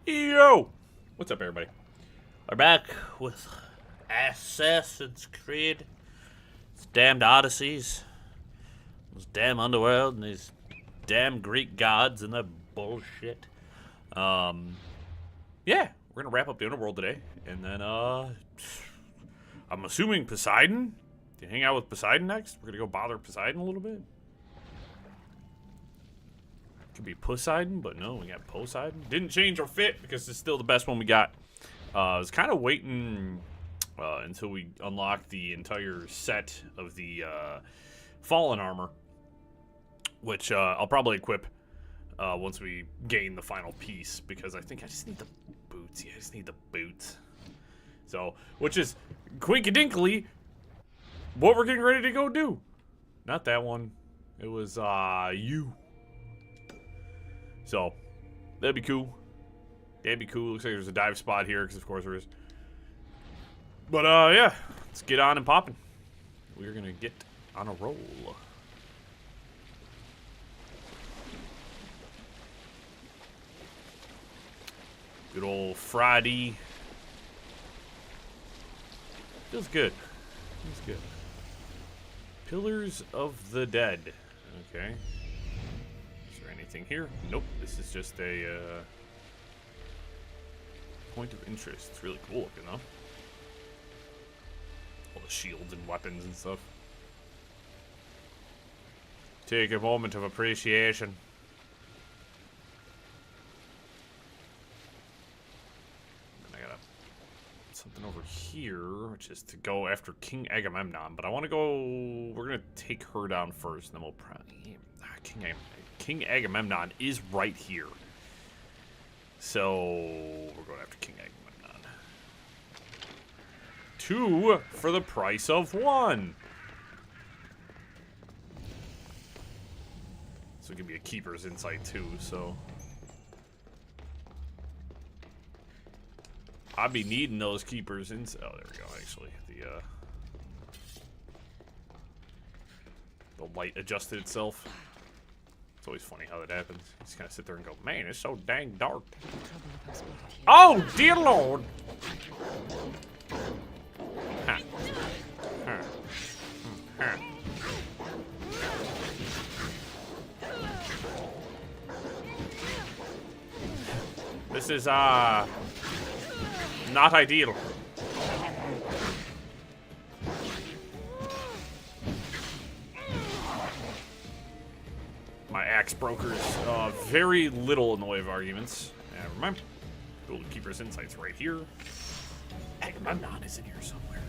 Yo! What's up, everybody? We're back with Assassin's Creed. It's damned Odysseys. Those damn underworld and these damn Greek gods and that bullshit. Yeah, we're gonna wrap up the underworld today. And then, I'm assuming Poseidon? Do you hang out with Poseidon next? We're gonna go bother Poseidon a little bit. Could be Poseidon, but no, we got Poseidon. Didn't change our fit because it's still the best one we got. I was kind of waiting until we unlock the entire set of the Fallen armor, which I'll probably equip once we gain the final piece, because I think I just need the boots. Yeah, I just need the boots. So, which is quinkadinkly what we're getting ready to go do. Not that one. It was you. So, that'd be cool. That'd be cool. Looks like there's a dive spot here, because of course there is. But, yeah. Let's get on and popping. We're gonna get on a roll. Good old Friday. Feels good. Feels good. Pillars of the Dead. Okay. Anything here? Nope. This is just a point of interest. It's really cool looking, though. All the shields and weapons and stuff. Take a moment of appreciation. And I got something over here, which is to go after King Agamemnon. But I want to go. We're gonna take her down first, and then we'll probably King Agamemnon is right here. So, we're going after King Agamemnon. 2 for the price of 1. So, it can be a keeper's insight, too, so. I'll be needing those keepers' insight. Oh, there we go, actually. The light adjusted itself. It's always funny how that happens. You just kind of sit there and go, man, it's so dang dark. Oh, dear Lord! Huh. Huh. Huh. This is, not ideal. My axe brokers, very little in the way of arguments. And remember, Golden Keeper's Insight's right here. Agamemnon is in here somewhere.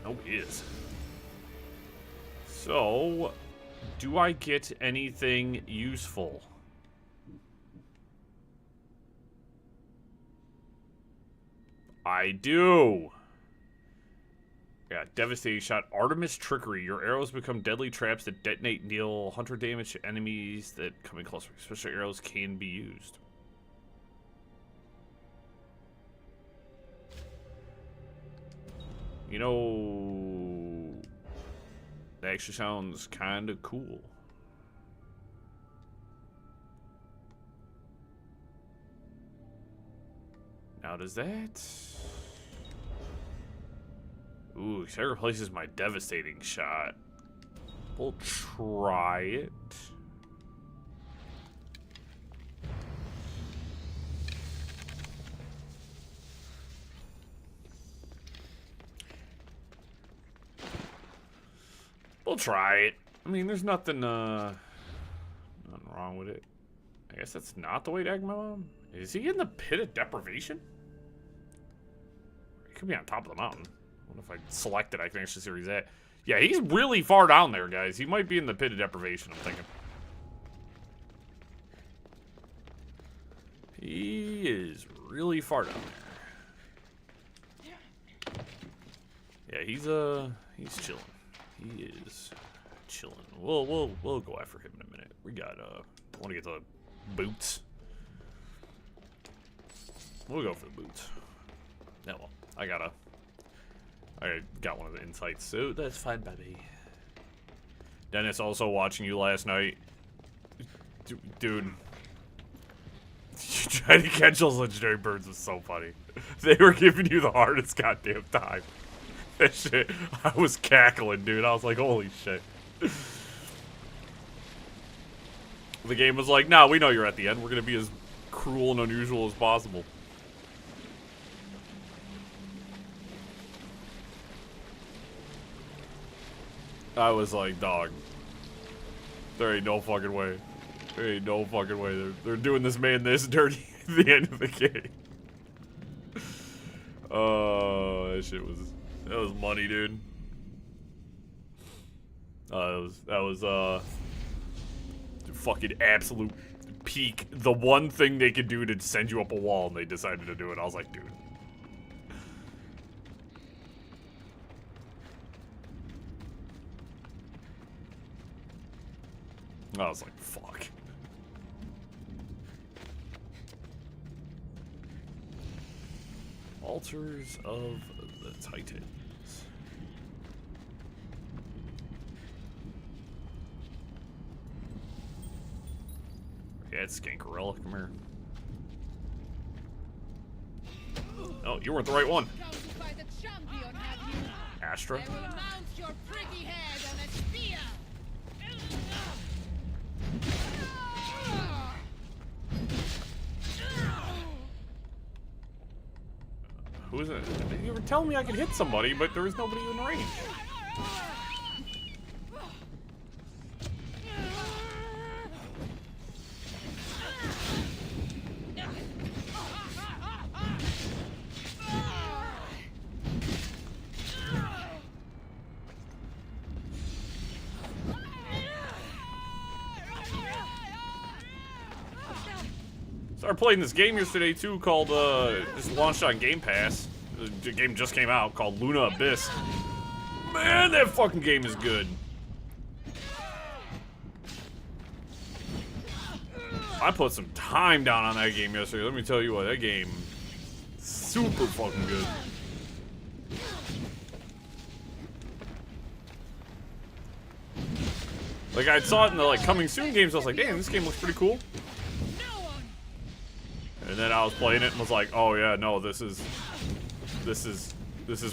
Oh, he is. So, do I get anything useful? I do. Yeah, devastating shot. Artemis trickery. Your arrows become deadly traps that detonate and deal hunter damage to enemies that come in closer. Special arrows can be used. You know, that actually sounds kind of cool. Now, does that... Ooh, that replaces my devastating shot. We'll try it. We'll try it. I mean, there's nothing wrong with it. I guess that's not the way to Agamemnon. Is he in the pit of deprivation? He could be on top of the mountain. If I select it, I can actually see where he's at. Yeah, he's really far down there, guys. He might be in the pit of deprivation, I'm thinking. He is really far down there. Yeah, he's chilling. He is chilling. We'll go after him in a minute. We got I want to get the boots. We'll go for the boots. Yeah, well, I got one of the insights, so that's fine, baby. Dennis also watching you last night. Dude. You trying to catch those legendary birds was so funny. They were giving you the hardest goddamn time. That shit, I was cackling, dude. I was like, holy shit. The game was like, nah, we know you're at the end. We're gonna be as cruel and unusual as possible. I was like, dog. There ain't no fucking way. There ain't no fucking way. They're doing this man this dirty at the end of the game. Oh, that was money, dude. That was fucking absolute peak. The one thing they could do to send you up a wall, and they decided to do it. I was like, dude. I was like, fuck. Altars of the Titans. Yeah, it's Skankarella. Come here. Oh, you weren't the right one. Astra. Who is it? You were telling me I could hit somebody, but there was nobody in range. Started playing this game yesterday too, called just launched on Game Pass. The game just came out, called Luna Abyss. Man, that fucking game is good. I put some time down on that game yesterday. Let me tell you what, that game super fucking good. Like I saw it in the like coming soon games. I was like, damn, this game looks pretty cool. And then I was playing it and was like, oh yeah, no, this is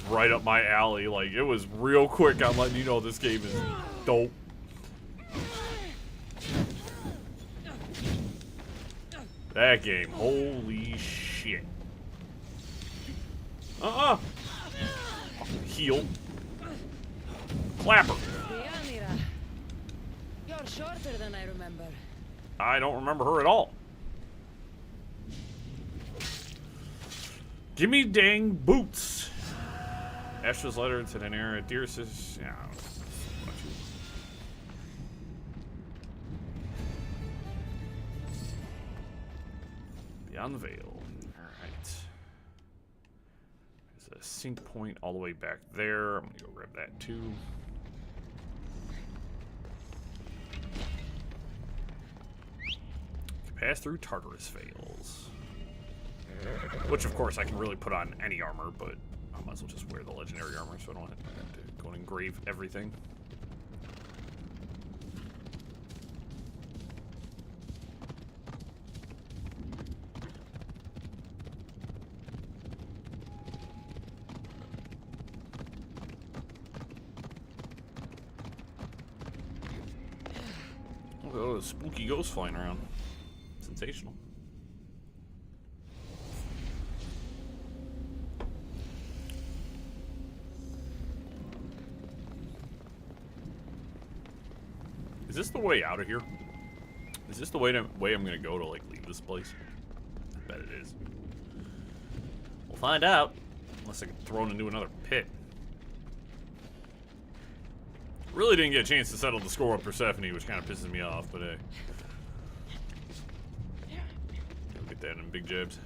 right up my alley. Like it was real quick. I'm letting you know this game is dope. That game, holy shit. Heal. Clapper. You're shorter than I remember. I don't remember her at all. Give me dang boots. Astra's letter to Daenerys. Dear sis. Yeah. Beyond the Veil. Alright. There's a sync point all the way back there. I'm gonna go grab that too. Pass through Tartarus Veils. Which, of course, I can really put on any armor, but I might as well just wear the legendary armor so I don't have to go and engrave everything. Look at all those spooky ghosts flying around. Sensational. Is this the way out of here? Is this the way I'm gonna go to like leave this place? I bet it is. We'll find out. Unless I get thrown into another pit. Really didn't get a chance to settle the score with Persephone, which kind of pisses me off, but hey. I'll get that in big jabs.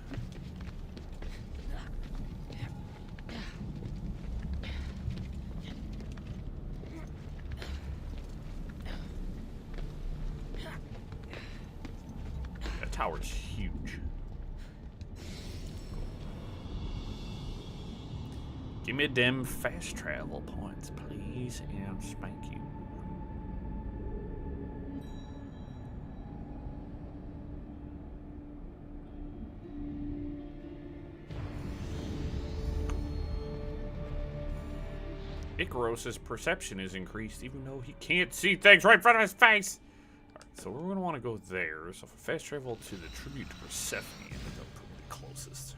That tower's huge. Give me them fast travel points, please, and spank you. Icaros's perception is increased, even though he can't see things right in front of his face. Alright, so we're going to want to go there. So for fast travel to the tribute to Persephone, they'll put me the closest.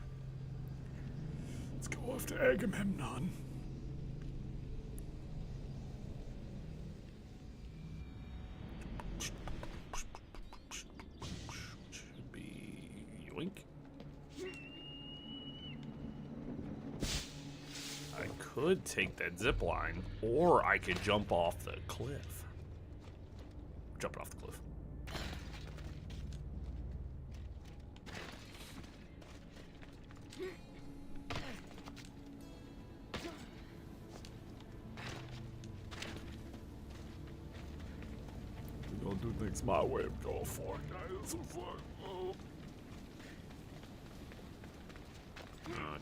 Let's go off to Agamemnon. Should be yoink. I could take that zip line, or I could jump off the cliff. Jumping off the cliff. We're gonna do things my way. I'm going for it, guys.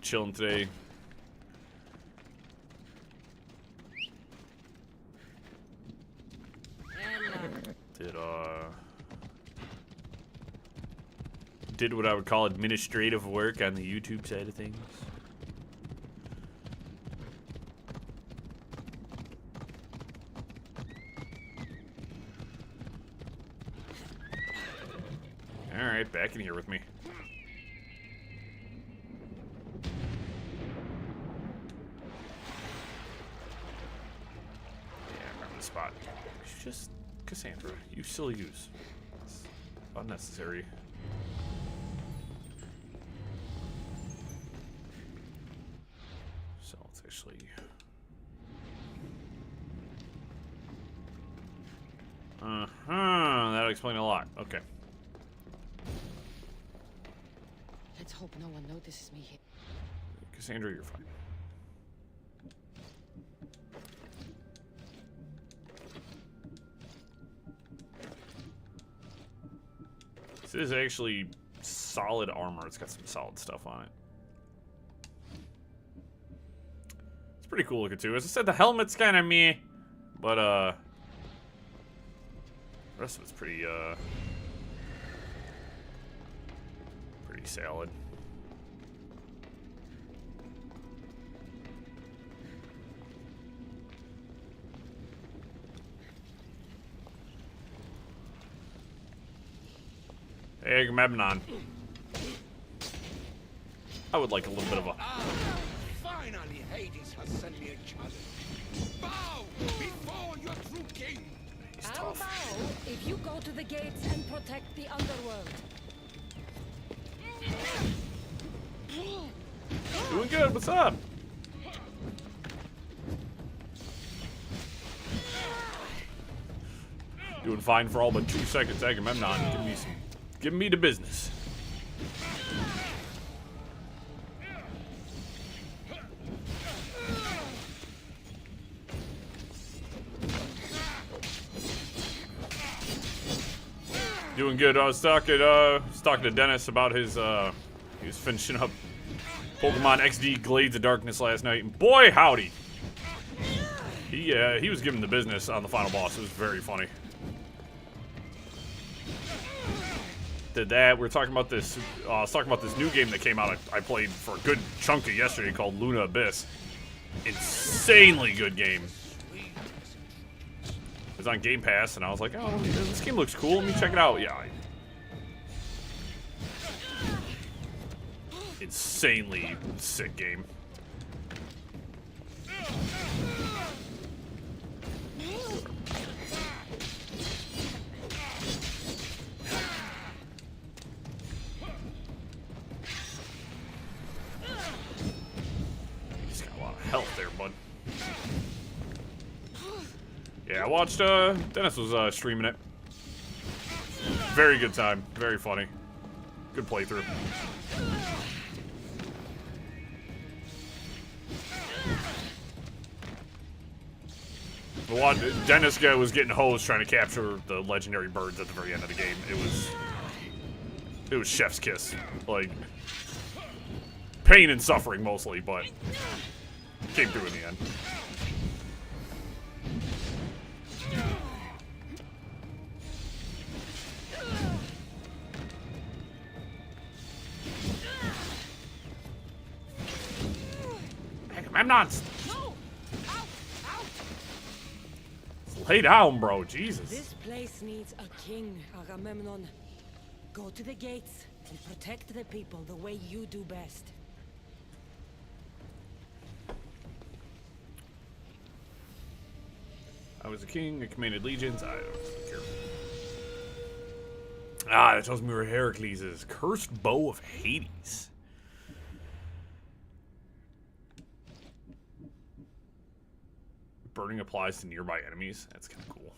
Chilling today. Did what I would call administrative work on the YouTube side of things. Alright, back in here with me. Yeah, I remember the spot. It's just Cassandra. You silly goose. It's unnecessary. So let's actually... That'll explain a lot. Okay. Let's hope no one notices me here. Cassandra, you're fine. This is actually solid armor. It's got some solid stuff on it. It's pretty cool looking too. As I said, the helmet's kind of meh, but the rest of it's pretty solid. Hey, Agamemnon. I would like a little bit of a... Finally, Hades has sent me a challenge. Bow before your true king. He's I'll tough. bow if you go to the gates and protect the underworld. Doing good. What's up? Doing fine for all but 2 seconds. Agamemnon, give me the business. Doing good. I was talking to Dennis about his he was finishing up Pokemon XD Glades of Darkness last night, and boy howdy, he was giving the business on the final boss. It was very funny. Did that. We were talking about this. I was talking about this new game that came out. I played for a good chunk of yesterday called Luna Abyss. Insanely good game. It was on Game Pass, and I was like, oh, this game looks cool. Let me check it out. Yeah. Insanely sick game. He's got a lot of health there, bud. Yeah, I watched, Dennis was, streaming it. Very good time. Very funny. Good playthrough. Dennis guy was getting hosed trying to capture the legendary birds at the very end of the game. It was chef's kiss. Like, pain and suffering mostly, but came through in the end. I'm not. No! Ow! Ow! Lay down, bro. Jesus. This place needs a king, Agamemnon. Go to the gates and protect the people the way you do best. I was a king. I commanded legions. I don't really care. Ah, that tells me where Heracles is. Cursed bow of Hades. Burning applies to nearby enemies. That's kind of cool.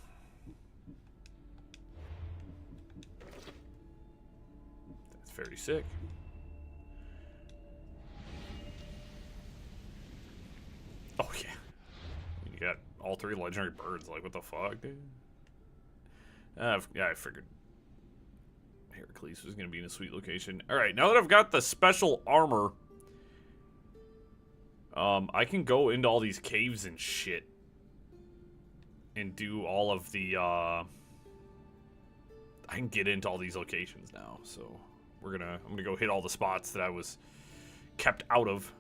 That's very sick. Oh, yeah. You got all 3 legendary birds. Like, what the fuck, dude? Yeah, I figured Heracles was going to be in a sweet location. All right, now that I've got the special armor, I can go into all these caves and shit. And do all of the, I can get into all these locations now, so I'm gonna go hit all the spots that I was kept out of.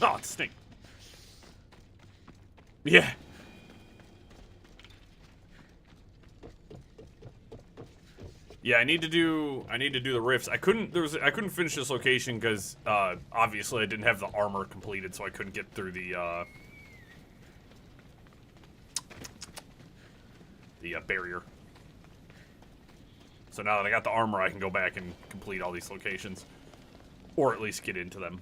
Oh, it's a snake. Yeah. Yeah, I need to do the rifts. I couldn't finish this location because obviously I didn't have the armor completed, so I couldn't get through the barrier. So now that I got the armor, I can go back and complete all these locations, or at least get into them.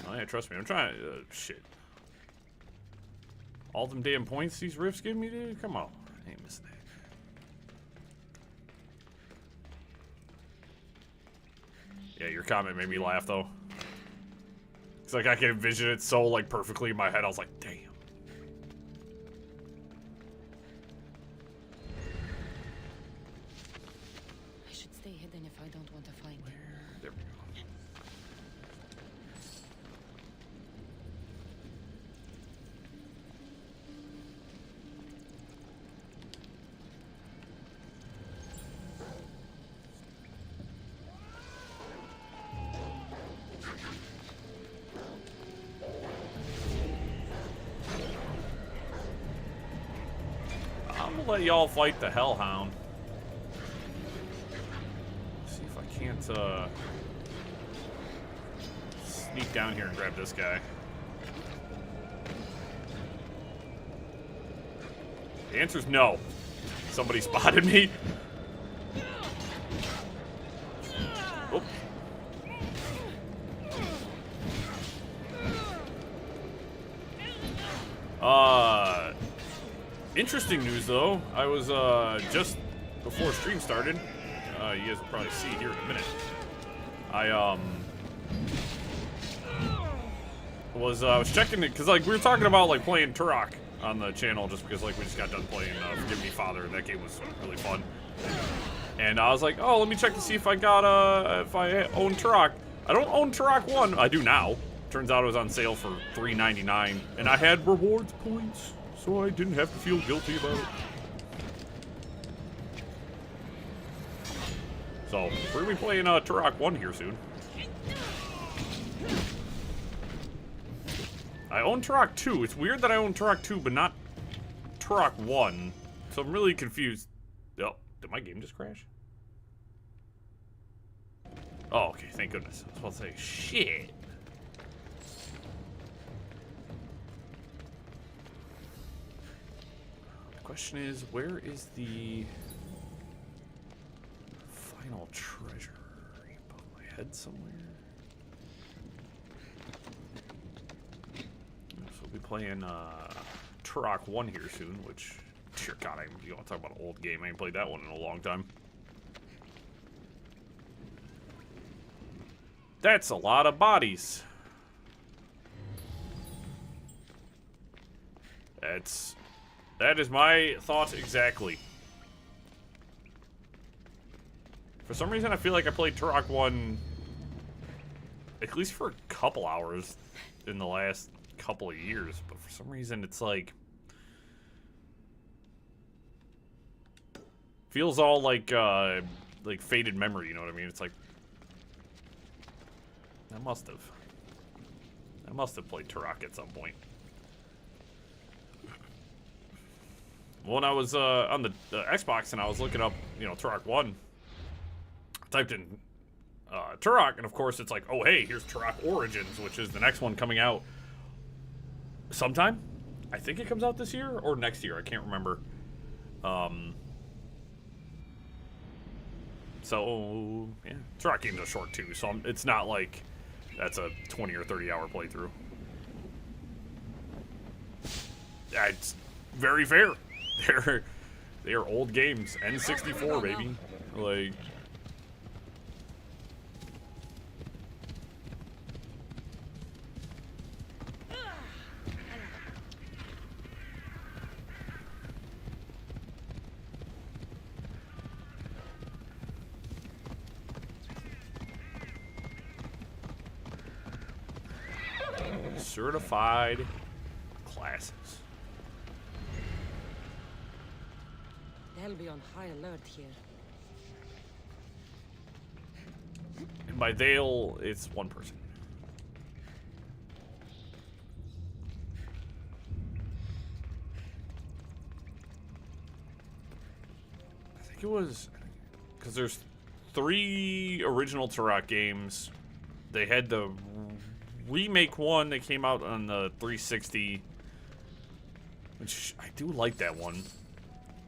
Oh yeah, trust me, I'm trying. Shit. All them damn points these rifts give me, dude. Come on, I ain't missing that. Yeah, your comment made me laugh though. It's like I can envision it so like perfectly in my head. I was like, damn. I should stay hidden if I don't want to find you. There we go. I'm gonna let y'all fight the Hellhound. See if I can't sneak down here and grab this guy. The answer's no. Somebody spotted me. Oh. Interesting news though. I was just before stream started. You guys will probably see here in a minute. I was checking it because like we were talking about like playing Turok on the channel just because like we just got done playing Forgive Me Father and that game was really fun. And I was like, oh, let me check to see if I got if I own Turok. I don't own Turok 1. I do now. Turns out it was on sale for $3.99 and I had rewards points, so I didn't have to feel guilty about it. So we're gonna be playing Turok 1 here soon. I own Turok 2. It's weird that I own Turok 2, but not Turok 1. So I'm really confused. Oh, did my game just crash? Oh, okay, thank goodness. I was about to say, shit. The question is, where is the final treasure? Above my head somewhere? So we'll be playing Turok 1 here soon, which, dear God, you want to talk about an old game. I ain't played that one in a long time. That's a lot of bodies. That is my thought exactly. For some reason, I feel like I played Turok 1 at least for a couple hours in the last couple of years, but for some reason, it's like feels all like faded memory. You know what I mean? It's like I must have played Turok at some point. When I was on the Xbox and I was looking up, you know, Turok 1, I typed in Turok, and of course it's like, oh hey, here's Turok Origins, which is the next one coming out sometime. I think it comes out this year or next year. I can't remember. So yeah, Turok games are short too, so it's not like that's a 20 or 30 hour playthrough. Yeah, it's very fair. They are old games. N64, baby. Like. Certified classes. They'll be on high alert here. And by they'll, it's one person. I think it was, because there's 3 original Turok games. They had the remake one that came out on the 360, which I do like that one.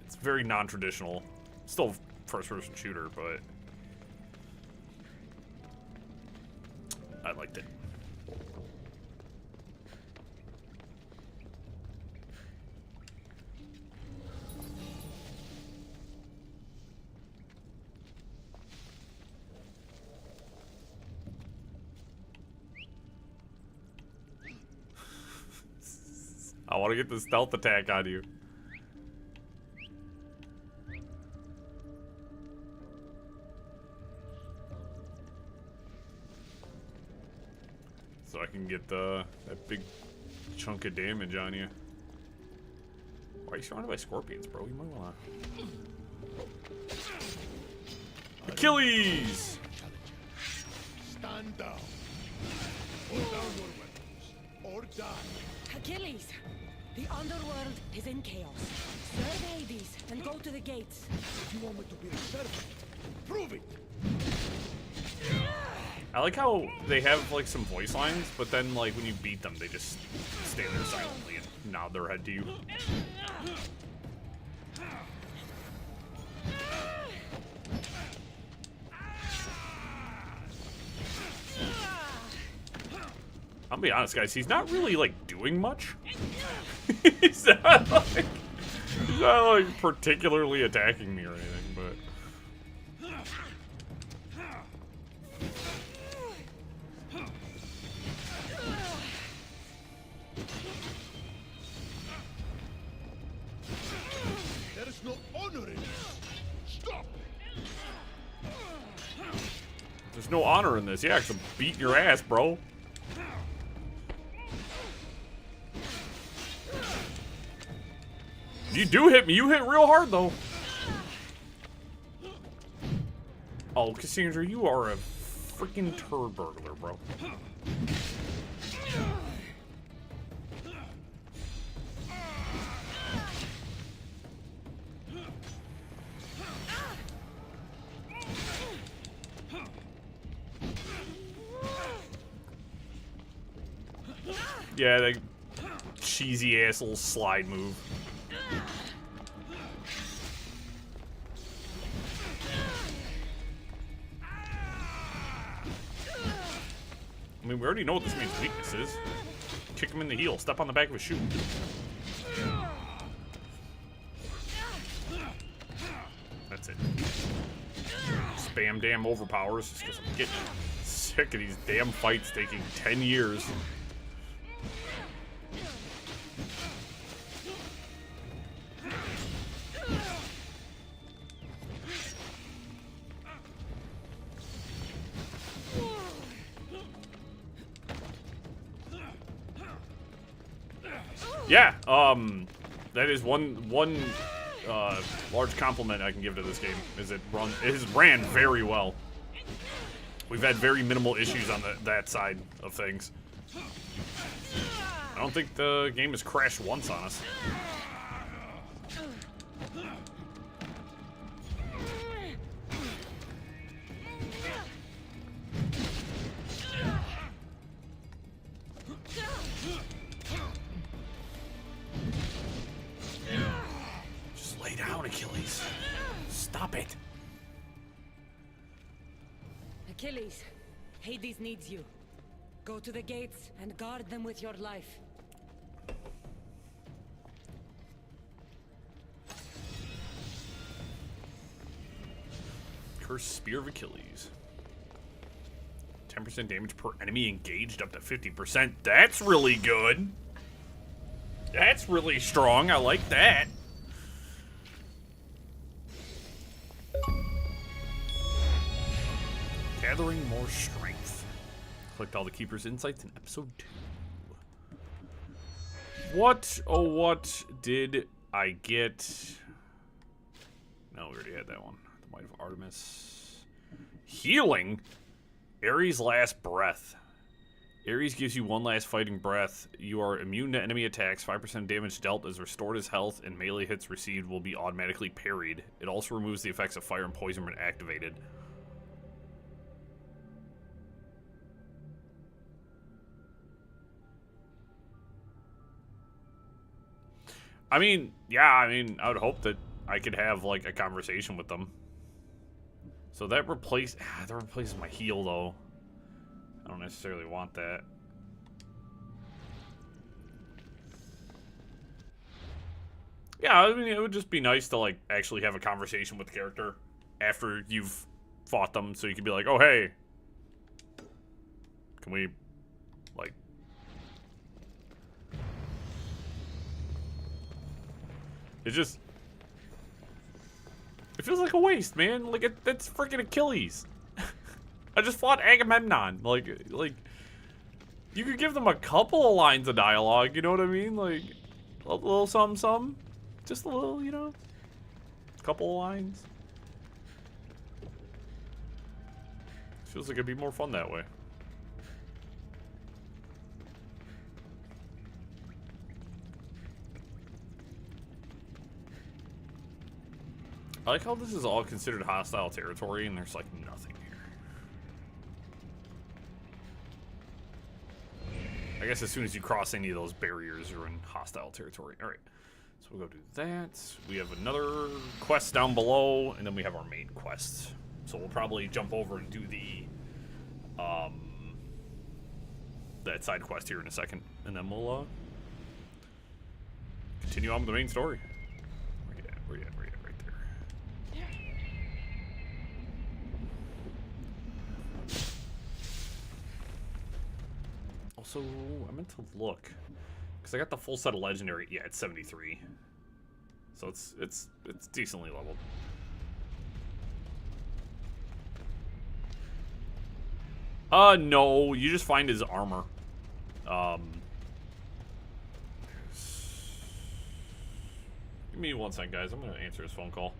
It's very non-traditional. Still first-person shooter, but I liked it. I want to get the stealth attack on you. So I can get that big chunk of damage on you. Why are you surrounded by scorpions, bro? You might wanna... Achilles! Stand down. Put down your weapons, or die. Achilles! The underworld is in chaos. Serve Hades and go to the gates. If you want me to be a servant, prove it. I like how they have like some voice lines, but then like when you beat them, they just stand there silently and nod their head to you. I'll be honest, guys. He's not really like doing much. he's not like particularly attacking me or anything, but. There is no honor in this. Stop. There's no honor in this. Yeah, 'cause I'm beating your ass, bro. You do hit me. You hit real hard, though. Oh, Cassandra, you are a freaking turd burglar, bro. Yeah, that cheesy ass little slide move. I mean, we already know what this man's weakness is. Kick him in the heel, step on the back of his shoe. That's it. Spam damn overpowers just because I'm getting sick of these damn fights taking 10 years. Yeah, that is one large compliment I can give to this game, is it has ran very well. We've had very minimal issues on that side of things. I don't think the game has crashed once on us. Just lay down, Achilles. Stop it. Achilles, Hades needs you. Go to the gates and guard them with your life. Cursed Spear of Achilles. 10% damage per enemy engaged, up to 50%. That's really good. That's really strong. I like that. Gathering more strength. Collect all the Keeper's insights in episode 2. What, oh what did I get? No, we already had that one. The Might of Artemis. Healing? Ares' last breath. Ares gives you one last fighting breath. You are immune to enemy attacks. 5% damage dealt is restored as health, and melee hits received will be automatically parried. It also removes the effects of fire and poison when activated. I mean, yeah, I would hope that I could have, like, a conversation with them. So that replaces my heal, though. I don't necessarily want that. Yeah, I mean, it would just be nice to, like, actually have a conversation with the character after you've fought them, so you can be like, oh, hey, can we, like... It just... It feels like a waste, man. Like, that's freaking Achilles. I just fought Agamemnon. Like, you could give them a couple of lines of dialogue, you know what I mean? Like, a little something. Just a little, you know? Couple of lines. Feels like it'd be more fun that way. I like how this is all considered hostile territory and there's like nothing here. I guess as soon as you cross any of those barriers, you're in hostile territory. Alright, so we'll go do that. We have another quest down below, and then we have our main quest. So we'll probably jump over and do the that side quest here in a second, and then we'll continue on with the main story. Where you at? Right there. Also, I meant to look because I got the full set of legendary. Yeah, it's 73, so it's decently leveled. No, you just find his armor. Give me 1 second, guys. I'm gonna answer his phone call.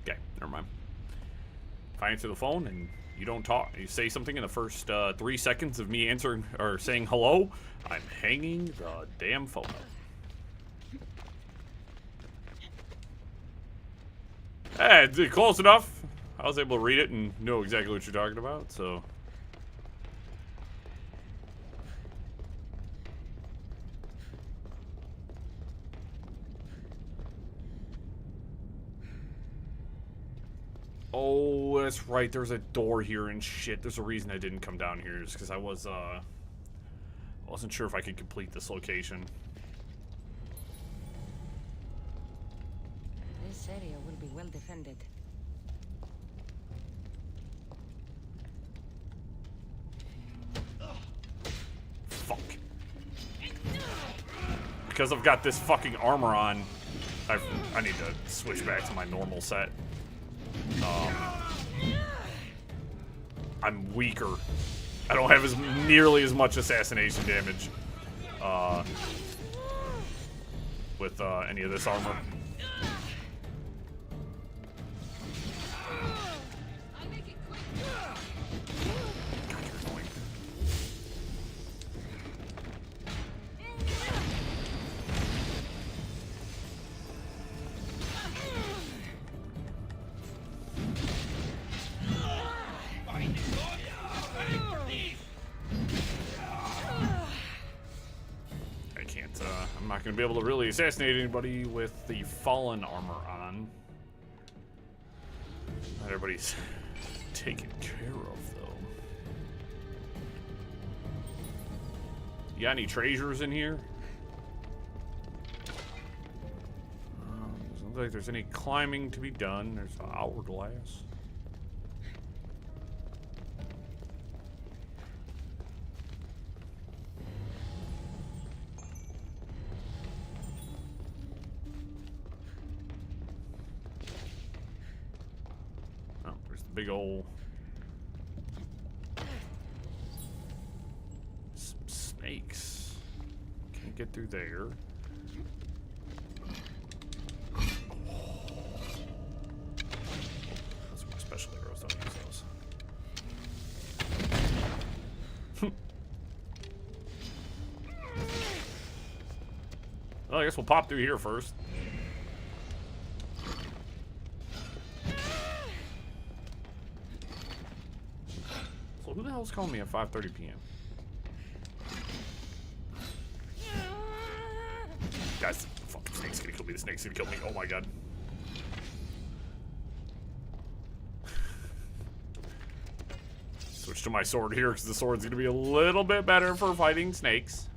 Okay, never mind. If I answer the phone and you don't talk, you say something in the first 3 seconds of me answering or saying hello, I'm hanging the damn phone up. Hey, it's close enough. I was able to read it and know exactly what you're talking about, so. Oh, that's right. There's a door here and shit. There's a reason I didn't come down here, just because I wasn't sure if I could complete this location. This area will be well defended. Fuck. because I've got this fucking armor on, I need to switch back to my normal set. I'm weaker. I don't have nearly as much assassination damage with any of this armor. God, you're annoying. I can't, I'm not gonna be able to really assassinate anybody with the fallen armor on. Not everybody's taken care of, though. You got any treasures in here? Doesn't look like there's any climbing to be done. There's an hourglass. Oh, there's the big old... Some snakes. Can't get through there. Those are my special arrows, don't use those. Well, I guess we'll pop through here first. So who the hell's calling me at 5:30 p.m.? Guys, the fucking snake's gonna kill me. The snake's gonna kill me. Oh my god. Switch to my sword here because the sword's gonna be a little bit better for fighting snakes.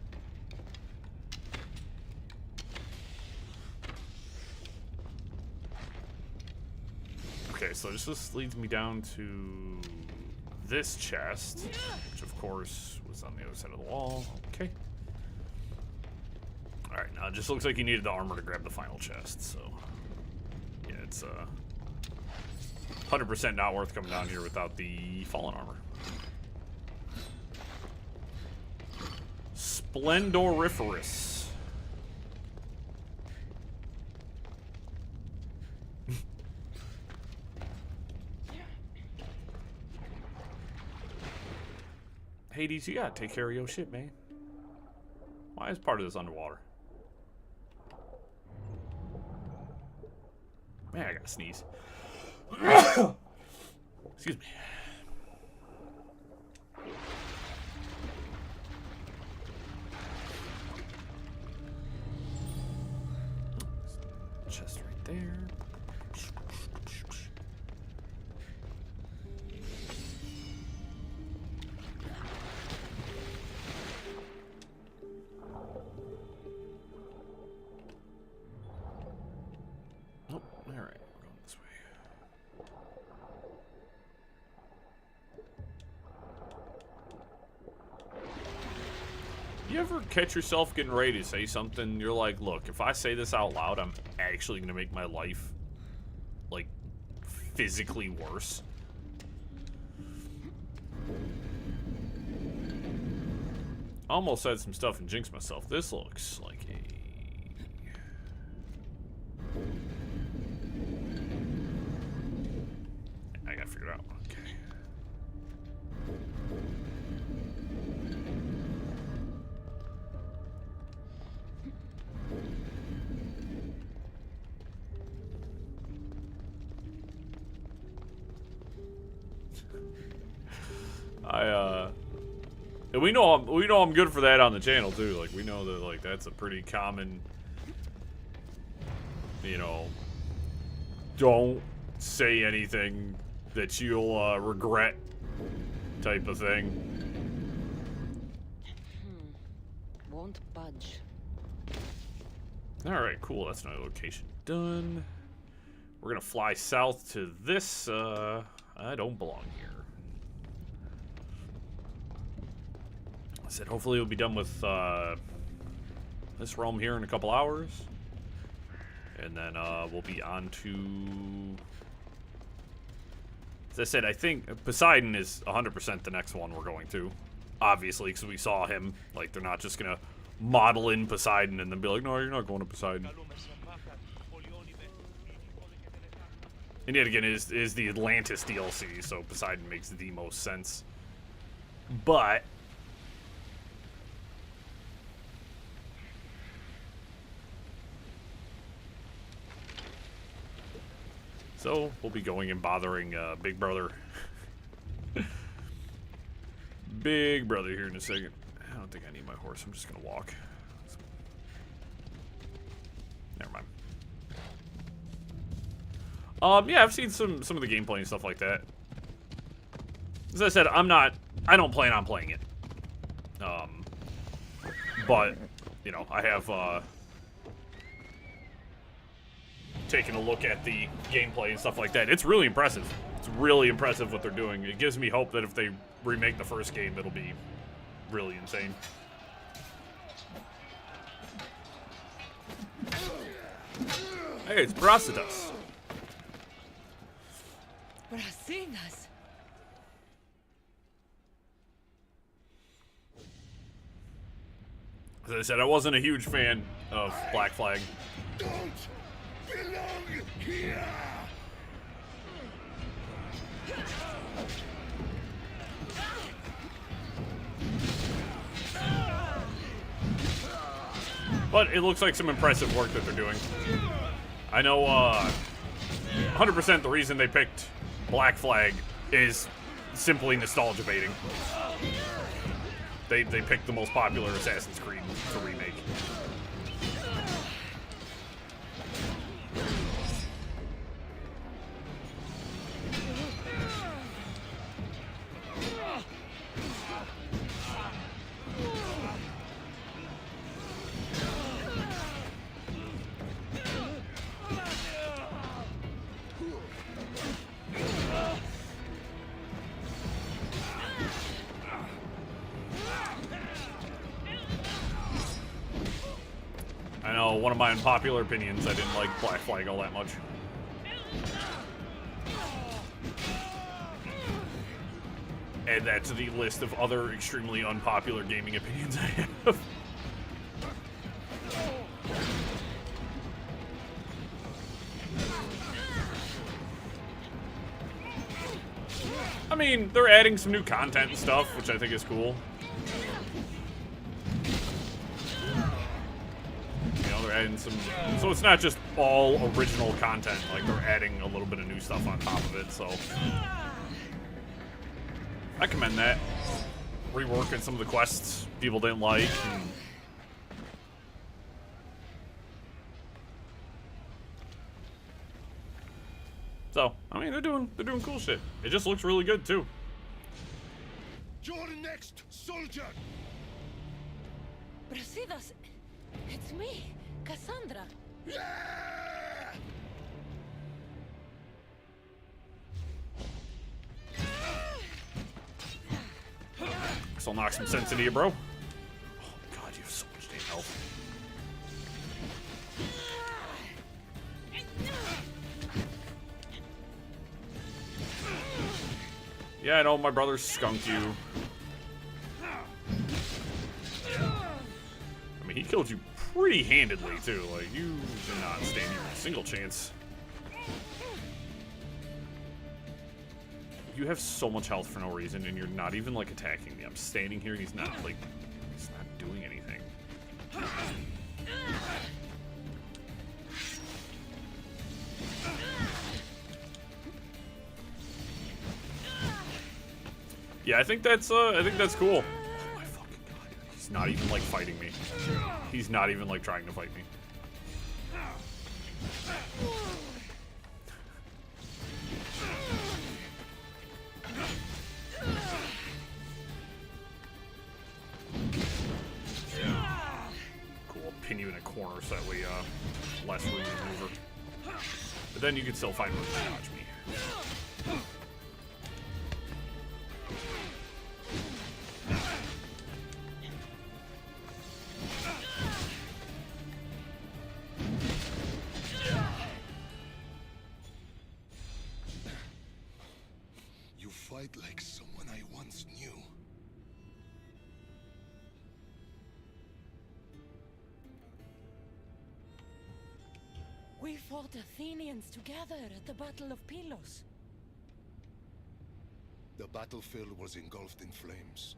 Okay, so this just leads me down to this chest, which of course was on the other side of the wall. Okay. Alright, now it just looks like you needed the armor to grab the final chest, so yeah, it's 100% not worth coming down here without the fallen armor. Splendoriferous. Hades, you gotta take care of your shit, man. Why is part of this underwater? Man, I gotta sneeze. Excuse me. Chest right there. Oh, all right, we're going this way. You ever catch yourself getting ready to say something? You're like, look, if I say this out loud, I'm actually gonna make my life, like, physically worse. I almost said some stuff and jinxed myself. This looks like a... I gotta figure it out. Okay. And we know I'm good for that on the channel too. Like, we know that, like, that's a pretty common, you know, don't say anything that you'll regret type of thing. Won't budge. All right, cool. That's another location done. We're gonna fly south to this. I don't belong here. I said hopefully we'll be done with this realm here in a couple hours. And then we'll be on to... As I said, I think Poseidon is 100% the next one we're going to. Obviously, because we saw him. Like, they're not just going to model in Poseidon and then be like, no, you're not going to Poseidon. And yet again, it is the Atlantis DLC, so Poseidon makes the most sense. But... so, we'll be going and bothering Big Brother. Big Brother here in a second. I don't think I need my horse. I'm just going to walk. Never mind. Yeah, I've seen some of the gameplay and stuff like that. As I said, I don't plan on playing it. But, you know, I have, taking a look at the gameplay and stuff like that. It's really impressive. It's really impressive what they're doing. It gives me hope that if they remake the first game, it'll be really insane. Hey, it's Brasidas. Brasidas. As I said, I wasn't a huge fan of Black Flag. Don't belong here. But it looks like some impressive work that they're doing. I know 100% the reason they picked Black Flag is simply nostalgia baiting. They picked the most popular Assassin's Creed to remake. I know, one of my unpopular opinions, I didn't like Black Flag all that much. Add that to the list of other extremely unpopular gaming opinions I have. I mean, they're adding some new content and stuff, which I think is cool. Adding some, so it's not just all original content, like they're adding a little bit of new stuff on top of it, so I commend that. Reworking some of the quests people didn't like. So, I mean, they're doing cool shit. It just looks really good too. You're the next soldier. Brasidas, it's me. Cassandra. Yeah! Guess I'll knock some sense into you, bro. Oh god, you have so much damn health. Yeah, I know my brother skunked you. I mean, he killed you pretty handedly, too. Like, you did not stand here a single chance. You have so much health for no reason, and you're not even, like, attacking me. I'm standing here, and he's not, like, he's not doing anything. Yeah, I think that's cool. Oh my fucking god. He's not even, like, fighting me. He's not even, like, trying to fight me. Cool, I'll pin you in a corner so that way, less room to maneuver. But then you can still find room to dodge me. quite like someone I once knew. We fought Athenians together at the Battle of Pylos. The battlefield was engulfed in flames.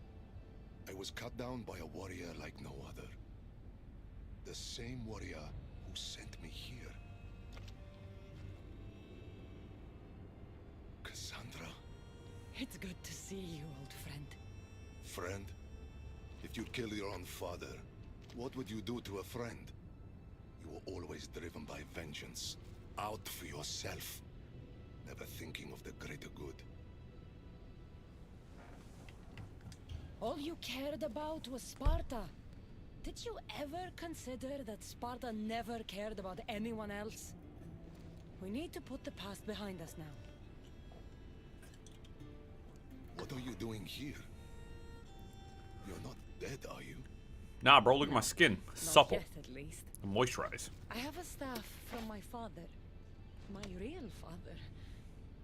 I was cut down by a warrior like no other. The same warrior who sent me here. Cassandra? It's good to see you, old friend. Friend? If you'd kill your own father, what would you do to a friend? You were always driven by vengeance. Out for yourself. Never thinking of the greater good. All you cared about was Sparta. Did you ever consider that Sparta never cared about anyone else? We need to put the past behind us now. What are you doing here? You're not dead, are you? Nah, bro, look at my skin. Supple. Not yet, at least. Moisturize. I have a staff from my father. My real father.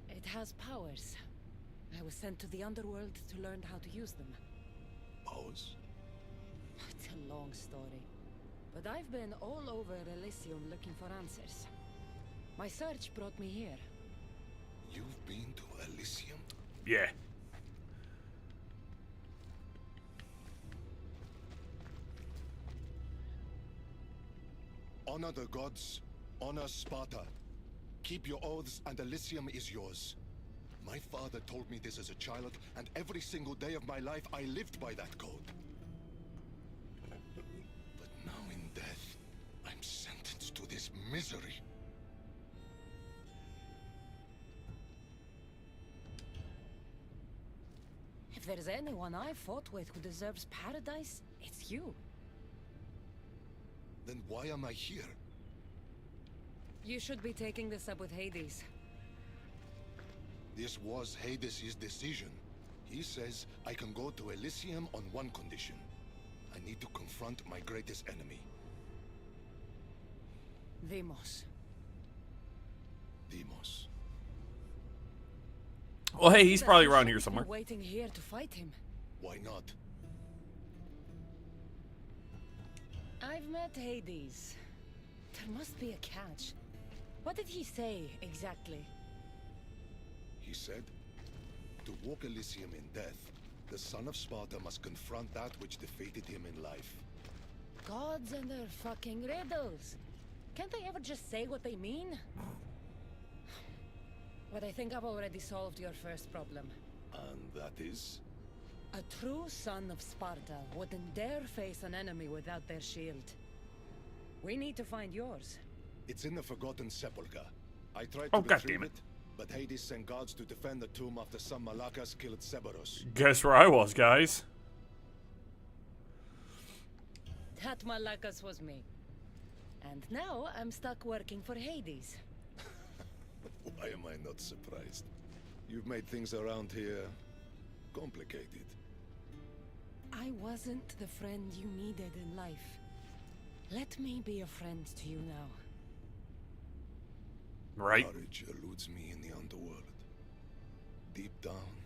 It has powers. I was sent to the underworld to learn how to use them. Powers? It's a long story. But I've been all over Elysium looking for answers. My search brought me here. You've been to Elysium? Yeah. Honor the gods. Honor Sparta. Keep your oaths and Elysium is yours. My father told me this as a child, and every single day of my life I lived by that code. But now in death, I'm sentenced to this misery. If there's anyone I fought with who deserves paradise, it's you. Then why am I here? You should be taking this up with Hades. This was Hades' decision. He says I can go to Elysium on one condition. I need to confront my greatest enemy. Deimos. Deimos. Well, hey, he's That probably you around shouldn't here be somewhere. waiting here to fight him. Why not? I've met Hades. There must be a catch. What did he say, exactly? He said, to walk Elysium in death, the son of Sparta must confront that which defeated him in life. Gods and their fucking riddles. Can't they ever just say what they mean? But I think I've already solved your first problem. And that is? A true son of Sparta wouldn't dare face an enemy without their shield. We need to find yours. It's in the Forgotten Sepulchre. I tried Oh, to God retrieve damn it. but Hades sent guards to defend the tomb after some Malakas killed Cerberus. Guess where I was, guys. That Malakas was me. And now I'm stuck working for Hades. Why am I not surprised? You've made things around here complicated. I wasn't the friend you needed in life. Let me be a friend to you now. Right? Courage eludes me in the underworld. Deep down,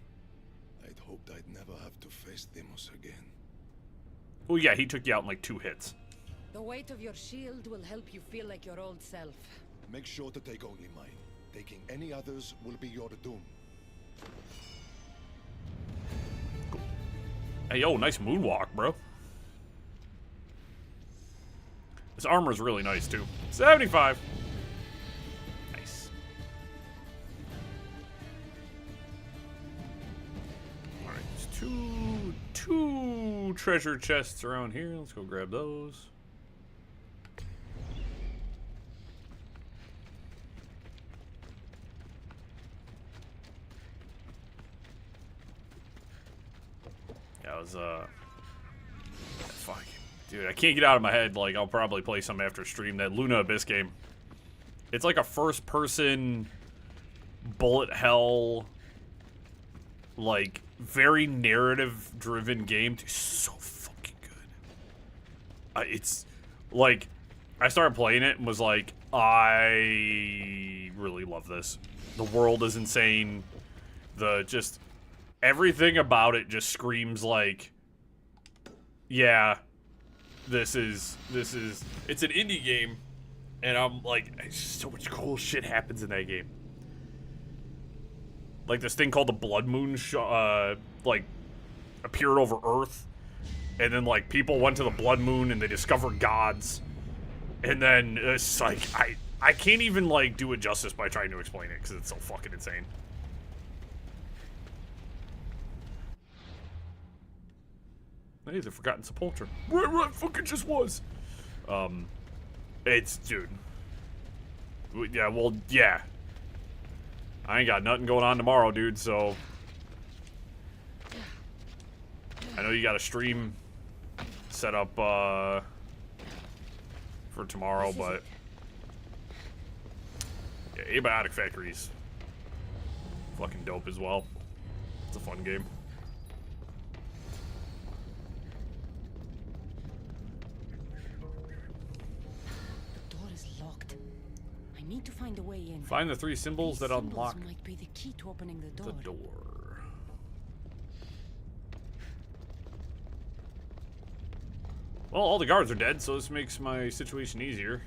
I'd hoped I'd never have to face Deimos again. Oh, yeah, he took you out in like 2 hits. The weight of your shield will help you feel like your old self. Make sure to take only mine. Taking any others will be your doom. Hey, yo, nice moonwalk, bro. This armor's really nice, too. 75. Nice. Alright, there's two treasure chests around here. Let's go grab those. Yeah, it was, fuck. Dude, I can't get out of my head. Like, I'll probably play some after stream. That Luna Abyss game. It's like a first-person bullet hell, like, very narrative-driven game. Dude, so fucking good. It's, like, I started playing it and was like, I really love this. The world is insane. everything about it just screams like, yeah, this is, it's an indie game, and I'm like, it's just so much cool shit happens in that game. Like this thing called the Blood Moon, like, appeared over Earth, and then like people went to the Blood Moon and they discovered gods, and then it's like, I can't even like do it justice by trying to explain it because it's so fucking insane. Hey, the Forgotten Sepulchre. Right, fucking just was. It's, dude. Yeah, well, yeah. I ain't got nothing going on tomorrow, dude, so. I know you got a stream set up, for tomorrow, but. Yeah, Abiotic Factory's fucking dope as well. It's a fun game. I need to find a way in. Find the 3 symbols that unlock might be the key to opening the door. Well, all the guards are dead, so this makes my situation easier.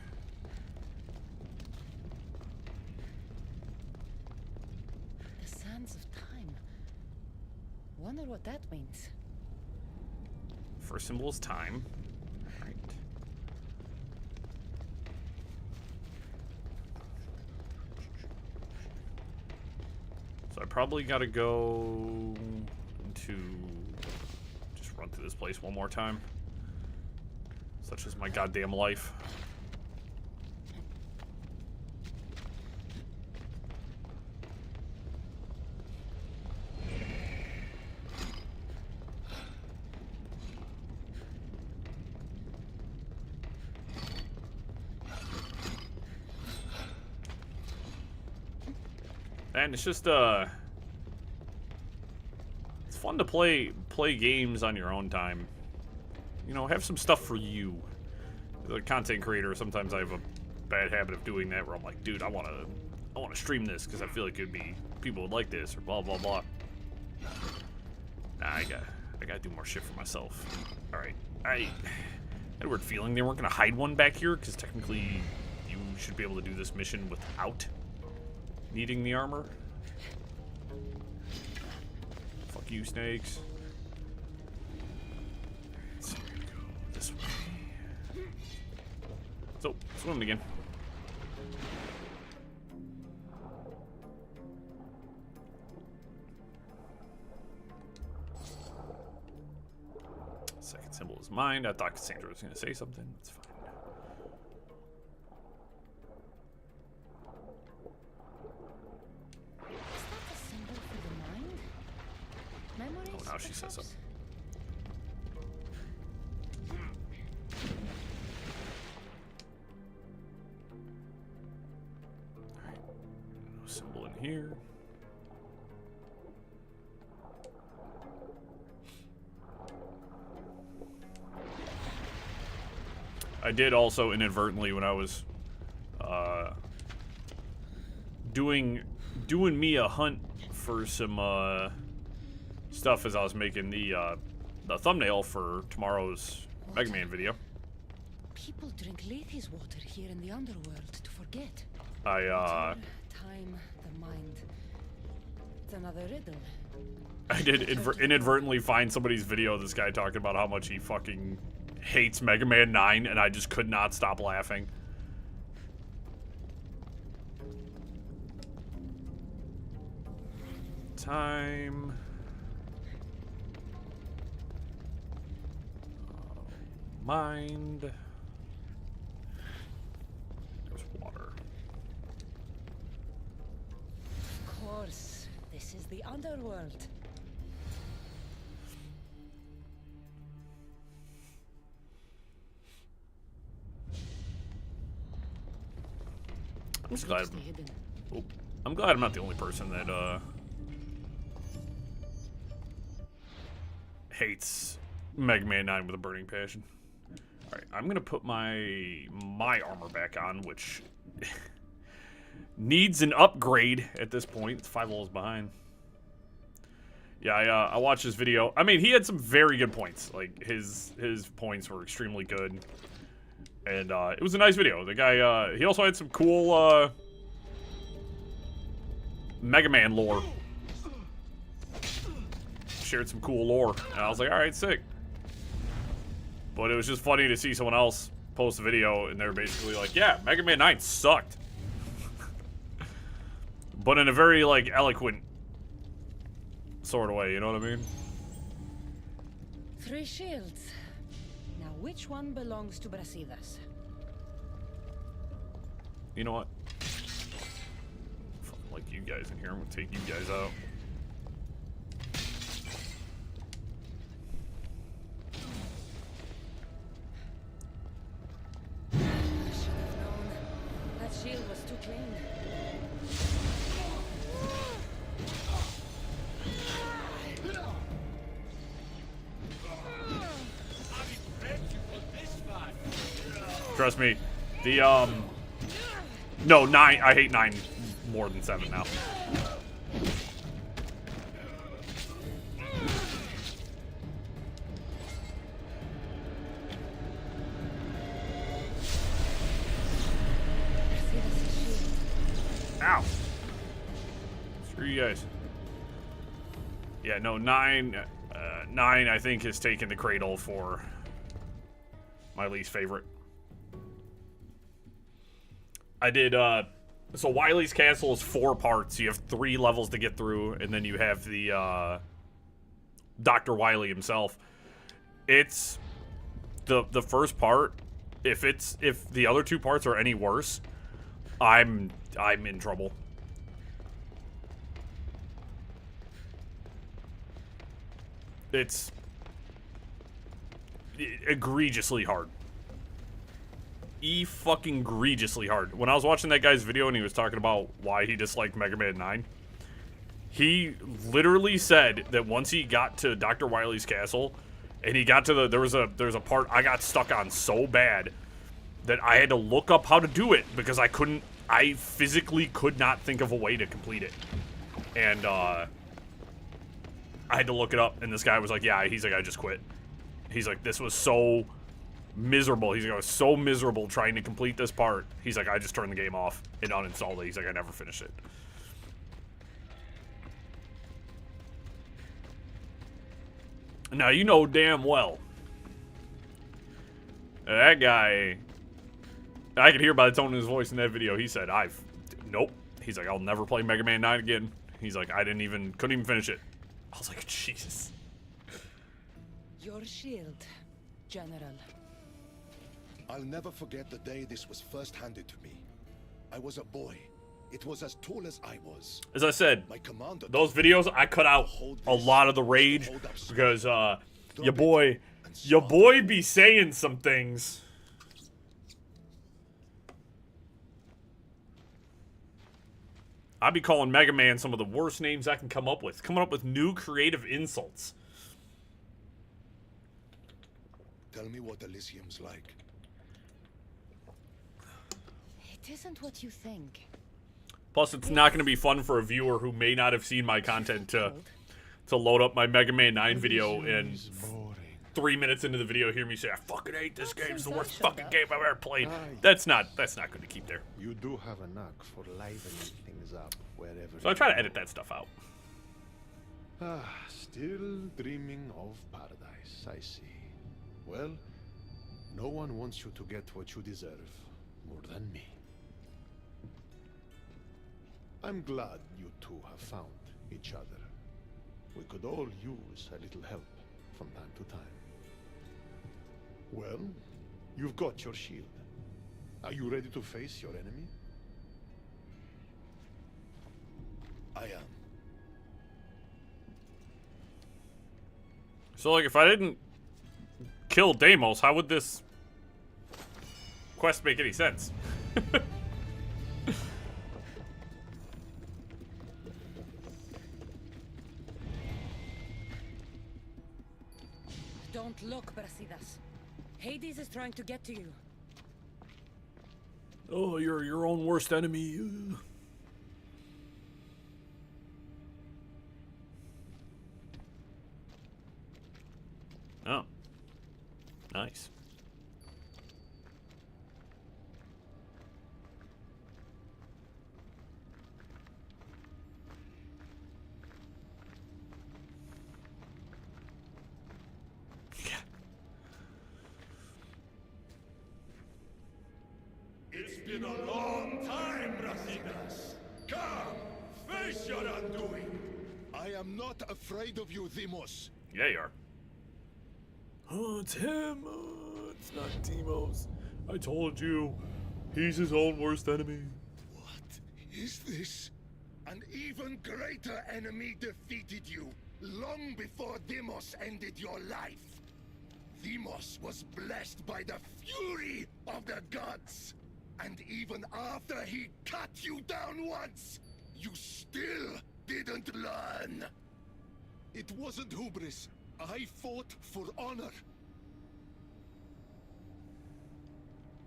The sands of time. Wonder what that means. First symbol is time. Right. So I probably gotta go to just run through this place one more time. Such is my goddamn life. And it's just it's fun to play games on your own time. You know, have some stuff for you. As a content creator, sometimes I have a bad habit of doing that where I'm like, dude, I wanna stream this because I feel like it'd be people would like this or blah blah blah. Nah, I gotta do more shit for myself. Alright. I had a weird feeling they weren't gonna hide one back here, because technically you should be able to do this mission without needing the armor. Fuck you, snakes. Let's go this way. So, swimming again. Second symbol is mine. I thought Cassandra was gonna say something. That's fine. Oh, now she says something. Alright. No symbol in here. I did also inadvertently when I was doing me a hunt for some stuff as I was making the thumbnail for tomorrow's Mega Man video. People drink Lethe's water here in the underworld to forget. I Time, the mind. It's another riddle. I did inadvertently find somebody's video of this guy talking about how much he fucking hates Mega Man 9, and I just could not stop laughing. Time. Mind. There's water. Of course, this is the underworld. I'm just glad. I'm glad I'm not the only person that hates Mega Man 9 with a burning passion. Alright, I'm gonna put my armor back on, which needs an upgrade at this point. It's 5 levels behind. Yeah, I watched his video. I mean, he had some very good points. Like, his points were extremely good. And, it was a nice video. The guy, he also had some cool, Mega Man lore. Shared some cool lore. And I was like, alright, sick. But it was just funny to see someone else post a video, and they're basically like, yeah, Mega Man 9 sucked. But in a very, like, eloquent sort of way, you know what I mean? 3 shields. Now, which one belongs to Brasidas? You know what? Fucking like you guys in here. I'm gonna take you guys out. I should have known. That shield was too clean. Trust me. The, no, 9. I hate 9 more than 7 now. Ow. Screw you guys. Yeah, no, 9, 9 I think has taken the cradle for my least favorite. I did, so Wily's Castle is 4 parts. You have 3 levels to get through, and then you have the, Dr. Wily himself. It's the first part. If the other 2 parts are any worse, I'm in trouble. It's egregiously hard. Fucking egregiously hard. When I was watching that guy's video and he was talking about why he disliked Mega Man 9, he literally said that once he got to Dr. Wily's castle and he got to there was a part I got stuck on so bad that I had to look up how to do it because I physically could not think of a way to complete it. And I had to look it up, and this guy was like, yeah, he's like, I just quit. He's like, this was so miserable. He's like, I was so miserable trying to complete this part. He's like, I just turned the game off and uninstalled it. He's like, I never finished it. Now, you know damn well that guy, I could hear by the tone of his voice in that video, he said, nope. He's like, I'll never play Mega Man 9 again. He's like, couldn't even finish it. I was like, Jesus. Your shield, General. I'll never forget the day this was first handed to me. I was a boy. It was as tall as I was. As I said, My commander those videos, I cut out a lot of the rage because your boy be saying some things. I be calling Mega Man some of the worst names I can come up with. Coming up with new creative insults. Tell me what Elysium's like. It isn't what you think. Plus, it's not going to be fun for a viewer who may not have seen my content to load up my Mega Man 9 video and 3 minutes into the video hear me say, I fucking hate this game. It's the worst fucking game I've ever played. That's not going to keep there. You do have a knack for livening things up wherever. So I try to edit that stuff out. Still dreaming of paradise, I see. Well, no one wants you to get what you deserve more than me. I'm glad you two have found each other. We could all use a little help from time to time. Well, you've got your shield. Are you ready to face your enemy? I am. So, like, if I didn't kill Deimos, how would this quest make any sense? Don't look, Brasidas. Hades is trying to get to you. Oh, you're your own worst enemy. been a long time, Brasidas. Come, face your undoing. I am not afraid of you, Demos. Yeah, you are. Oh, it's him. Oh, it's not Demos. I told you. He's his own worst enemy. What is this? An even greater enemy defeated you long before Demos ended your life. Demos was blessed by the fury of the gods. And even after he cut you down once, you still didn't learn. It wasn't hubris. I fought for honor.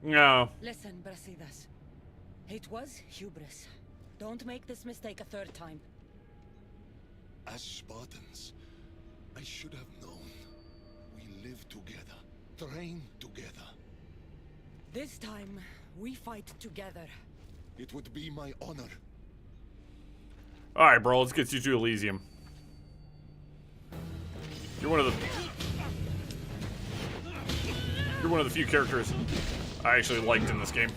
No. Listen, Brasidas. It was hubris. Don't make this mistake a third time. As Spartans, I should have known. We live together, train together. This time, we fight together. It would be my honor. Alright, bro, let's get you to Elysium. You're one of the few characters I actually liked in this game.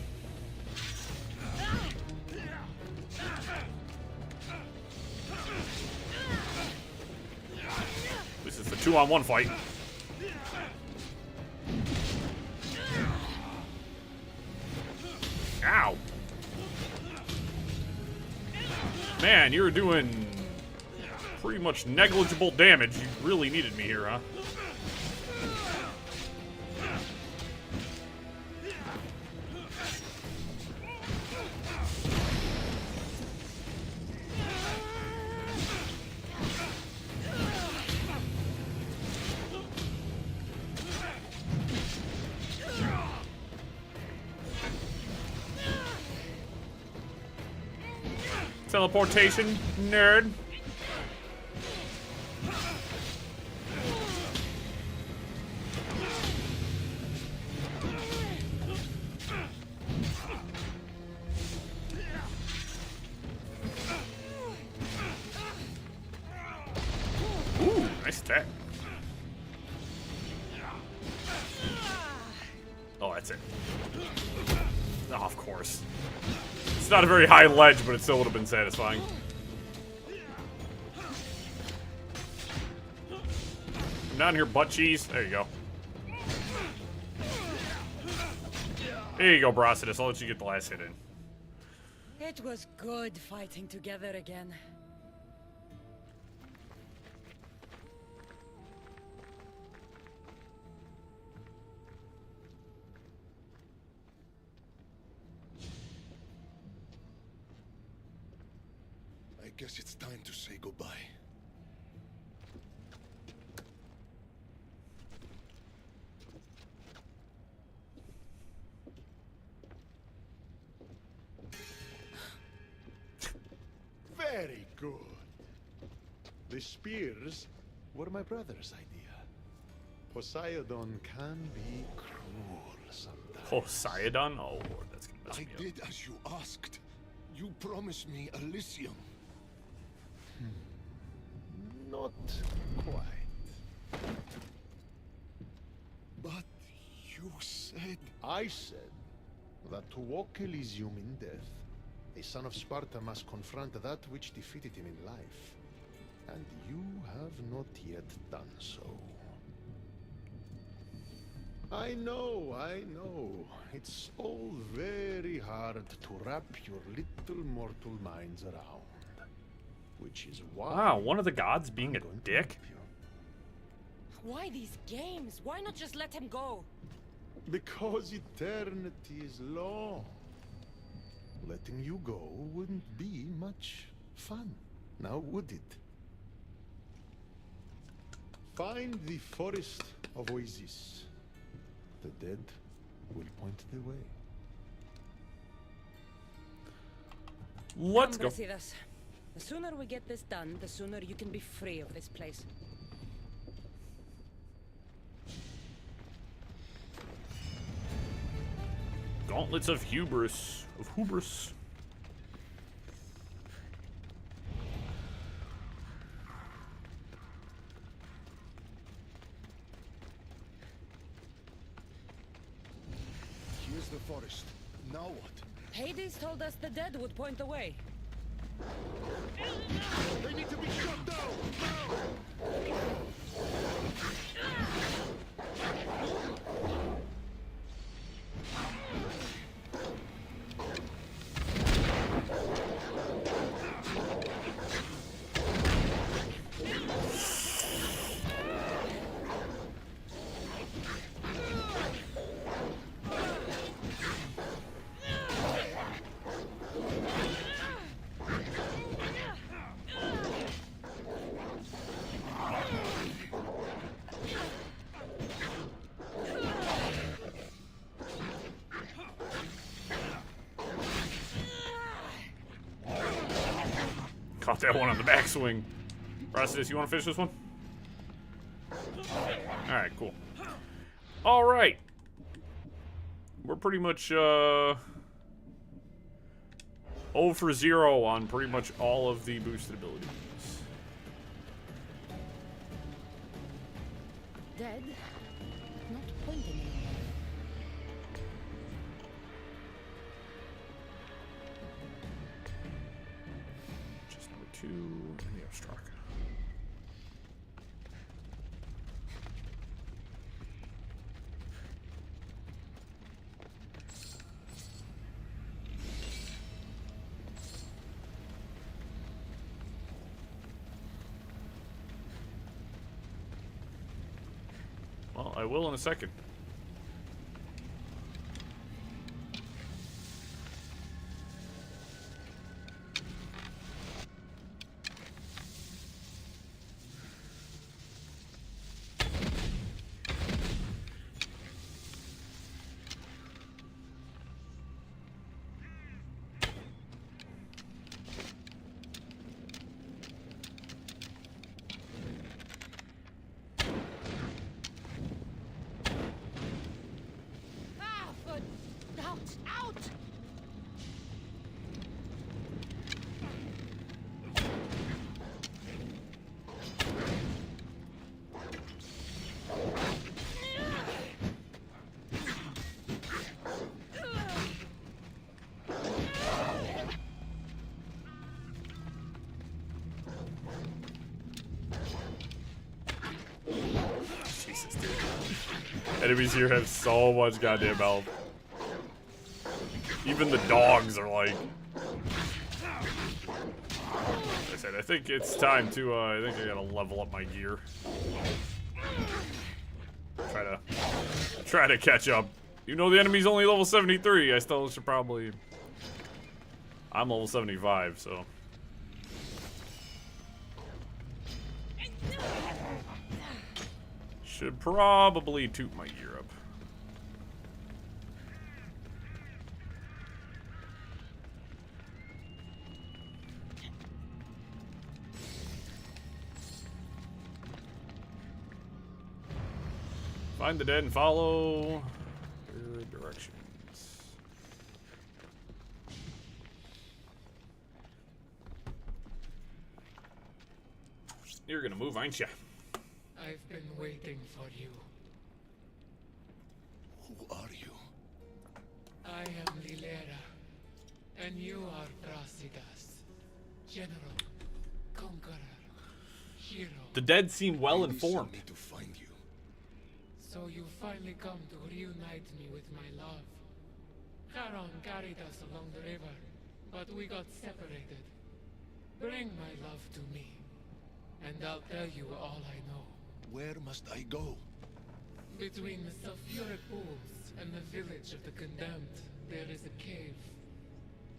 At least it's a 2-on-1 fight. Ow. Man, you were doing pretty much negligible damage. You really needed me here, huh? Teleportation, nerd. Ooh, nice attack. Oh, that's it. Oh, of course. It's not a very high ledge, but it still would have been satisfying. I'm down here, butt cheese. There you go. There you go, Brasidas. I'll let you get the last hit in. It was good fighting together again. I guess it's time to say goodbye. Very good. The spears were my brother's idea. Poseidon can be cruel sometimes. Poseidon? Oh, Lord, that's gonna mess I me up. did as you asked. You promised me Elysium. Not quite. But you said... I said that to walk Elysium in death, a son of Sparta must confront that which defeated him in life. And you have not yet done so. I know. It's all very hard to wrap your little mortal minds around. Which is why... Wow, one of the gods being a I'm going to dick? help you. Why these games? Why not just let him go? Because eternity is long. Letting you go wouldn't be much fun, now would it? Find the forest of Oasis. The dead will point the way. Let's Come, go. Brasidas. The sooner we get this done, the sooner you can be free of this place. Gauntlets of hubris. Here's the forest. Now what? Hades told us the dead would point the way. They need to be shut down! Caught that one on the backswing. Process, you want to finish this one? Alright, cool. Alright. We're pretty much 0 for 0 on pretty much all of the boosted abilities. Dead? Not pointing anymore. Just number 2 and the Ostraka. Well, I will in a second. Ah, but out, out! Jesus, dude. Enemies here have so much goddamn health. Even the dogs are like... Like I said, I think it's time to, I think I gotta level up my gear. Try to catch up. You know the enemy's only level 73, I still should probably... I'm level 75, so... Should probably toot my gear up. Find the dead and follow their directions. You're gonna move, ain't ya? I've been waiting for you. Who are you? I am Lilera, and you are Brasidas, General, Conqueror, Hero. The dead seem well Hades sent informed. me to find you. So you finally come to reunite me with my love. Charon carried us along the river, but we got separated. Bring my love to me, and I'll tell you all I know. Where must I go? Between the sulfuric pools and the village of the condemned, there is a cave.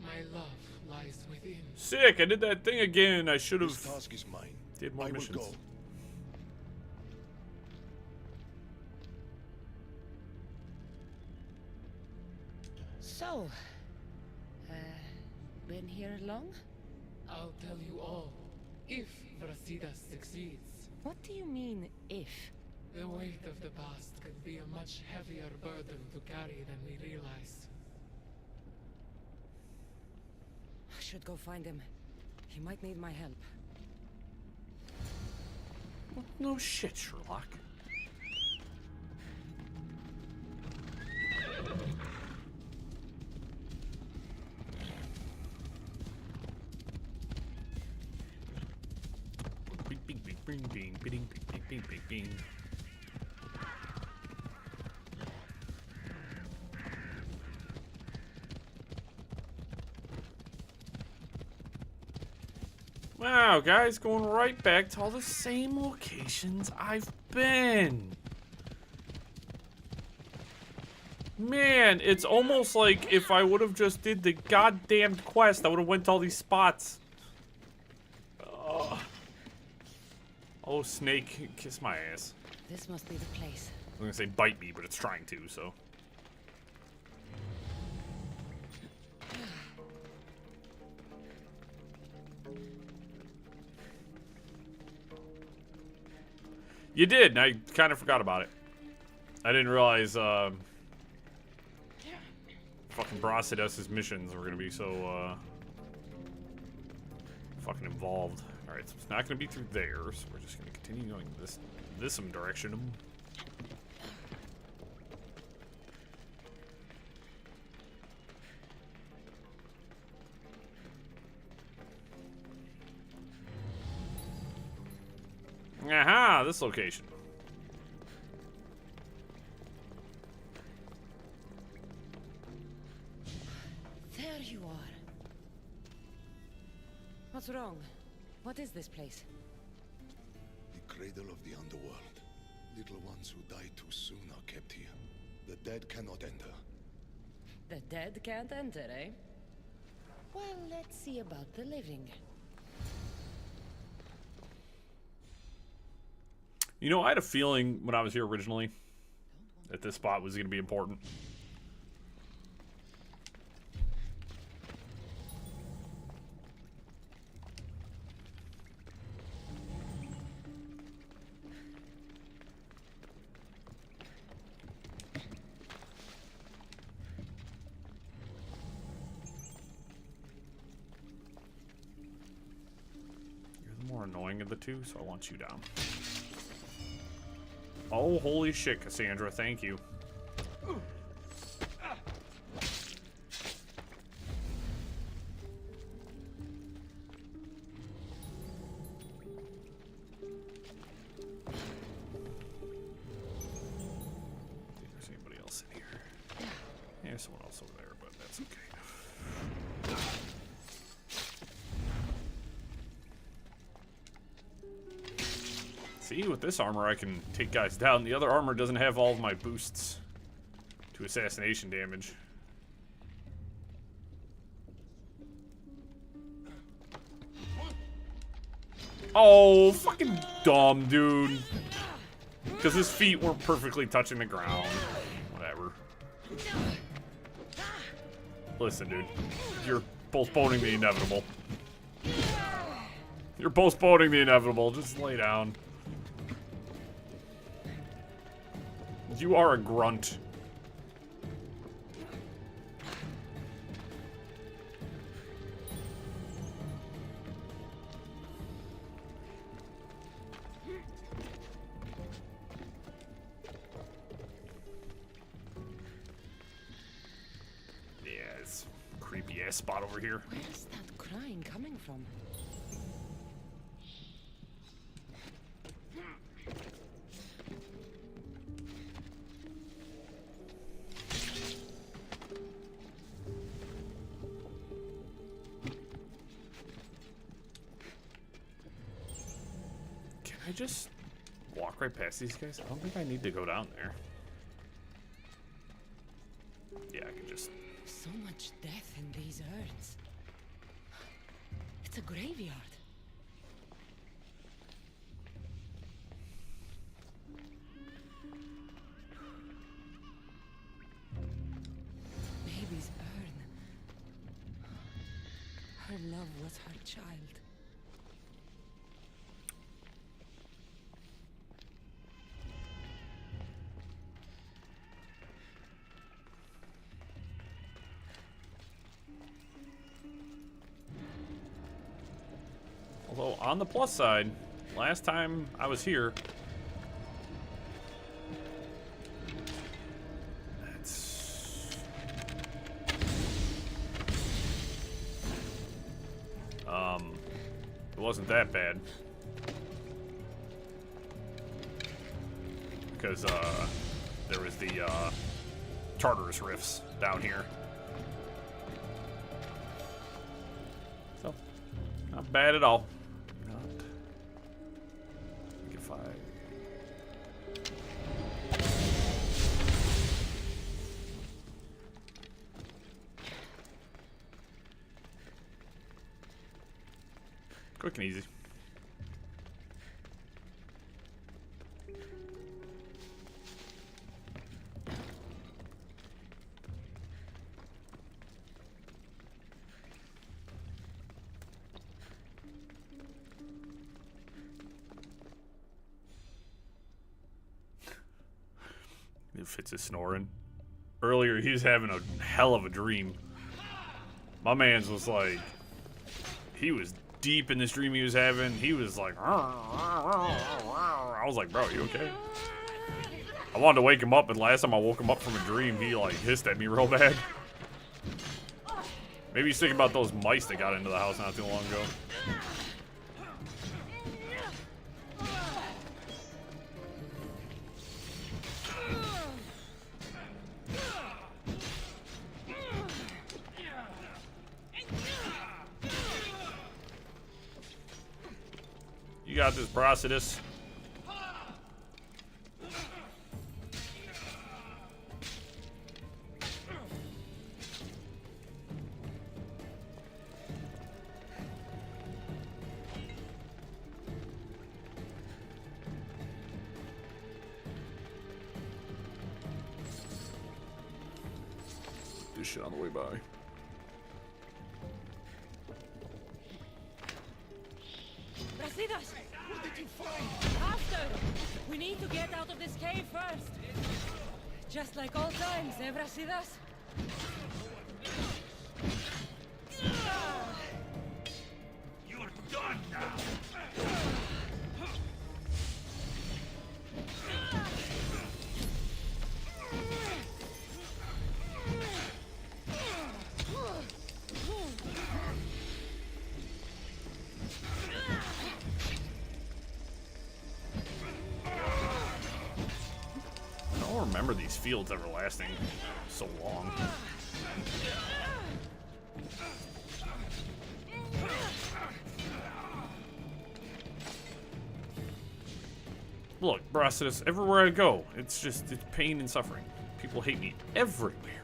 My love lies within. Sick, I did that thing again. I should This have task is mine. did more I will missions. go. So, been here long? I'll tell you all, if Brasidas succeeds. What do you mean, if? The weight of the past can be a much heavier burden to carry than we realize. I should go find him. He might need my help. No shit, Sherlock. bing, bing, bing, bing, bing, bing, bing. Wow, guys, going right back to all the same locations I've been. Man, it's almost like if I would have just did the goddamn quest, I would have went to all these spots. Oh, snake, kiss my ass. This must be the place. I'm gonna say bite me, but it's trying to, so. You did, and I kind of forgot about it. I didn't realize, fucking Brasidas' missions were gonna be so, fucking involved. Alright, so it's not gonna be through there, so we're just gonna continue going this some direction. Aha, this location. There you are. What's wrong? What is this place? The cradle of the underworld. Little ones who die too soon are kept here. The dead cannot enter. The dead can't enter, eh? Well, let's see about the living. You know, I had a feeling when I was here originally that this spot was going to be important. You're the more annoying of the two, so I want you down. Oh, holy shit, Cassandra, thank you. There's anybody else in here. Yeah, there's someone else over there, but that's okay. See, with this armor, I can take guys down. The other armor doesn't have all of my boosts to assassination damage. Oh, fucking dumb, dude. Because his feet weren't perfectly touching the ground. Whatever. Listen, dude. You're postponing the inevitable. You're postponing the inevitable. Just lay down. You are a grunt. Yeah, it's a creepy ass spot over here. Where's that crying coming from? I just walk right past these guys? I don't think I need to go down there. Yeah, I can just... So much death in these urns. It's a graveyard. Baby's urn. Her love was her child. Although, on the plus side, last time I was here... It wasn't that bad. because there was the Tartarus rifts down here. So, not bad at all. Not. If I. Quick and easy. Fitz is snoring. Earlier, he was having a hell of a dream. My man's was like, he was deep in this dream he was having. He was like, I was like, bro, you okay? I wanted to wake him up, but last time I woke him up from a dream, he like hissed at me real bad. Maybe he's thinking about those mice that got into the house not too long ago. You got this, Brasidas. This shit on the way by. Brasidas! What did you find? After! We need to get out of this cave first. Just like old times, eh, Brasidas? You're done now. I don't remember these fields ever lasting so long. Look, Brasidas, everywhere I go, it's pain and suffering. People hate me everywhere.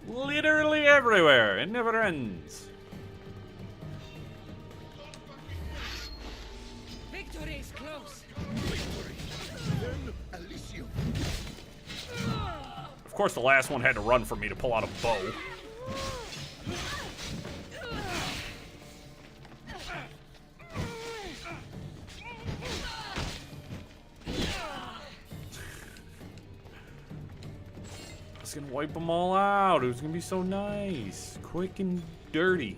Literally everywhere. It never ends. Victory is close. Then Elysium. Of course, the last one had to run for me to pull out a bow. I was gonna wipe them all out. It was gonna be so nice, quick and dirty.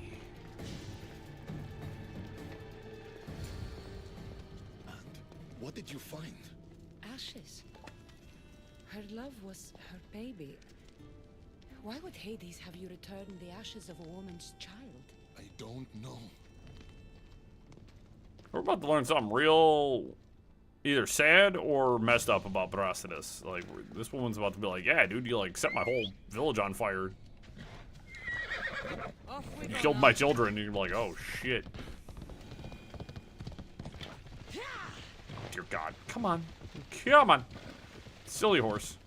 And what did you find? Ashes. Her love was her baby. Why would Hades have you return the ashes of a woman's child? I don't know. We're about to learn something real, either sad or messed up about Brasidas. Like, this woman's about to be like, yeah, dude, you like set my whole village on fire. Off we You go killed now. my children, and you're like, oh shit. Dear God, come on, come on, silly horse.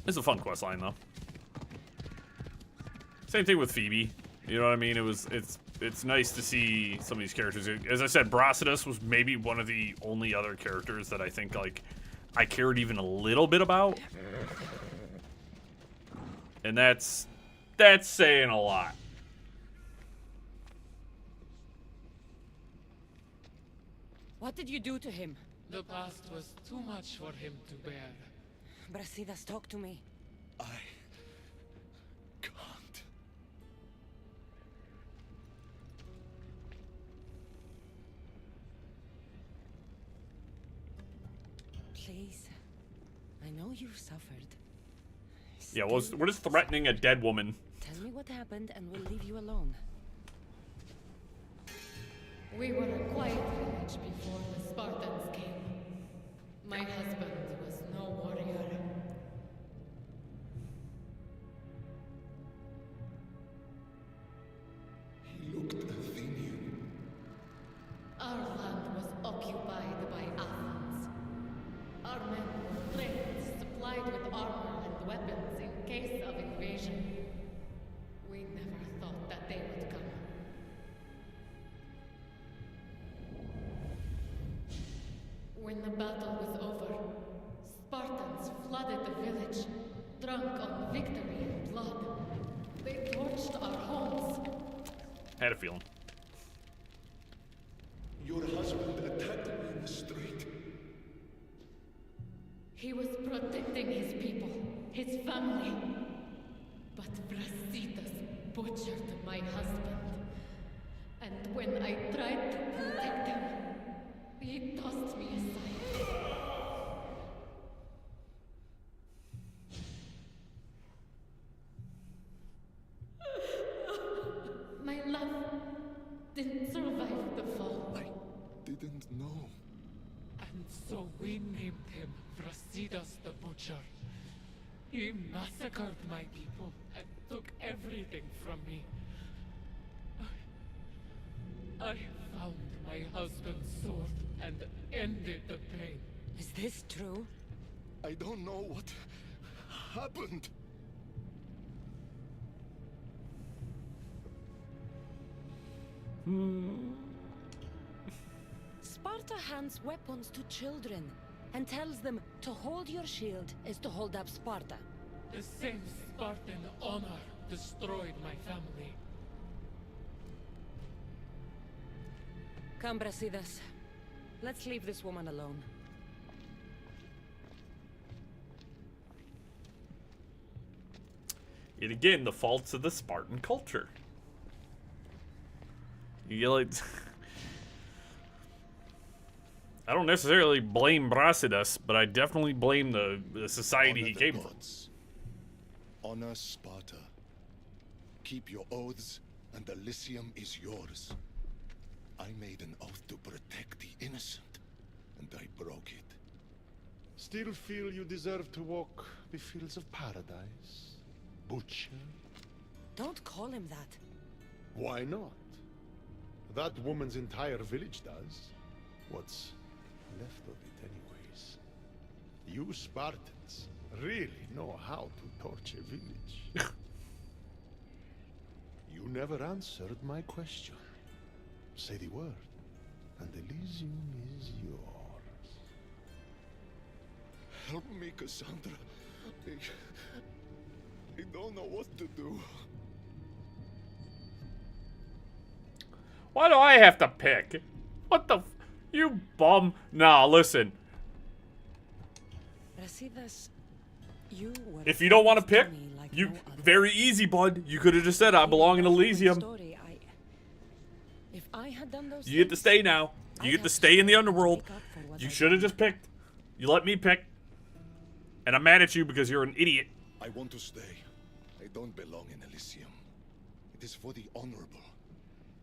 It's a fun quest line, though. Same thing with Phoebe. You know what I mean? It's nice to see some of these characters. As I said, Brasidas was maybe one of the only other characters that I think like I cared even a little bit about, and that's saying a lot. What did you do to him? The past was too much for him to bear. Brasidas, talk to me. I can't. Please. I know you've suffered. Yeah, well, what is threatening a dead woman? Tell me what happened and we'll leave you alone. We were a quiet village before the Spartans came. My husband was no warrior. He looked Athenian. Our land was occupied by Athens. Our men were trained, supplied with armor and weapons in case of invasion. We never thought that they would come. When the battle was over, Spartans flooded the village, drunk on victory and blood. They torched our homes. Had a feeling. Your husband attacked me in the street. He was protecting his people, his family. But Brasidas butchered my husband. And when I tried to protect him, he tossed me aside. My love didn't survive the fall. I didn't know. And so we named him Brasidas the Butcher. He massacred my people and took everything from me. I found my husband's sword and ended the pain. Is this true? I don't know what happened. Sparta hands weapons to children and tells them to hold your shield is to hold up Sparta. The same Spartan honor destroyed my family. Come, Brasidas. Let's leave this woman alone. Yet again, the faults of the Spartan culture. You like, I don't necessarily blame Brasidas, but I definitely blame the society Honor he the came from. gods. Honor Sparta. Keep your oaths, and Elysium is yours. I made an oath to protect the innocent, and I broke it. Still feel you deserve to walk the fields of paradise, Butcher? Don't call him that. Why not? That woman's entire village does. What's left of it, anyways. You Spartans really know how to torch a village. You never answered my question. Say the word, and Elysium is yours. Help me, Cassandra. I don't know what to do. Why do I have to pick? What the you bum. Nah, listen. Brasidas, you were If you don't want to friends pick, me like you no other. very easy, bud. You could have just said I belong in Elysium. Story, if I had done those You get to things, stay now. You I'd get to have stay in the to underworld. make up for what You I should have did. just picked. You let me pick. And I'm mad at you because you're an idiot. I want to stay. I don't belong in Elysium. It is for the honorable.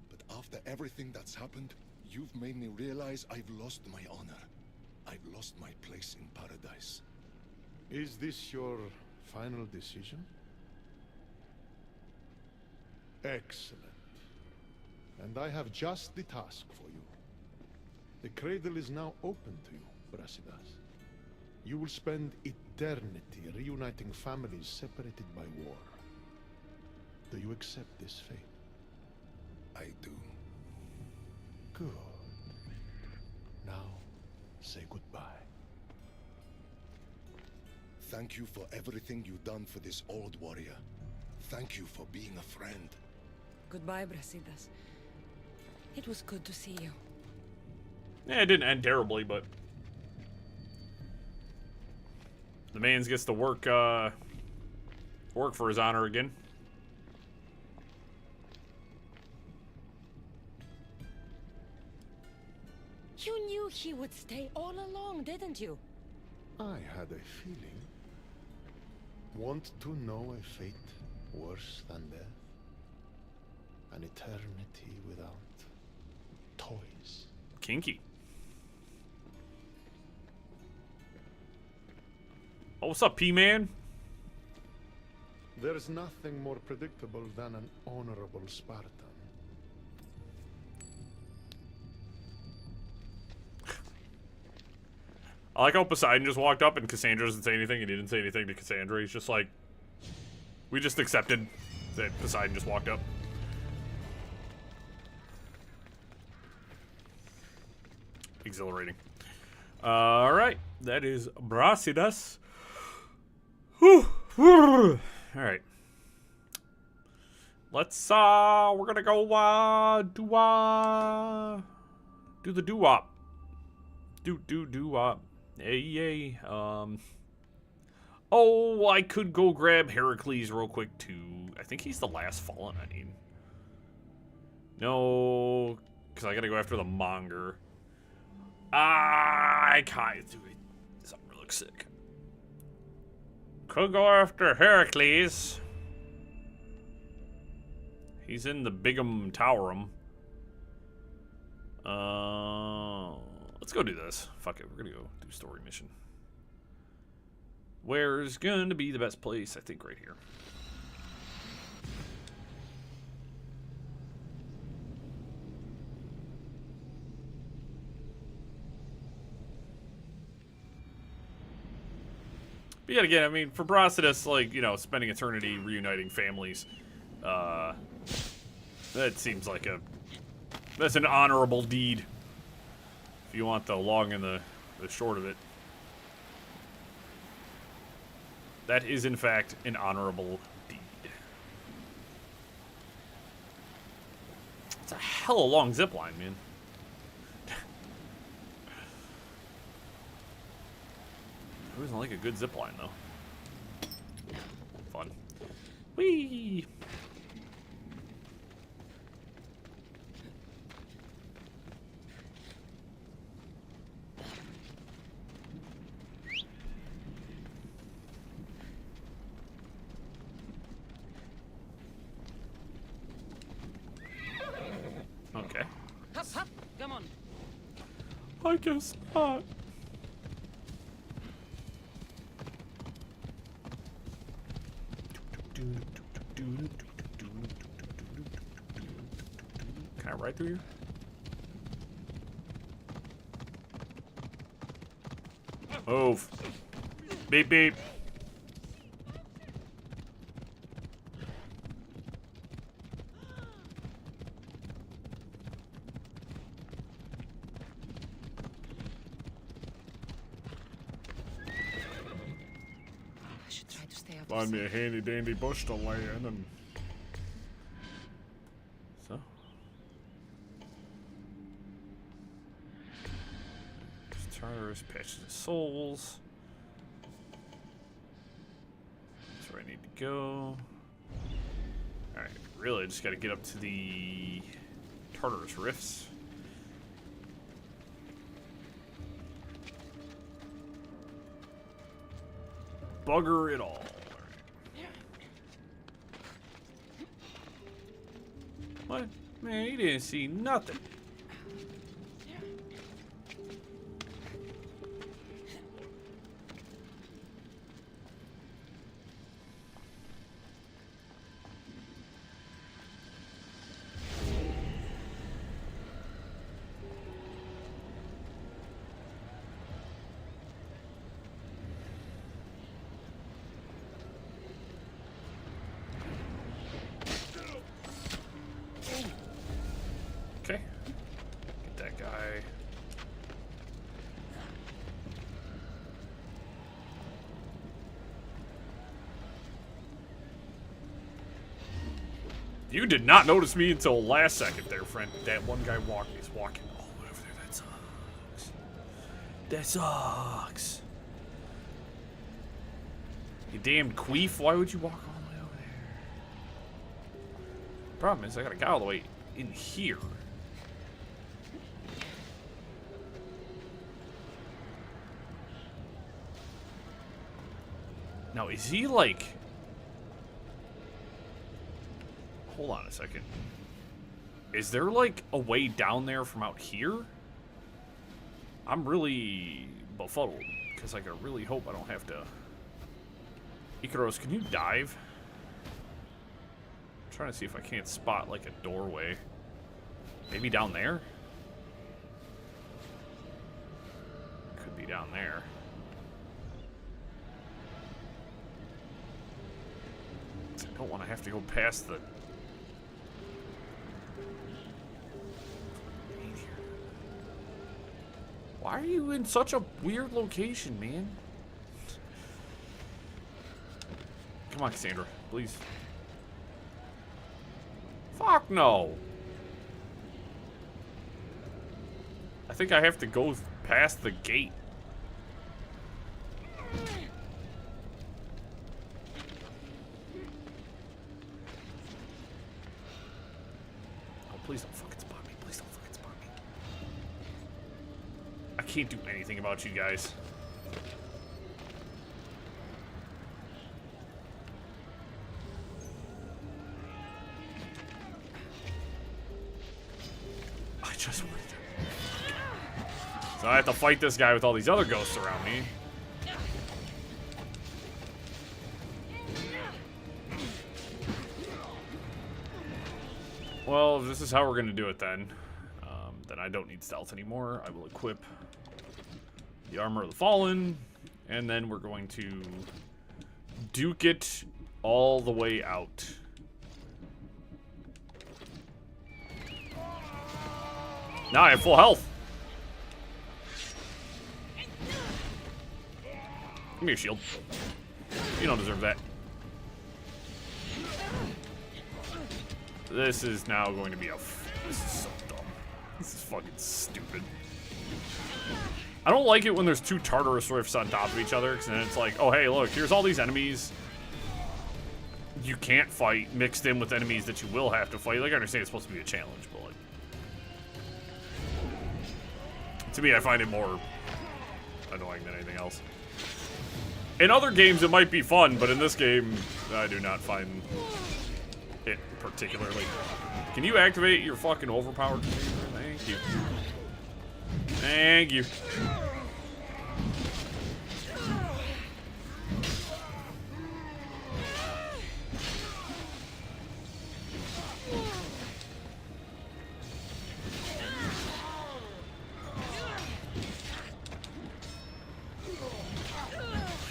But after everything that's happened, you've made me realize I've lost my honor. I've lost my place in paradise. Is this your final decision? Excellent. And I have just the task for you. The cradle is now open to you, Brasidas. You will spend eternity reuniting families separated by war. Do you accept this fate? I do. Good. Now, say goodbye. Thank you for everything you've done for this old warrior. Thank you for being a friend. Goodbye, Brasidas. It was good to see you. Yeah, it didn't end terribly, but the man gets to work for his honor again. You knew he would stay all along, didn't you? I had a feeling. Want to know a fate worse than death? An eternity without toys. Kinky. Oh, what's up, P-Man? There's nothing more predictable than an honorable Spartan. I like how Poseidon just walked up and Cassandra doesn't say anything, and he didn't say anything to Cassandra. He's just like, we just accepted that Poseidon just walked up. Exhilarating. Alright, that is Brasidas. Whew. Alright. Let's, we're gonna go, do the doo-wop. Do-wop. Hey. Oh, I could go grab Heracles real quick, too. I think he's the last fallen I need. No, because I gotta go after the Monger. I can't do it. This armor looks sick. Could go after Heracles. He's in the Bigham Towerum. Let's go do this. Fuck it, we're gonna go do story mission. Where's gonna be the best place? I think right here. But yet again, I mean, for Brasidas, like, you know, spending eternity reuniting families, that seems like that's an honorable deed. If you want the long and the short of it. That is, in fact, an honorable deed. It's a hella long zipline, man. Who doesn't like a good zipline, though? Fun. Whee! Okay. Hup, come on. I guess not. Can I ride through here? Move. Beep beep. I should try to stay out of Find me a sight. handy dandy bush to lay in and... So? Charters, patches of souls. That's where I need to go. Alright, really, I just gotta get up to the Tartarus Rifts. Bugger it all. What? Man, he didn't see nothing. Okay. Get that guy. You did not notice me until last second there, friend. That one guy is walking all the way over there. That sucks. That sucks. You damned queef. Why would you walk all the way over there? Problem is, I got a guy all the way in here. Now, is he like... Hold on a second. Is there like a way down there from out here? I'm really befuddled because like, I really hope I don't have to... Icaros, can you dive? I'm trying to see if I can't spot like a doorway. Maybe down there? Could be down there. I don't want to have to go past the... Why are you in such a weird location, man? Come on, Cassandra, please. Fuck no. I think I have to go past the gate. Oh, please don't fucking spot me. Please don't fucking spot me. I can't do anything about you guys. I just wanted to... So I have to fight this guy with all these other ghosts around me. Well, if this is how we're going to do it then I don't need stealth anymore. I will equip the Armor of the Fallen, and then we're going to duke it all the way out. Now I have full health. Give me your shield. You don't deserve that. This is now going to be a... This is so dumb. This is fucking stupid. I don't like it when there's two Tartarus Rifts on top of each other, because then it's like, oh, hey, look, here's all these enemies you can't fight mixed in with enemies that you will have to fight. Like, I understand it's supposed to be a challenge, but, like... To me, I find it more annoying than anything else. In other games, it might be fun, but in this game, I do not find it particularly. Can you activate your fucking overpowered computer? Thank you. Thank you.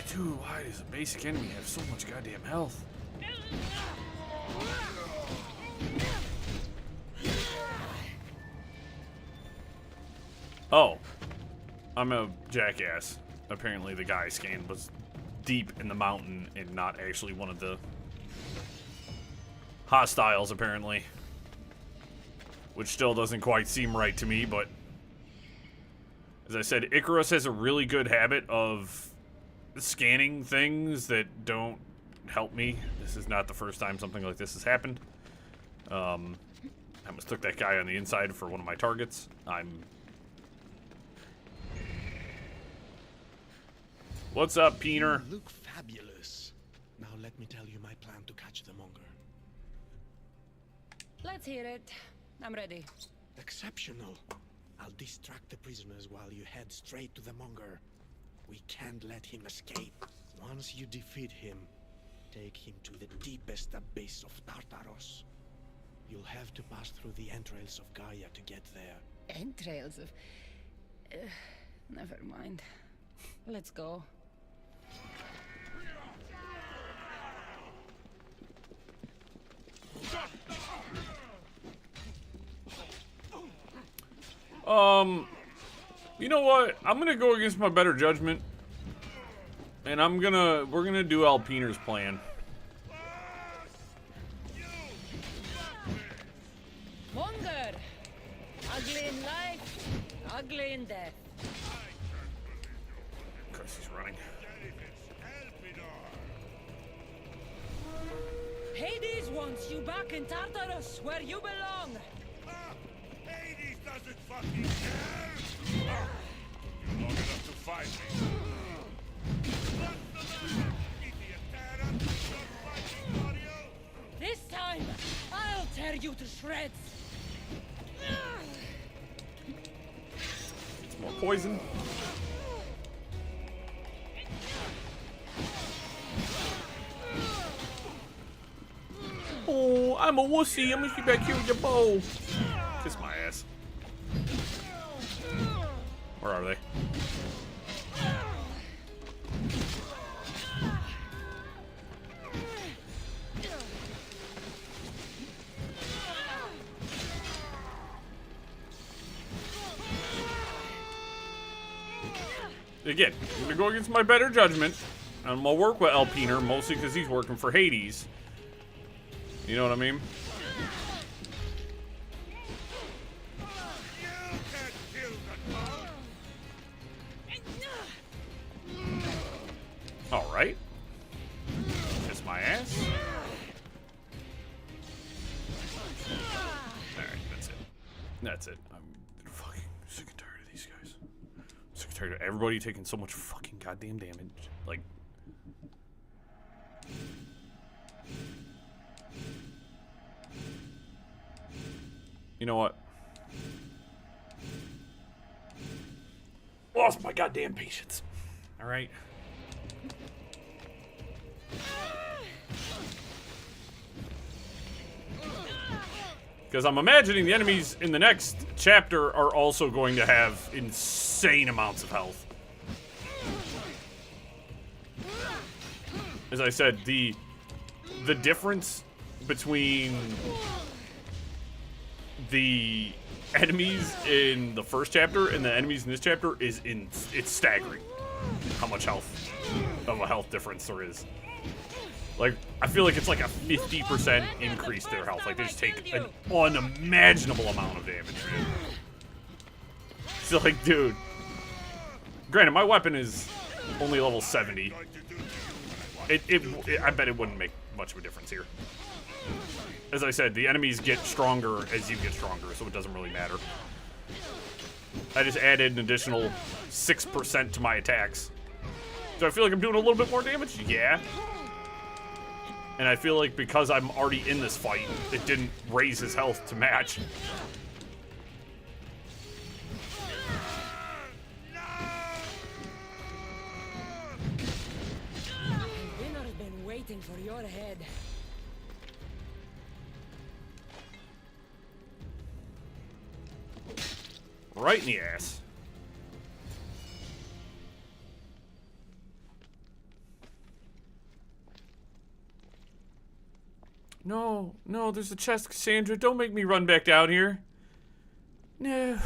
Dude, why does a basic enemy have so much goddamn health? Oh, I'm a jackass. Apparently the guy scanned was deep in the mountain and not actually one of the hostiles, apparently. Which still doesn't quite seem right to me, but... As I said, Icarus has a really good habit of scanning things that don't help me. This is not the first time something like this has happened. I mistook that guy on the inside for one of my targets. What's up, Peener? You look fabulous. Now let me tell you my plan to catch the monger. Let's hear it. I'm ready. Exceptional. I'll distract the prisoners while you head straight to the monger. We can't let him escape. Once you defeat him, take him to the deepest abyss of Tartaros. You'll have to pass through the entrails of Gaia to get there. Entrails of... never mind. Let's go. You know what? I'm gonna go against my better judgment. And we're gonna do Alpiner's plan. Monger! Ugly in life, ugly in death. Because he's running. Hades wants you back in Tartarus, where you belong. Hades doesn't fucking care! You're long enough to fight me. What's the matter, idiot? shreds. It's more poison. Oh, I'm a wussy. I'm gonna be back here with your bow. Kiss my ass. Where are they? Again, I'm gonna go against my better judgment. I'm gonna work with Alpiner, mostly because he's working for Hades. You know what I mean? Alright. Kiss my ass. Alright, that's it. That's it. I'm fucking sick and tired of these guys. I'm sick and tired of everybody taking so much fucking goddamn damage. Like... You know what? Lost my goddamn patience. Alright. Because I'm imagining the enemies in the next chapter are also going to have insane amounts of health. As I said, the difference between the enemies in the first chapter and the enemies in this chapter is it's staggering how much health of a health difference there is. Like, I feel like it's like a 50% increase to their health. Like, they just take an unimaginable amount of damage, man. So, like, dude. Granted, my weapon is only level 70. I bet it wouldn't make much of a difference here. As I said, the enemies get stronger as you get stronger, so it doesn't really matter. I just added an additional 6% to my attacks. Do I feel like I'm doing a little bit more damage? Yeah. And I feel like because I'm already in this fight, it didn't raise his health to match. Winner's been waiting for your head. Right in the ass. No, no, there's a chest, Cassandra. Don't make me run back down here. No.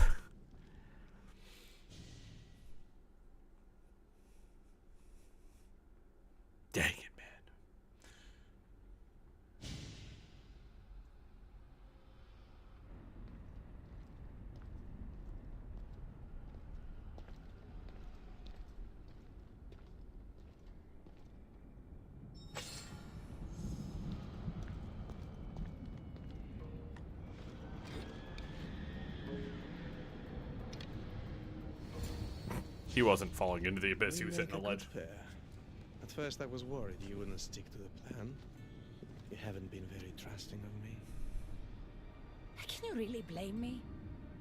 Dang it, man. He wasn't falling into the abyss, he was hitting the ledge. At first I was worried you wouldn't stick to the plan. You haven't been very trusting of me. Can you really blame me?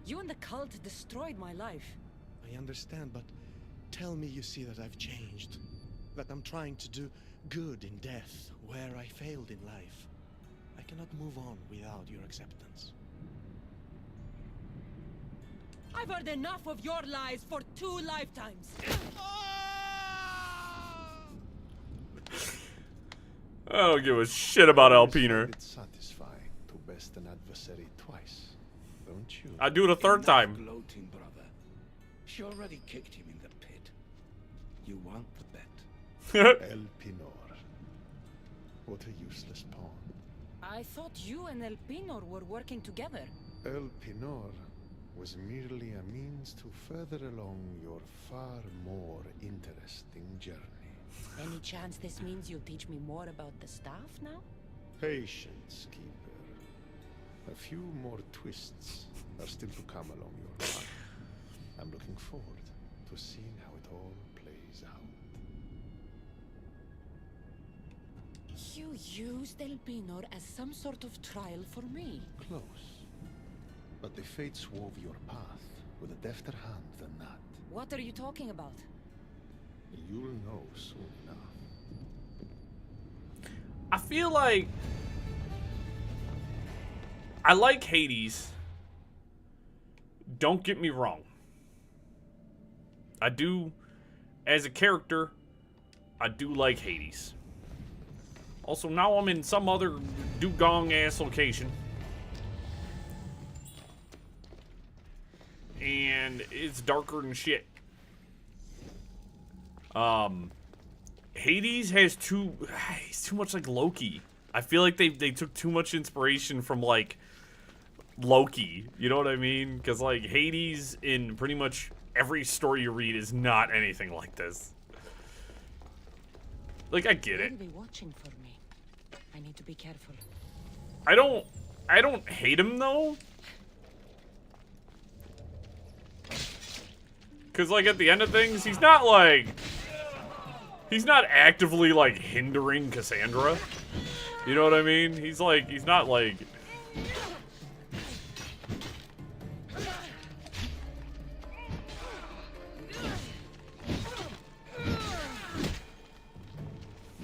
You and the cult destroyed my life. I understand, but tell me you see that I've changed. That I'm trying to do good in death, where I failed in life. I cannot move on without your acceptance. I've heard enough of your lies for 2 lifetimes. I don't give a shit about Alpiner. It's satisfying to best an adversary twice, don't you? I'd do it a third time. Gloating, brother. She already kicked him in the pit. You want the bet? Elpinor. What a useless pawn. I thought you and Elpinor were working together. Elpinor was merely a means to further along your far more interesting journey. Any chance this means you'll teach me more about the staff now? Patience, Keeper. A few more twists are still to come along your path. I'm looking forward to seeing. how it all plays out. You used Elpinor as some sort of trial for me. Close. But the fates wove your path with a defter hand than that. What are you talking about? You'll know soon enough. I feel like I like Hades. Don't get me wrong. I do, as a character, I do like Hades. Also, now I'm in some other dugong-ass location. And it's darker than shit. Hades has he's too much like Loki. I feel like they took too much inspiration from, like, Loki. You know what I mean? Because, like, Hades in pretty much every story you read is not anything like this. Like, I get it. They'll be watching for me. I need to be careful. I don't hate him, though. Because, like, at the end of things, he's not, like... He's not actively, like, hindering Cassandra. You know what I mean? He's, like... He's not, like...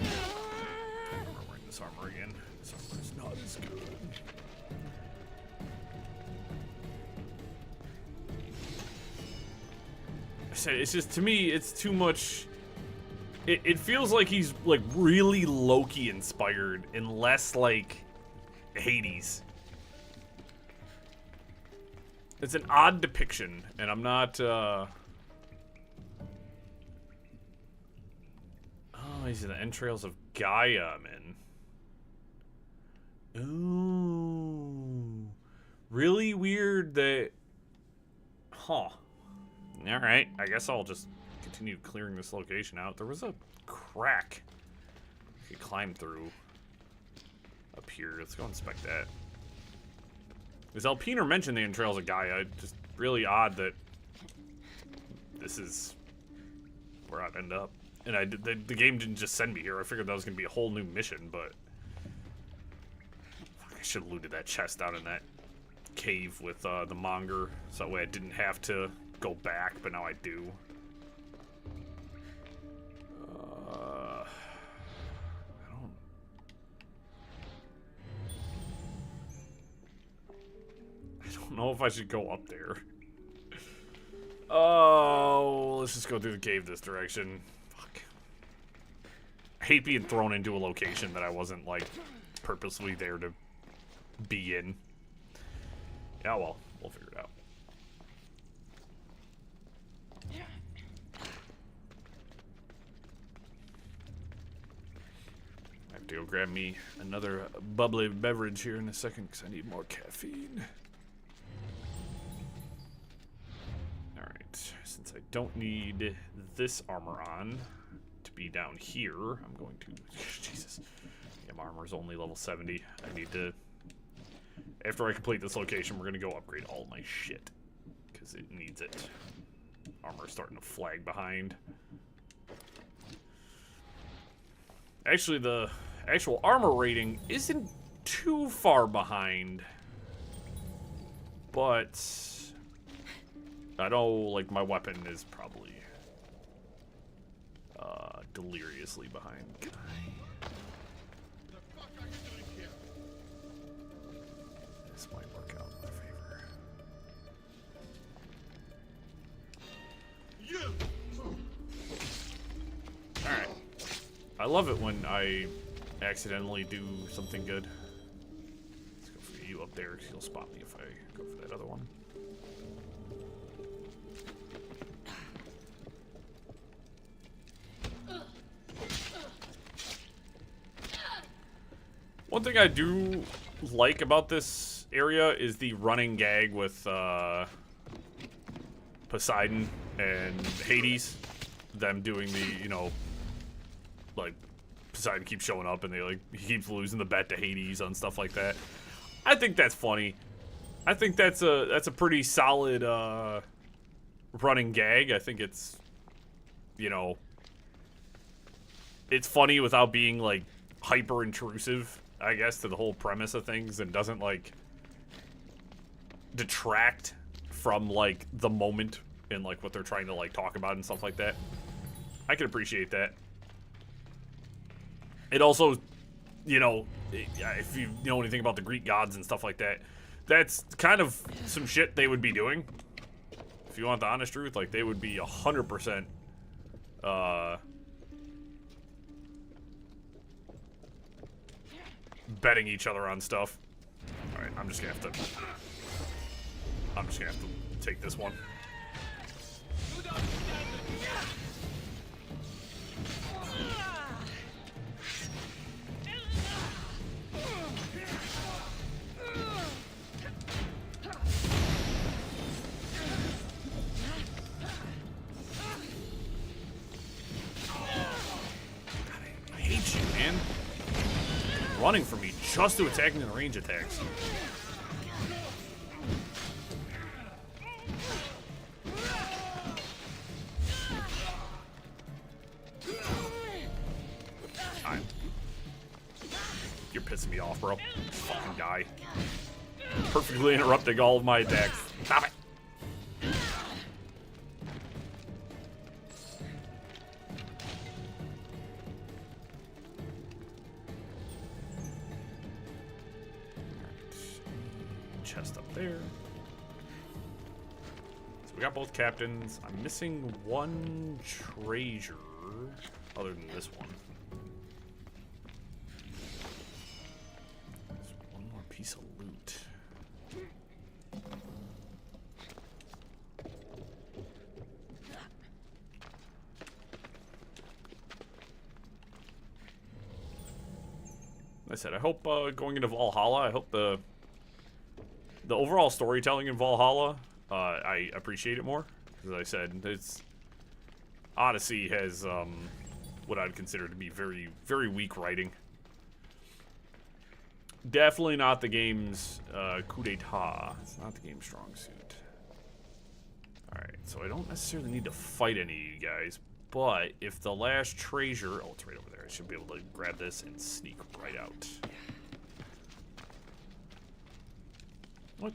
I'm wearing this armor again. This armor's not as good. I said, it's just, to me, it's too much... It feels like he's, like, really Loki inspired and less like Hades. It's an odd depiction, and I'm not, Oh, these are the entrails of Gaia I'm in. Ooh. Really weird that... Huh. Alright, I guess I'll just continue clearing this location out. There was a crack I could climb through up here. Let's go inspect that. As Elpinor mentioned the entrails of Gaia, just really odd that this is where I'd end up. And the game didn't just send me here. I figured that was going to be a whole new mission, but... Fuck, I should have looted that chest down in that cave with the monger, so that way I didn't have to go back, but now I do. I don't know if I should go up there. Oh, let's just go through the cave this direction. Fuck. I hate being thrown into a location that I wasn't, like, purposely there to be in. Yeah, well, we'll figure it out. I have to go grab me another bubbly beverage here in a second because I need more caffeine. Alright, since I don't need this armor on to be down here, I'm going to... Jesus. Yeah, my armor's only level 70. I need to... After I complete this location, we're going to go upgrade all my shit. Because it needs it. Armor's starting to flag behind. Actually, the actual armor rating isn't too far behind. But... I know, like, my weapon is probably... deliriously behind. This might work out in my favor. Alright. I love it when I accidentally do something good. Let's go for you up there, because you'll spot me if I go for that other one. One thing I do like about this area is the running gag with Poseidon and Hades. Them doing the, you know, like, Poseidon keeps showing up and he keeps losing the bet to Hades on stuff like that. I think that's funny. I think that's a pretty solid running gag. I think it's, you know, it's funny without being, like, hyper intrusive, I guess, to the whole premise of things, and doesn't like detract from like the moment and like what they're trying to like talk about and stuff like that. I can appreciate that. It also, you know, if you know anything about the Greek gods and stuff like that, that's kind of some shit they would be doing. If you want the honest truth, like they would be 100% betting each other on stuff. All right, I'm just gonna have to take this one. I hate you, man. Running from me just to attacking and range attacks. You're pissing me off, bro. Fucking guy. Perfectly interrupting all of my attacks. Stop it. Chest up there. So we got both captains. I'm missing one treasure other than this one. There's one more piece of loot. Like I said, I hope going into Valhalla, I hope the overall storytelling in Valhalla, I appreciate it more. As I said, it's Odyssey has what I'd consider to be very, very weak writing. Definitely not the game's coup d'etat. It's not the game's strong suit. Alright, so I don't necessarily need to fight any of you guys, but if the last treasure... Oh, it's right over there. I should be able to grab this and sneak right out. What?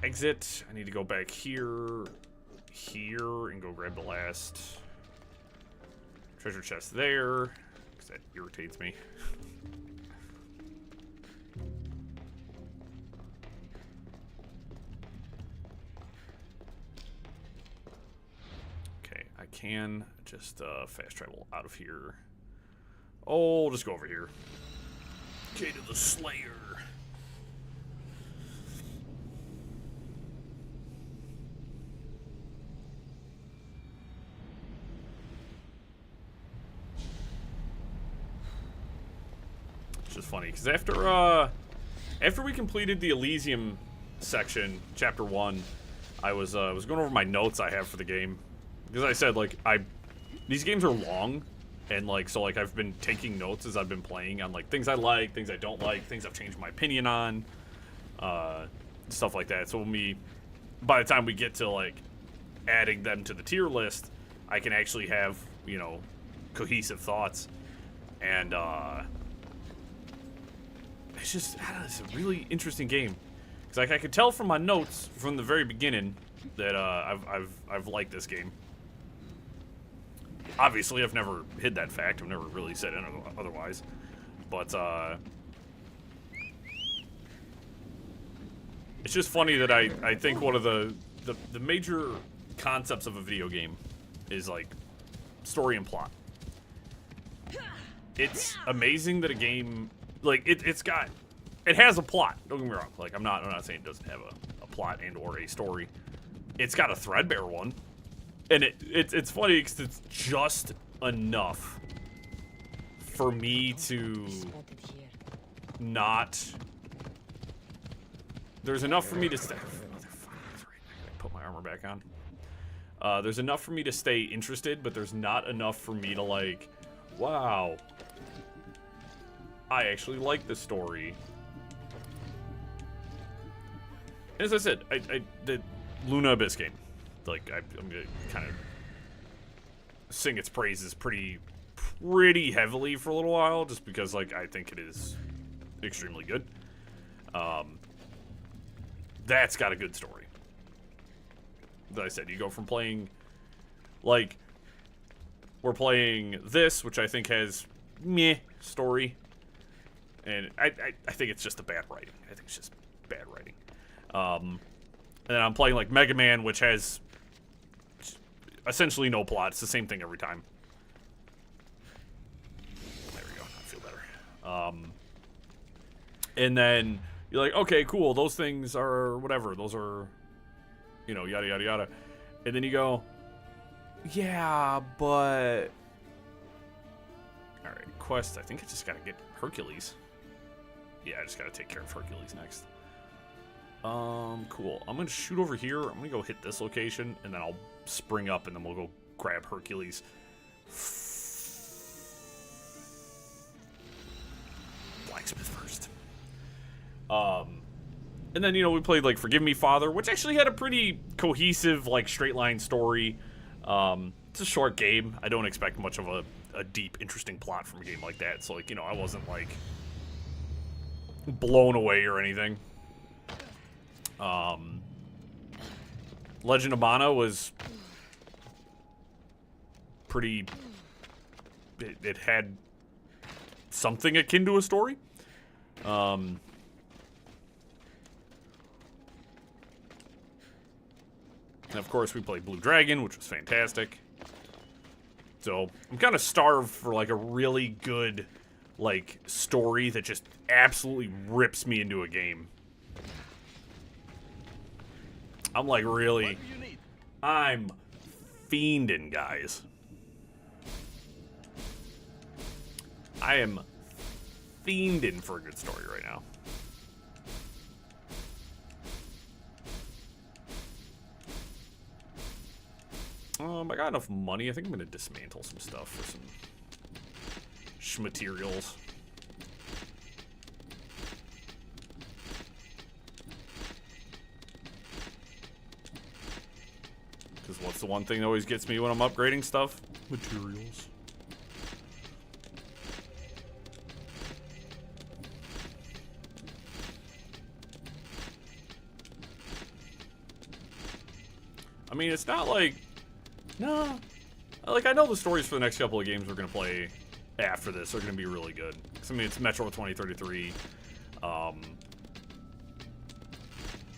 Exit. I need to go back here, and go grab the last treasure chest there, because that irritates me. Okay, I can just fast travel out of here. Oh, we'll just go over here. Okay, to the Slayer. Which is funny, because after we completed the Elysium section, chapter 1, I was going over my notes I have for the game. Because I said, like, these games are long, and, like, so, like, I've been taking notes as I've been playing on, like, things I like, things I don't like, things I've changed my opinion on, stuff like that. So by the time we get to, like, adding them to the tier list, I can actually have, you know, cohesive thoughts. And, it's just, I don't know, it's a really interesting game. Because, like, I could tell from my notes from the very beginning that, I've liked this game. Obviously, I've never hid that fact. I've never really said it otherwise. But, it's just funny that I think one of the major concepts of a video game is, like, story and plot. It's amazing that a game, like, it has a plot. Don't get me wrong. Like, I'm not saying it doesn't have a plot and or a story. It's got a threadbare one. And it's funny because it's just enough for me to not... There's enough for me to stay... Put my armor back on. There's enough for me to stay interested, but there's not enough for me to, like, wow, I actually like this story. As I said, the Luna Abyss game, like I'm gonna kind of sing its praises pretty heavily for a little while, just because like I think it is extremely good. That's got a good story. As I said, you go from playing, like, we're playing this, which I think has meh story, and I think it's just a bad writing. I think it's just bad writing. And then I'm playing like Mega Man, which has essentially no plot. It's the same thing every time. There we go. I feel better. And then you're like, okay, cool. Those things are whatever. Those are, you know, yada, yada, yada. And then you go, yeah, but... Alright, quest. I think I just gotta get Hercules. Yeah, I just gotta take care of Hercules next. Cool. I'm gonna shoot over here. I'm gonna go hit this location, and then I'll spring up, and then we'll go grab Hercules. Blacksmith first. And then, you know, we played, like, Forgive Me, Father, which actually had a pretty cohesive, like, straight-line story. It's a short game. I don't expect much of a deep, interesting plot from a game like that. So, like, you know, I wasn't, like, blown away or anything. Legend of Mana was pretty... It had something akin to a story. And of course, we played Blue Dragon, which was fantastic. So, I'm kind of starved for, like, a really good, like, story that just absolutely rips me into a game. I'm, like, really... I'm fiending, guys. I am fiending for a good story right now. I got enough money. I think I'm going to dismantle some stuff for some schmaterials. Because what's the one thing that always gets me when I'm upgrading stuff? Materials. I mean, it's not like... No. Like, I know the stories for the next couple of games we're going to play after this are going to be really good. Because, I mean, it's Metro 2033,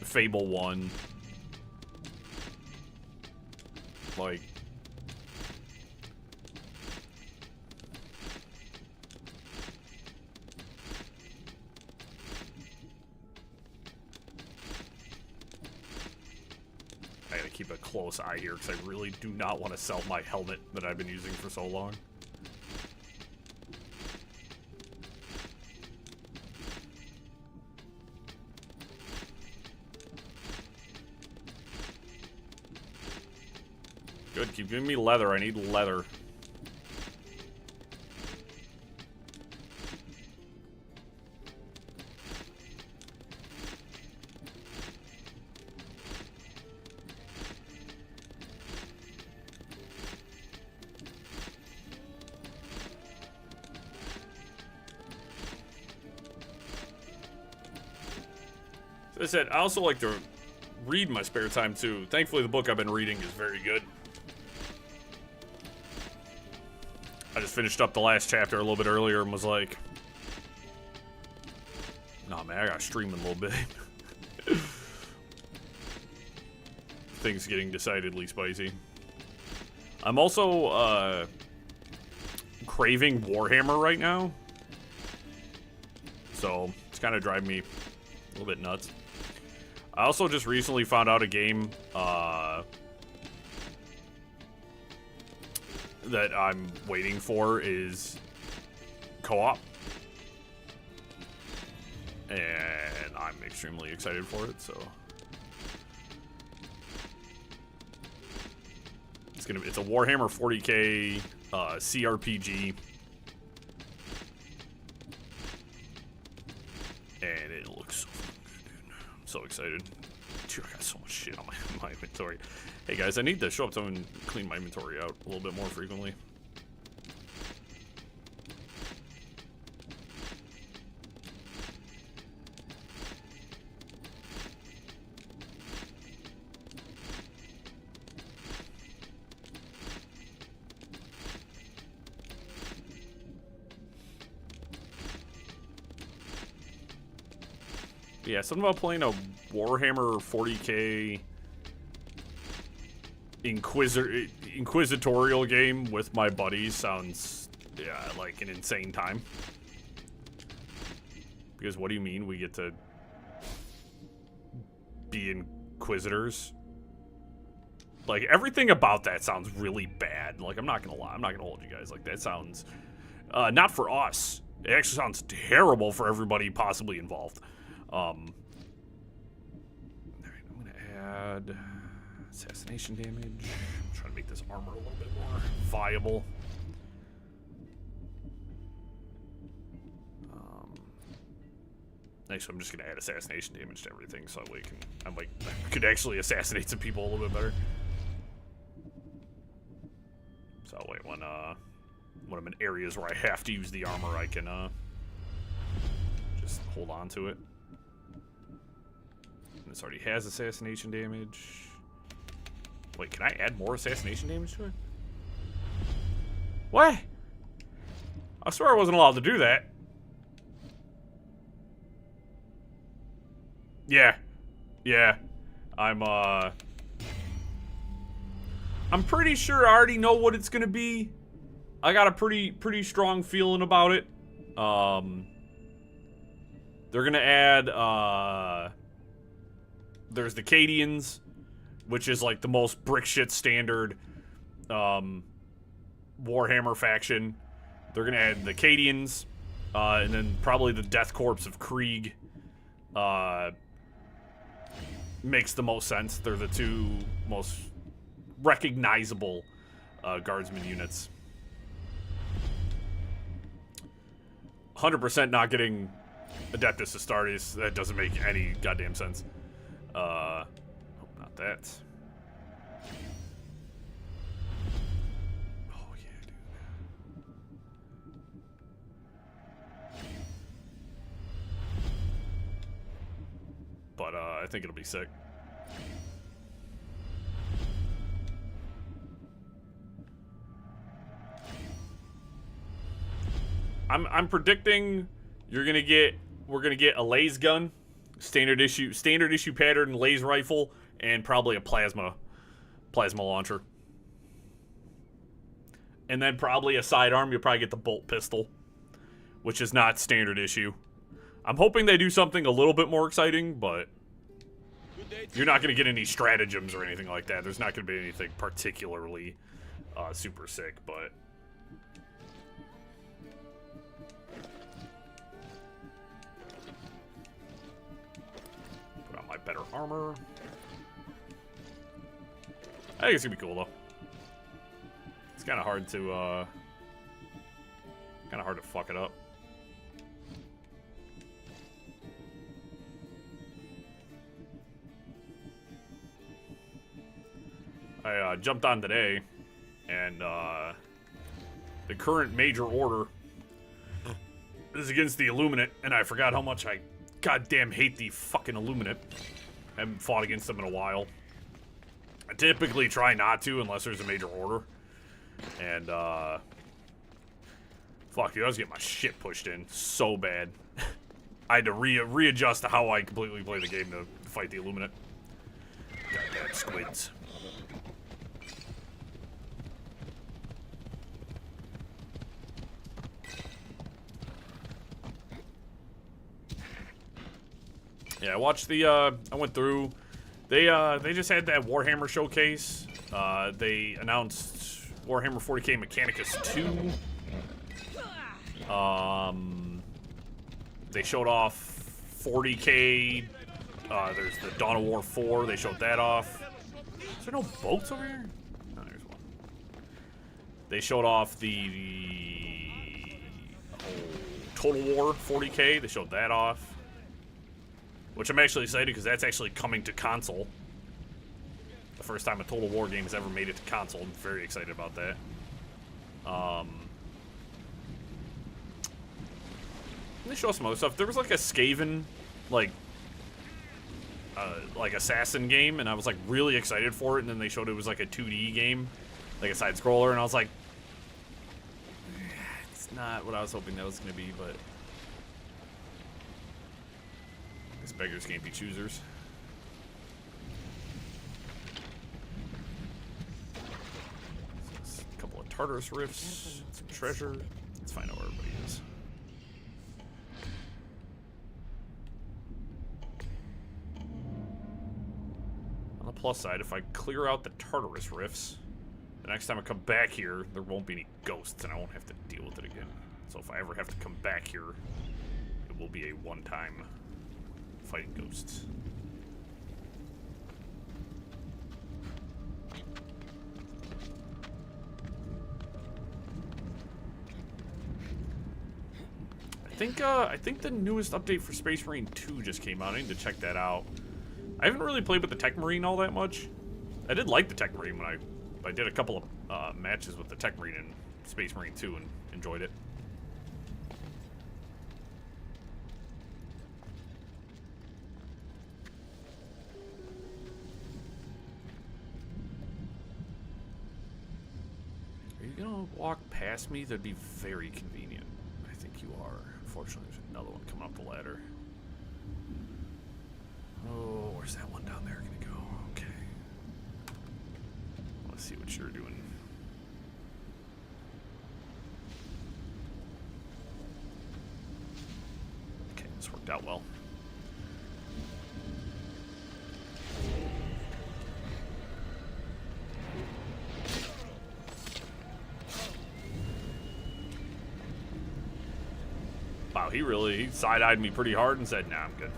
Fable 1. Like... I gotta keep a close eye here because I really do not want to sell my helmet that I've been using for so long. Good, keep giving me leather. I need leather. As I said, I also like to read in my spare time, too. Thankfully, the book I've been reading is very good. I just finished up the last chapter a little bit earlier and was like... Nah, man, I gotta stream in a little bit. Things getting decidedly spicy. I'm also, craving Warhammer right now. So, it's kind of driving me a little bit nuts. I also just recently found out a game that I'm waiting for is co-op. And I'm extremely excited for it, so it's a Warhammer 40K CRPG. And it looks so good, dude. I'm so excited. Dude, I got so much shit on my inventory. Hey guys, I need to show up to and clean my inventory out a little bit more frequently. Yeah, something about playing a Warhammer 40k inquisitorial game with my buddies sounds, yeah, like an insane time. Because what do you mean we get to be inquisitors? Like, everything about that sounds really bad. Like, I'm not gonna lie. I'm not gonna hold you guys. Like, that sounds, not for us. It actually sounds terrible for everybody possibly involved. Alright, I'm gonna add assassination damage. I'm trying to make this armor a little bit more viable. Actually, I'm just gonna add assassination damage to everything, so that way I could actually assassinate some people a little bit better. So that way, when I'm in areas where I have to use the armor, I can just hold on to it. This already has assassination damage. Wait, can I add more assassination damage to it? What? I swear I wasn't allowed to do that. Yeah. Yeah. I'm pretty sure I already know what it's gonna be. I got a pretty strong feeling about it. They're gonna add, there's the Cadians, which is like the most brick shit standard Warhammer faction. They're gonna add the Cadians, and then probably the Death Corps of Krieg. Makes the most sense. They're the two most recognizable guardsman units. 100% not getting Adeptus Astartes. That doesn't make any goddamn sense. Oh, not that. Oh, yeah, dude. But, I think it'll be sick. I'm predicting we're gonna get a laser gun, standard issue pattern laser rifle, and probably a plasma launcher. And then probably a sidearm. You'll probably get the bolt pistol, which is not standard issue. I'm hoping they do something a little bit more exciting, but you're not going to get any stratagems or anything like that. There's not going to be anything particularly super sick, but... Put on my better armor. I think it's going to be cool, though. It's kind of hard to fuck it up. I jumped on today, and the current major order is against the Illuminate, and I forgot how much I goddamn hate the fucking Illuminate. I haven't fought against them in a while. I typically try not to unless there's a major order. And, fuck, dude, I was getting my shit pushed in so bad. I had to readjust to how I completely play the game to fight the Illuminate. Goddamn squids. Yeah, I watched the, I went through, they just had that Warhammer showcase. They announced Warhammer 40k Mechanicus 2. They showed off 40k, there's the Dawn of War 4, they showed that off. Is there no boats over here? Oh, there's one. They showed off the Total War 40k, they showed that off. which I'm actually excited because that's actually coming to console. The first time a Total War game has ever made it to console. I'm very excited about that. Let me show some other stuff. There was like a Skaven, like assassin game, and I was like really excited for it. And then they showed it was like a 2D game, like a side scroller, and I was like, it's not what I was hoping that was going to be. But I guess beggars can't be choosers. A couple of Tartarus rifts, some treasure. Let's find out where everybody is. On the plus side, if I clear out the Tartarus rifts, the next time I come back here, there won't be any ghosts, and I won't have to deal with it again. So if I ever have to come back here, it will be a one-time fighting ghosts. I think the newest update for Space Marine 2 just came out. I need to check that out. I haven't really played with the Tech Marine all that much. I did like the Tech Marine when I did a couple of matches with the Tech Marine in Space Marine 2 and enjoyed it. Are you gonna walk past me? That'd be very convenient. I think you are. Unfortunately, there's another one coming up the ladder. Oh, where's that one down there gonna go? Okay. Let's see what you're doing. Okay, this worked out well. Wow, he side-eyed me pretty hard and said, nah, I'm good.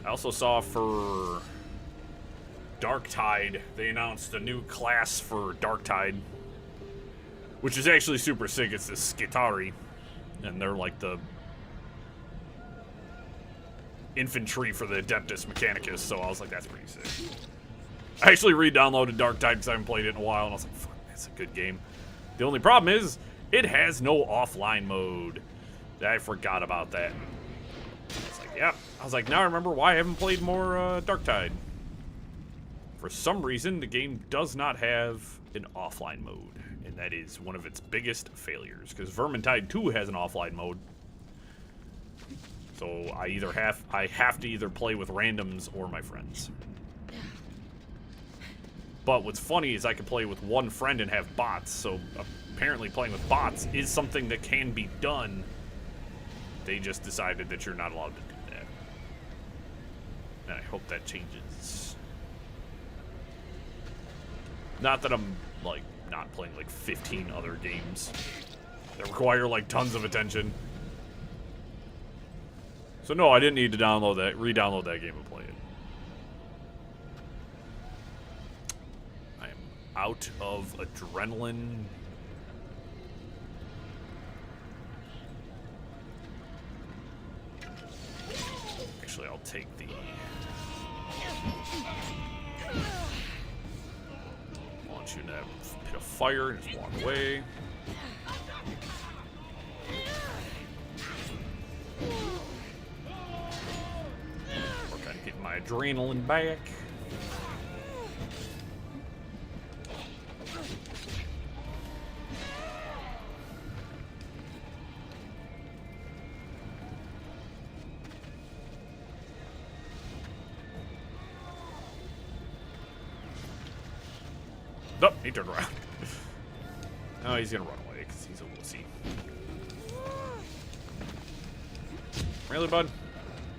I also saw for Darktide, they announced a new class for Darktide, which is actually super sick. It's the Skitari, and they're like the infantry for the Adeptus Mechanicus, so I was like, that's pretty sick. I actually re-downloaded Darktide because I haven't played it in a while, and I was like, fuck, that's a good game. The only problem is, it has no offline mode. I forgot about that. I was like, yeah. I was like, now I remember why I haven't played more Darktide. For some reason, the game does not have an offline mode, and that is one of its biggest failures, because Vermintide 2 has an offline mode. So I have to either play with randoms or my friends. But what's funny is I can play with one friend and have bots, so apparently playing with bots is something that can be done. They just decided that you're not allowed to do that. And I hope that changes. Not that I'm, like, not playing, like, 15 other games that require, like, tons of attention. So no, I didn't need to re-download that game and play it. I am out of adrenaline. Actually, I'll take the... launch you in that pit of fire and just walk away. Work on getting my adrenaline back. Nope, he turned around. Oh, he's gonna run away because he's a wussy. Really, bud?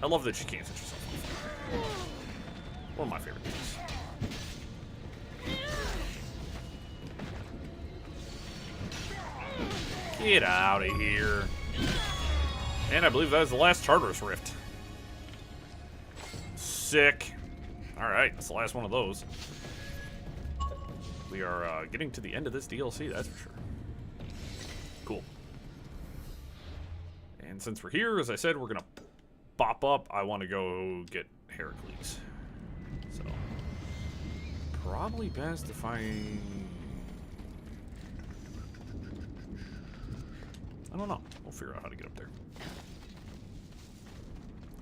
I love that you can't set yourself on fire. One of my favorite things. Get out of here. And I believe that was the last Tartarus Rift. Sick. Alright, that's the last one of those. We are getting to the end of this DLC, that's for sure. Cool. And since we're here, as I said, we're gonna bop up. I want to go get Heracles. So, probably best if I don't know. We'll figure out how to get up there.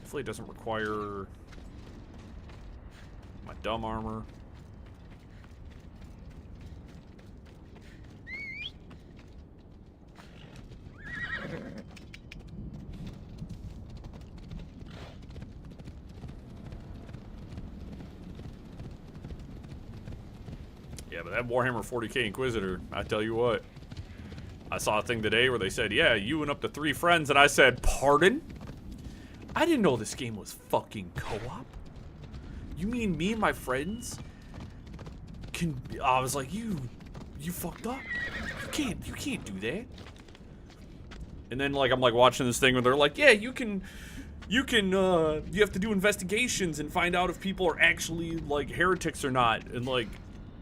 Hopefully it doesn't require my dumb armor. Yeah, but that Warhammer 40k Inquisitor, I tell you what. I saw a thing today where they said, yeah, you and up to 3 friends, and I said, pardon? I didn't know this game was fucking co-op. You mean me and my friends can... I was like, you fucked up. You can't do that. And then, like, I'm, like, watching this thing where they're like, yeah, you have to do investigations and find out if people are actually, like, heretics or not. And, like,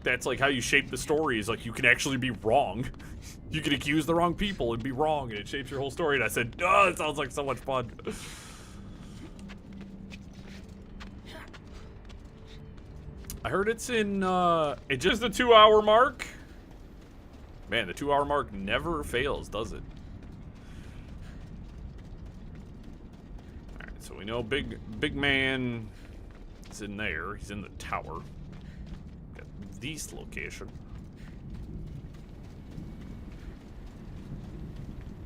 that's, like, how you shape the story is, like, you can actually be wrong. You can accuse the wrong people and be wrong, and it shapes your whole story. And I said, oh, it sounds like so much fun. I heard it's in, it just the 2-hour mark. Man, the 2-hour mark never fails, does it? Alright, so we know big man is in there. He's in the tower. Got this location.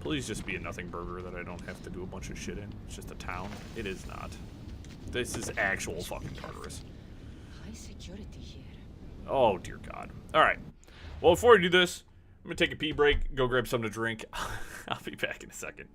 Please just be a nothing burger that I don't have to do a bunch of shit in. It's just a town. It is not. This is actual fucking Tartarus. High security here. Oh, dear God. Alright. Well, before we do this, I'm gonna take a pee break, go grab something to drink. I'll be back in a second.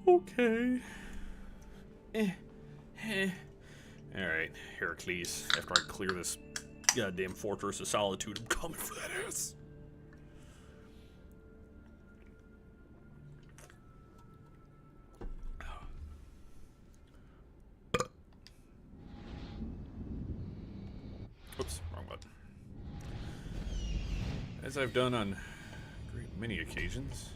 Okay. Alright, Heracles. After I clear this goddamn fortress of solitude, I'm coming for that ass. Oops, wrong button. As I've done on many occasions,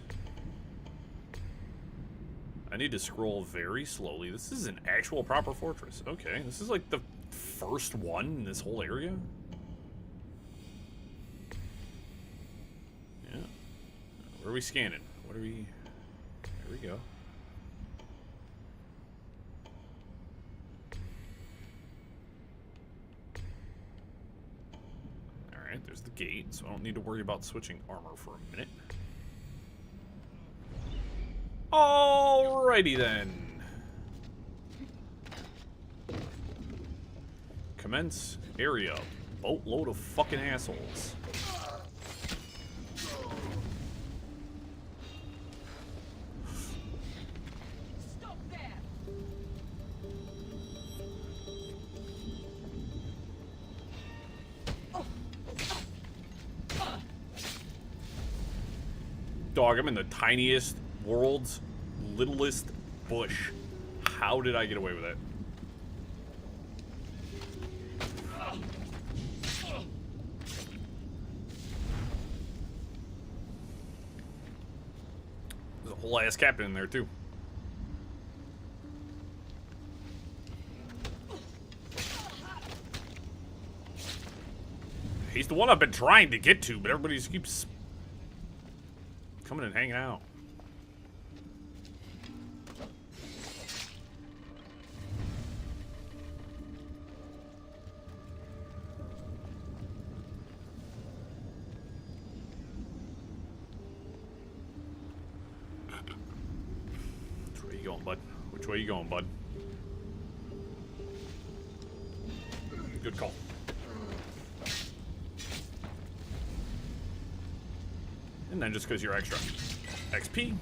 I need to scroll very slowly. This is an actual proper fortress. Okay, this is like the first one in this whole area. Yeah. are we scanning? What are we... There we go. Alright, there's the gate, so I don't need to worry about switching armor for a minute. Alrighty then. Commence area. Boatload of fucking assholes. Stop there! Dog, I'm in the tiniest, world's littlest bush. How did I get away with it? There's a whole ass captain in there, too. He's the one I've been trying to get to, but everybody just keeps coming and hanging out. Which way you going, bud? Which way you going, bud? Good call. And then just because you're extra XP.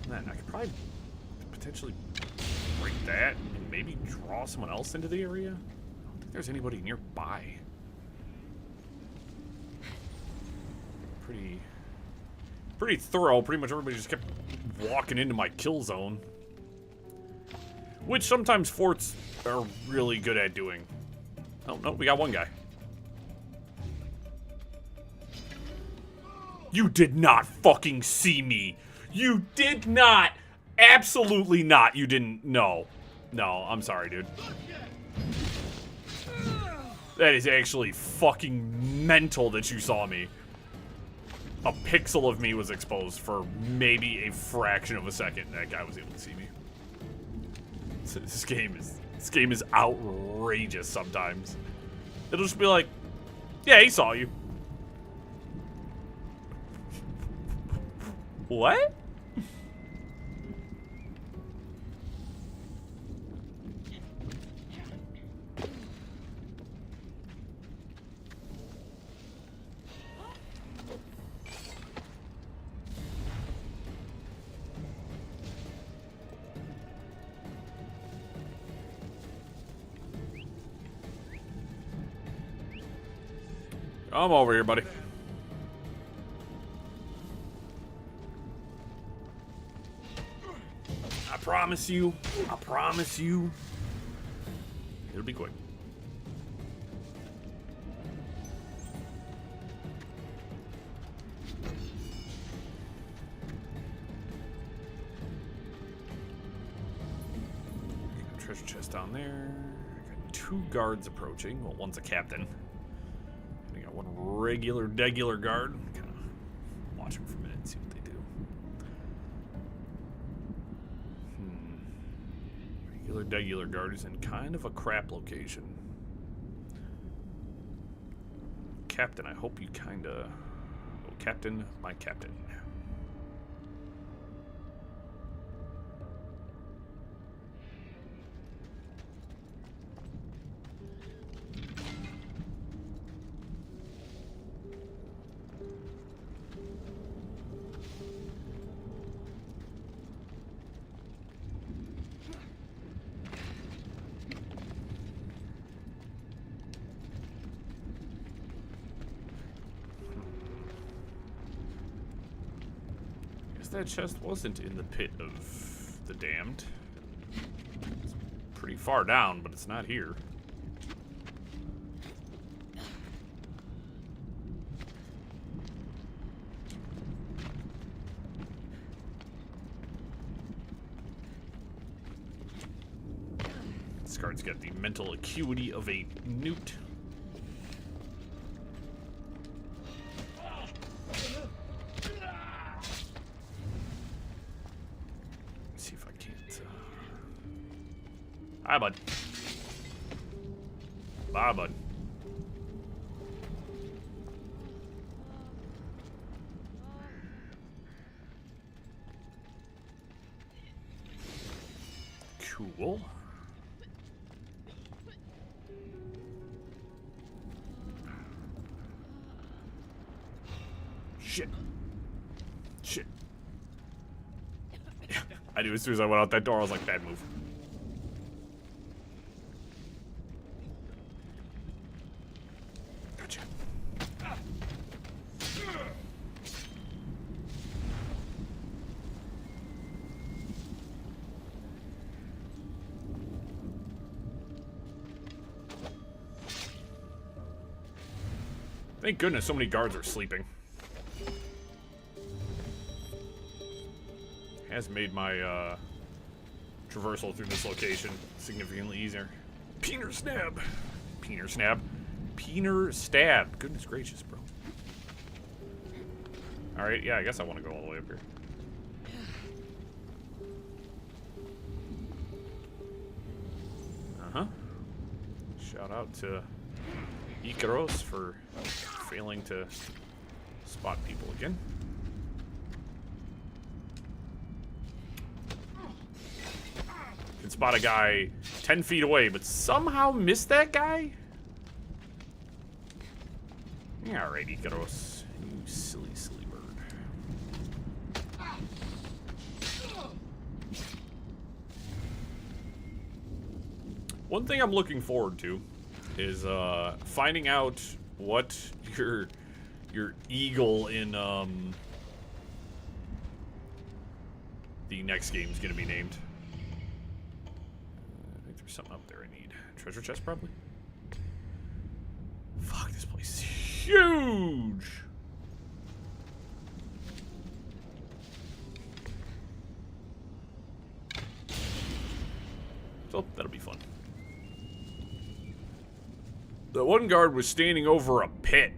Man, I could probably potentially break that and maybe draw someone else into the area. I don't think there's anybody nearby. Pretty thorough. Pretty much everybody just kept walking into my kill zone. Which sometimes forts are really good at doing. Oh, no, we got one guy. You did not fucking see me. You did not. Absolutely not. You didn't. No. No, I'm sorry, dude. That is actually fucking mental that you saw me. A pixel of me was exposed for maybe a fraction of a second. That guy was able to see me. This game is outrageous sometimes. It'll just be like, yeah, he saw you. What? Come over here, buddy. I promise you, it'll be quick. Treasure chest down there. Got 2 guards approaching. Well, one's a captain. We got 1 regular guard. Kind of watch them for a minute and see what they do. Regular guard is in kind of a crap location. Captain, I hope you kinda... Oh, Captain, my captain. That chest wasn't in the pit of the damned. It's pretty far down, but it's not here. This card's got the mental acuity of a newt. Bye, bud. Bye, bud. Cool. Shit. Shit. Yeah, I knew as soon as I went out that door, I was like, bad move. Gotcha. Thank goodness so many guards are sleeping. Has made my traversal through this location significantly easier. Peener snab. Peener snab. Peener stab. Goodness gracious, bro. Alright, yeah, I guess I want to go all the way up here. Uh-huh. Shout out to Ikaros for failing to spot people again. Can spot a guy 10 feet away, but somehow miss that guy? Yeah, alright, Ikaros. You silly, silly bird. One thing I'm looking forward to is finding out what your eagle in the next game is going to be named. I think there's something up there I need. Treasure chest, probably? Fuck, this place is huge! So, that'll be fun. The one guard was standing over a pit.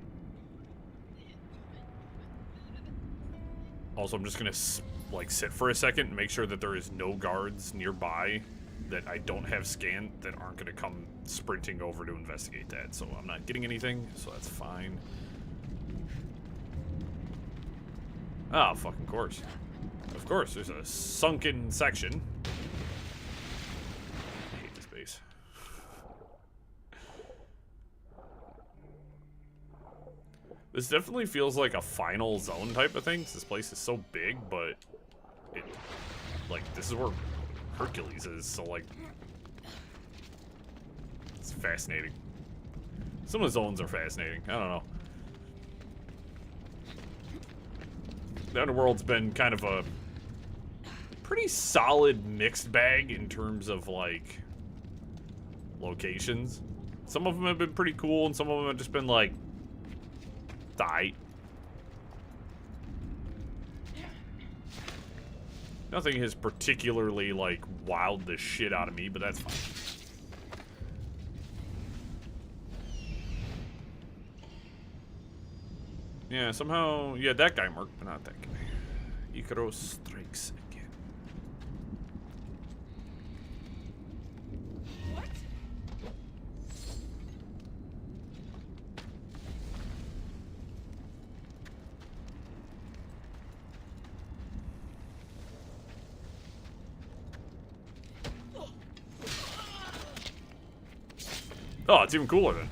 Also, I'm just gonna like sit for a second and make sure that there is no guards nearby that I don't have scanned that aren't gonna come sprinting over to investigate that. So I'm not getting anything, so that's fine. Ah, fucking course. Of course, there's a sunken section. I hate this base. This definitely feels like a final zone type of thing, 'cause this place is so big, but it, like, this is where Hercules is, so, like, it's fascinating. Some of the zones are fascinating. I don't know. The Underworld's been kind of a pretty solid mixed bag in terms of, like, locations. Some of them have been pretty cool, and some of them have just been, like, die. Nothing has particularly, like, wowed the shit out of me, but that's fine. Yeah, somehow, yeah, that guy marked, but not that guy. Ikaros strikes again. What? Oh, it's even cooler then.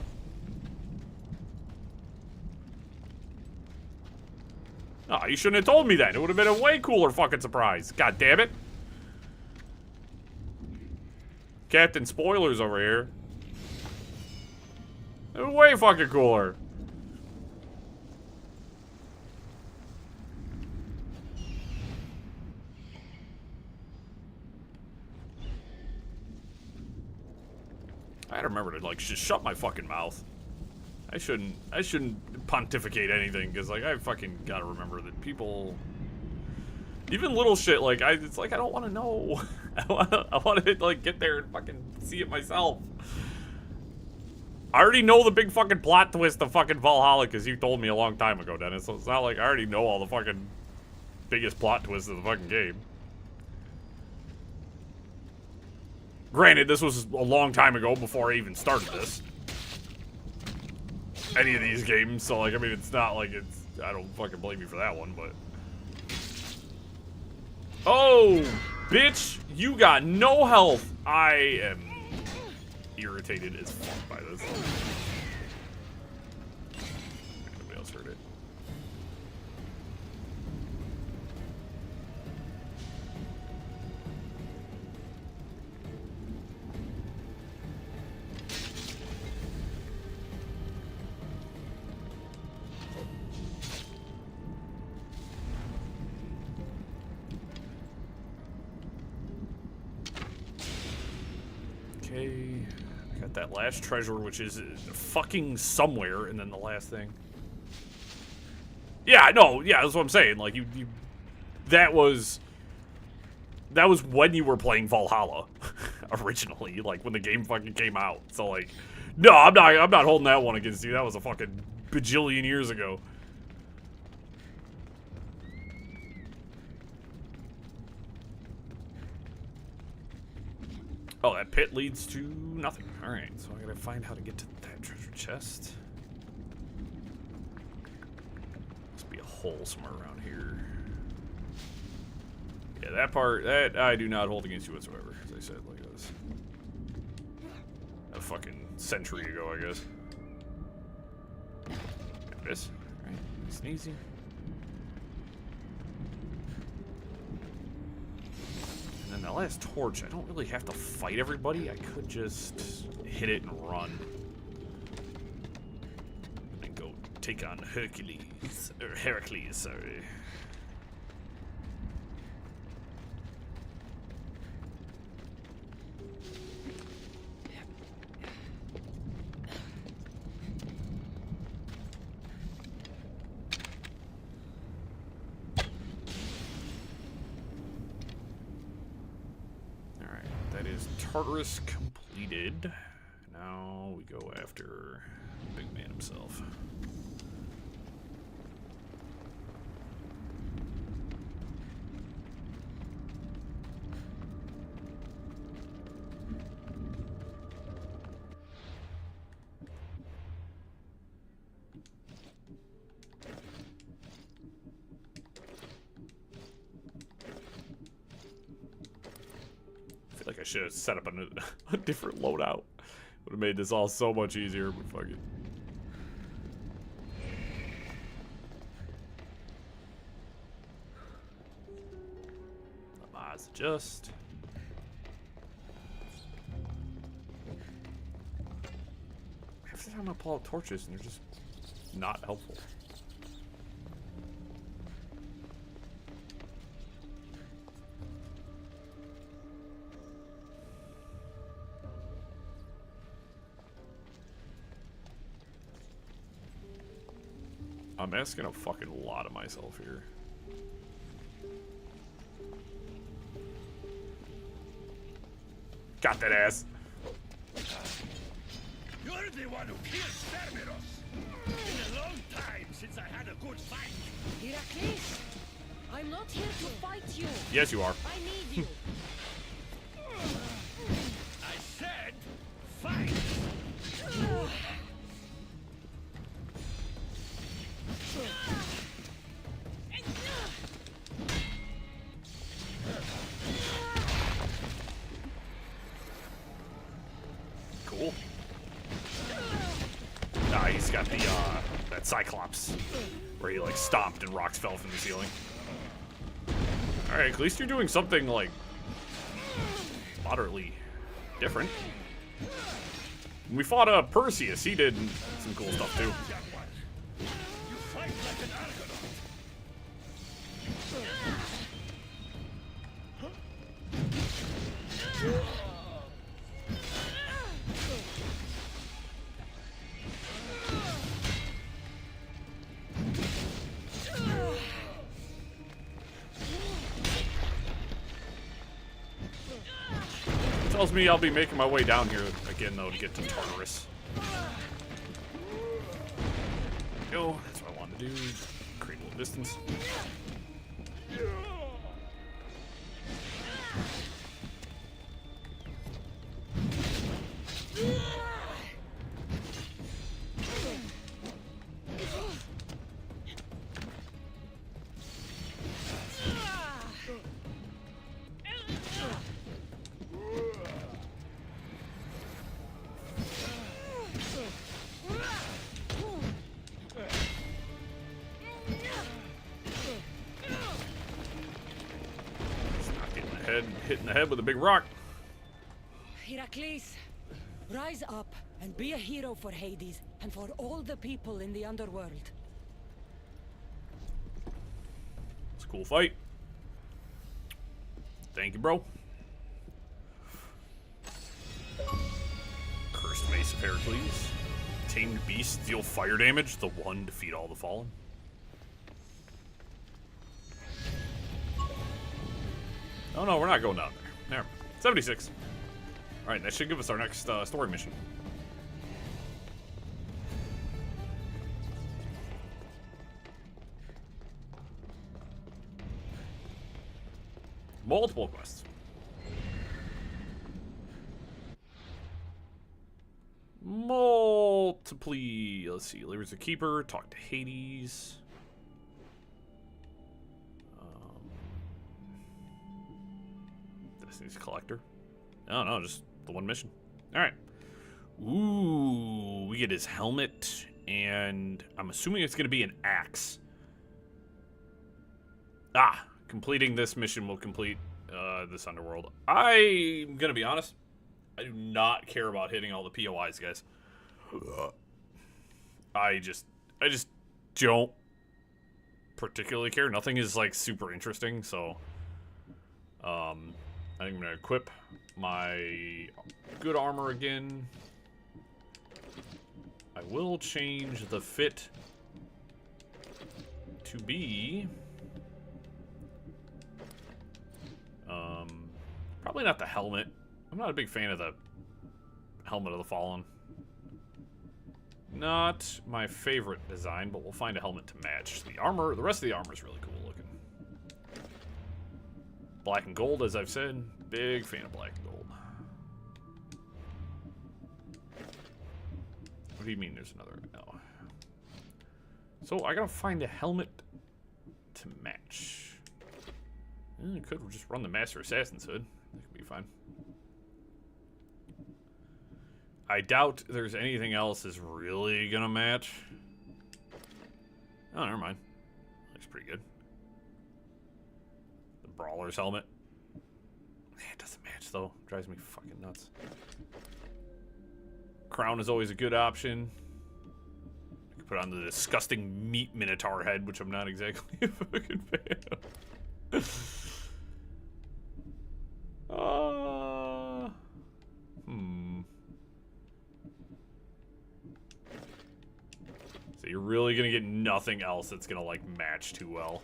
Oh, you shouldn't have told me that. It would have been a way cooler fucking surprise. God damn it. Captain Spoilers over here. They're way fucking cooler. I gotta remember to, like, just shut my fucking mouth. I shouldn't pontificate anything, because, like, I fucking gotta remember that people, even little shit, like, it's like, I don't want to know. I want to, like, get there and fucking see it myself. I already know the big fucking plot twist of fucking Valhalla, because you told me a long time ago, Dennis, so it's not like I already know all the fucking biggest plot twists of the fucking game. Granted, this was a long time ago before I even started this. Any of these games, so like, I mean, it's not like it's, I don't fucking blame you for that one, but. Oh, bitch, you got no health. I am irritated as fuck by this. Nobody else heard it. Okay, got that last treasure, which is fucking somewhere, and then the last thing. Yeah, no, yeah, that's what I'm saying. Like, you that was when you were playing Valhalla originally, like when the game fucking came out. So like, no, I'm not holding that one against you. That was a fucking bajillion years ago. Oh, that pit leads to nothing. Alright, so I gotta find how to get to that treasure chest. Must be a hole somewhere around here. Yeah, that part, that I do not hold against you whatsoever. As I said, like this. A fucking century ago, I guess. There it is. Alright, nice and easy. And then that last torch, I don't really have to fight everybody. I could just hit it and run. And go take on Hercules. Or Heracles, sorry. Tartarus completed. Now we go after the big man himself. Like I should have set up a different loadout. Would have made this all so much easier, but fuck it. Let's adjust. Half the time I pull out torches and they're just not helpful. I'm asking a fucking lot of myself here. Got that ass. You're the one who killed Cerberus. Been a long time since I had a good fight. Heracles, I'm not here to fight you. Yes, you are. I need you. I said, fight. Cool. Ah, he's got the that Cyclops where he like stomped and rocks fell from the ceiling. All right, at least you're doing something like moderately different. When we fought Perseus, he did some cool stuff too. You fight like an Argonaut. Tells me I'll be making my way down here again though to get to Tartarus. Go, that's what I wanted to do. Create a little distance. bad hitting the head with a big rock. Heracles, rise up and be a hero for Hades and for all the people in the underworld. It's a cool fight. Thank you, bro. Cursed Mace of Heracles. Tamed Beast, deal fire damage. The one, defeat all the fallen. Oh no, we're not going down there. Never mind. 76. Alright, that should give us our next story mission. Multiple quests. Multiply. Let's see. There's a keeper. Talk to Hades. Destiny's collector. Oh no, just the one mission. All right. Ooh, we get his helmet, and I'm assuming it's gonna be an axe. Ah, completing this mission will complete this underworld. I'm gonna be honest. I do not care about hitting all the POIs, guys. I just don't particularly care. Nothing is like super interesting, so I think I'm gonna equip my good armor again. I will change the fit to be probably not the helmet. I'm not a big fan of the Helmet of the Fallen. Not my favorite design, but we'll find a helmet to match. The armor, the rest of the armor is really cool looking. Black and gold, as I've said. Big fan of black and gold. What do you mean there's another? Oh. So I gotta find a helmet to match. I could just run the Master Assassin's hood. That could be fine. I doubt there's anything else is really gonna match. Oh, never mind. Looks pretty good. The Brawler's helmet. It doesn't match though. Drives me fucking nuts. Crown is always a good option. I could put on the disgusting meat minotaur head, which I'm not exactly a fucking fan of. So you're really gonna get nothing else that's gonna like match too well.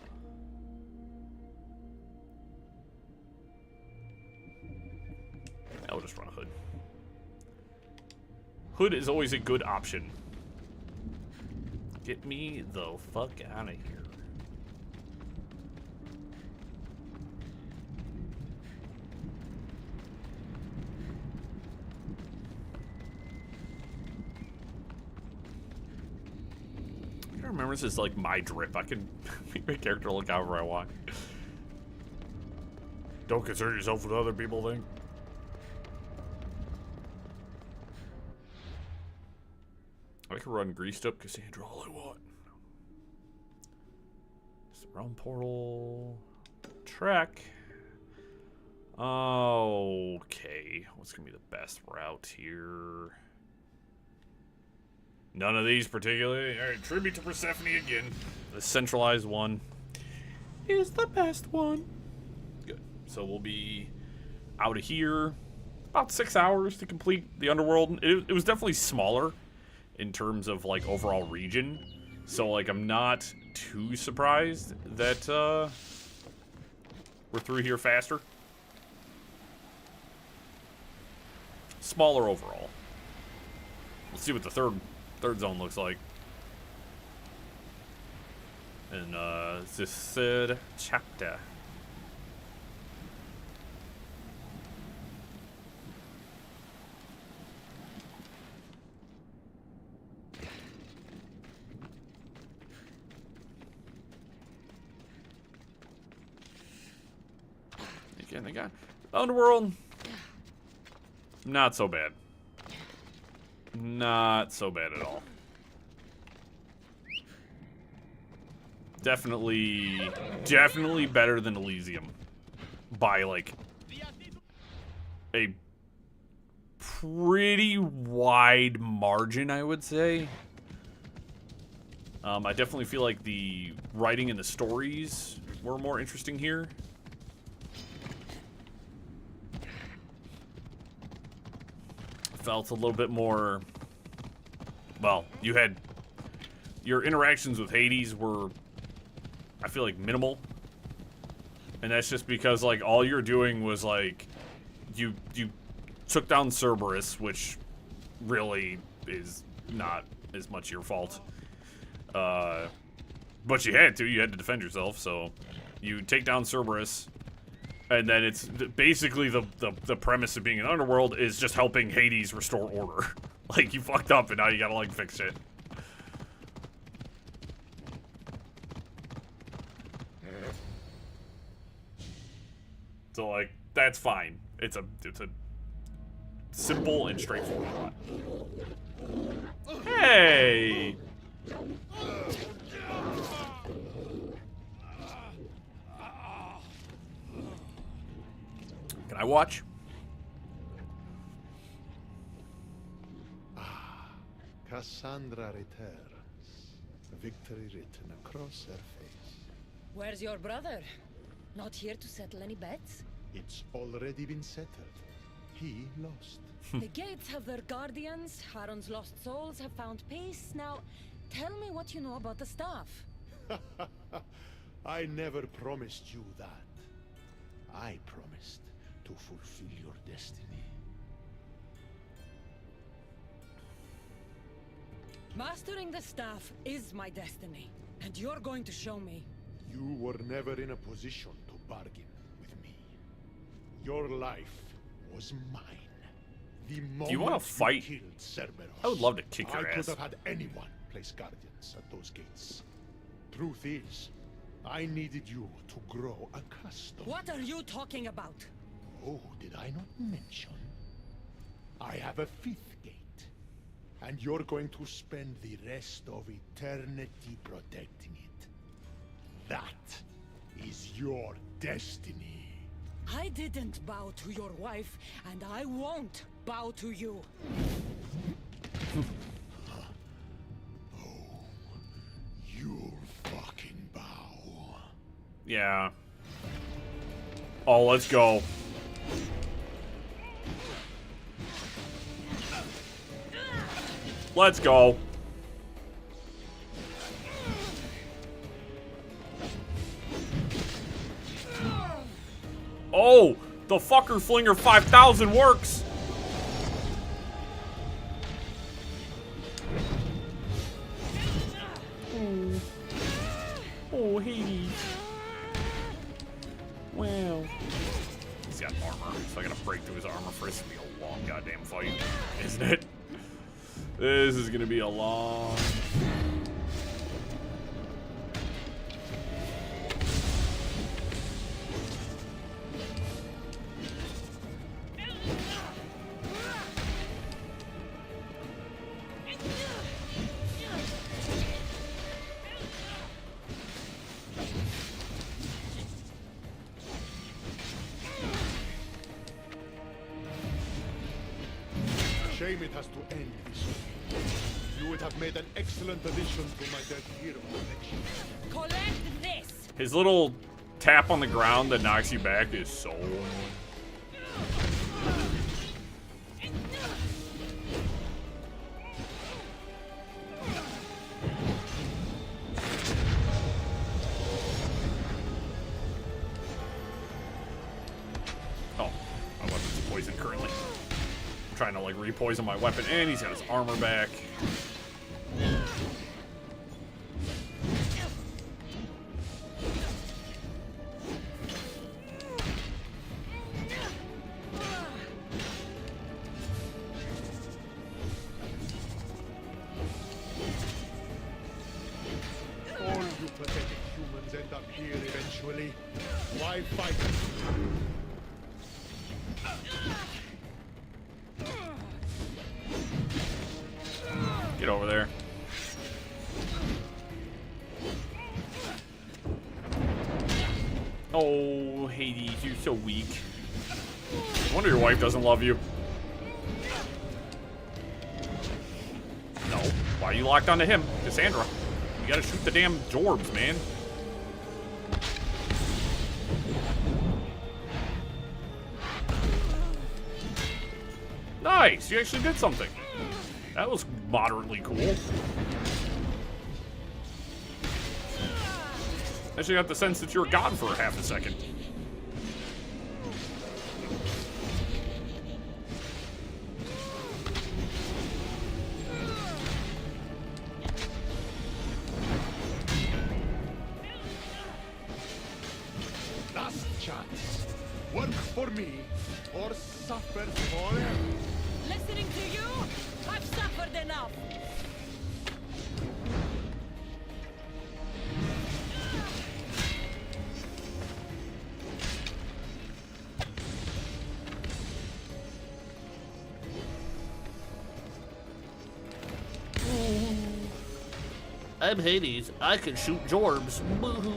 I'll just run a hood. Hood is always a good option. Get me the fuck out of here. I remember this is like my drip. I can make my character look however I want. Don't concern yourself with what other people think. I can run greased up Cassandra all I want. It's the realm portal. Trek. Okay. What's gonna be the best route here? None of these particularly. Alright, tribute to Persephone again. The centralized one is the best one. Good. So we'll be out of here. About 6 hours to complete the underworld. It was definitely smaller in terms of like overall region. So like I'm not too surprised that we're through here faster. Smaller overall. Let's see what the third zone looks like. And it's the third chapter. Again, they got Underworld. Not so bad. Not so bad at all. Definitely better than Elysium. By like a pretty wide margin, I would say. I definitely feel like the writing and the stories were more interesting here. Felt a little bit more, well, you had, your interactions with Hades were, I feel like, minimal. And that's just because, like, all you're doing was, like, you took down Cerberus, which really is not as much your fault. But you had to defend yourself, so you take down Cerberus. And then it's basically the premise of being an underworld is just helping Hades restore order. Like, you fucked up and now you gotta, like, fix it. So, like, that's fine. It's a simple and straightforward plot. Hey! Can I watch? Cassandra returns, victory written across her face. Where's your brother? Not here to settle any bets? It's already been settled. He lost. The gates have their guardians. Charon's lost souls have found peace. Now, tell me what you know about the staff. I never promised you that. I promised to fulfill your destiny. Mastering the staff is my destiny, and you're going to show me. You were never in a position to bargain with me. Your life was mine. The moment you want to fight? killed Cerberus, I would love to kick your I ass. could have had anyone place guardians at those gates. Truth is, I needed you to grow accustomed. What are you talking about? Oh, did I not mention? I have a fifth gate, and you're going to spend the rest of eternity protecting it. That is your destiny. I didn't bow to your wife, and I won't bow to you. You'll fucking bow. Yeah. Oh, let's go. Let's go. Oh, the fucker flinger 5000 works. Oh, Hades. Wow. He's got armor, so I gotta break through his armor for this to be a long goddamn fight, isn't it? This is gonna be a long... Shame it has to end this way. You would have made an excellent addition to my dead hero collection. Collect this! His little tap on the ground that knocks you back is so annoying. Oh, my weapon's poisoned currently. I'm trying to like re-poison my weapon, and he's got his armor back. All you pathetic humans end up here eventually. Why fight? Get over there. Oh, Hades, you're so weak. wonder your wife doesn't love you. No. Why are you locked onto him? Cassandra. You gotta shoot the damn Jorbs, man. Nice! You actually did something. That was moderately cool. Actually got the sense that you're gone for half a second. Last chance. Work for me or suffer forever. Listening to you, I've suffered enough. I'm Hades. I can shoot Jorbs. Boo-hoo.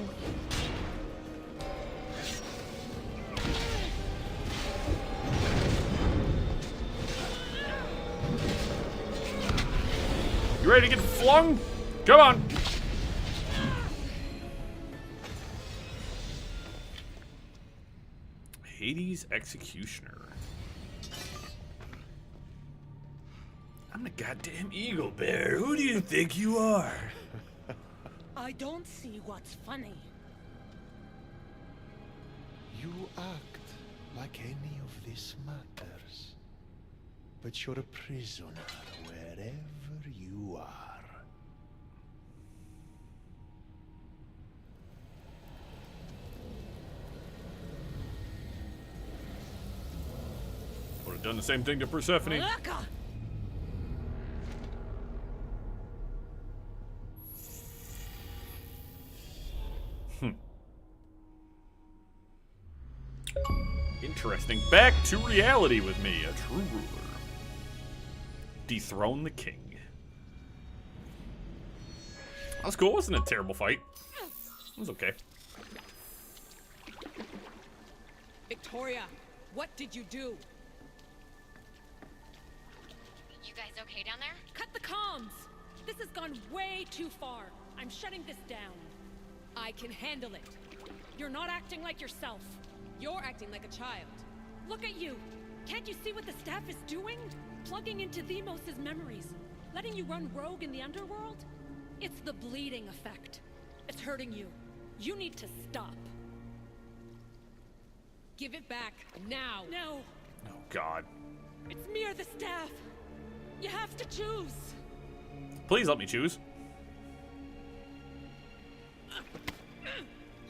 You ready to get flung? Come on. Hades Executioner. I'm the goddamn Eagle Bear. Who do you think you are? I don't see what's funny. You act like any of this matters. But you're a prisoner wherever you are. Would have done the same thing to Persephone. Malaka! Interesting. Back to reality with me, a true ruler. Dethrone the king. That was cool. It wasn't a terrible fight. It was okay. Victoria, what did you do? You guys okay down there? Cut the comms! This has gone way too far. I'm shutting this down. I can handle it. You're not acting like yourself. You're acting like a child. Look at you. Can't you see what the staff is doing? Plugging into Themos' memories. Letting you run rogue in the underworld? It's the bleeding effect. It's hurting you. You need to stop. Give it back, now. No. Oh, God. It's me or the staff. You have to choose. Please let me choose.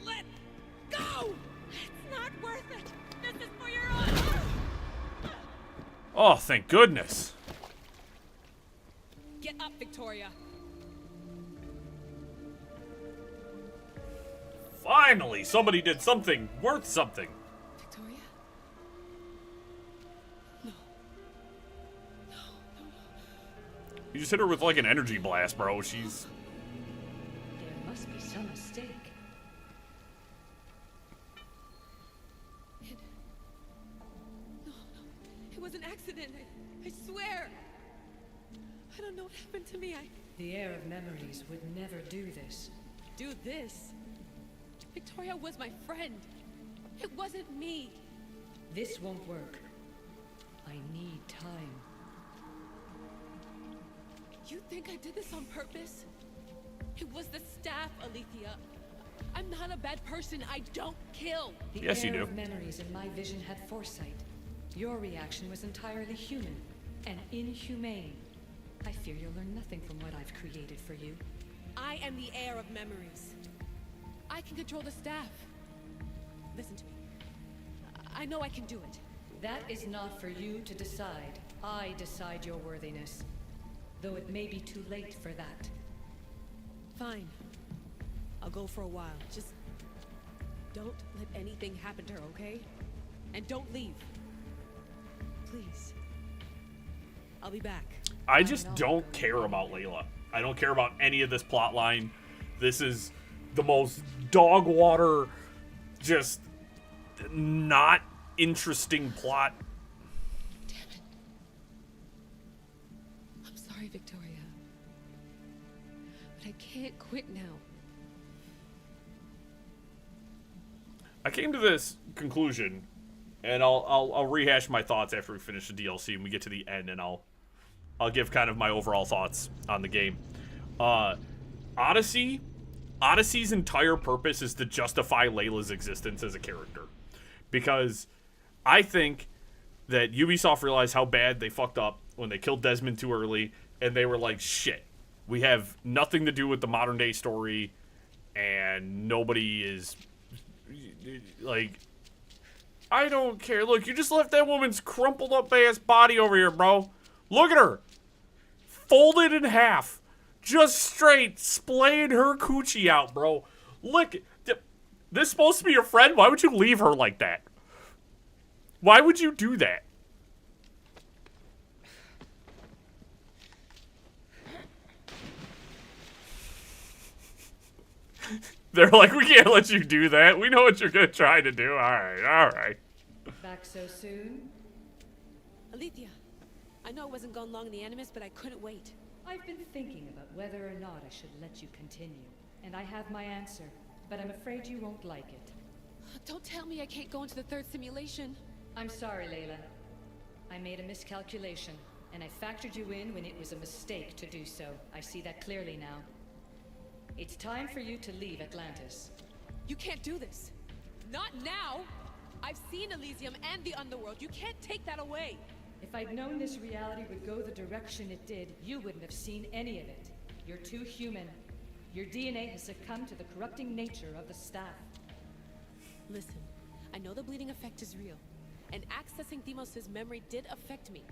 Let go! It's not worth it. This is for your own. Oh, thank goodness. Get up, Victoria. Finally, somebody did something worth something. Victoria? No. No. You just hit her with like an energy blast, bro. She's... There must be some mistake. No. It was an accident. I swear. I don't know what happened to me. The heir of memories would never do this. Do this. Victoria was my friend. It wasn't me. This won't work. I need time. You think I did this on purpose? It was the staff, Alethea. I'm not a bad person. I don't kill. The Yes, you heir do. of memories in my vision had foresight. Your reaction was entirely human and inhumane. I fear you'll learn nothing from what I've created for you. I am the heir of memories. I can control the staff. Listen to me. I know I can do it. That is not for you to decide. I decide your worthiness. Though it may be too late for that. Fine. I'll go for a while. Just don't let anything happen to her, okay? And don't leave. Please. I'll be back. I just don't care about Layla. I don't care about any of this plot line. This is the most dog water, just not interesting plot sorry, Victoria. But I can't quit now. I came to this conclusion, and I'll rehash my thoughts after we finish the DLC and we get to the end, and I'll give kind of my overall thoughts on the game. Odyssey's entire purpose is to justify Layla's existence as a character, because I think that Ubisoft realized how bad they fucked up when they killed Desmond too early, and they were like, shit, we have nothing to do with the modern day story, and nobody is like, I don't care. Look, you just left that woman's crumpled up ass body over here, bro. Look at her, folded in half, just straight splaying her coochie out, bro. Look, this is supposed to be your friend. Why would you leave her like that? Why would you do that? They're like, we can't let you do that. We know what you're gonna try to do. All right. Back so soon? Alethea, I know I wasn't gone long in the Animus, but I couldn't wait. I've been thinking about whether or not I should let you continue, and I have my answer, but I'm afraid you won't like it. Don't tell me I can't go into the third simulation. I'm sorry, Layla. I made a miscalculation, and I factored you in when it was a mistake to do so. I see that clearly now. It's time for you to leave Atlantis. You can't do this. Not now! I've seen Elysium and the Underworld. You can't take that away. If I'd known this reality would go the direction it did, you wouldn't have seen any of it. You're too human. Your DNA has succumbed to the corrupting nature of the staff. Listen, I know the bleeding effect is real, and accessing Deimos' memory did affect me.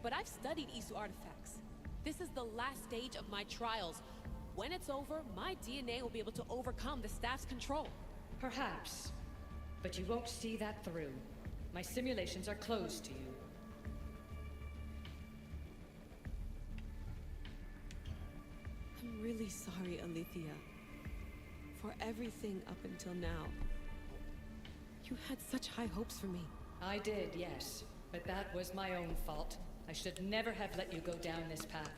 But I've studied Isu artifacts. This is the last stage of my trials. When it's over, my DNA will be able to overcome the staff's control. Perhaps. But you won't see that through. My simulations are closed to you. I'm really sorry, Alethea. For everything up until now. You had such high hopes for me. I did, yes. But that was my own fault. I should never have let you go down this path.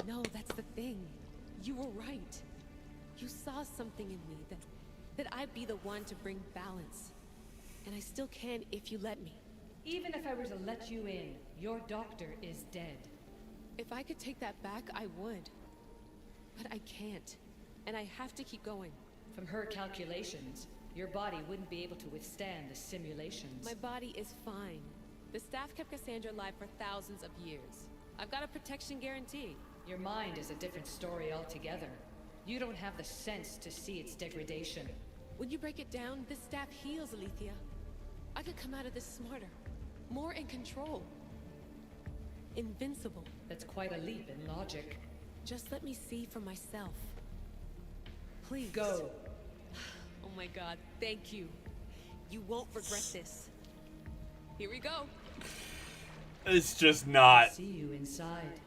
No, that's the thing. You were right. You saw something in me that I'd be the one to bring balance. And I still can if you let me. Even if I were to let you in, your doctor is dead. If I could take that back, I would. But I can't. And I have to keep going. From her calculations, your body wouldn't be able to withstand the simulations. My body is fine. The staff kept Cassandra alive for thousands of years. I've got a protection guarantee. Your mind is a different story altogether. You don't have the sense to see its degradation. When you break it down, this staff heals, Alethea. I could come out of this smarter, more in control. Invincible. That's quite a leap in logic. Just let me see for myself. Please. Go. Oh my god, thank you. You won't regret this. Here we go. It's just not See you inside.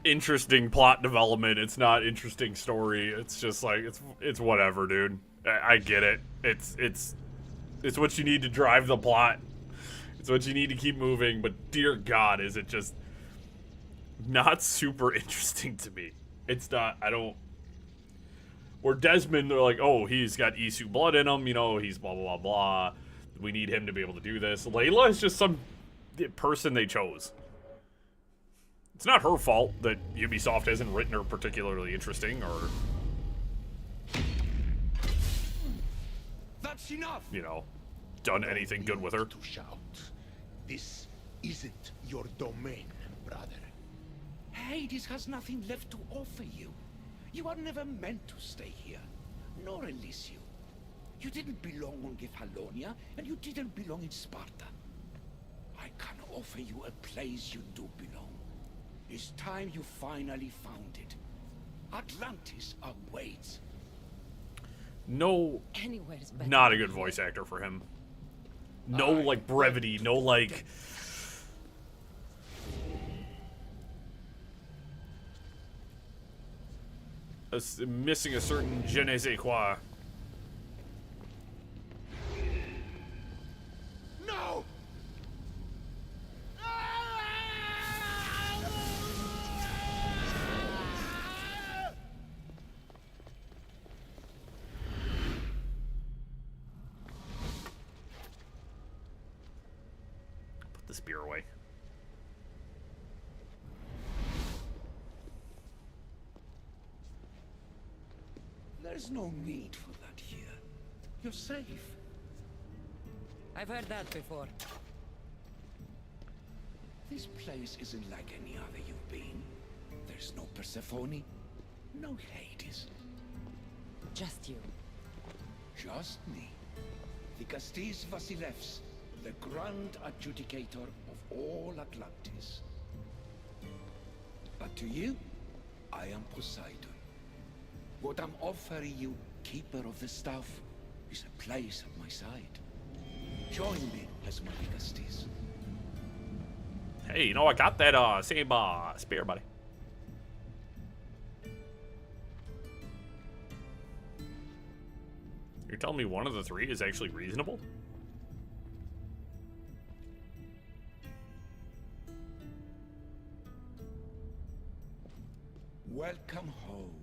interesting plot development. It's not interesting story. It's just like it's whatever, dude. I get it. It's what you need to drive the plot. It's what you need to keep moving. But dear God, is it just not super interesting to me? It's not. I don't. Where Desmond, they're like, oh, he's got Isu blood in him. You know, he's blah blah blah blah. We need him to be able to do this. Layla is just some person they chose. It's not her fault that Ubisoft hasn't written her particularly interesting or, That's enough! you know, done anything good with her. To shout. This isn't your domain, brother. Hades has nothing left to offer you. You are never meant to stay here, nor Elysium. You didn't belong on Kefalonia, and you didn't belong in Sparta. I can offer you a place you do belong. It's time you finally found it. Atlantis awaits. No, Anywhere's better. not a good voice actor for him. No, like, brevity. No, like... missing a certain je ne sais quoi. No! the spear away. There's no need for that here. You're safe. I've heard that before. This place isn't like any other you've been. There's no Persephone, no Hades. Just you. Just me. The Castis Vasilevs, the Grand Adjudicator of all Atlantis. But to you, I am Poseidon. What I'm offering you, Keeper of the Staff, is a place at my side. Join me as my Castis. Hey, you know, I got that same spear, buddy. You're telling me one of the three is actually reasonable? Welcome home.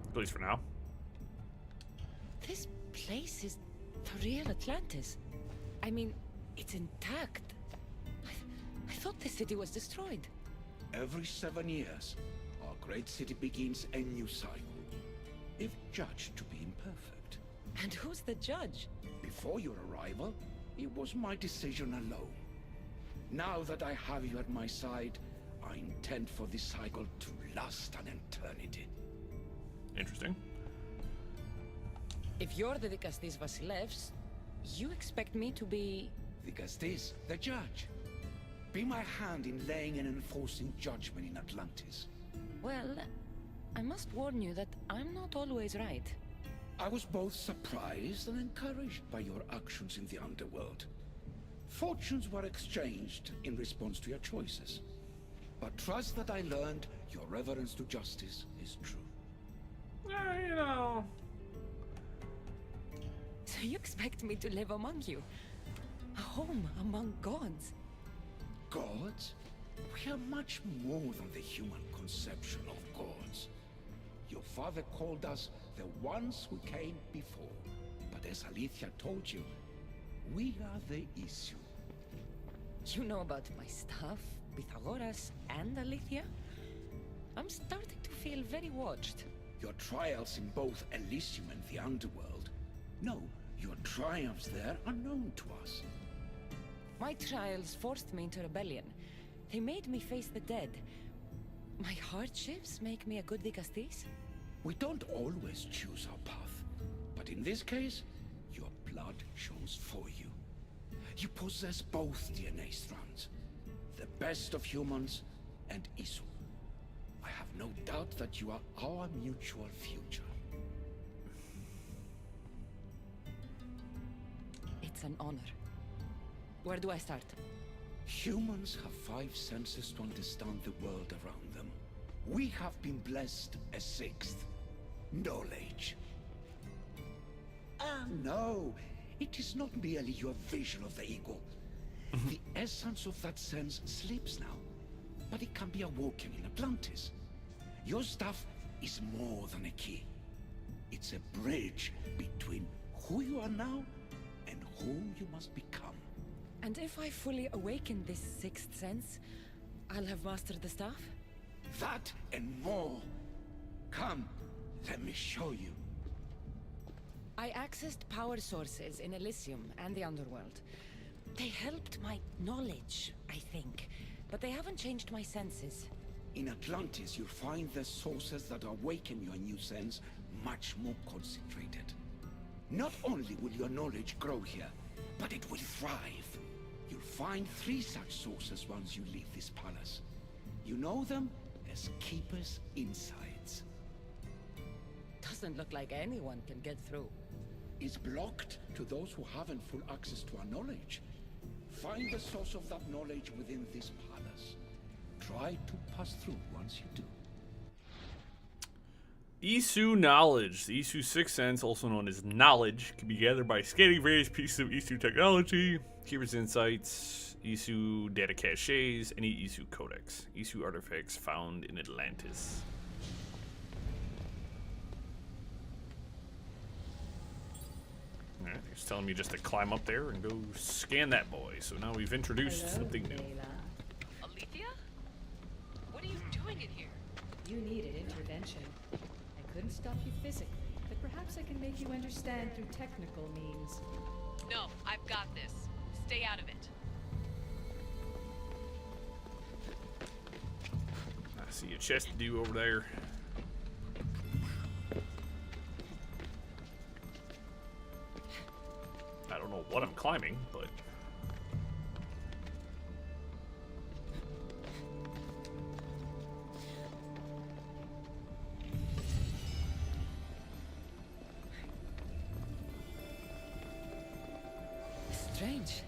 At least for now. This place is the real Atlantis. I mean, it's intact. I thought the city was destroyed. Every 7 years, our great city begins a new cycle, if judged to be imperfect. And who's the judge? Before your arrival, it was my decision alone. Now that I have you at my side, I intend for this cycle to last an eternity. Interesting. If you're the Castis Vasilevs, you expect me to be... The Castis, the judge. Be my hand in laying and enforcing judgment in Atlantis. Well, I must warn you that I'm not always right. I was both surprised and encouraged by your actions in the underworld. Fortunes were exchanged in response to your choices. But trust that I learned your reverence to justice is true. You know... So you expect me to live among you? A home among gods? Gods? We are much more than the human conception of gods. Your father called us the ones who came before. But as Alethea told you, we are the issue. You know about my stuff, Pythagoras and Alethea? I'm starting to feel very watched. Your trials in both Elysium and the underworld. No, your triumphs there are known to us. My trials forced me into rebellion. They made me face the dead. My hardships make me a good Castis? We don't always choose our path, but in this case, your blood shows for you. You possess both DNA strands, the best of humans and Isu. I have no doubt that you are our mutual future. It's an honor. Where do I start? Humans have 5 senses to understand the world around them. We have been blessed a 6th. Knowledge. Ah, no. It is not merely your vision of the ego. The essence of that sense sleeps now, but it can be awoken in Atlantis. Your stuff is more than a key. It's a bridge between who you are now and who you must become. And if I fully awaken this 6th sense, I'll have mastered the staff? That and more. Come, let me show you. I accessed power sources in Elysium and the underworld. They helped my knowledge, I think, but they haven't changed my senses. In Atlantis, you'll find the sources that awaken your new sense much more concentrated. Not only will your knowledge grow here, but it will thrive. You'll find 3 such sources once you leave this palace. You know them as Keeper's Insights. Doesn't look like anyone can get through. It's blocked to those who haven't full access to our knowledge. Find the source of that knowledge within this palace. Try to pass through once you do. Isu knowledge. The Isu sixth sense, also known as knowledge, can be gathered by scanning various pieces of Isu technology, Keeper's Insights, Isu data caches, any Isu codex, Isu artifacts found in Atlantis. Alright, he's telling me just to climb up there and go scan that boy. So now we've introduced something new. Alethea? What are you doing in here? You needed intervention. I couldn't stop you physically, but perhaps I can make you understand through technical means. No, I've got this. Stay out of it. I see a chest to do over there. I don't know what I'm climbing, but... Strange.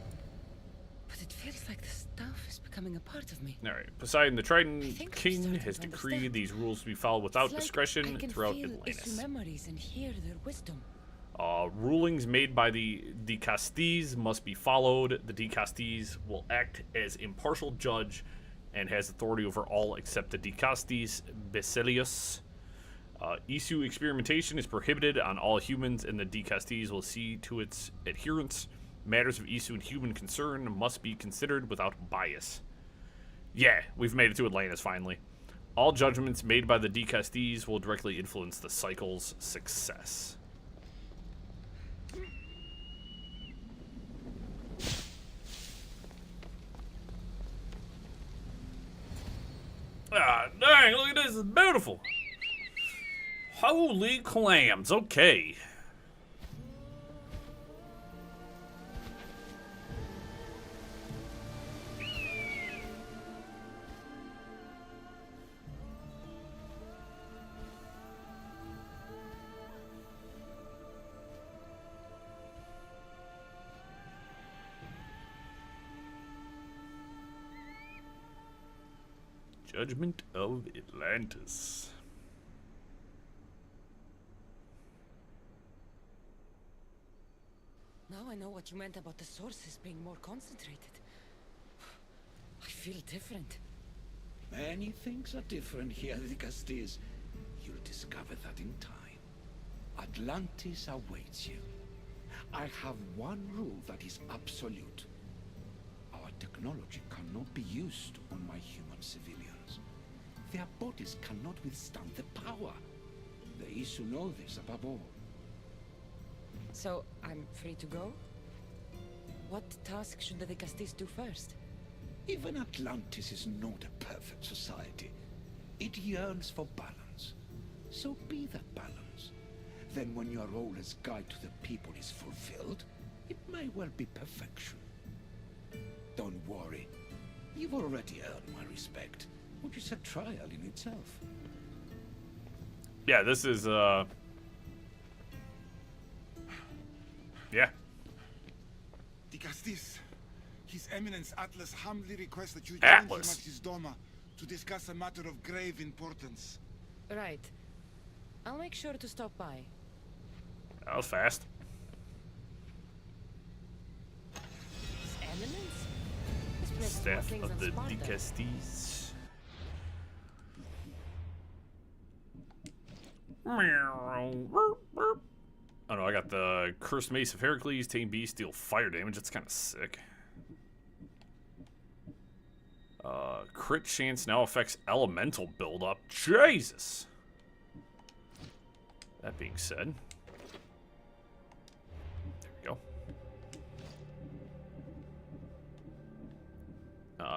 But it feels like the stuff is becoming a part of me. Alright, Poseidon the Triton think I'm King starting has to decreed understand. these rules to be followed without It's like discretion I can throughout feel Atlantis. its memories and hear their wisdom. Rulings made by the Dicastes must be followed. The Dicastes will act as impartial judge and has authority over all except the Dicastes Basilius. Isu experimentation is prohibited on all humans, and the Dicastes will see to its adherence. Matters of Isu and human concern must be considered without bias. Yeah, we've made it to Atlantis finally. All judgments made by the Dicastes will directly influence the cycle's success. Ah, dang, look at this, it's beautiful. Holy clams, okay. Judgment of Atlantis. Now I know what you meant about the sources being more concentrated. I feel different. Many things are different here, Dicastes. You'll discover that in time. Atlantis awaits you. I have one rule that is absolute. Our technology cannot be used on my human civilians. Their bodies cannot withstand the power. The Isu know this above all. So, I'm free to go? What task should the Dicastes do first? Even Atlantis is not a perfect society. It yearns for balance. So be that balance. Then when your role as guide to the people is fulfilled, it may well be perfection. Don't worry. You've already earned my respect, which is a trial in itself. Yeah, this is, yeah. Dicastes, His Eminence Atlas humbly requests that you join him Atlas. at his Doma to discuss a matter of grave importance. Right. I'll make sure to stop by. That was fast. His Eminence? This place is more Staff things of than the Sparta. Dicastes. Oh no, I got the Cursed Mace of Heracles, Tame Beast, deal fire damage. That's kind of sick. Crit chance now affects elemental buildup. Jesus! That being said, there we go.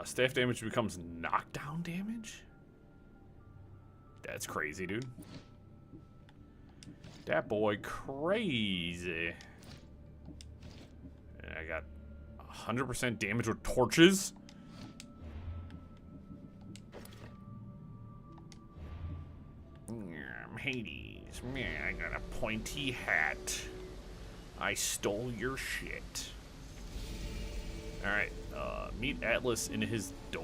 Staff damage becomes knockdown damage? That's crazy, dude. That boy crazy. And I got 100% damage with torches. Hades. Man, I got a pointy hat. I stole your shit. Alright, meet Atlas in his Doma.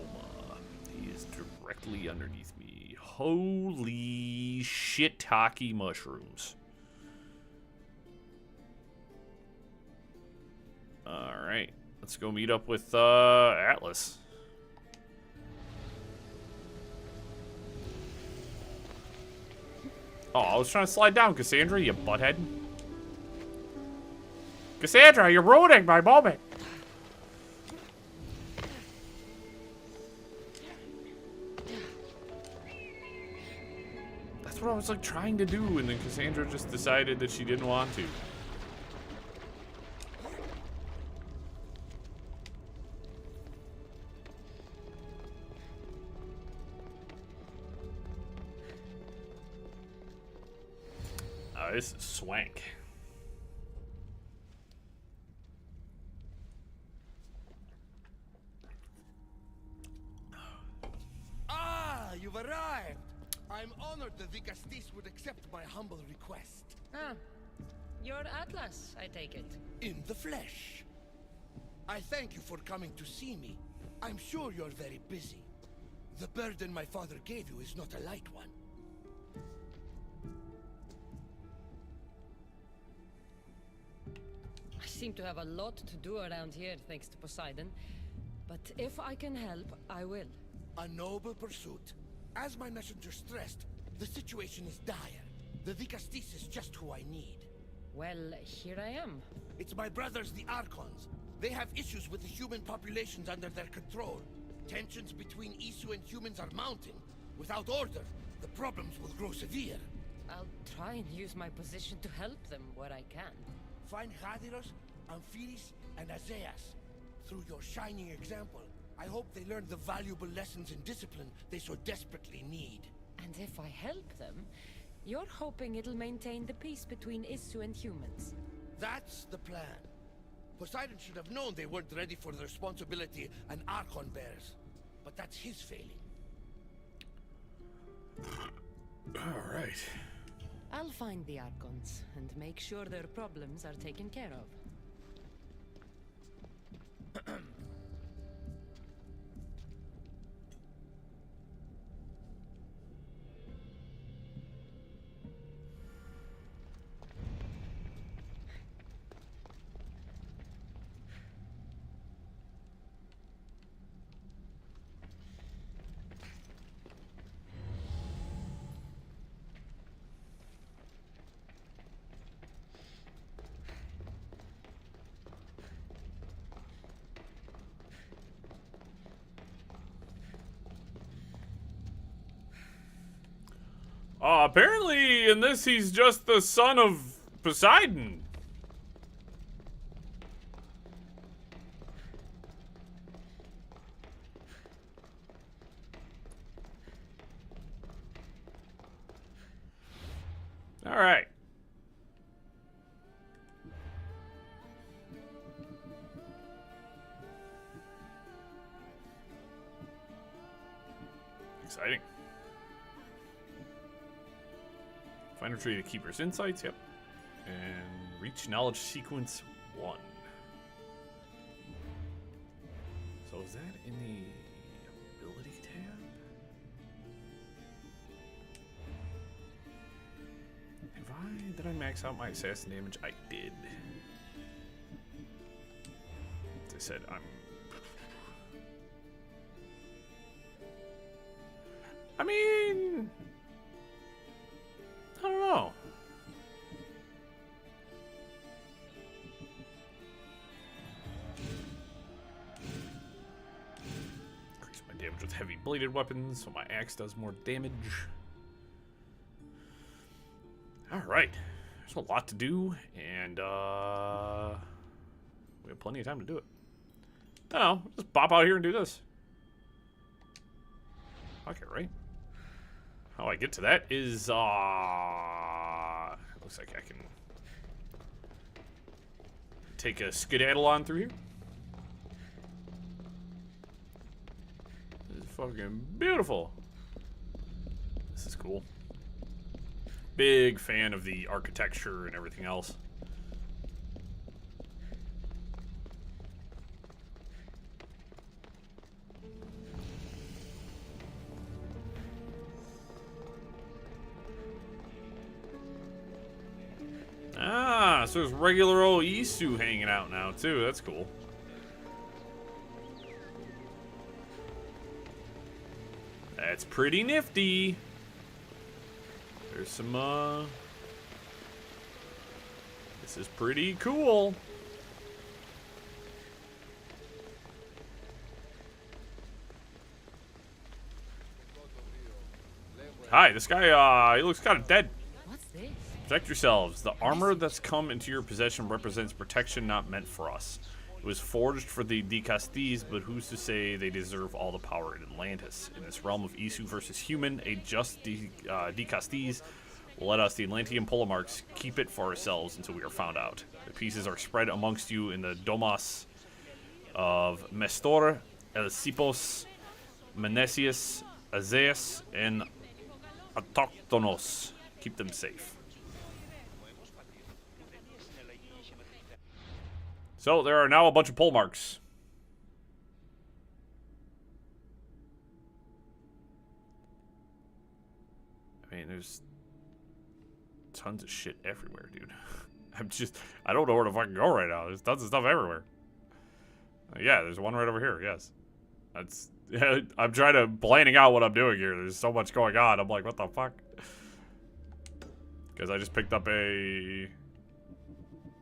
He is directly underneath me. Holy shit, hockey mushrooms. Alright, let's go meet up with Atlas. Oh, I was trying to slide down, Cassandra, you butthead. Cassandra, you're ruining my moment. That's what I was like trying to do, and then Cassandra just decided that she didn't want to. This is swank. Ah, you've arrived. I'm honored the Vicastis would accept my humble request. Ah, you're Atlas, I take it. In the flesh. I thank you for coming to see me. I'm sure you're very busy. The burden my father gave you is not a light one. I seem to have a lot to do around here, thanks to Poseidon. But if I can help, I will. A noble pursuit. As my messenger stressed, the situation is dire. The Vicastis is just who I need. Well, here I am. It's my brothers, the Archons. They have issues with the human populations under their control. Tensions between Isu and humans are mounting. Without order, the problems will grow severe. I'll try and use my position to help them where I can. Find Hadiros, Amphiris, and Azaeas. Through your shining example, I hope they learn the valuable lessons in discipline they so desperately need. And if I help them, you're hoping it'll maintain the peace between Isu and humans. That's the plan. Poseidon should have known they weren't ready for the responsibility an Archon bears. But that's his failing. All right. I'll find the Archons and make sure their problems are taken care of. Apparently in this he's just the son of Poseidon. All right. Exciting. Find a tree to Keeper's Insights, yep. And reach knowledge sequence 1. So is that in the ability tab? Did I max out my assassin damage? I did. As I said, I mean, I don't know. Increase my damage with heavy bladed weapons, so my axe does more damage. Alright. There's a lot to do, and we have plenty of time to do it. No, just pop out here and do this. Okay, right? How I get to that is, looks like I can take a skedaddle on through here. This is fucking beautiful. This is cool. Big fan of the architecture and everything else. Ah, so there's regular old Isu hanging out now too. That's cool. That's pretty nifty. There's some, this is pretty cool. Hi, this guy, he looks kind of dead. What's this? Protect yourselves. The armor that's come into your possession represents protection not meant for us. It was forged for the Dicastes, but who's to say they deserve all the power in Atlantis? In this realm of Isu versus human, a just Dicastes will let us, the Atlantean Polemarchs, keep it for ourselves until we are found out. The pieces are spread amongst you in the Domas of Mestor, Elcipos, Menesius, Azeus, and Autochtonos. Keep them safe. So there are now a bunch of pole marks. I mean, there's tons of shit everywhere, dude. I don't know where to fucking go right now. There's tons of stuff everywhere. Yeah, there's one right over here, yes. I'm trying to planning out what I'm doing here. There's so much going on. I'm like, what the fuck? Because I just picked up a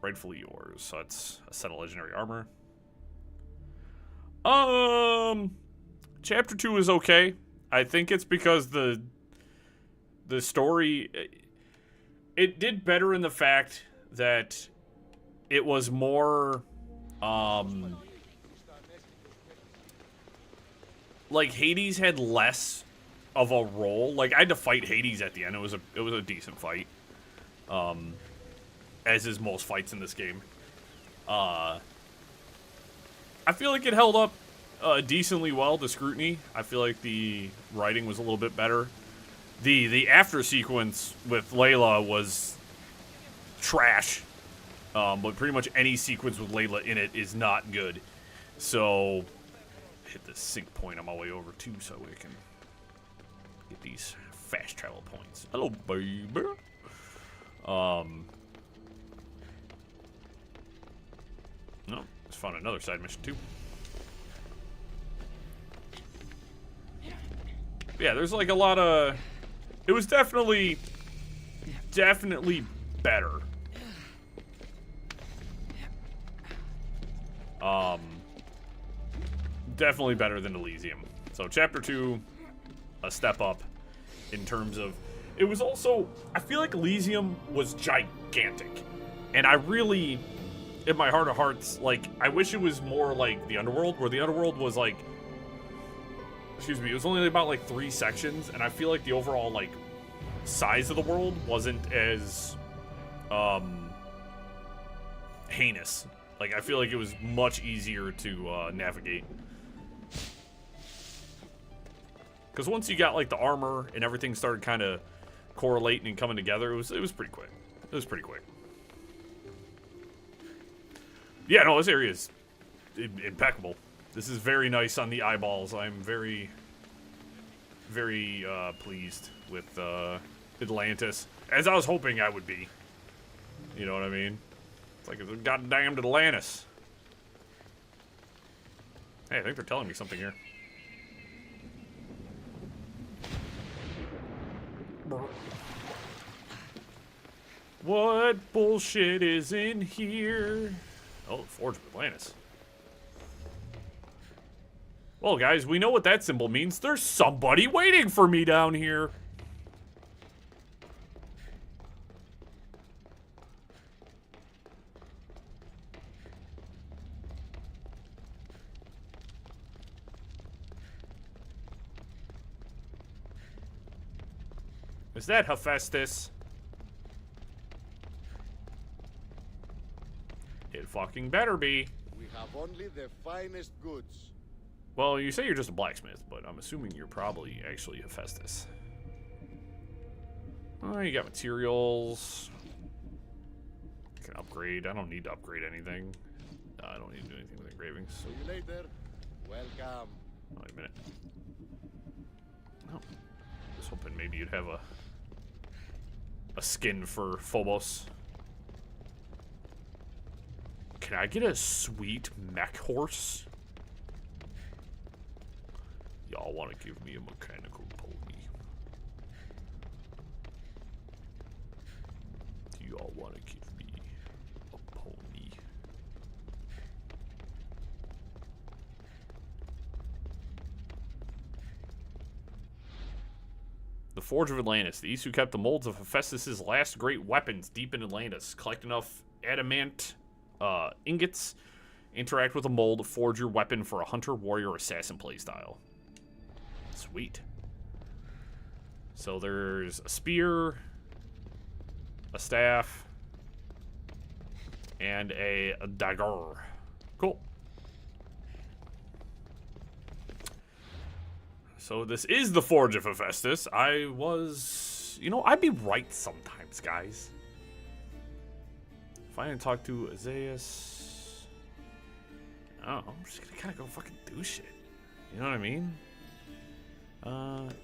rightfully yours. So it's a set of legendary armor. Chapter 2 is okay. I think it's because the story it did better in the fact that it was more like Hades had less of a role. Like I had to fight Hades at the end. It was a decent fight. As is most fights in this game. I feel like it held up decently well to scrutiny. I feel like the writing was a little bit better. The after sequence with Layla was trash. But pretty much any sequence with Layla in it is not good. So hit the sync point on my way over too, so we can get these fast travel points. Hello, baby. No, let's find another side mission too. Yeah, there's like a lot of. It was definitely better. Definitely better than Elysium. So chapter 2, a step up in terms of. It was also. I feel like Elysium was gigantic, and I really. In my heart of hearts, like, I wish it was more like the Underworld, where the Underworld was like, excuse me, it was only about like 3 sections, and I feel like the overall like size of the world wasn't as heinous. Like, I feel like it was much easier to navigate. Because once you got like the armor and everything started kind of correlating and coming together, it was pretty quick. It was pretty quick. Yeah, no, this area is impeccable. This is very nice on the eyeballs. I'm very, very pleased with Atlantis, as I was hoping I would be. You know what I mean? It's like it's a goddamn Atlantis. Hey, I think they're telling me something here. What bullshit is in here? Oh, Forge of Atlantis. Well, guys, we know what that symbol means. There's somebody waiting for me down here. Is that Hephaestus? It fucking better be. We have only the finest goods. Well, you say you're just a blacksmith, but I'm assuming you're probably actually Hephaestus. Oh, you got materials. I can upgrade. I don't need to upgrade anything. I don't need to do anything with engravings. See you later. Welcome. Wait a minute. Oh, I was hoping maybe you'd have a skin for Phobos. Can I get a sweet mech horse? Y'all want to give me a mechanical pony? Do y'all want to give me a pony? The Forge of Atlantis. The Isu kept the molds of Hephaestus' last great weapons deep in Atlantis. Collect enough adamant ingots. Interact with a mold to forge your weapon for a hunter, warrior, assassin playstyle. Sweet. So there's a spear, a staff, and a dagger. Cool. So this is the Forge of Hephaestus. I was... You know, I'd be right sometimes, guys. If I didn't talk to Azaius... Oh, I'm just gonna kind of go fucking do shit. You know what I mean?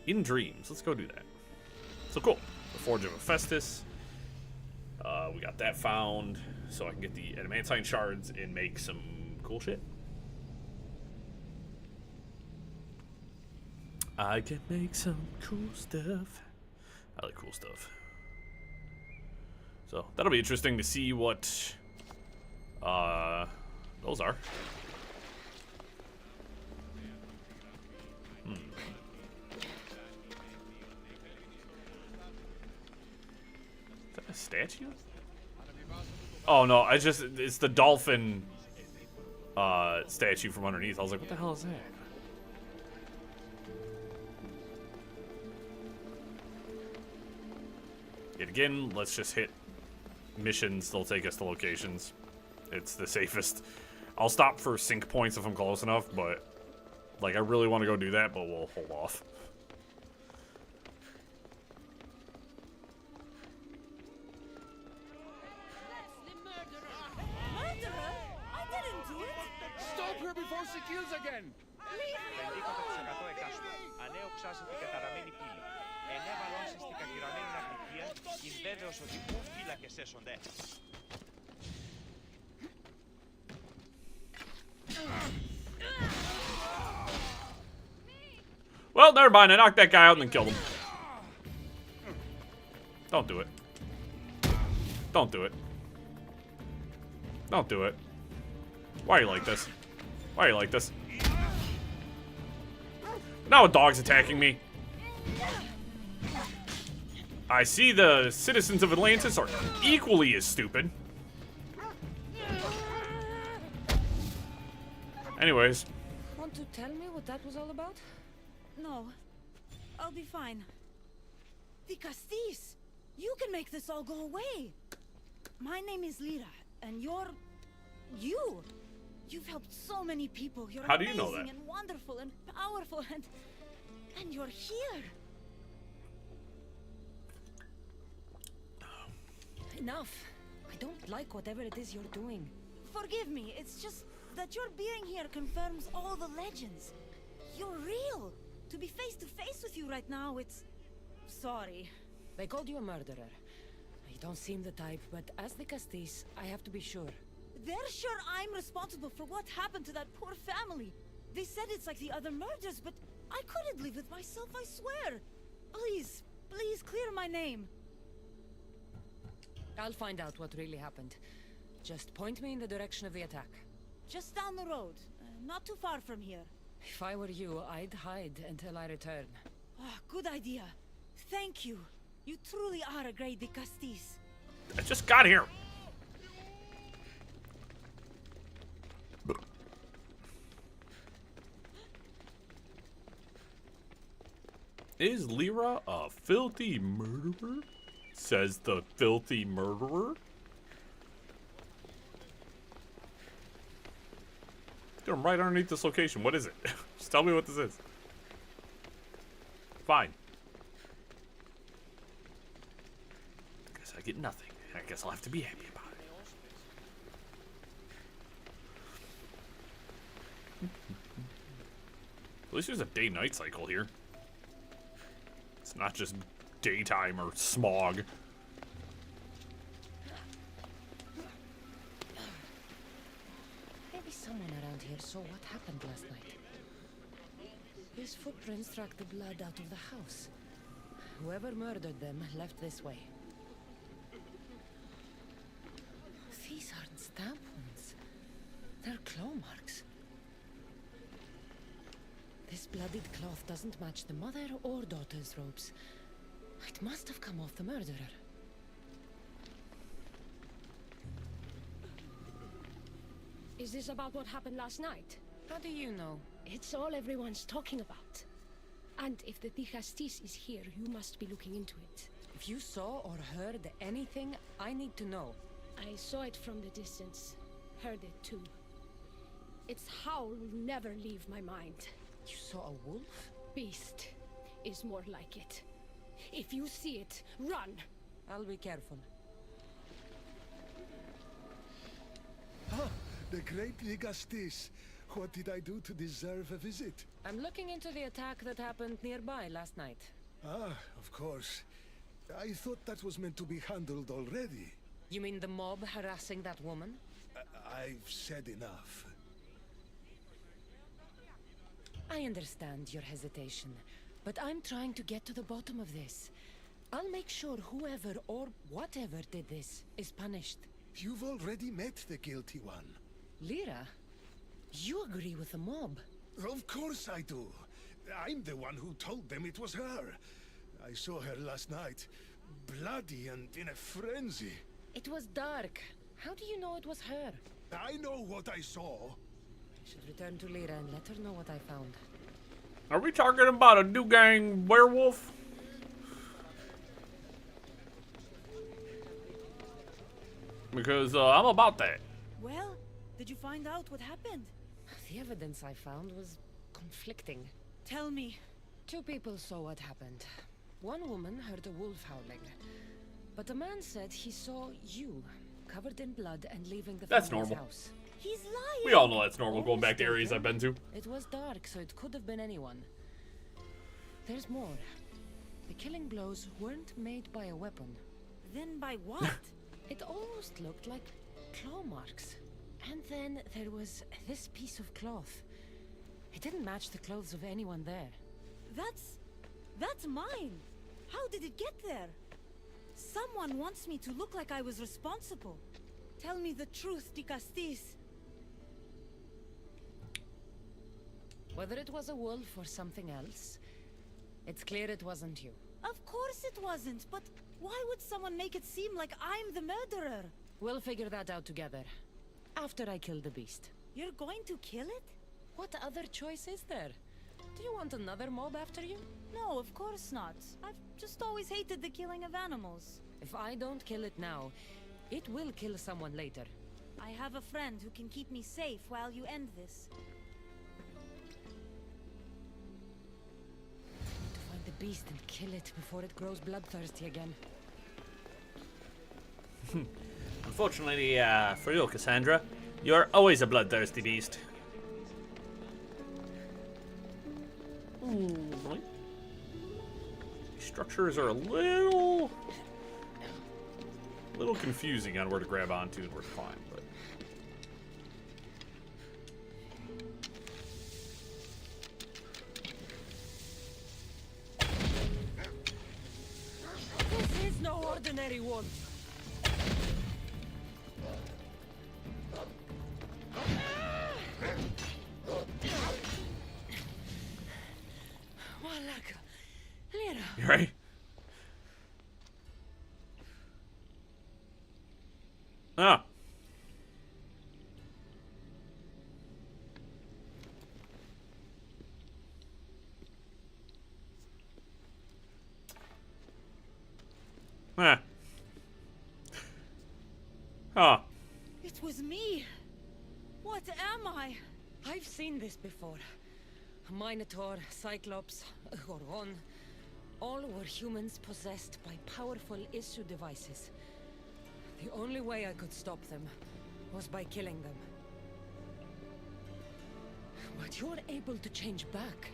In dreams. Let's go do that. So cool. The Forge of Hephaestus. We got that found. So I can get the adamantine shards and make some cool shit. I can make some cool stuff. I like cool stuff. So that'll be interesting to see what those are. Is that a statue? Oh no, it's the dolphin statue from underneath. I was like, what the hell is that? Yet again, let's just hit missions. They'll take us to locations. It's the safest. I'll stop for sync points if I'm close enough, but like I really want to go do that, but we'll hold off. Murderer? I didn't do it. Stop her before she kills again! Well, never mind. I knocked that guy out and then killed him. Don't do it. Don't do it. Don't do it. Why are you like this? Why are you like this? Now a dog's attacking me. I see the citizens of Atlantis are equally as stupid. Anyways. Want to tell me what that was all about? No. I'll be fine. The Castis! You can make this all go away! My name is Lyra, and you're... you! You've helped so many people. You're How do you amazing know that? and wonderful and powerful and you're here. Enough. I don't like whatever it is you're doing. Forgive me, it's just that your being here confirms all the legends. You're real. To be face to face with you right now, it's... Sorry. They called you a murderer. You don't seem the type, but as the Castis, I have to be sure. They're sure I'm responsible for what happened to that poor family. They said it's like the other murders, but I couldn't live with myself, I swear. Please, please clear my name. I'll find out what really happened. Just point me in the direction of the attack. Just down the road, not too far from here. If I were you, I'd hide until I return. Oh, good idea. Thank you. You truly are a great Castis. I just got here. Is Lyra a filthy murderer? Says the filthy murderer. Dude, I'm right underneath this location. What is it? Just tell me what this is. Fine. Guess I get nothing. I guess I'll have to be happy about it. At least there's a day-night cycle here. It's not just daytime or smog. Maybe someone around here saw what happened last night. His footprints tracked the blood out of the house. Whoever murdered them left this way. These aren't stamp wounds. They're claw marks. This bloodied cloth doesn't match the mother or daughter's robes. It must have come off the murderer. Is this about what happened last night? How do you know? It's all everyone's talking about. And if the Dicastis is here, you must be looking into it. If you saw or heard anything, I need to know. I saw it from the distance. Heard it too. Its howl will never leave my mind. You saw a wolf? Beast is more like it. If you see it, run! I'll be careful. Ah, the great Ligastis. What did I do to deserve a visit? I'm looking into the attack that happened nearby last night. Ah, of course. I thought that was meant to be handled already. You mean the mob harassing that woman? I've said enough. I understand your hesitation, but I'm trying to get to the bottom of this. I'll make sure whoever or whatever did this is punished. You've already met the guilty one. Lyra, you agree with the mob? Of course I do. I'm the one who told them it was her. I saw her last night, bloody and in a frenzy. It was dark. How do you know it was her? I know what I saw. I should return to Lyra and let her know what I found. Are we talking about a new gang werewolf? Because I'm about that. Well, did you find out what happened? The evidence I found was conflicting. Tell me. 2 people saw what happened. One woman heard a wolf howling, but a man said he saw you, covered in blood and leaving the That's family's normal. house. He's lying! We all know that's normal going back to areas I've been to. It was dark, so it could have been anyone. There's more. The killing blows weren't made by a weapon. Then by what? It almost looked like claw marks. And then there was this piece of cloth. It didn't match the clothes of anyone there. That's mine! How did it get there? Someone wants me to look like I was responsible. Tell me the truth, Dicastis. Whether it was a wolf or something else, it's clear it wasn't you. Of course it wasn't, but why would someone make it seem like I'm the murderer? We'll figure that out together. After I kill the beast. You're going to kill it? What other choice is there? Do you want another mob after you? No, of course not. I've just always hated the killing of animals. If I don't kill it now, it will kill someone later. I have a friend who can keep me safe while you end this. To find the beast and kill it before it grows bloodthirsty again. Unfortunately, for you, Cassandra, you're always a bloodthirsty beast. These structures are a little confusing on where to grab onto and where to climb, but This is no ordinary wolf. you right? Ah. Ah. Ah. It was me. What am I? I've seen this before. A Minotaur, Cyclops, a Gorgon. All were humans possessed by powerful issue devices. The only way I could stop them was by killing them. But you're able to change back.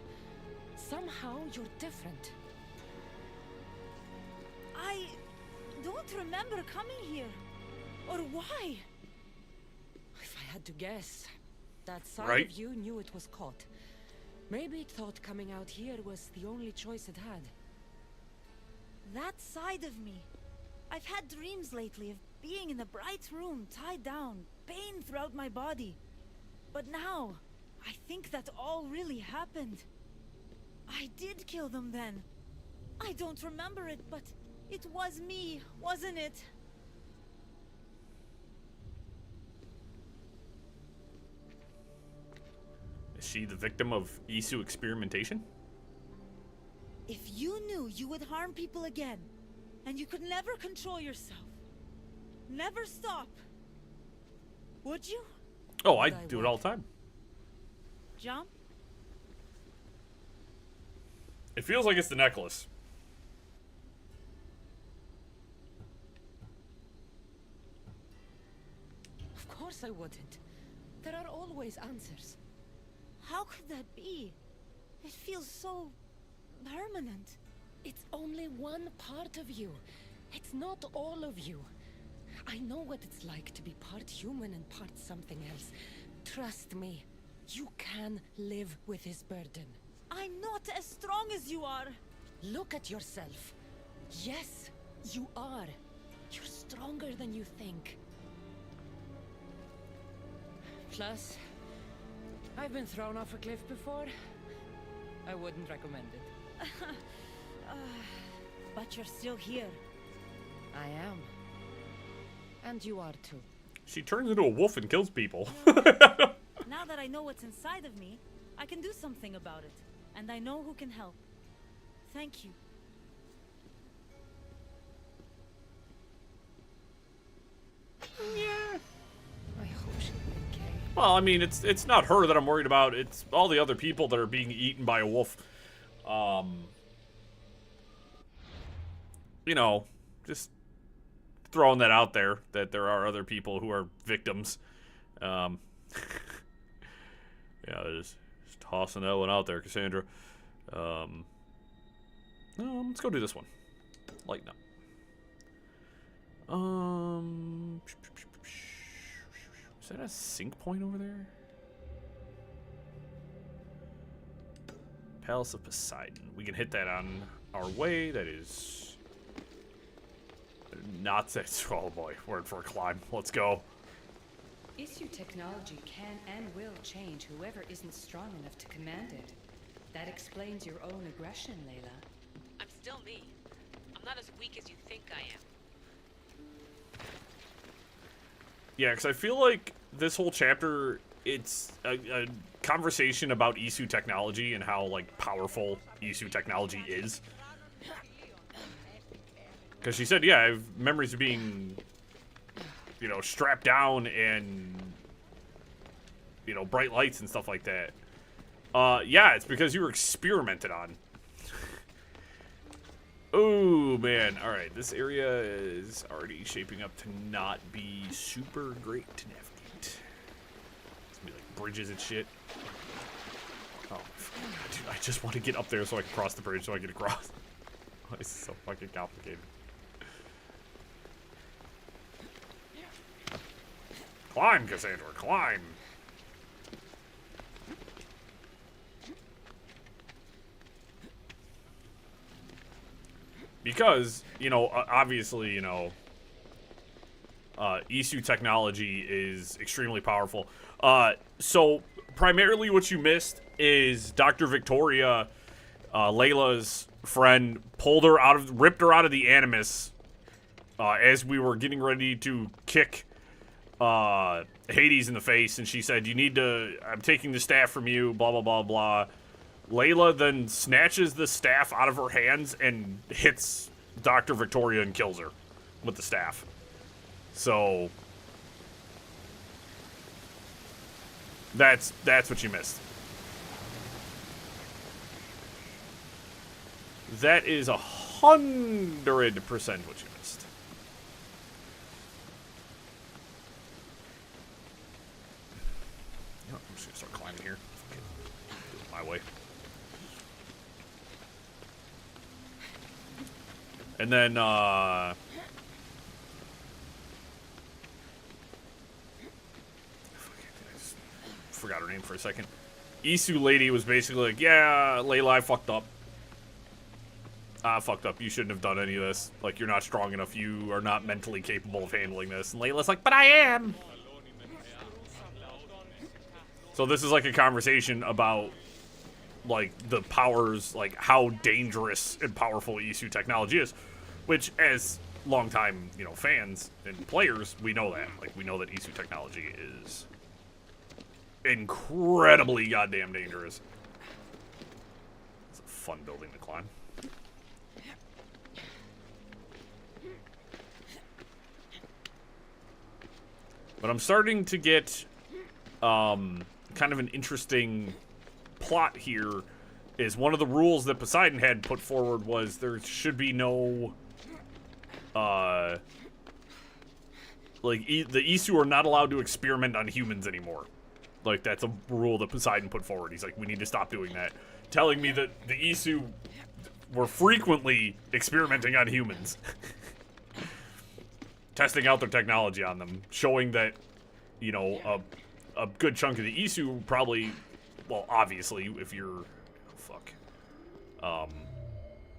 Somehow you're different. I don't remember coming here. Or why? If I had to guess, that side Right? of you knew it was caught. Maybe it thought coming out here was the only choice it had. That side of me. I've had dreams lately of being in a bright room, tied down, pain throughout my body. But now, I think that all really happened. I did kill them then. I don't remember it, but it was me, wasn't it? Is she the victim of Isu experimentation? If you knew you would harm people again, and you could never control yourself, never stop, would you? Oh, I do it all the time. Jump? It feels like it's the necklace. Of course I wouldn't. There are always answers. How could that be? It feels so permanent. It's only one part of you. It's not all of you. I know what it's like to be part human and part something else. Trust me, you can live with this burden. I'm not as strong as you are. Look at yourself. Yes, you are. You're stronger than you think. Plus, I've been thrown off a cliff before. I wouldn't recommend it. But you're still here. I am. And you are too. She turns into a wolf and kills people. Now that I know what's inside of me, I can do something about it. And I know who can help. Thank you. Yeah. I hope she'll be okay. Well, I mean, it's not her that I'm worried about. It's all the other people that are being eaten by a wolf. You know, just throwing that out there, that there are other people who are victims. Yeah, just tossing that one out there, Cassandra. Let's go do this one. Lighten up. Is that a sync point over there? Palace of Poseidon. We can hit that on our way. That is not that. Oh boy, we're in for a climb. Let's go. Issue technology can and will change whoever isn't strong enough to command it. That explains your own aggression, Layla. I'm still me. I'm not as weak as you think I am. Yeah, because I feel like this whole chapter, it's a conversation about Isu technology and how, like, powerful Isu technology is. Because she said, yeah, I have memories of being, you know, strapped down and, you know, bright lights and stuff like that. Yeah, it's because you were experimented on. Oh, man. All right, this area is already shaping up to not be super great to navigate. It's gonna be like bridges and shit. Oh, dude, I just want to get up there so I can cross the bridge so I can across. Oh, this is so fucking complicated. Climb, Cassandra, climb! Because, you know, obviously, you know, Isu technology is extremely powerful. So, primarily what you missed is Dr. Victoria, Layla's friend, ripped her out of the Animus, as we were getting ready to kick, Hades in the face, and she said, I'm taking the staff from you, blah, blah, blah, blah. Layla then snatches the staff out of her hands and hits Dr. Victoria and kills her with the staff. So that's what you missed. That is 100% what you missed. I'm just gonna start climbing here. Okay. Do it my way. And then, I forgot her name for a second. Isu lady was basically like, yeah, Layla, I fucked up. I fucked up. You shouldn't have done any of this. Like, you're not strong enough. You are not mentally capable of handling this. And Layla's like, but I am. So this is like a conversation about like the powers, like how dangerous and powerful Isu technology is, which as longtime, you know, fans and players, we know that. Like, we know that Isu technology is incredibly goddamn dangerous. It's a fun building to climb. But I'm starting to get kind of an interesting plot here. Is one of the rules that Poseidon had put forward was there should be no like the Isu are not allowed to experiment on humans anymore. Like, that's a rule that Poseidon put forward. He's like, we need to stop doing that. Telling me that the Isu were frequently experimenting on humans. Testing out their technology on them. Showing that, you know, a good chunk of the Isu probably, well, obviously, if you're,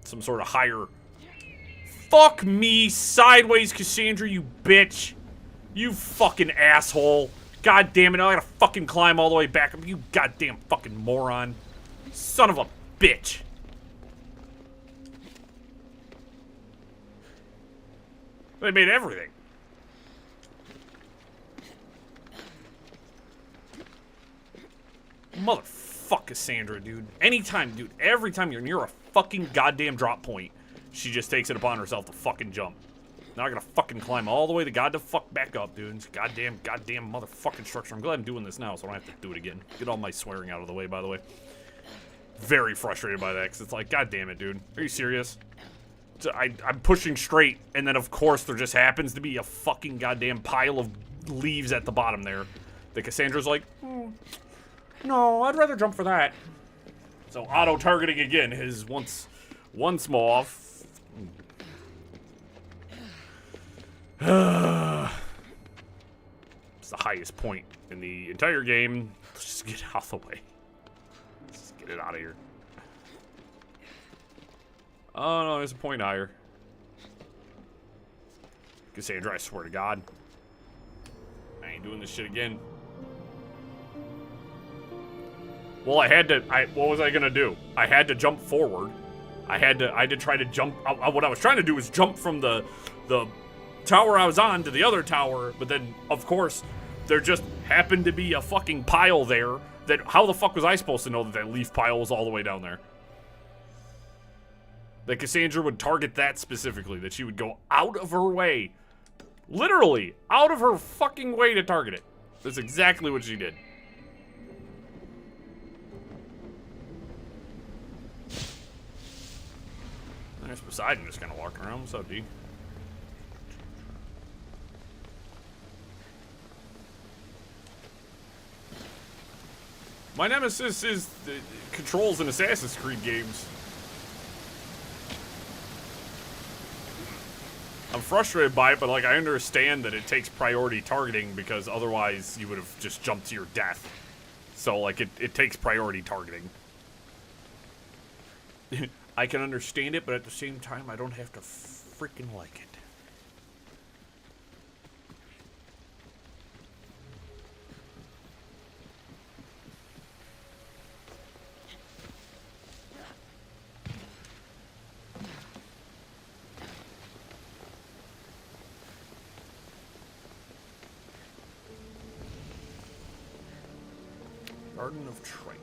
some sort of higher... Fuck me sideways, Cassandra, you bitch. You fucking asshole. God damn it, I gotta fucking climb all the way back up. You goddamn fucking moron. Son of a bitch. They made everything. Motherfuck Cassandra, dude. Anytime, dude. Every time you're near a fucking goddamn drop point, she just takes it upon herself to fucking jump. Now I gotta fucking climb all the way the fuck back up, dude. It's goddamn motherfucking structure. I'm glad I'm doing this now so I don't have to do it again. Get all my swearing out of the way, by the way. Very frustrated by that, because it's like, god damn it, dude. Are you serious? So I'm pushing straight, and then of course there just happens to be a fucking goddamn pile of leaves at the bottom there. That Cassandra's like, no, I'd rather jump for that. So auto-targeting again is once more. It's the highest point in the entire game. Let's just get out of the way. Let's just get it out of here. Oh no, there's a point higher. Cassandra, I swear to God. I ain't doing this shit again. Well, what was I gonna do? I had to jump forward. I had to try to jump. What I was trying to do was jump from the tower I was on to the other tower, but then, of course, there just happened to be a fucking pile there that, how the fuck was I supposed to know that that leaf pile was all the way down there? That Cassandra would target that specifically, that she would go out of her way, literally, out of her fucking way to target it. That's exactly what she did. There's Poseidon just kind of walking around. What's up, D? My nemesis is the controls in Assassin's Creed games. I'm frustrated by it, but like I understand that it takes priority targeting because otherwise you would have just jumped to your death. So like it takes priority targeting. I can understand it, but at the same time I don't have to freaking like it. Garden of Triton.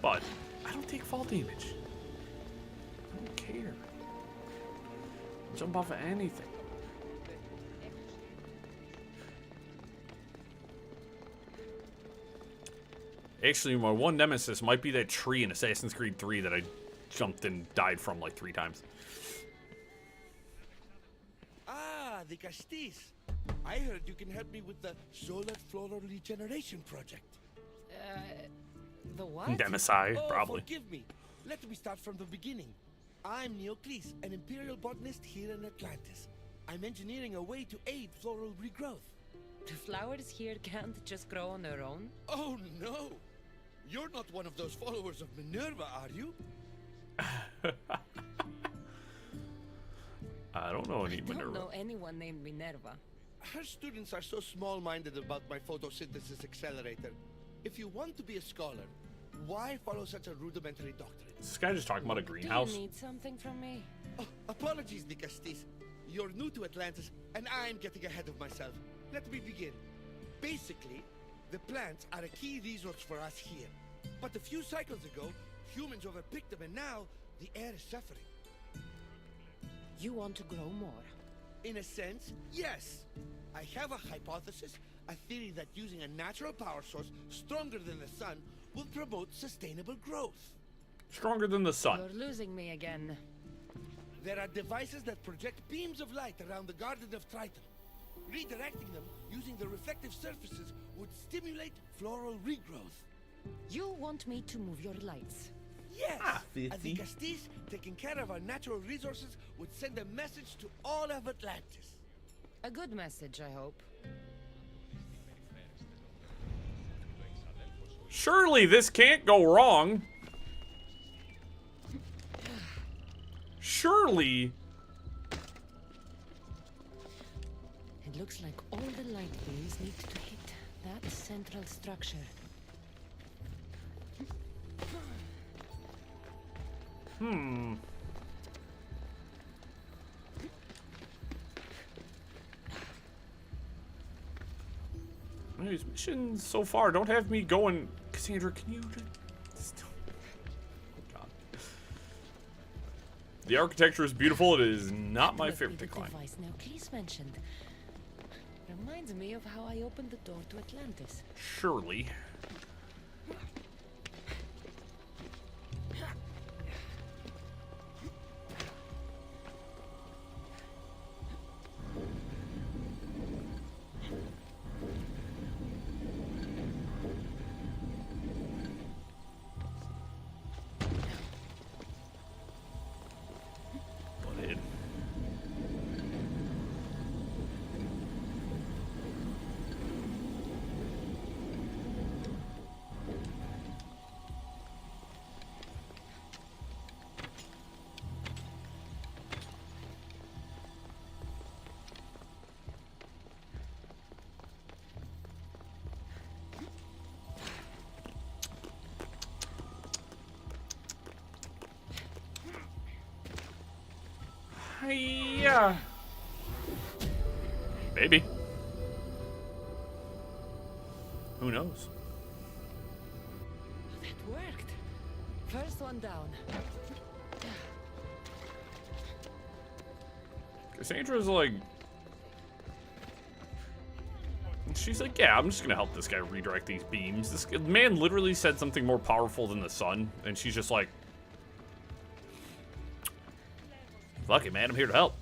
But I don't take fall damage. I don't care. Jump off of anything. Actually, my one nemesis might be that tree in Assassin's Creed 3 that I jumped and died from like 3 times. Ah, the Castis. I heard you can help me with the solar floral regeneration project. The what? Nemesi, Oh, probably. Forgive me. Let me start from the beginning. I'm Neocles, an imperial botanist here in Atlantis. I'm engineering a way to aid floral regrowth. The flowers here can't just grow on their own? Oh no! You're not one of those followers of Minerva, are you? I don't know any I Minerva. don't know anyone named Minerva. Her students are so small-minded about my photosynthesis accelerator. If you want to be a scholar, why follow such a rudimentary doctrine? Is this guy just talking about a greenhouse? Do you need something from me? Oh, apologies, Nikastis. You're new to Atlantis, and I'm getting ahead of myself. Let me begin. Basically, the plants are a key resource for us here. But a few cycles ago, humans overpicked them, and now the air is suffering. You want to grow more? In a sense, yes. I have a hypothesis, a theory that using a natural power source stronger than the sun will promote sustainable growth. Stronger than the sun. You're losing me again. There are devices that project beams of light around the Garden of Triton. Redirecting them using the reflective surfaces would stimulate floral regrowth. You want me to move your lights? Yes! Fifty. And the Castis, taking care of our natural resources, would send a message to all of Atlantis. A good message, I hope. Surely this can't go wrong. Surely. It looks like all the light beams need to hit that central structure. These missions so far don't have me going. Cassandra, can you just... Oh God. The architecture is beautiful. It is not my favorite to climb. Device now Cleese mentioned reminds me of how I opened the door to Atlantis. Surely. Yeah. Maybe. Who knows? That worked. First one down. Cassandra's like... She's like, yeah, I'm just gonna help this guy redirect these beams. This man literally said something more powerful than the sun, and she's just like... Fuck it, man, I'm here to help.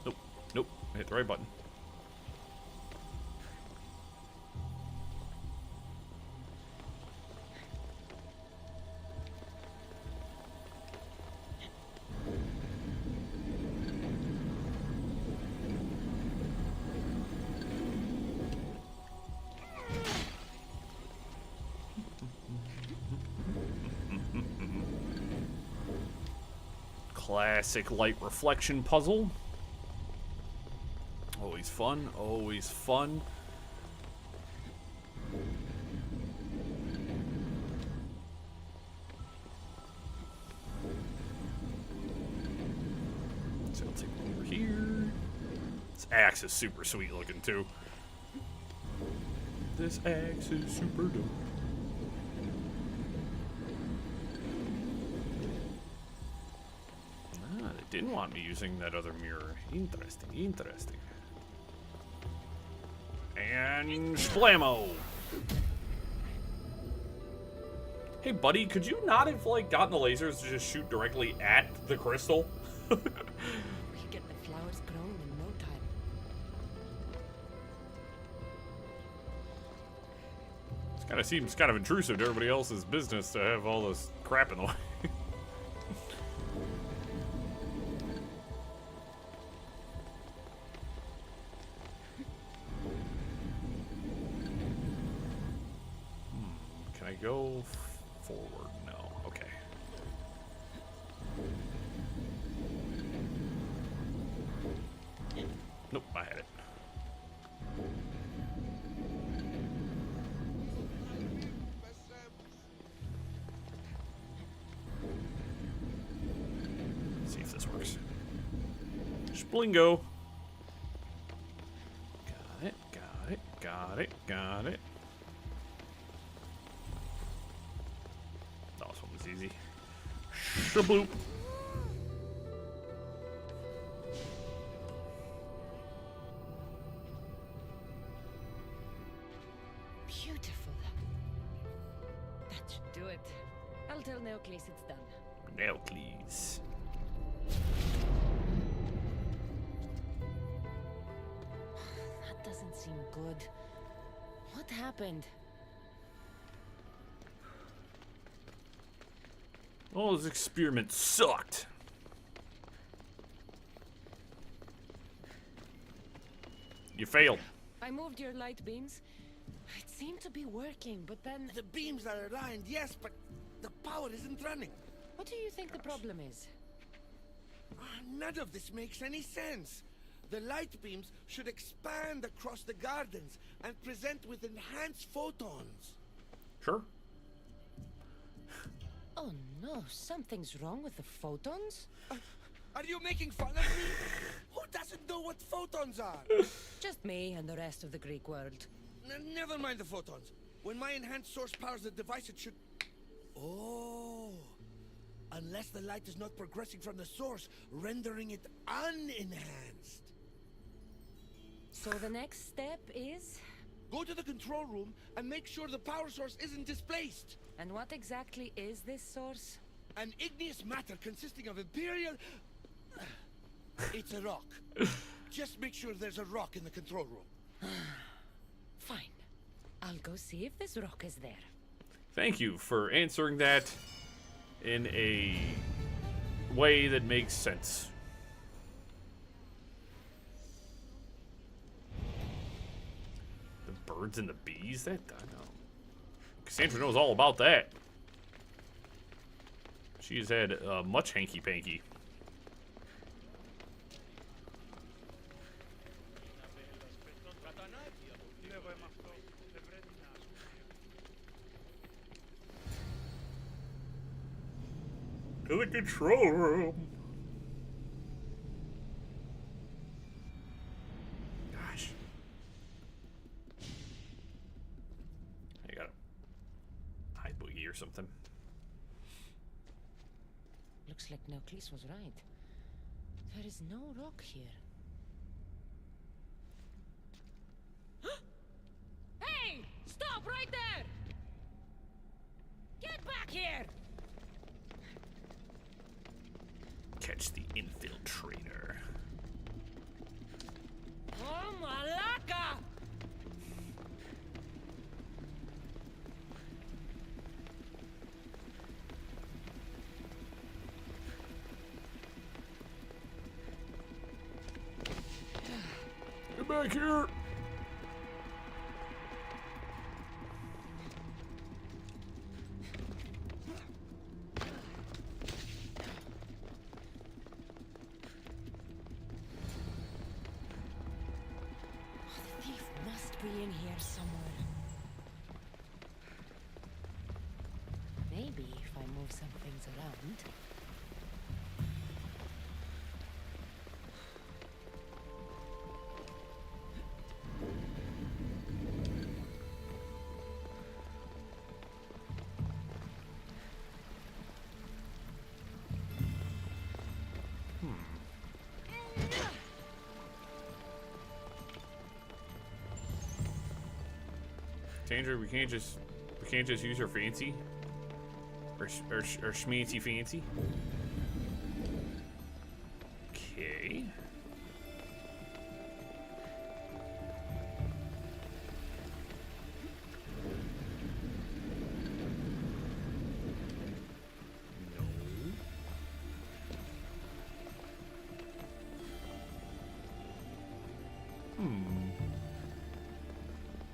Nope, nope, I hit the right button. Classic light reflection puzzle. Always fun, always fun. So I'll take one over here. This axe is super sweet looking too. This axe is super dope. Didn't want me using that other mirror. Interesting, interesting. And splammo! Hey buddy, could you not have like gotten the lasers to just shoot directly at the crystal? We could get the flowers grown in no time. This kind of seems kind of intrusive to everybody else's business to have all this crap in the way. Can I go forward? No. Okay. Nope, I had it. Let's see if this works. Splingo. Got it, got it, got it, got it. Oh, this one was easy. Shabloop. Beautiful. That should do it. I'll tell Neocles it's done. Neocles. That doesn't seem good. What happened? All those experiments sucked. You failed. I moved your light beams. It seemed to be working, but then... The beams are aligned, yes, but the power isn't running. What do you think the problem is? None of this makes any sense. The light beams should expand across the gardens and present with enhanced photons. Sure. Oh no, something's wrong with the photons? Are you making fun of me? Who doesn't know what photons are? Just me and the rest of the Greek world. Never mind the photons. When my enhanced source powers the device, it should... Oh. Unless the light is not progressing from the source, rendering it unenhanced. So the next step is? Go to the control room and make sure the power source isn't displaced. And what exactly is this source? An igneous matter consisting of Imperial... It's a rock. Just make sure there's a rock in the control room. Fine. I'll go see if this rock is there. Thank you for answering that in a way that makes sense. The birds and the bees? That I know. Cassandra knows all about that. She's had much hanky-panky. To the control room. Gosh. I gotta hide boogie or something. Looks like Neocles was right. There is no rock here. Hey! Stop right there! Get back here! Catch the infiltrator. Oh, Malaka! Get back here! Be in here somewhere. Maybe if I move some things around. Tanger, we can't just use her fancy or schmancy fancy. Okay.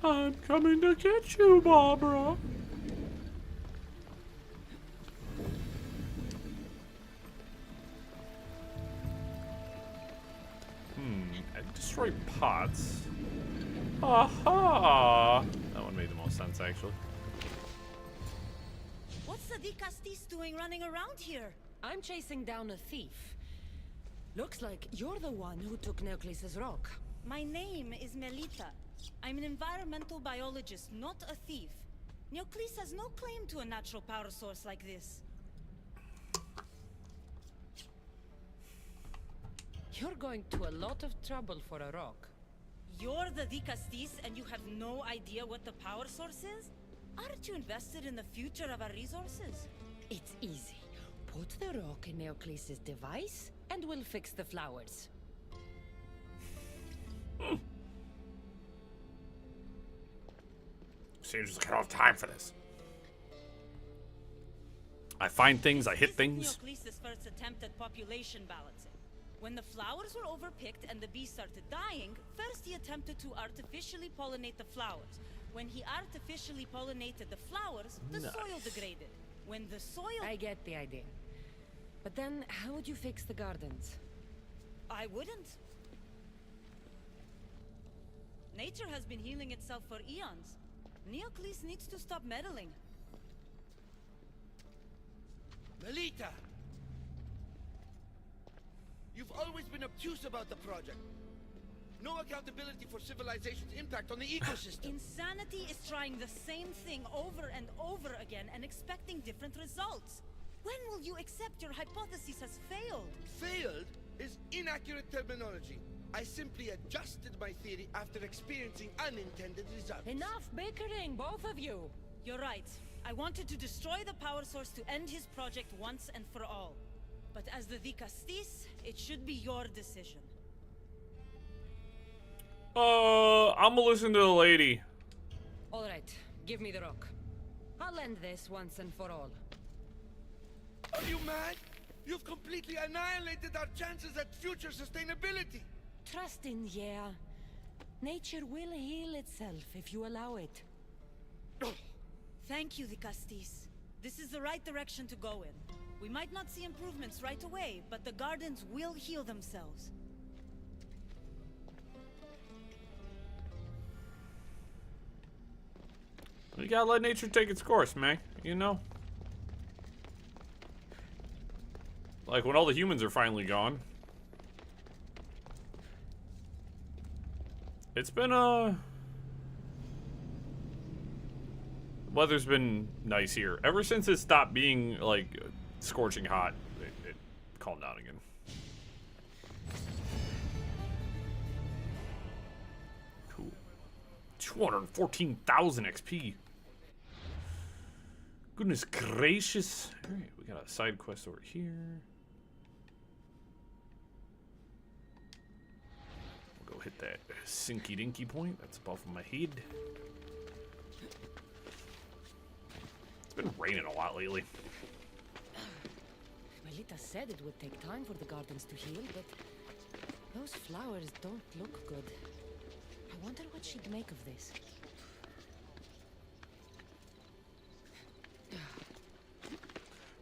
I'm coming to get you, Barbara. destroy pots. Aha! That one made the most sense, actually. What's the Castis doing running around here? I'm chasing down a thief. Looks like you're the one who took Neocles' rock. My name is Melita. I'm an environmental biologist, not a thief. Neocles has no claim to a natural power source like this. You're going to a lot of trouble for a rock. You're the Castis and you have no idea what the power source is? Aren't you invested in the future of our resources? It's easy. Put the rock in Neocles' device, and we'll fix the flowers. Seems like I don't have time for this. I find things, I hit things. Neocles' first attempt at population balancing. When the flowers were overpicked and the bees started dying, first he attempted to artificially pollinate the flowers. When he artificially pollinated the flowers, the soil degraded. When the soil... I get the idea. But then, how would you fix the gardens? I wouldn't. Nature has been healing itself for eons. Neocles needs to stop meddling. Melita! You've always been obtuse about the project. No accountability for civilization's impact on the ecosystem. Insanity is trying the same thing over and over again and expecting different results. When will you accept your hypothesis has failed? Failed is inaccurate terminology. I simply adjusted my theory after experiencing unintended results. Enough bickering, both of you! You're right. I wanted to destroy the power source to end his project once and for all. But as the Castis, it should be your decision. I'm gonna listen to the lady. All right, give me the rock. I'll end this once and for all. Are you mad? You've completely annihilated our chances at future sustainability. Trust in, yeah. Nature will heal itself if you allow it. Thank you, Castis. This is the right direction to go in. We might not see improvements right away, but the gardens will heal themselves. You gotta let nature take its course, man. You know? Like when all the humans are finally gone. It's been, weather's been nice here. Ever since it stopped being, like, scorching hot, it calmed down again. Cool. 214,000 XP. Goodness gracious. Alright, we got a side quest over here. We'll go hit that Sinky Dinky point. That's above my head. It's been raining a lot lately. Melita said it would take time for the gardens to heal, but those flowers don't look good. I wonder what she'd make of this.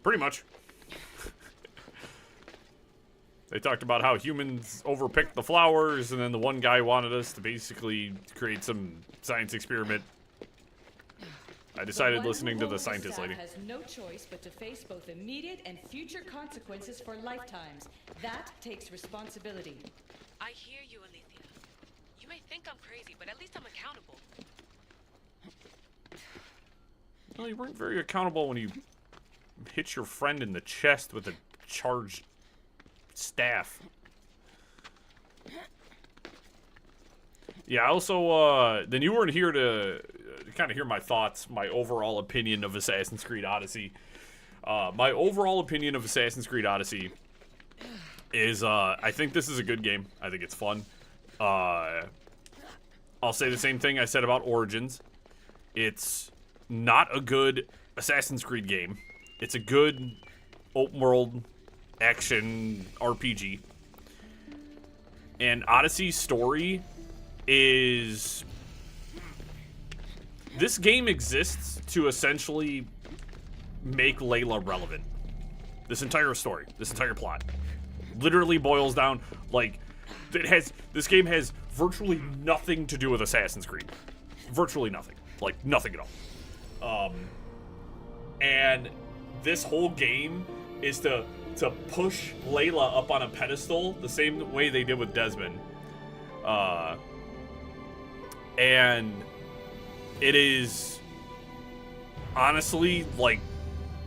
Pretty much. They talked about how humans overpicked the flowers, and then the one guy wanted us to basically create some science experiment. I decided listening to the scientist lady. Has no choice but to face both immediate and future consequences for lifetimes. That takes responsibility. I hear you, Alethea. You may think I'm crazy, but at least I'm accountable. Well, you weren't very accountable when you hit your friend in the chest with a charged staff. Yeah, also, then you weren't here to kind of hear my thoughts, my overall opinion of Assassin's Creed Odyssey. My overall opinion of Assassin's Creed Odyssey is, I think this is a good game. I think it's fun. I'll say the same thing I said about Origins. It's not a good Assassin's Creed game. It's a good open world action RPG. And Odyssey's story is... This game exists to essentially make Layla relevant. This entire story, this entire plot, literally boils down, like, this game has virtually nothing to do with Assassin's Creed. Virtually nothing. Like, nothing at all. And this whole game is to push Layla up on a pedestal the same way they did with Desmond. And it is honestly, like,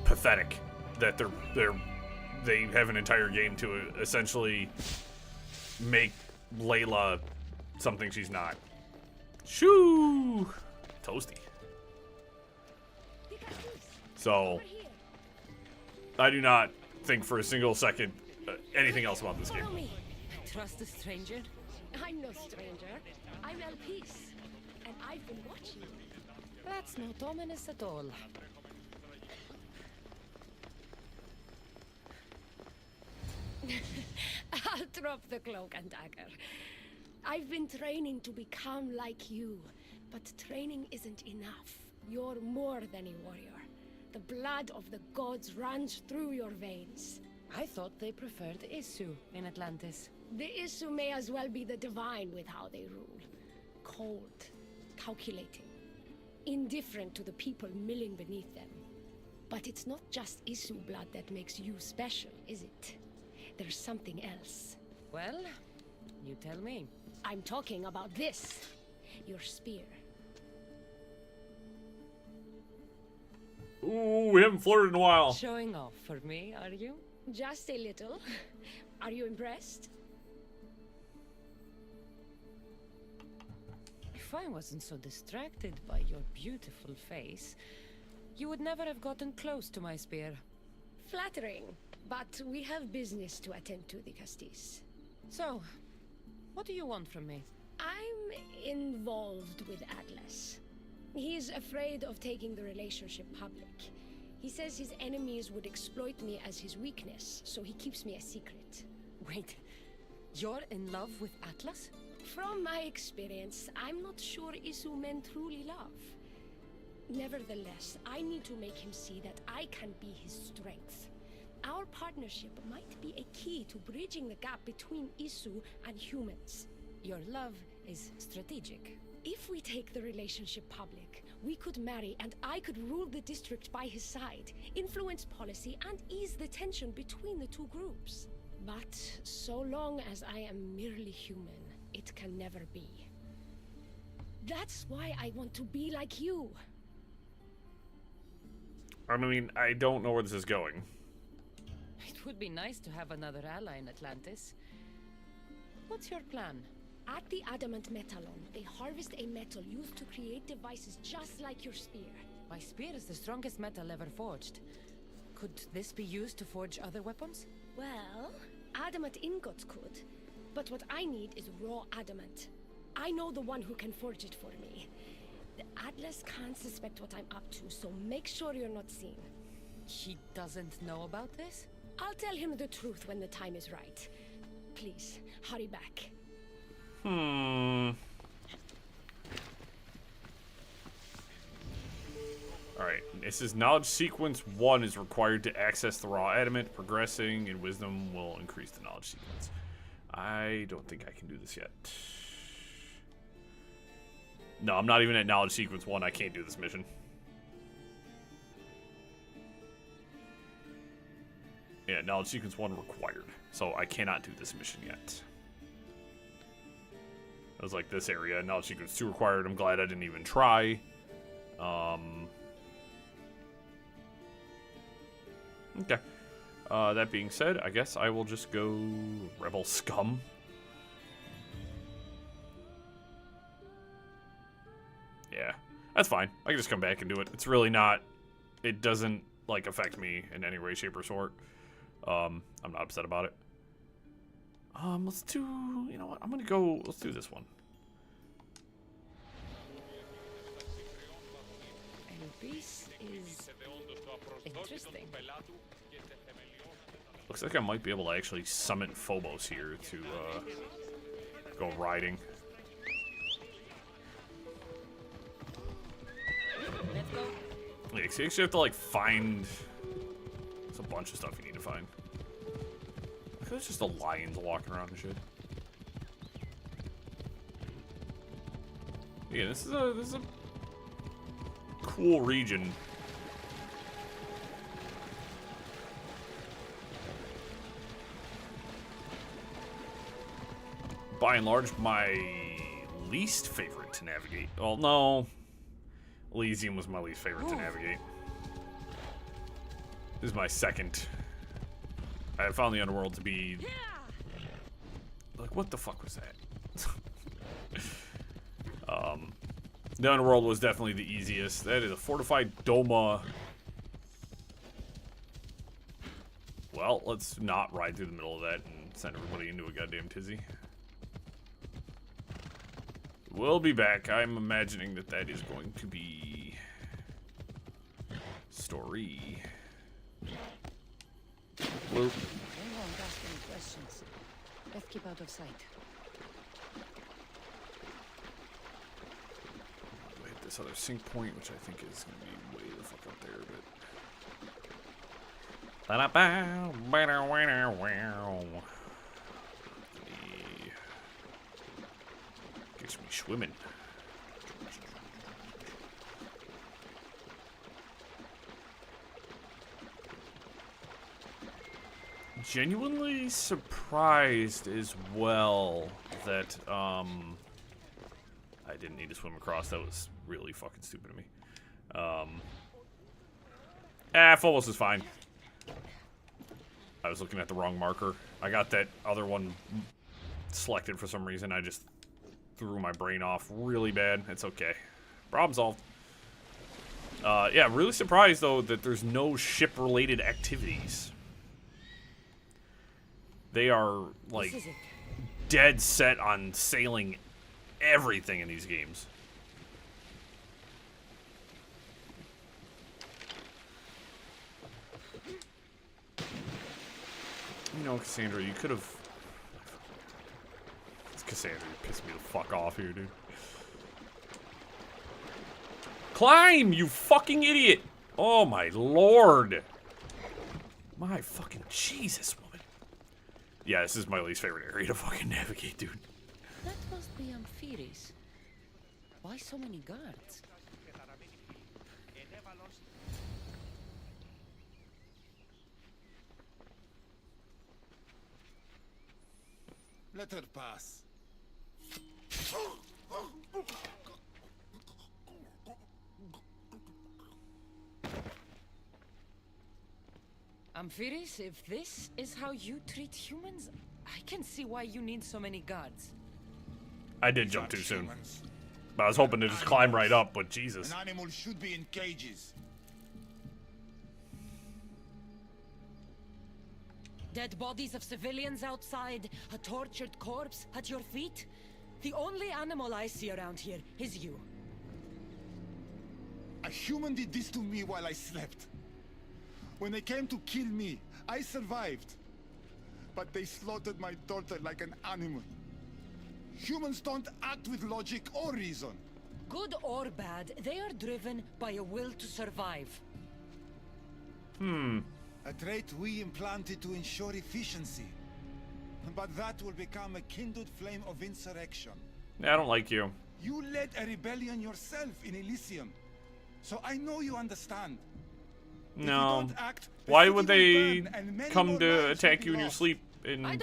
pathetic that they have an entire game to essentially make Layla something she's not. Shoo! Toasty. So, I do not think for a single second anything else about this game. Follow me. Trust a stranger? I'm no stranger. I'm Elpis, and I've been watching you. That's not ominous at all. I'll drop the cloak and dagger. I've been training to become like you, but training isn't enough. You're more than a warrior. The blood of the gods runs through your veins. I thought they preferred Isu in Atlantis. The Isu may as well be the divine with how they rule. Cold, calculating, indifferent to the people milling beneath them. But it's not just Isu blood that makes you special, is it? There's something else. Well, you tell me. I'm talking about this. Your spear. Ooh, we haven't flirted in a while. Showing off for me, are you? Just a little. Are you impressed? If I wasn't so distracted by your beautiful face, you would never have gotten close to my spear. Flattering. But we have business to attend to, the Castis. So, what do you want from me? I'm involved with Atlas. He's afraid of taking the relationship public. He says his enemies would exploit me as his weakness, so he keeps me a secret. Wait, you're in love with Atlas? From my experience, I'm not sure Isu men truly love. Nevertheless, I need to make him see that I can be his strength. Our partnership might be a key to bridging the gap between Isu and humans. Your love is strategic. If we take the relationship public, we could marry and I could rule the district by his side, influence policy and ease the tension between the two groups. But so long as I am merely human, it can never be. That's why I want to be like you. I mean, I don't know where this is going. It would be nice to have another ally in Atlantis. What's your plan? At the Adamant Metalon, they harvest a metal used to create devices just like your spear. My spear is the strongest metal ever forged. Could this be used to forge other weapons? Well, adamant ingots could. But what I need is raw adamant. I know the one who can forge it for me. The Atlas can't suspect what I'm up to, so make sure you're not seen. He doesn't know about this? I'll tell him the truth when the time is right. Please, hurry back. Alright, this is knowledge sequence 1 is required to access the raw adamant. Progressing in wisdom will increase the knowledge sequence. I don't think I can do this yet. No, I'm not even at knowledge sequence 1. I can't do this mission. Yeah, knowledge sequence 1 required. So I cannot do this mission yet. I was like, this area, knowledge sequence 2 required. I'm glad I didn't even try. Okay. That being said, I guess I will just go Rebel Scum. Yeah, that's fine. I can just come back and do it. It's really not... It doesn't, like, affect me in any way, shape, or sort. I'm not upset about it. Let's do... You know what? I'm gonna go... Let's do this one. This is interesting. Looks like I might be able to actually summon Phobos here to go riding. Let's go. Yeah, so you actually have to like find. There's a bunch of stuff you need to find. I feel it's just the lions walking around and shit. Yeah, this is a cool region. By and large, my least favorite to navigate. Well, no. Elysium was my least favorite to navigate. This is my second. I found the underworld to be... Like, what the fuck was that? The underworld was definitely the easiest. That is a fortified Doma. Well, let's not ride through the middle of that and send everybody into a goddamn tizzy. We'll be back. I'm imagining that that is going to be... story. Bloop. They won't ask any questions. Let's keep out of sight. We'll hit this other sync point, which I think is going to be way the fuck up there, but... Gets me swimming. Genuinely surprised as well that I didn't need to swim across. That was really fucking stupid of me. Phobos is fine. I was looking at the wrong marker. I got that other one selected for some reason. I just threw my brain off really bad. It's okay. Problem solved. Yeah, really surprised though that there's no ship-related activities. They are like dead set on sailing everything in these games. You know, Cassandra, you could have... It's Cassandra, you pissed me the fuck off here, dude. Climb, you fucking idiot! Oh my lord! My fucking Jesus, woman. Yeah, this is my least favorite area to fucking navigate, dude. That must be Amphiris. Why so many guards? Let her pass. Amphiris, if this is how you treat humans, I can see why you need so many guards. I did jump too soon. But I was hoping to just climb right up, but Jesus. An animal should be in cages. Dead bodies of civilians outside, a tortured corpse at your feet. The only animal I see around here is you. A human did this to me while I slept. When they came to kill me, I survived. But they slaughtered my daughter like an animal. Humans don't act with logic or reason. Good or bad, they are driven by a will to survive. A trait we implanted to ensure efficiency. But that will become a kindled flame of insurrection. Yeah, I don't like you. You led a rebellion yourself in Elysium. So I know you understand. No. Why would they come to attack you in your sleep and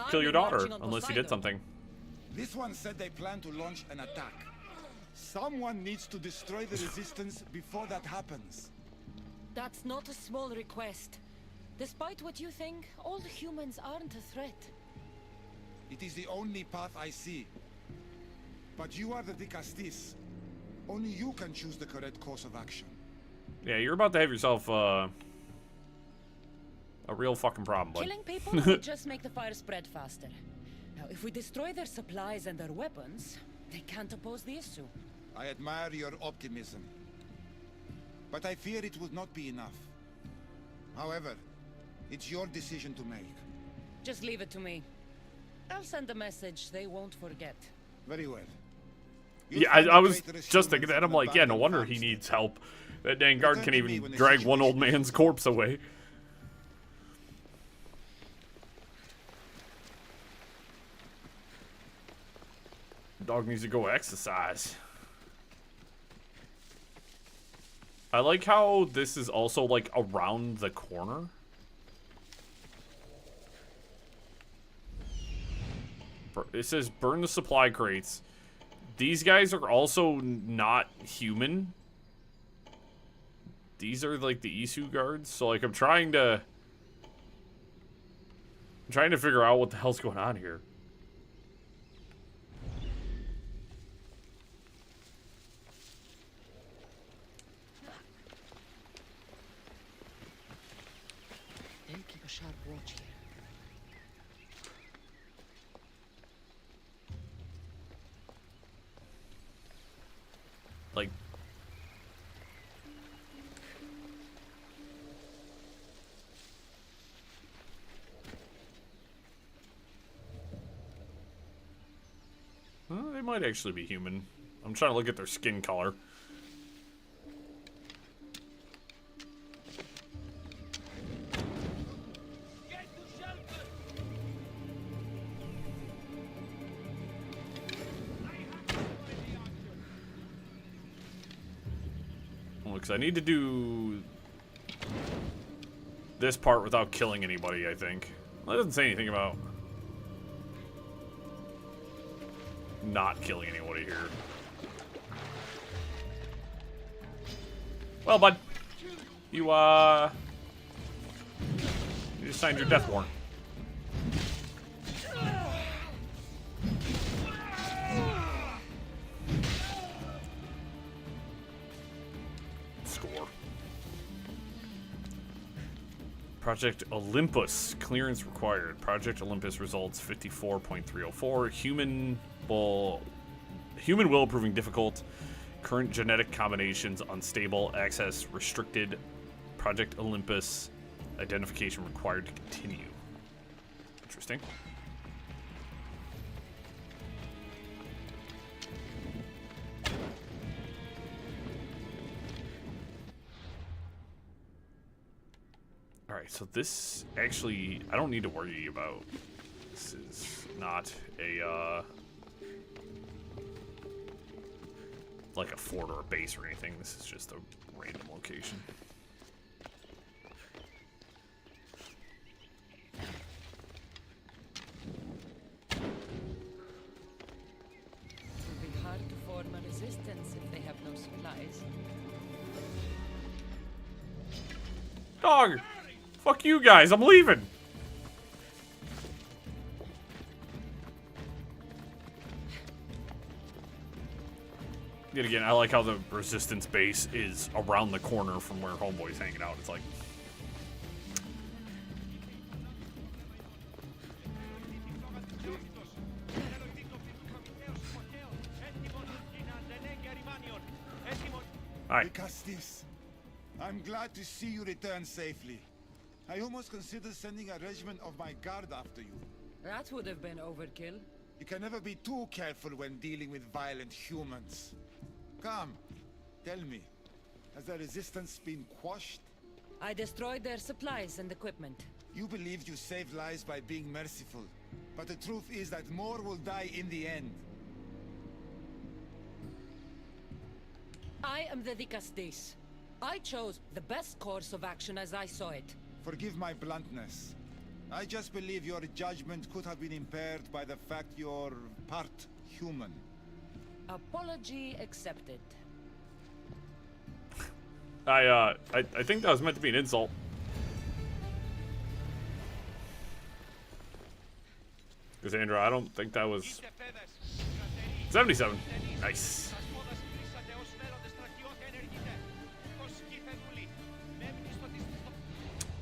kill your daughter unless you did something? This one said they plan to launch an attack. Someone needs to destroy the resistance before that happens. That's not a small request. Despite what you think, all humans aren't a threat. It is the only path I see. But you are the Dicastis. Only you can choose the correct course of action. Yeah, you're about to have yourself a real fucking problem, bud. Killing people will just make the fire spread faster. Now, if we destroy their supplies and their weapons, they can't oppose the issue. I admire your optimism. But I fear it would not be enough. However, it's your decision to make. Just leave it to me. I'll send a message they won't forget. Very well. Yeah, I was just thinking that. I'm like, yeah, no wonder he needs help. That dang guard can't even drag one old man's corpse away. Dog needs to go exercise. I like how this is also, like, around the corner. It says burn the supply crates. These guys are also not human. These are, like, the Isu guards. So, like, I'm trying to figure out what the hell's going on here. They'll keep a sharp watch here. Like, well, they might actually be human. I'm trying to look at their skin color. Because I need to do this part without killing anybody, I think. Well, it doesn't say anything about not killing anybody here. Well, bud, you just signed your death warrant. Project Olympus. Clearance required. Project Olympus results 54.304. Human will proving difficult. Current genetic combinations unstable. Access restricted. Project Olympus. Identification required to continue. Interesting. Alright, so this actually, I don't need to worry about. This is not a, like a fort or a base or anything. This is just a random location. It'll be hard to form a resistance if they have no supplies. Dog! Fuck you guys, I'm leaving! Yet again, I like how the resistance base is around the corner from where Homeboy's hanging out. It's like... Alright. Castis, I'm glad to see you return safely. I almost considered sending a regiment of my guard after you. That would have been overkill. You can never be too careful when dealing with violent humans. Come, tell me, has the resistance been quashed? I destroyed their supplies and equipment. You believed you saved lives by being merciful, but the truth is that more will die in the end. I am the Vicastis. I chose the best course of action as I saw it. Forgive my bluntness. I just believe your judgment could have been impaired by the fact you're part human. Apology accepted. I think that was meant to be an insult. Cassandra, I don't think that was... 77. Nice.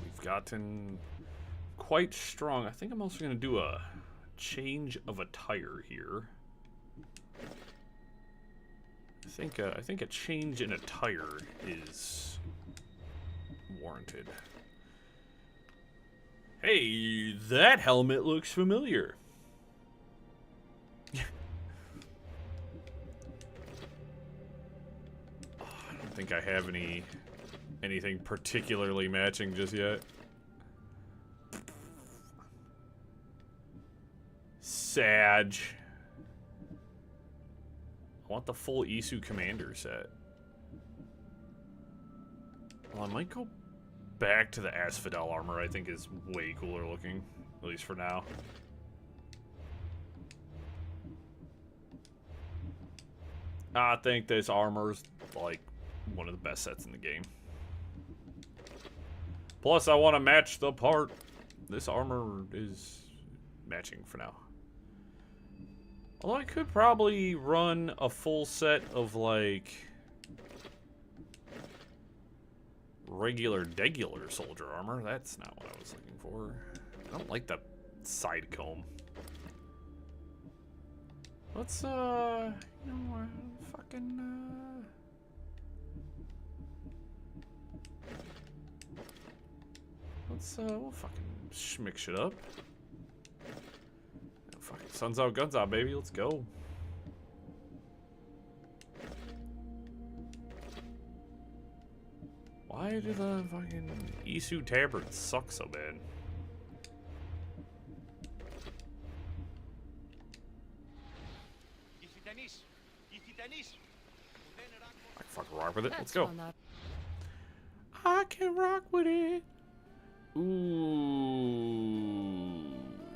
We've gotten quite strong. I think I'm also going to do a change of attire here. I think a change in attire is warranted. Hey, that helmet looks familiar. I don't think I have anything particularly matching just yet. Sag. I want the full Isu commander set. Well, I might go back to the Asphodel armor. I think is way cooler looking, at least for now. I think this armor's like one of the best sets in the game. Plus, I want to match the part. This armor is matching for now. Although I could probably run a full set of like degular soldier armor. That's not what I was looking for. I don't like the side comb. Let's, you know, fucking, let's, we'll fucking schmick shit up. Fucking sun's out, guns out, baby. Let's go. Why do the fucking Isu tabards suck so bad? I can fucking rock with it. Let's go. I can rock with it. Ooh.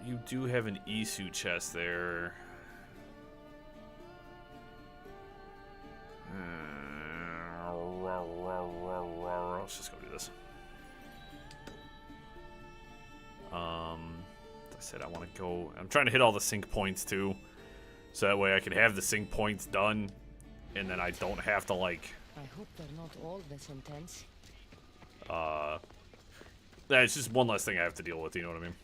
You do have an Isu chest there. Let's just go do this. As I said, I want to go. I'm trying to hit all the sync points too, so that way I can have the sync points done, and then I don't have to like. I hope they're not all this intense. It's just one less thing I have to deal with. You know what I mean?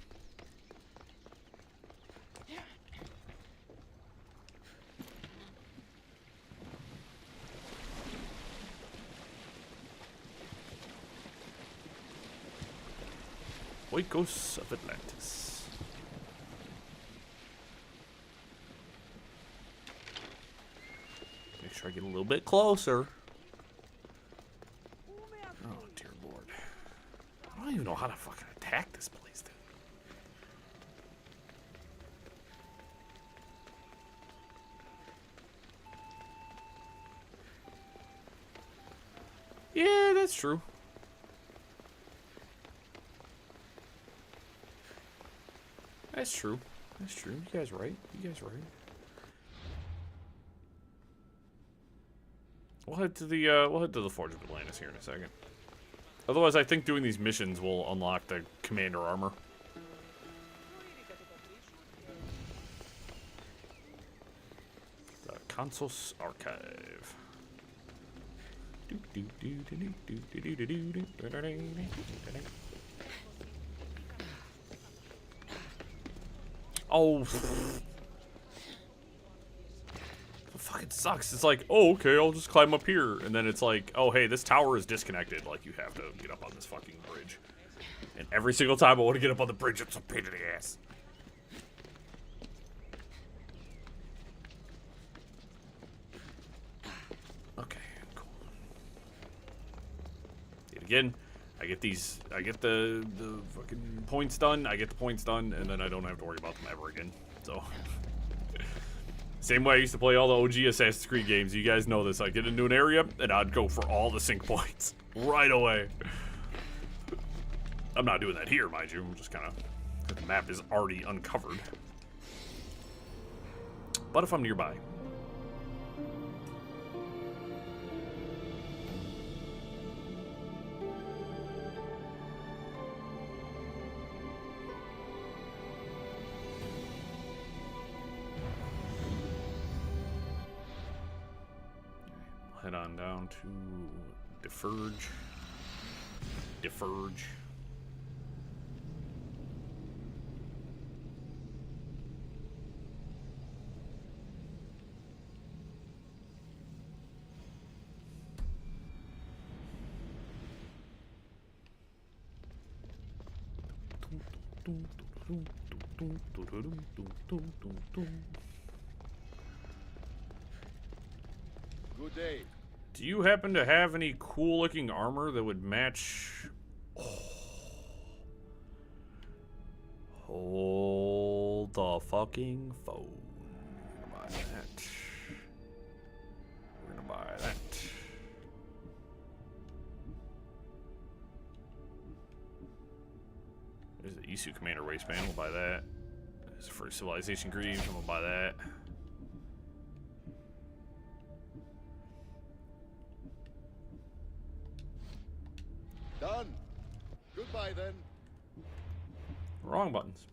Fate of Atlantis. Make sure I get a little bit closer. Oh, dear Lord. I don't even know how to fucking attack this place, dude. Yeah, that's true. That's true. That's true. You guys right. You guys right. We'll head to the Forge of Atlantis here in a second. Otherwise, I think doing these missions will unlock the commander armor. The Consus Archive. Oh, it fucking sucks. It's like, oh, okay, I'll just climb up here. And then it's like, oh, hey, this tower is disconnected. Like, you have to get up on this fucking bridge. And every single time I want to get up on the bridge, it's a pain in the ass. Okay, cool. Yet again, I get the fucking points done, I get the points done, and then I don't have to worry about them ever again. So, same way I used to play all the OG Assassin's Creed games. You guys know this. I'd get into an area, and I'd go for all the sync points right away. I'm not doing that here, mind you. I'm just kind of, the map is already uncovered. But if I'm nearby. Head on down to Deferge. Good day. Do you happen to have any cool looking armor that would match? Hold the fucking phone. We're gonna buy that. We're gonna buy that. Isu Commander Waistband, we'll buy that. For Civilization Greaves, I'm gonna buy that. Done. Goodbye then. Wrong buttons.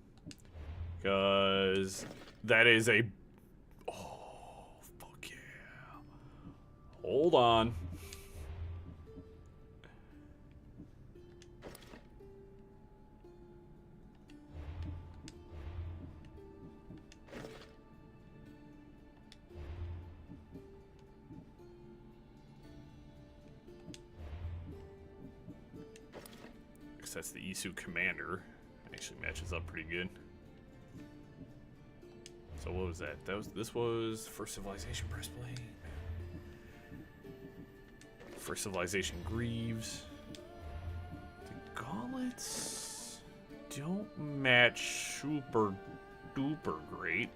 Because that is a... Oh, fuck yeah. Hold on. That's the Isu Commander. Actually matches up pretty good. So what was that? This was First Civilization Breastplate. First Civilization Greaves. The gauntlets don't match super duper great.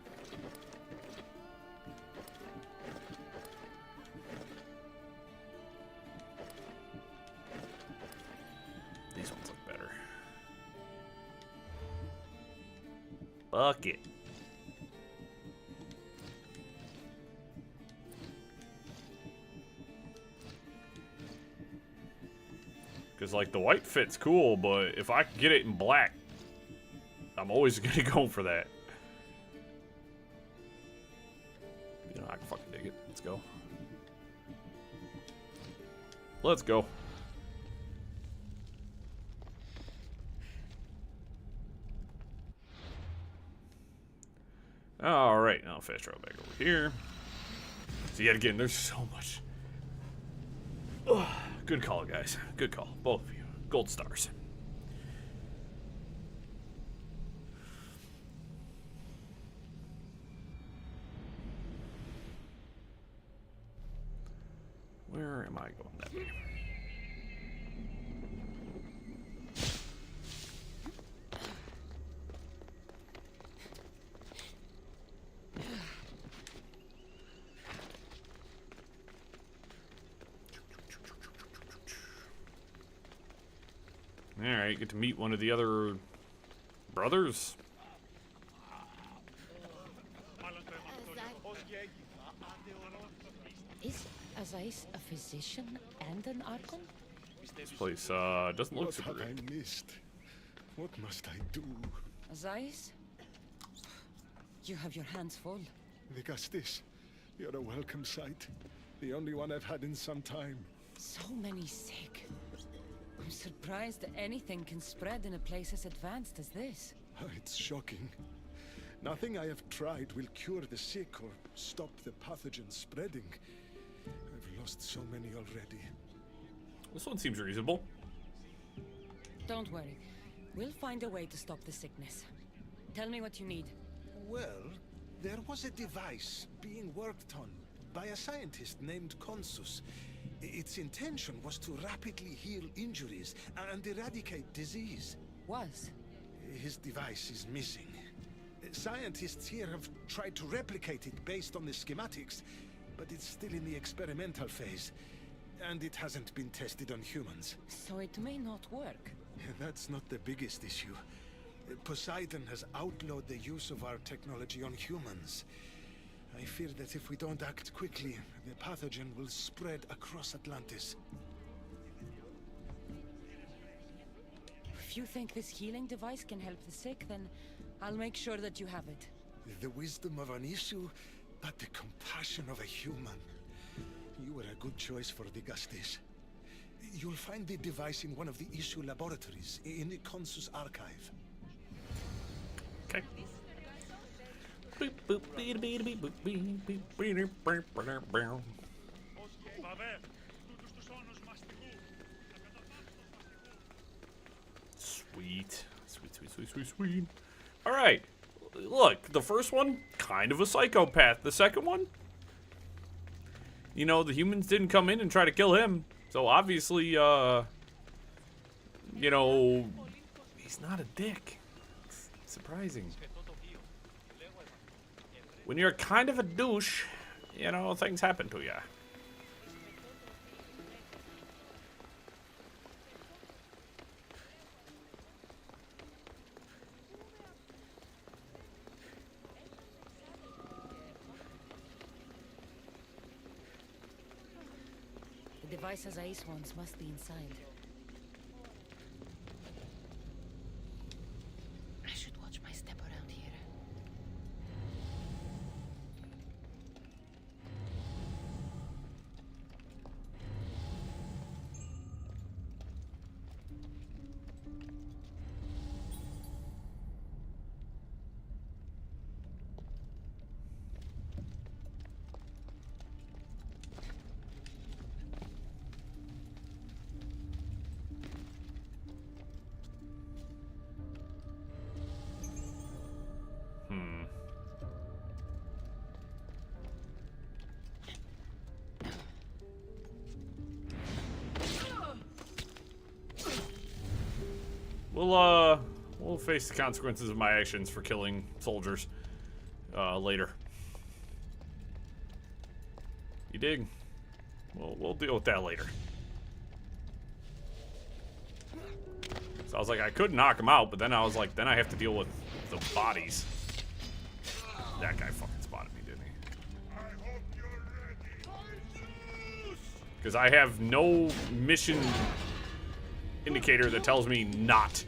These ones look better. Bucket. Because, like, the white fit's cool, but if I can get it in black, I'm always going to go for that. You know, I can fucking dig it. Let's go. Let's go. Alright, now fast travel back over here. So yet again, there's so much. Ugh, good call, guys. Good call. Both of you. Gold stars. Where am I going that way? Alright, get to meet one of the other brothers. Is Azais a physician and an Archon? This place doesn't look super What have great. I missed? What must I do? Azais? You have your hands full. Vigastis, you're a welcome sight. The only one I've had in some time. So many sick. I'm surprised that anything can spread in a place as advanced as this. It's shocking. Nothing I have tried will cure the sick or stop the pathogen spreading. I've lost so many already. This one seems reasonable. Don't worry. We'll find a way to stop the sickness. Tell me what you need. Well, there was a device being worked on by a scientist named Consus. Its intention was to rapidly heal injuries and eradicate disease. Was? His device is missing. Scientists here have tried to replicate it based on the schematics, but it's still in the experimental phase, and it hasn't been tested on humans. So it may not work. That's not the biggest issue. Poseidon has outlawed the use of our technology on humans. I fear that if we don't act quickly, the pathogen will spread across Atlantis. If you think this healing device can help the sick, then I'll make sure that you have it. The wisdom of an issue, but the compassion of a human. You were a good choice for Vigastis. You'll find the device in one of the issue laboratories, in the Consus archive. Okay. Sweet. Sweet. Alright. Look, the first one, kind of a psychopath. The second one, you know, the humans didn't come in and try to kill him. So obviously, you know, he's not a dick. It's surprising. When you're kind of a douche, you know, things happen to you. Vice's ice ones must be inside. I should watch my step around here. We'll face the consequences of my actions for killing soldiers later. You dig? We'll deal with that later. So I was like, I could knock him out, but then I was like, then I have to deal with the bodies. That guy fucking spotted me, didn't he? Because I have no mission indicator that tells me not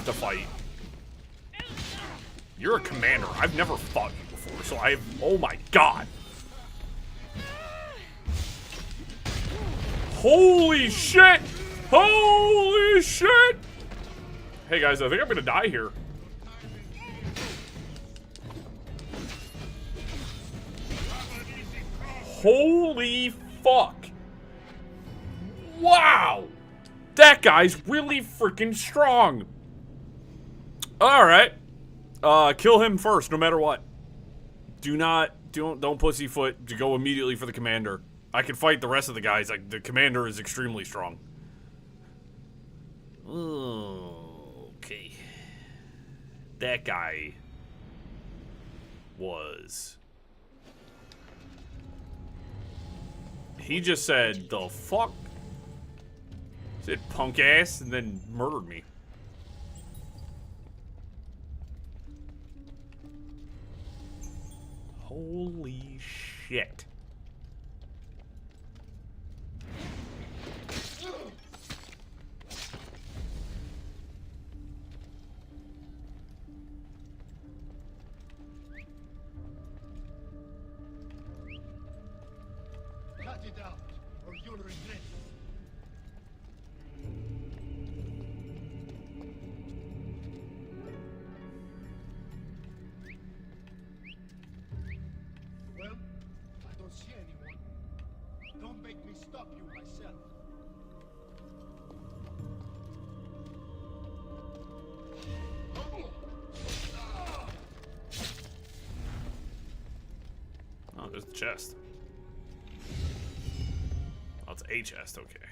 to fight. You're a commander. I've never fought you before, so oh my god. Holy shit! Holy shit! Hey guys, I think I'm gonna die here. Holy fuck. Wow! That guy's really freaking strong. Alright. Kill him first, no matter what. Don't pussyfoot to go immediately for the commander. I can fight the rest of the guys. Like, the commander is extremely strong. Okay. That guy was... He just said, the fuck? Said punk ass and then murdered me. Holy shit. Cut it out, or you'll regret it. Well, I don't see anyone. Don't make me stop you myself. Oh, there's the chest. Oh, it's a chest, okay.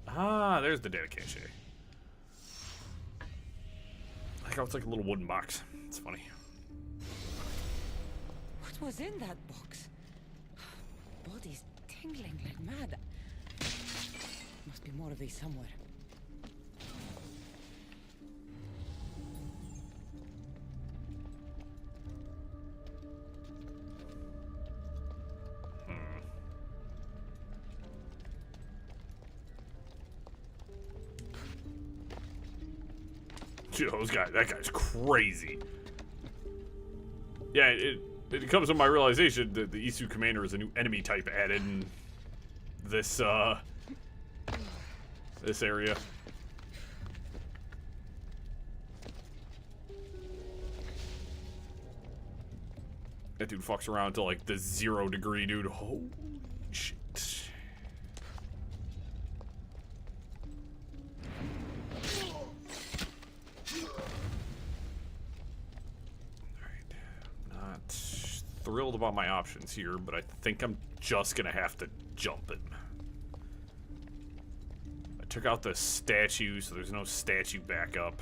Ah, there's the data cache. I like how it's like a little wooden box. It's funny. What was in that box? Body's tingling like mad. Must be more of these somewhere. Dude, that guy's crazy. Yeah, it comes to my realization that the Isu commander is a new enemy type added in this this area. That dude fucks around to like the 0 degree, dude. Holy shit. Thrilled about my options here, but I think I'm just gonna have to jump it. I took out the statue, so there's no statue backup.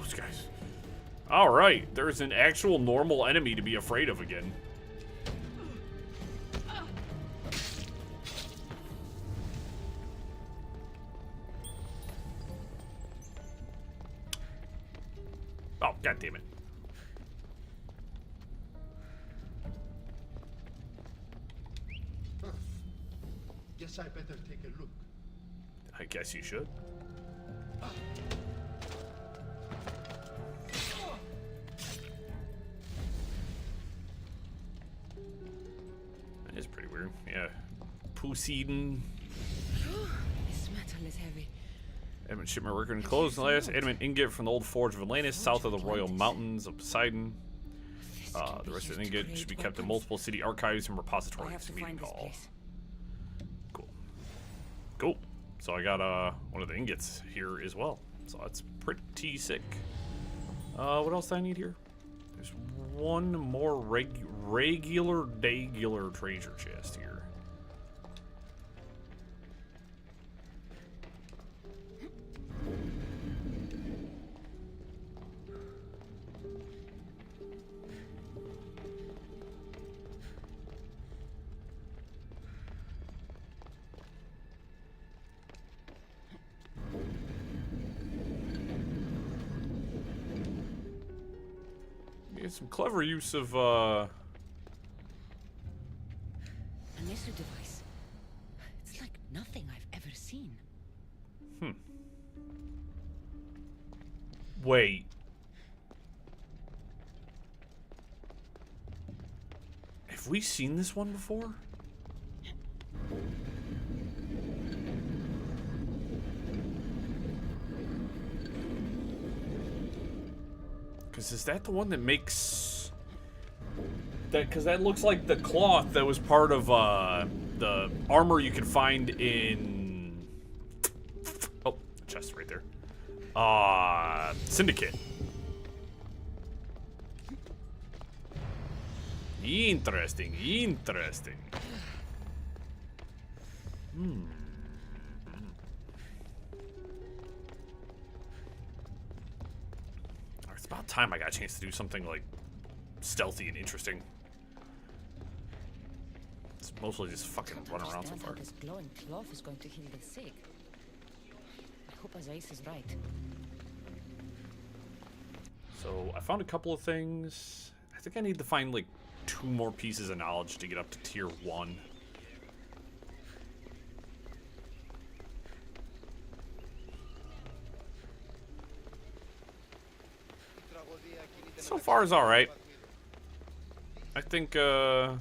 those guys. All right, there's an actual normal enemy to be afraid of again. Oh, god damn it. Guess I better take a look. I guess you should. That is pretty weird. Yeah. Poseidon. This metal is heavy. Adamant shipment worker enclosed in the last adamant ingot from the old forge of Atlantis, south of the royal mountains of Poseidon. The rest of the ingot should be kept in multiple city archives and repositories. Meeting hall. Cool. Cool. So I got one of the ingots here as well. So that's pretty sick. What else do I need here? There's one more regular treasure chest here. Some clever use of A missile device. It's like nothing I've ever seen. Wait. Have we seen this one before? Because is that the one that makes that? Because that looks like the cloth that was part of the armor you can find in chest right there. Syndicate. Interesting. It's about time I got a chance to do something like stealthy and interesting. It's mostly just fucking run around so far. This glowing cloth is going to heal the sick. I hope Azais is right. So I found a couple of things. I think I need to find like 2 more pieces of knowledge to get up to tier 1. So far is alright. I think the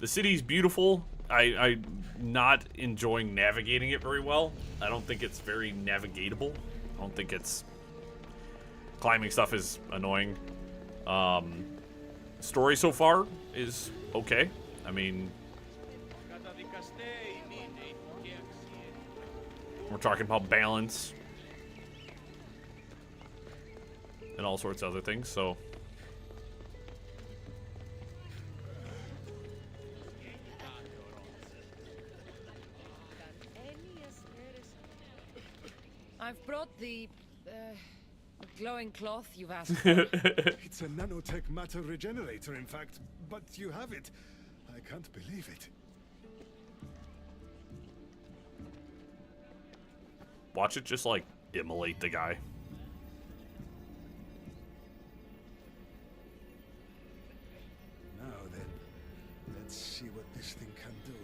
city's beautiful. I'm not enjoying navigating it very well. I don't think it's very navigatable. I don't think it's... Climbing stuff is annoying. Story so far is okay. I mean... We're talking about balance. And all sorts of other things, so... I've brought the glowing cloth you've asked for. It's a nanotech matter regenerator, in fact, but you have it. I can't believe it. Watch it just, like, immolate the guy. Now then, let's see what this thing can do.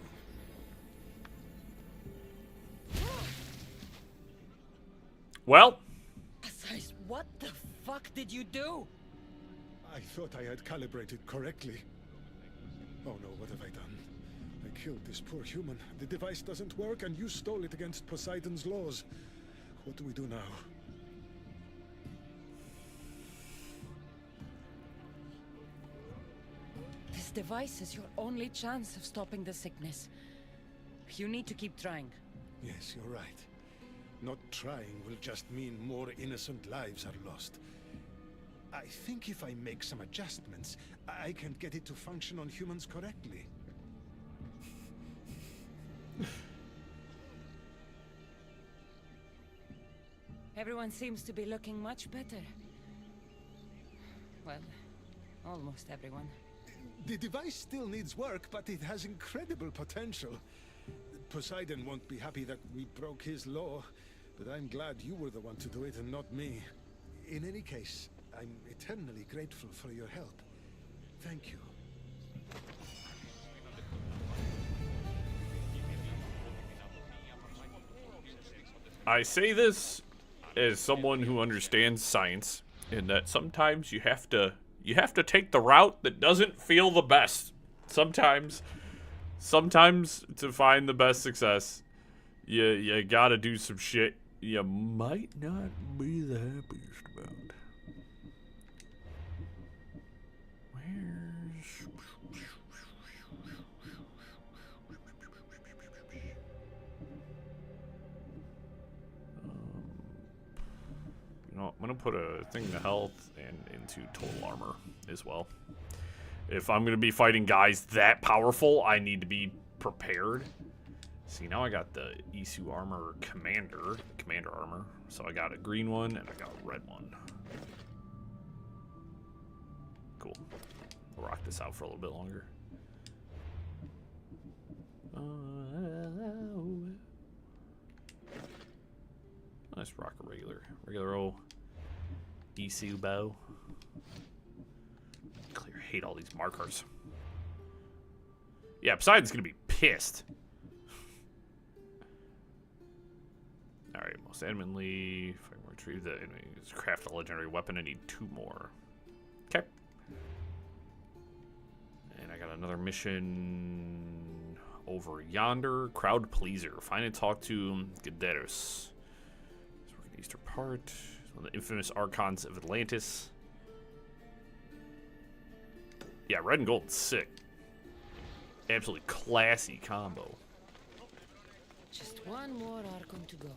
Well, Azais, what the fuck did you do? I thought I had calibrated correctly. Oh no, what have I done? I killed this poor human. The device doesn't work, and you stole it against Poseidon's laws. What do we do now? This device is your only chance of stopping the sickness. You need to keep trying. Yes, you're right. Not trying will just mean more innocent lives are lost. I think if I make some adjustments, I can get it to function on humans correctly. Everyone seems to be looking much better. Well, almost everyone. The device still needs work, but it has incredible potential. Poseidon won't be happy that we broke his law, but I'm glad you were the one to do it and not me. In any case, I'm eternally grateful for your help. Thank you. I say this as someone who understands science, in that sometimes you have to take the route that doesn't feel the best. Sometimes to find the best success, you gotta do some shit you might not be the happiest about. You know, I'm gonna put a thing to health and into total armor as well. If I'm gonna be fighting guys that powerful, I need to be prepared. See, now I got the Isu armor commander armor. So I got a green one and I got a red one. Cool. We'll rock this out for a little bit longer. Let's rock a regular old Isu bow. Clear, hate all these markers. Yeah, Poseidon's gonna be pissed. Alright, most adamantly, if I retrieve the enemy's craft a legendary weapon, I need 2 more. Okay. And I got another mission over yonder. Crowd pleaser. Find and talk to Gaderos. Eastern part. One of the infamous archons of Atlantis. Yeah, red and gold, sick. Absolutely classy combo. Just one more archon to go.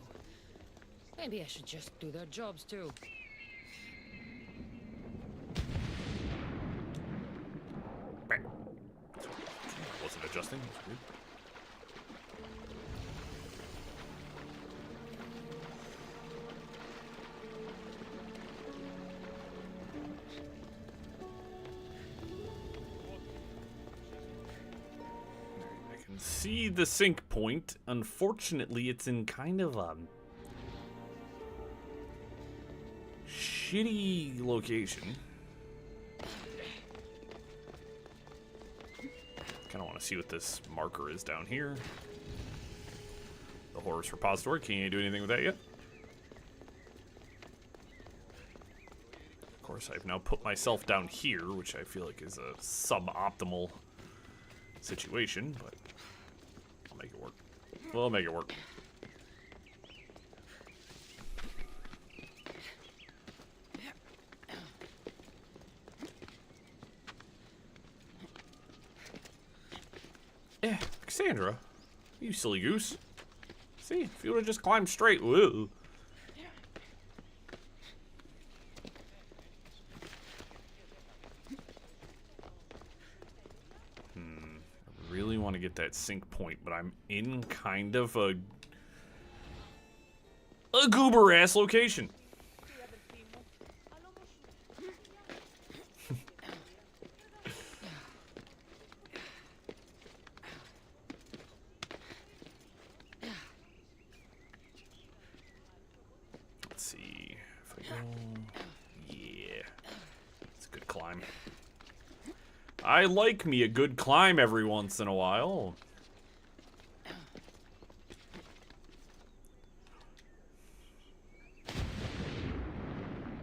Maybe I should just do their jobs too. Bang. Wasn't adjusting. That's weird. See the sync point. Unfortunately, it's in kind of a shitty location. Kind of want to see what this marker is down here. The Horus repository. Can you do anything with that yet? Of course, I've now put myself down here, which I feel like is a suboptimal situation, but I'll make it work. We'll make it work. Cassandra, you silly goose. See, if you would have just climbed straight, whoa. I really want to get that sync point, but I'm in kind of a goober ass location. Let's see if I go. Yeah, it's a good climb. I like me a good climb every once in a while.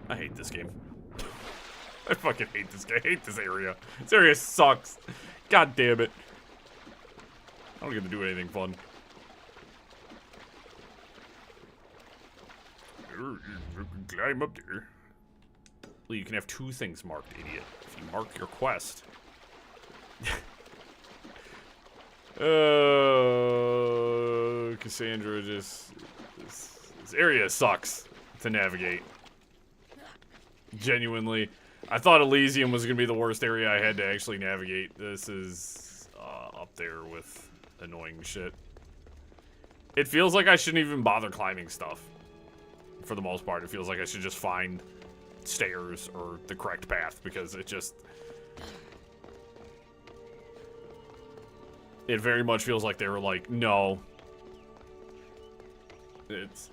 I hate this game. I fucking hate this game. I hate this area. This area sucks. God damn it. I don't get to do anything fun. Climb up there. Well, you can have 2 things marked, idiot. If you mark your quest. Cassandra just... This area sucks to navigate. Genuinely. I thought Elysium was going to be the worst area I had to actually navigate. This is up there with annoying shit. It feels like I shouldn't even bother climbing stuff. For the most part, it feels like I should just find stairs or the correct path, because it just... It very much feels like they were like, no. It's...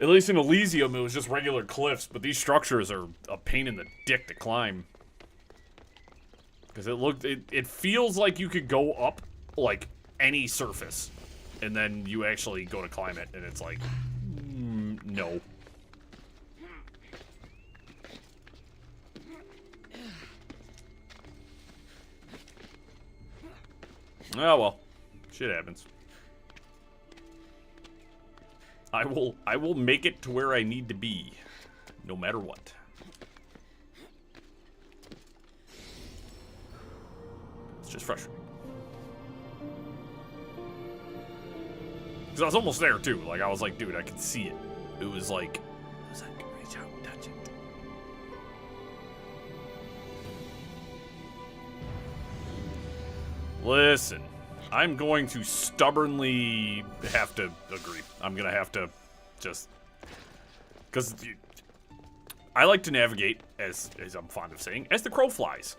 At least in Elysium, it was just regular cliffs, but these structures are a pain in the dick to climb. Because it feels like you could go up, like, any surface, and then you actually go to climb it, and it's like, no. Oh well, shit happens. I will make it to where I need to be, no matter what. It's just frustrating. Because I was almost there too. Like, I was like, dude, I could see it. It was like, reach out and touch it. Listen, I'm going to stubbornly have to agree. I'm going to have to just... Because I like to navigate, as I'm fond of saying, as the crow flies.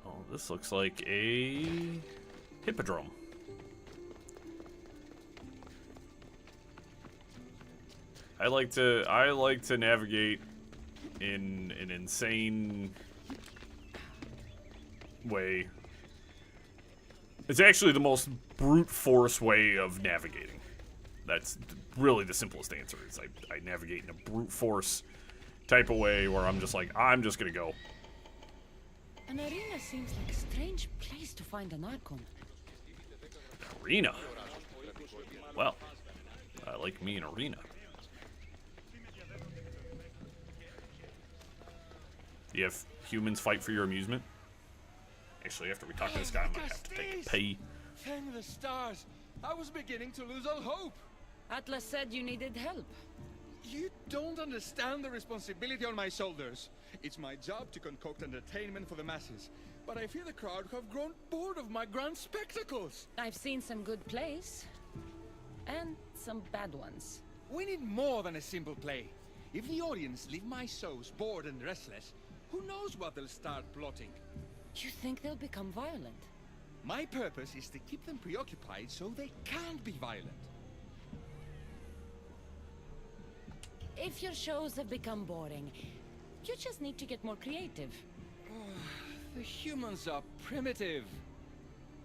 Oh, this looks like a hippodrome. I like to navigate in an insane way. It's actually the most brute force way of navigating. That's really the simplest answer. Is I navigate in a brute force type of way where I'm just like, I'm just gonna go. An arena seems like a strange place to find an Archon. Arena? Well, I like me an arena. Do you have humans fight for your amusement? Actually, after we talk to this guy, I might have to take a pee. Thank the stars. I was beginning to lose all hope. Atlas said you needed help. You don't understand the responsibility on my shoulders. It's my job to concoct entertainment for the masses. But I fear the crowd have grown bored of my grand spectacles. I've seen some good plays. And some bad ones. We need more than a simple play. If the audience leave my shows bored and restless, who knows what they'll start plotting? You think they'll become violent? My purpose is to keep them preoccupied so they can't be violent. If your shows have become boring, you just need to get more creative. The humans are primitive.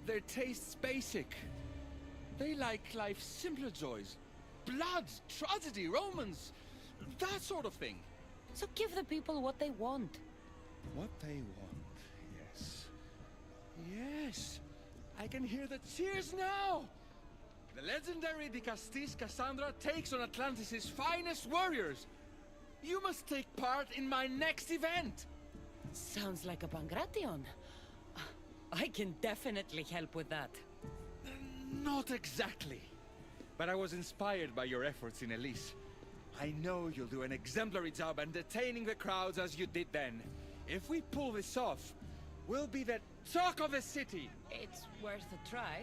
Their tastes basic. They like life's simpler joys. Blood, tragedy, romance, that sort of thing. So give the people what they want. What they want, yes. Yes, I can hear the cheers now! The legendary Dicastis Cassandra takes on Atlantis' finest warriors! You must take part in my next event! Sounds like a Pangration. I can definitely help with that. Not exactly. But I was inspired by your efforts in Elise. I know you'll do an exemplary job entertaining the crowds as you did then. If we pull this off, we'll be the talk of the city. It's worth a try.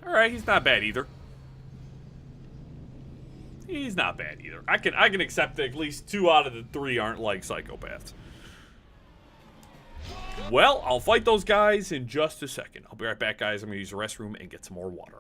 Alright, he's not bad either. He's not bad either. I can accept that at least 2 out of the 3 aren't like psychopaths. Well, I'll fight those guys in just a second. I'll be right back, guys. I'm going to use the restroom and get some more water.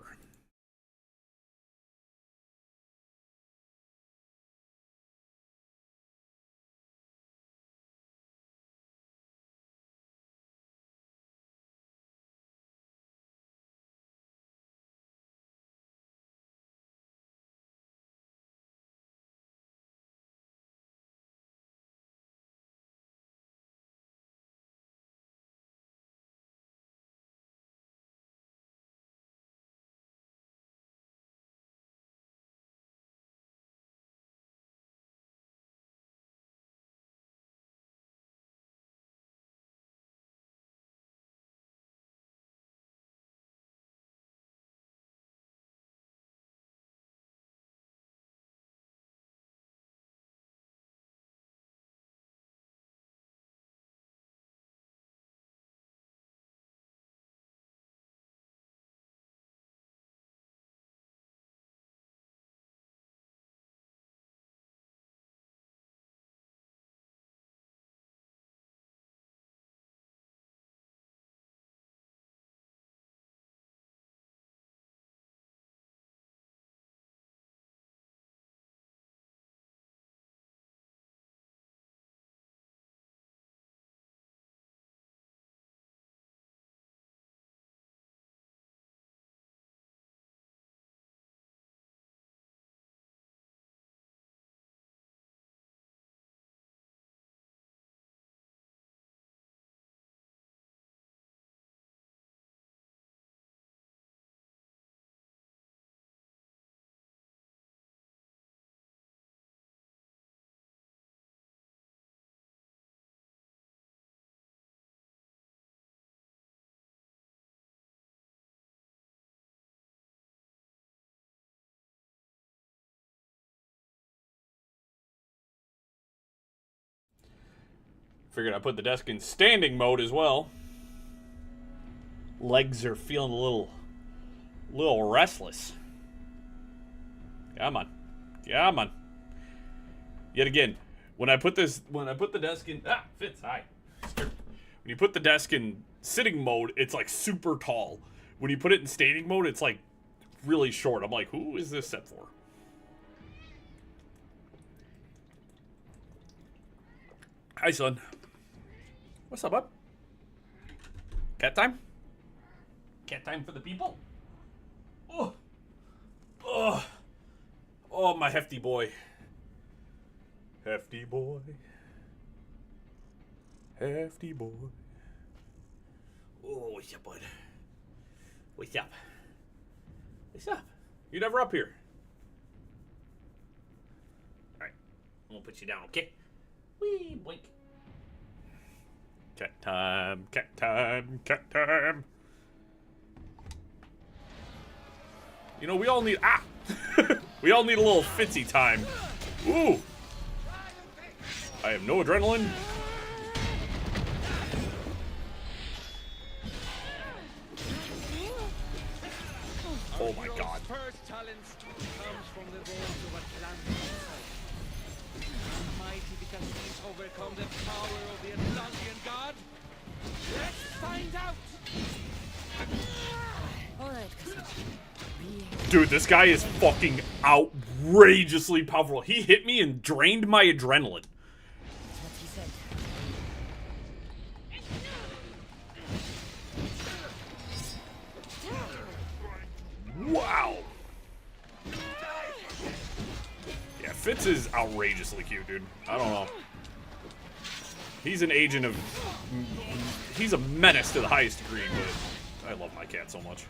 Figured I'd put the desk in standing mode as well. Legs are feeling a little restless. Come on. Come on. Yet again, when I put the desk in, Fitz, hi. When you put the desk in sitting mode, it's like super tall. When you put it in standing mode, it's like really short. I'm like, who is this set for? Hi, son. What's up, bud? Cat time? Cat time for the people? Oh. Oh. Oh, my hefty boy. Hefty boy. Hefty boy. Oh, what's up, bud? What's up? What's up? You're never up here. Alright. I'm gonna put you down, okay? Wee, boink. Cat time, cat time, cat time. You know, we all need... we all need a little Fitzy time. Ooh! I have no adrenaline. Oh my god. First challenge comes from the walls of Atlantis. Mighty Vicastis overcome the power of the Atlantean god. Let's find out! Alright, Dude, this guy is fucking outrageously powerful. He hit me and drained my adrenaline. That's what he said. Wow. Yeah, Fitz is outrageously cute, dude. I don't know. He's an agent of... He's a menace to the highest degree, but I love my cat so much.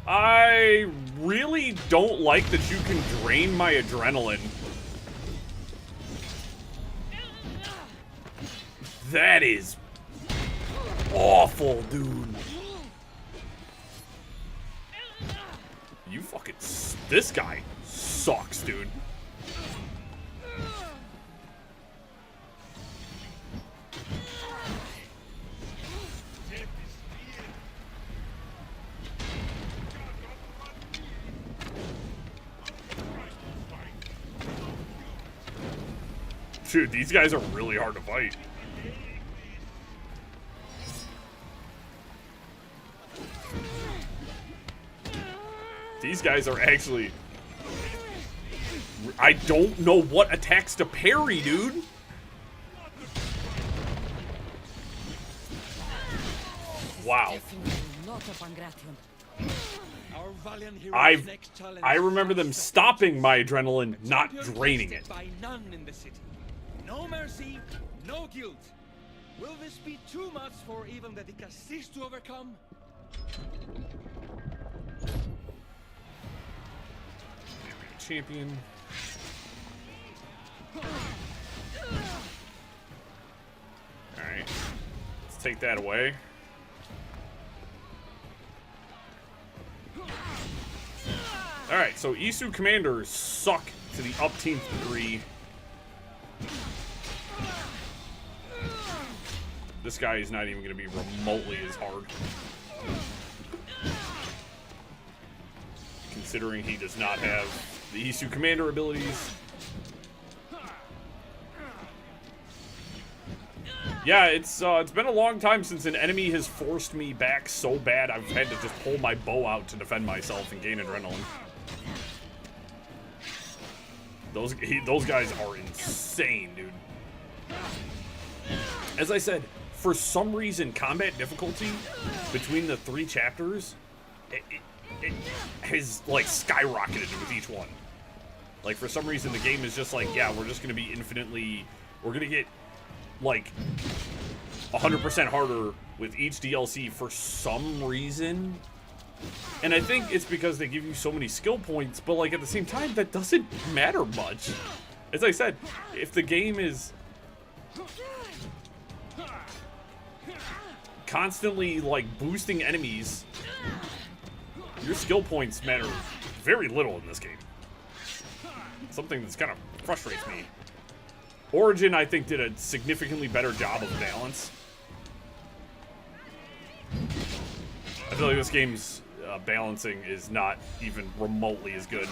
I really don't like that you can drain my adrenaline. That is awful, dude. You fucking... This guy sucks, dude. Dude, these guys are really hard to fight. These guys are actually... I don't know what attacks to parry, dude. Wow. I remember them stopping my adrenaline, not draining it. By none in the city. No mercy, no guilt. Will this be too much for even the Vicastis to overcome? Champion. Alright. Let's take that away. Alright, so Isu commanders suck to the upteenth degree. This guy is not even going to be remotely as hard. Considering he does not have the Isu commander abilities. Yeah, it's been a long time since an enemy has forced me back so bad I've had to just pull my bow out to defend myself and gain adrenaline. Those guys are insane, dude. As I said, for some reason, combat difficulty between the 3 chapters, it has, like, skyrocketed with each one. Like, for some reason, the game is just like, yeah, we're just going to be infinitely... We're going to get, like, 100% harder with each DLC for some reason. And I think it's because they give you so many skill points, but like at the same time, that doesn't matter much. As I said, if the game is constantly like boosting enemies, your skill points matter very little in this game. Something that's kind of frustrates me. Origin, I think, did a significantly better job of balance. I feel like this game's balancing is not even remotely as good.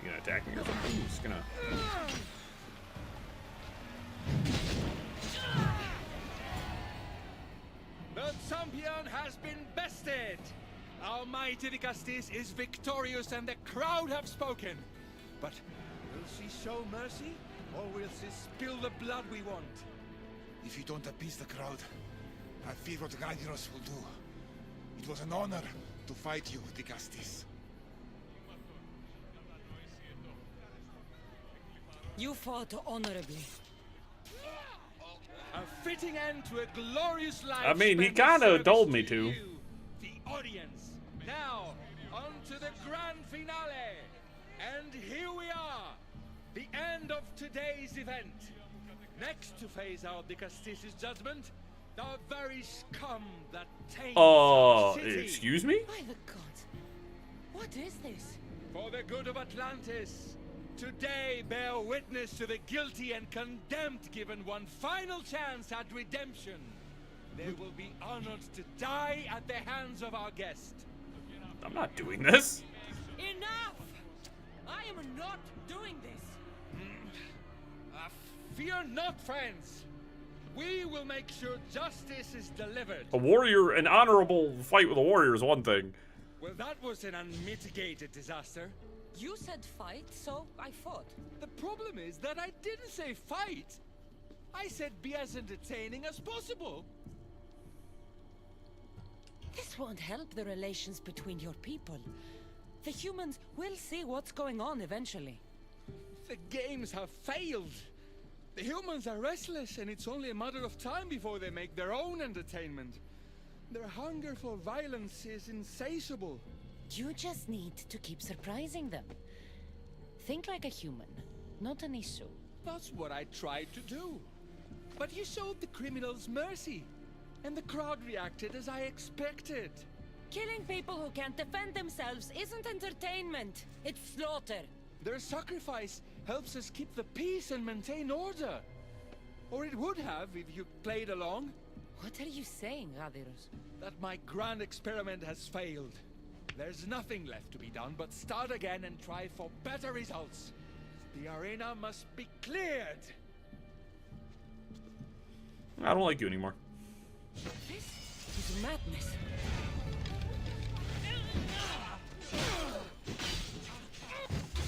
You gonna attack me or something? I'm just gonna... The champion has been bested! Our mighty Dicastis is victorious and the crowd have spoken. But will she show mercy, or will she spill the blood we want? If you don't appease the crowd, I fear what Ragnaros will do. It was an honor to fight you, Dicastis. You fought honorably. A fitting end to a glorious life. I mean, he spent in kind of service told me to to. you, the audience. Now, on to the grand finale. And here we are, the end of today's event. Next to face out Dicastis' judgment, the very scum that taints our city. Excuse me? By the gods, what is this? For the good of Atlantis, today bear witness to the guilty and condemned given one final chance at redemption. They will be honored to die at the hands of our guest. I'm not doing this. Enough! I am not doing this. Fear not, friends. We will make sure justice is delivered. A warrior, an honorable fight with a warrior is one thing. Well, that was an unmitigated disaster. You said fight, so I fought. The problem is that I didn't say fight. I said be as entertaining as possible. This won't help the relations between your people. The humans will see what's going on eventually. The games have failed. The humans are restless, and it's only a matter of time before they make their own entertainment. Their hunger for violence is insatiable. You just need to keep surprising them. Think like a human, not an issue. That's what I tried to do. But you showed the criminals mercy, and the crowd reacted as I expected. Killing people who can't defend themselves isn't entertainment. It's slaughter. Their sacrifice helps us keep the peace and maintain order. Or it would have if you played along. What are you saying, Radiros? That my grand experiment has failed. There's nothing left to be done but start again and try for better results. The arena must be cleared. I don't like you anymore. This is madness.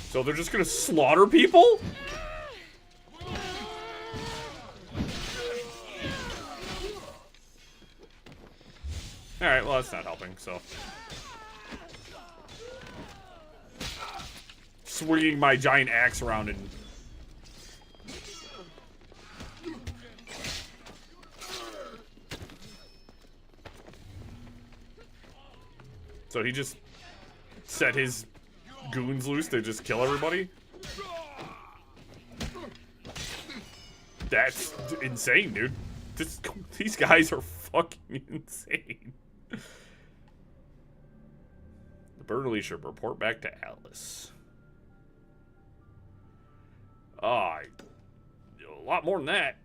So they're just gonna slaughter people? Alright, well that's not helping, so. Swinging my giant axe around and... So he just set his goons loose to just kill everybody? That's insane, dude. These guys are fucking insane. The Burnley should report back to Atlas. A lot more than that.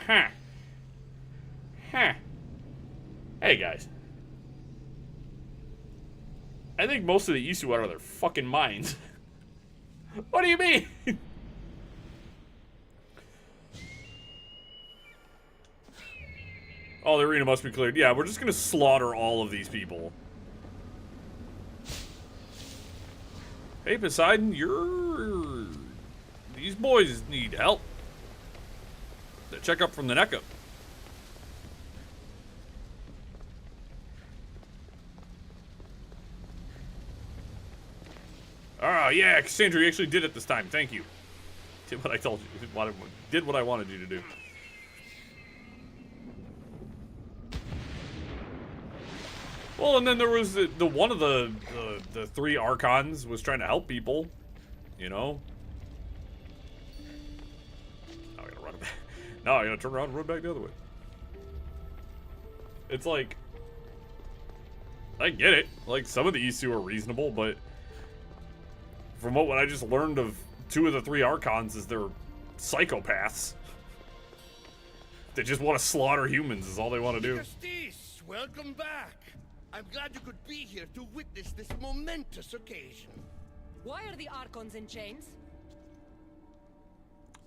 Huh. Huh. Hey, guys. I think most of the Isu are out of their fucking minds. What do you mean? Oh, the arena must be cleared. Yeah, we're just gonna slaughter all of these people. Hey, Poseidon, these boys need help. They check up from the neck up. Oh, yeah, Cassandra, you actually did it this time. Thank you. Did what I told you. Did what I wanted you to do. Well, and then there was the one of the three Archons was trying to help people, you know. Now I gotta run back. Now I gotta turn around and run back the other way. It's like, I get it. Like, some of the Isu are reasonable, but from what I just learned of two of the three Archons is they're psychopaths. They just want to slaughter humans is all they want to do. Justice, welcome back. I'm glad you could be here to witness this momentous occasion. Why are the Archons in chains?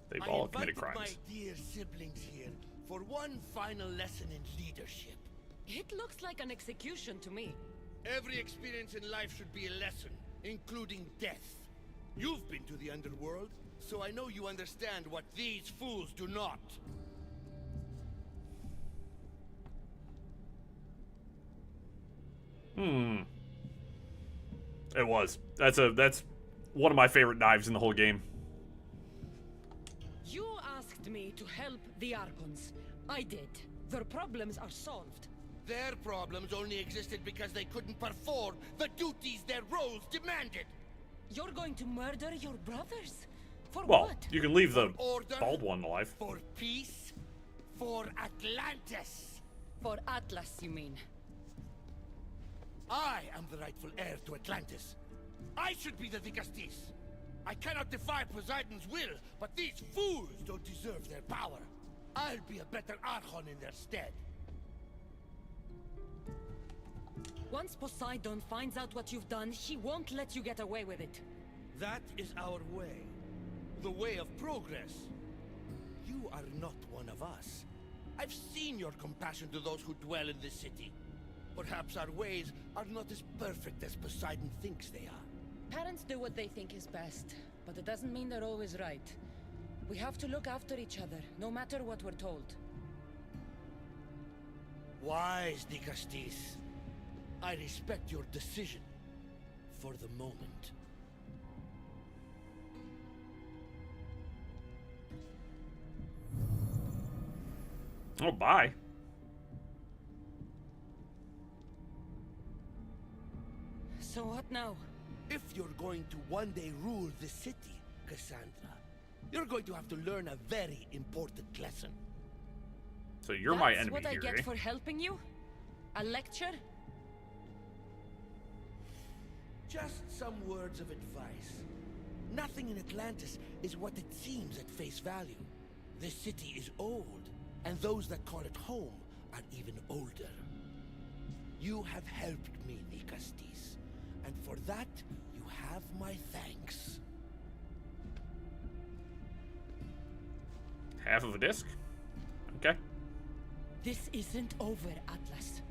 They've all committed crimes. My dear siblings here for one final lesson in leadership. It looks like an execution to me. Every experience in life should be a lesson, including death. You've been to the underworld, so I know you understand what these fools do not. It was. That's one of my favorite dives in the whole game. You asked me to help the Archons. I did. Their problems are solved. Their problems only existed because they couldn't perform the duties their roles demanded. You're going to murder your brothers? For Well, what? you can leave the order, bald one alive. For peace, for Atlantis. For Atlas, you mean? I am the rightful heir to Atlantis. I should be the Vicastis. I cannot defy Poseidon's will, but these fools don't deserve their power. I'll be a better Archon in their stead. Once Poseidon finds out what you've done, he won't let you get away with it. That is our way. The way of progress. You are not one of us. I've seen your compassion to those who dwell in this city. Perhaps our ways are not as perfect as Poseidon thinks they are. Parents do what they think is best, but it doesn't mean they're always right. We have to look after each other, no matter what we're told. Wise, Dicastis. I respect your decision. For the moment. Oh, bye. So what now? If you're going to one day rule the city, Cassandra, you're going to have to learn a very important lesson. So you're my enemy That's what here, I get eh? for helping you? A lecture? Just some words of advice. Nothing in Atlantis is what it seems at face value. This city is old, and those that call it home are even older. You have helped me, Nicastis, and for that, you have my thanks. Half of a disc? Okay. This isn't over, Atlas.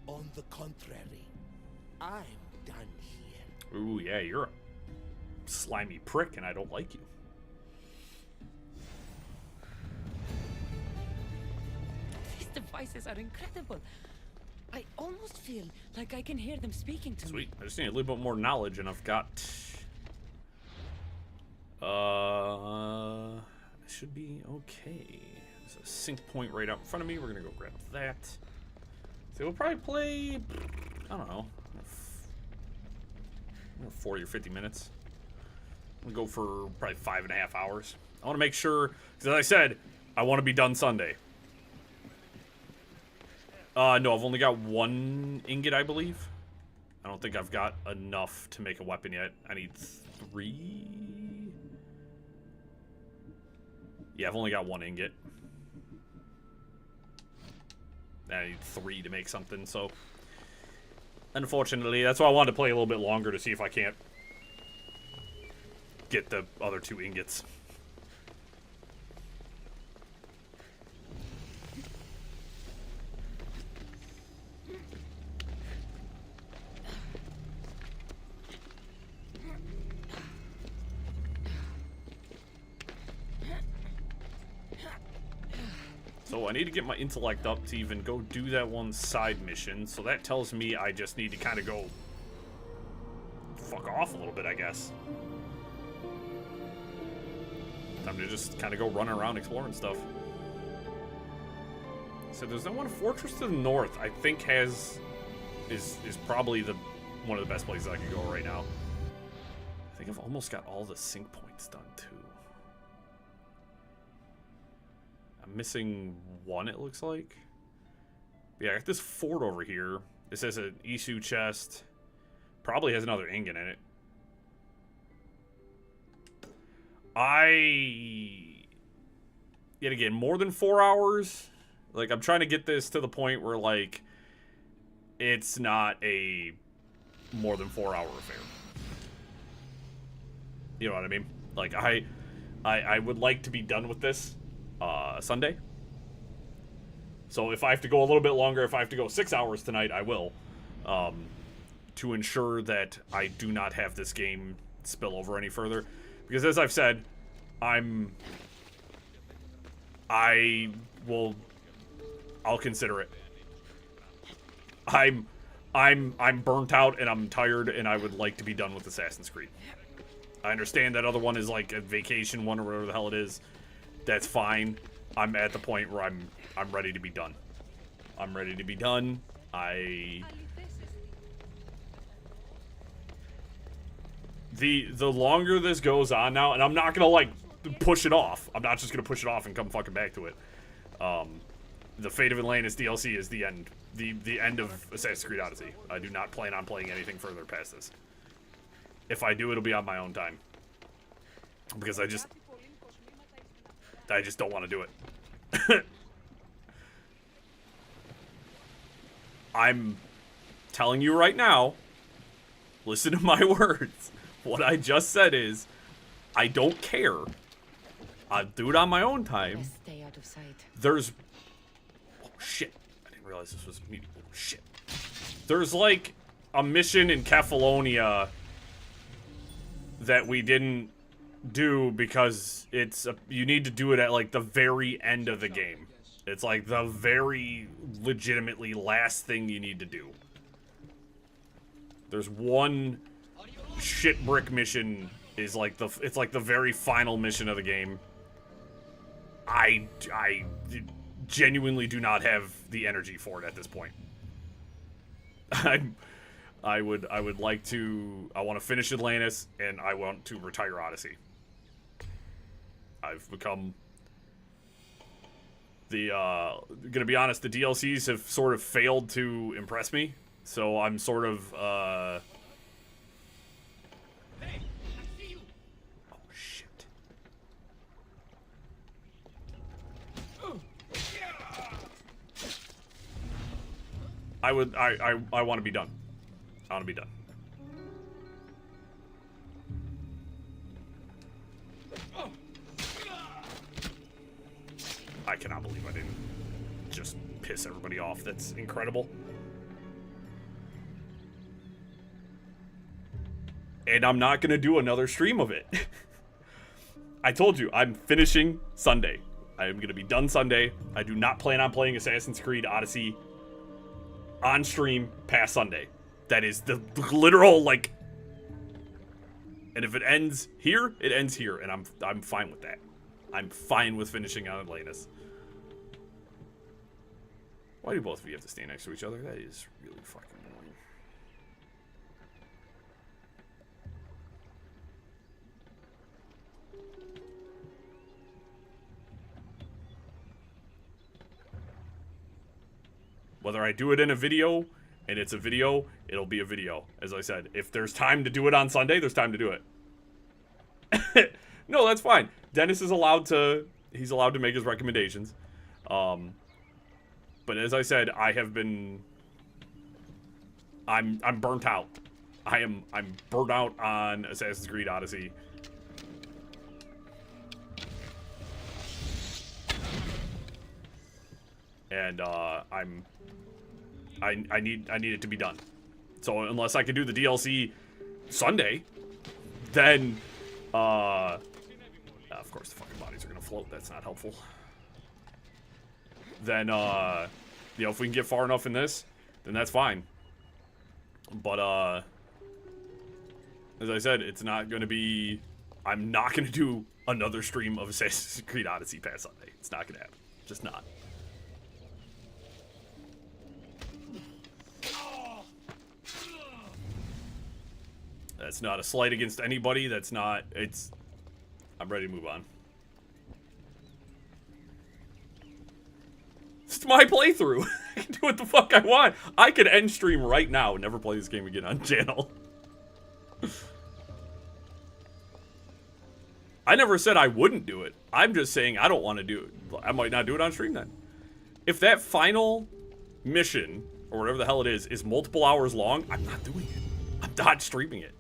On the contrary, I'm done here. Ooh, yeah, you're a slimy prick, and I don't like you. These devices are incredible. I almost feel like I can hear them speaking to me. Sweet. I just need a little bit more knowledge, and I've got... it should be okay. There's a sync point right out in front of me. We're gonna go grab that. So we'll probably play, I don't know, 40 or 50 minutes. We'll go for probably 5.5 hours. I want to make sure, because as I said, I want to be done Sunday. No, I've only got 1 ingot, I believe. I don't think I've got enough to make a weapon yet. I need 3. Yeah, I've only got 1 ingot. I need 3 to make something, so... Unfortunately, that's why I wanted to play a little bit longer to see if I can't get the other 2 ingots. So I need to get my intellect up to even go do that one side mission. So that tells me I just need to kind of go fuck off a little bit, I guess. Time to just kind of go running around exploring stuff. So there's that one fortress to the north I think is probably one of the best places I could go right now. I think I've almost got all the sync points done too. I'm missing one, it looks like. Yeah, I got this fort over here. This has an Isu chest. Probably has another ingot in it. Yet again, more than 4 hours. Like, I'm trying to get this to the point where, like, it's not a more than 4 hour affair. You know what I mean? Like, I would like to be done with this Sunday. So if I have to go a little bit longer, if I have to go 6 hours tonight, I will. To ensure that I do not have this game spill over any further. Because as I've said, I'll consider it. I'm burnt out and I'm tired and I would like to be done with Assassin's Creed. I understand that other one is like a vacation one or whatever the hell it is. That's fine. I'm at the point where I'm ready to be done. I'm ready to be done. The longer this goes on now, and I'm not gonna like push it off. I'm not just gonna push it off and come fucking back to it. The Fate of Atlantis DLC is the end. The end of Assassin's Creed Odyssey. I do not plan on playing anything further past this. If I do, it'll be on my own time. Because I just don't want to do it. I'm telling you right now, listen to my words. What I just said is, I don't care. I'll do it on my own time. Stay out of sight. There's... Oh, shit. I didn't realize this was... Oh, shit. There's, like, a mission in Kefalonia that we didn't do because it's... you need to do it at, like, the very end of the game. It's, like, the very legitimately last thing you need to do. There's one... shit brick mission is like it's like the very final mission of the game. I genuinely do not have the energy for it at this point. I would like to. I want to finish Atlantis and I want to retire Odyssey. I've become gonna be honest, the DLCs have sort of failed to impress me, so I'm sort of I want to be done. I want to be done. I cannot believe I didn't just piss everybody off. That's incredible. And I'm not going to do another stream of it. I told you, I'm finishing Sunday. I am going to be done Sunday. I do not plan on playing Assassin's Creed Odyssey on stream past Sunday. That is the literal, like... And if it ends here, it ends here. And I'm fine with that. I'm fine with finishing on Atlantis. Why do both of you have to stand next to each other? That is really fucking annoying. Whether I do it in a video, and it's a video, it'll be a video. As I said, if there's time to do it on Sunday, there's time to do it. No, that's fine. Dennis is allowed to, he's allowed to make his recommendations. But as I said, I have been, I'm burnt out. I'm burnt out on Assassin's Creed Odyssey. And I need it to be done. So unless I can do the DLC Sunday, then of course the fucking bodies are gonna float. That's not helpful. then, you know, if we can get far enough in this, then that's fine. But, as I said, it's not going to be... I'm not going to do another stream of Assassin's Creed Odyssey past Sunday. It's not going to happen. Just not. That's not a slight against anybody. That's not... It's... I'm ready to move on. It's my playthrough. I can do what the fuck I want. I could end stream right now and never play this game again on channel. I never said I wouldn't do it. I'm just saying I don't want to do it. I might not do it on stream then. If that final mission, or whatever the hell it is multiple hours long, I'm not doing it. I'm not streaming it.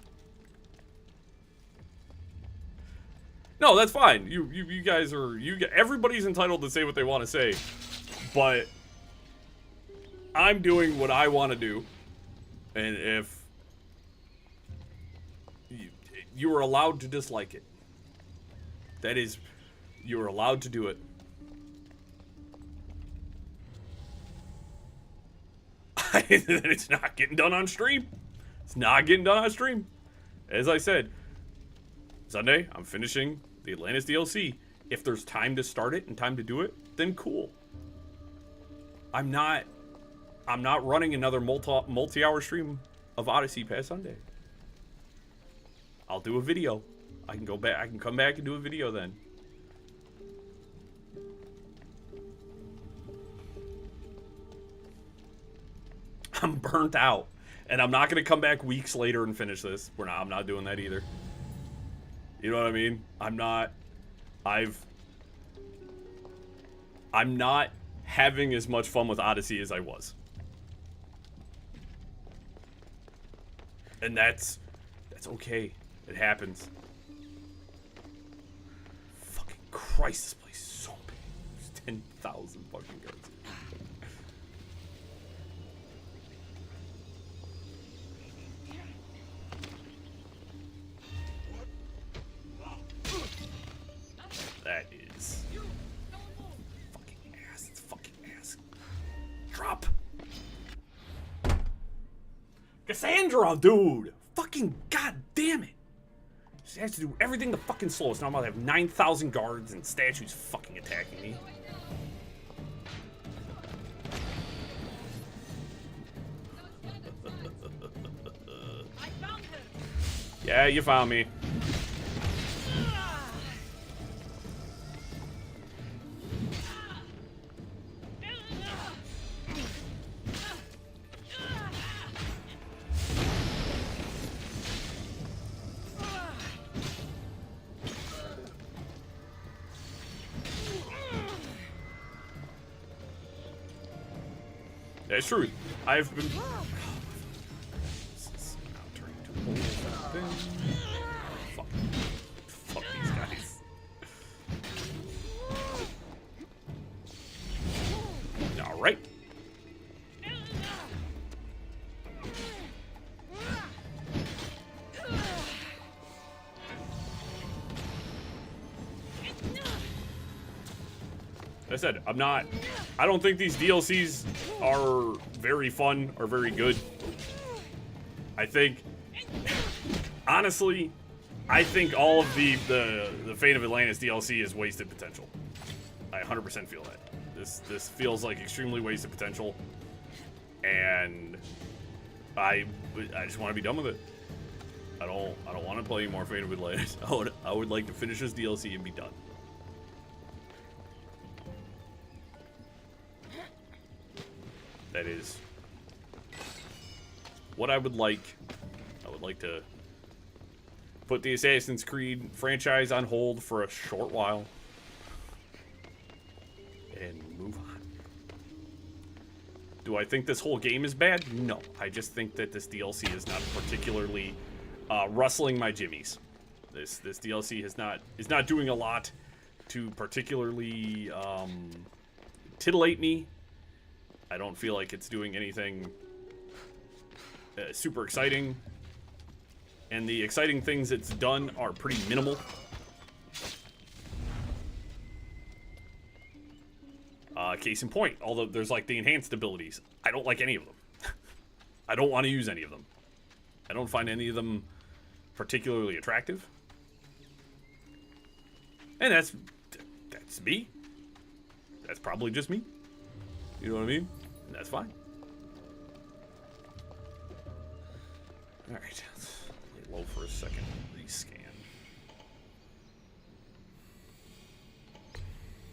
No, that's fine. You guys are... everybody's entitled to say what they want to say. But I'm doing what I want to do. And if... You are allowed to dislike it. That is... You are allowed to do it. It's not getting done on stream. It's not getting done on stream. As I said, Sunday, I'm finishing the Atlantis DLC. If there's time to start it and time to do it, then cool. I'm not running another multi-hour stream of Odyssey past Sunday. I'll do a video. I can go back. I can come back and do a video then. I'm burnt out, and I'm not gonna come back weeks later and finish this. I'm not doing that either. You know what I mean? I'm not having as much fun with Odyssey as I was. And that's okay. It happens. Fucking Christ, this place is so big. There's 10,000 fucking guards. That is fucking ass. It's fucking ass. Drop. Cassandra, dude. Fucking goddamn it. She has to do everything the fucking slowest. Now I'm about to have 9,000 guards and statues fucking attacking me. Yeah, you found me. That's true. I've been... Fuck these guys. Alright. Like I said, I don't think these DLCs are very fun or very good. I think, honestly, I think all of the Fate of Atlantis DLC is wasted potential. I 100% feel that. This feels like extremely wasted potential, and I just want to be done with it. I don't want to play more Fate of Atlantis. I would like to finish this DLC and be done. That is what I would like. I would like to put the Assassin's Creed franchise on hold for a short while and move on. Do I think this whole game is bad? No. I just think that this DLC is not particularly rustling my jimmies. This DLC is not doing a lot to particularly titillate me. I don't feel like it's doing anything super exciting. And the exciting things it's done are pretty minimal. case in point, although there's like the enhanced abilities. I don't like any of them. I don't want to use any of them. I don't find any of them particularly attractive. And that's me. That's probably just me. You know what I mean? And that's fine. Alright, let's lay low for a second. Rescan.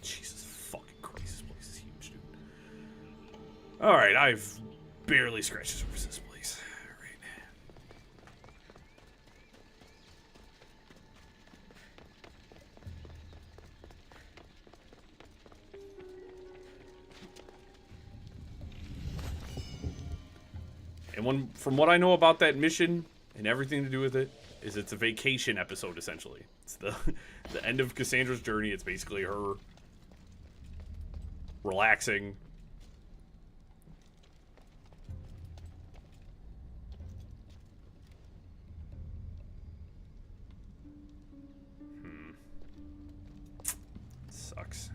Jesus fucking Christ, this place is huge, dude. Alright, I've barely scratched the surface of this place. Alright. And from what I know about that mission and everything to do with it, is it's a vacation episode, essentially. It's the end of Cassandra's journey. It's basically her relaxing. Sucks.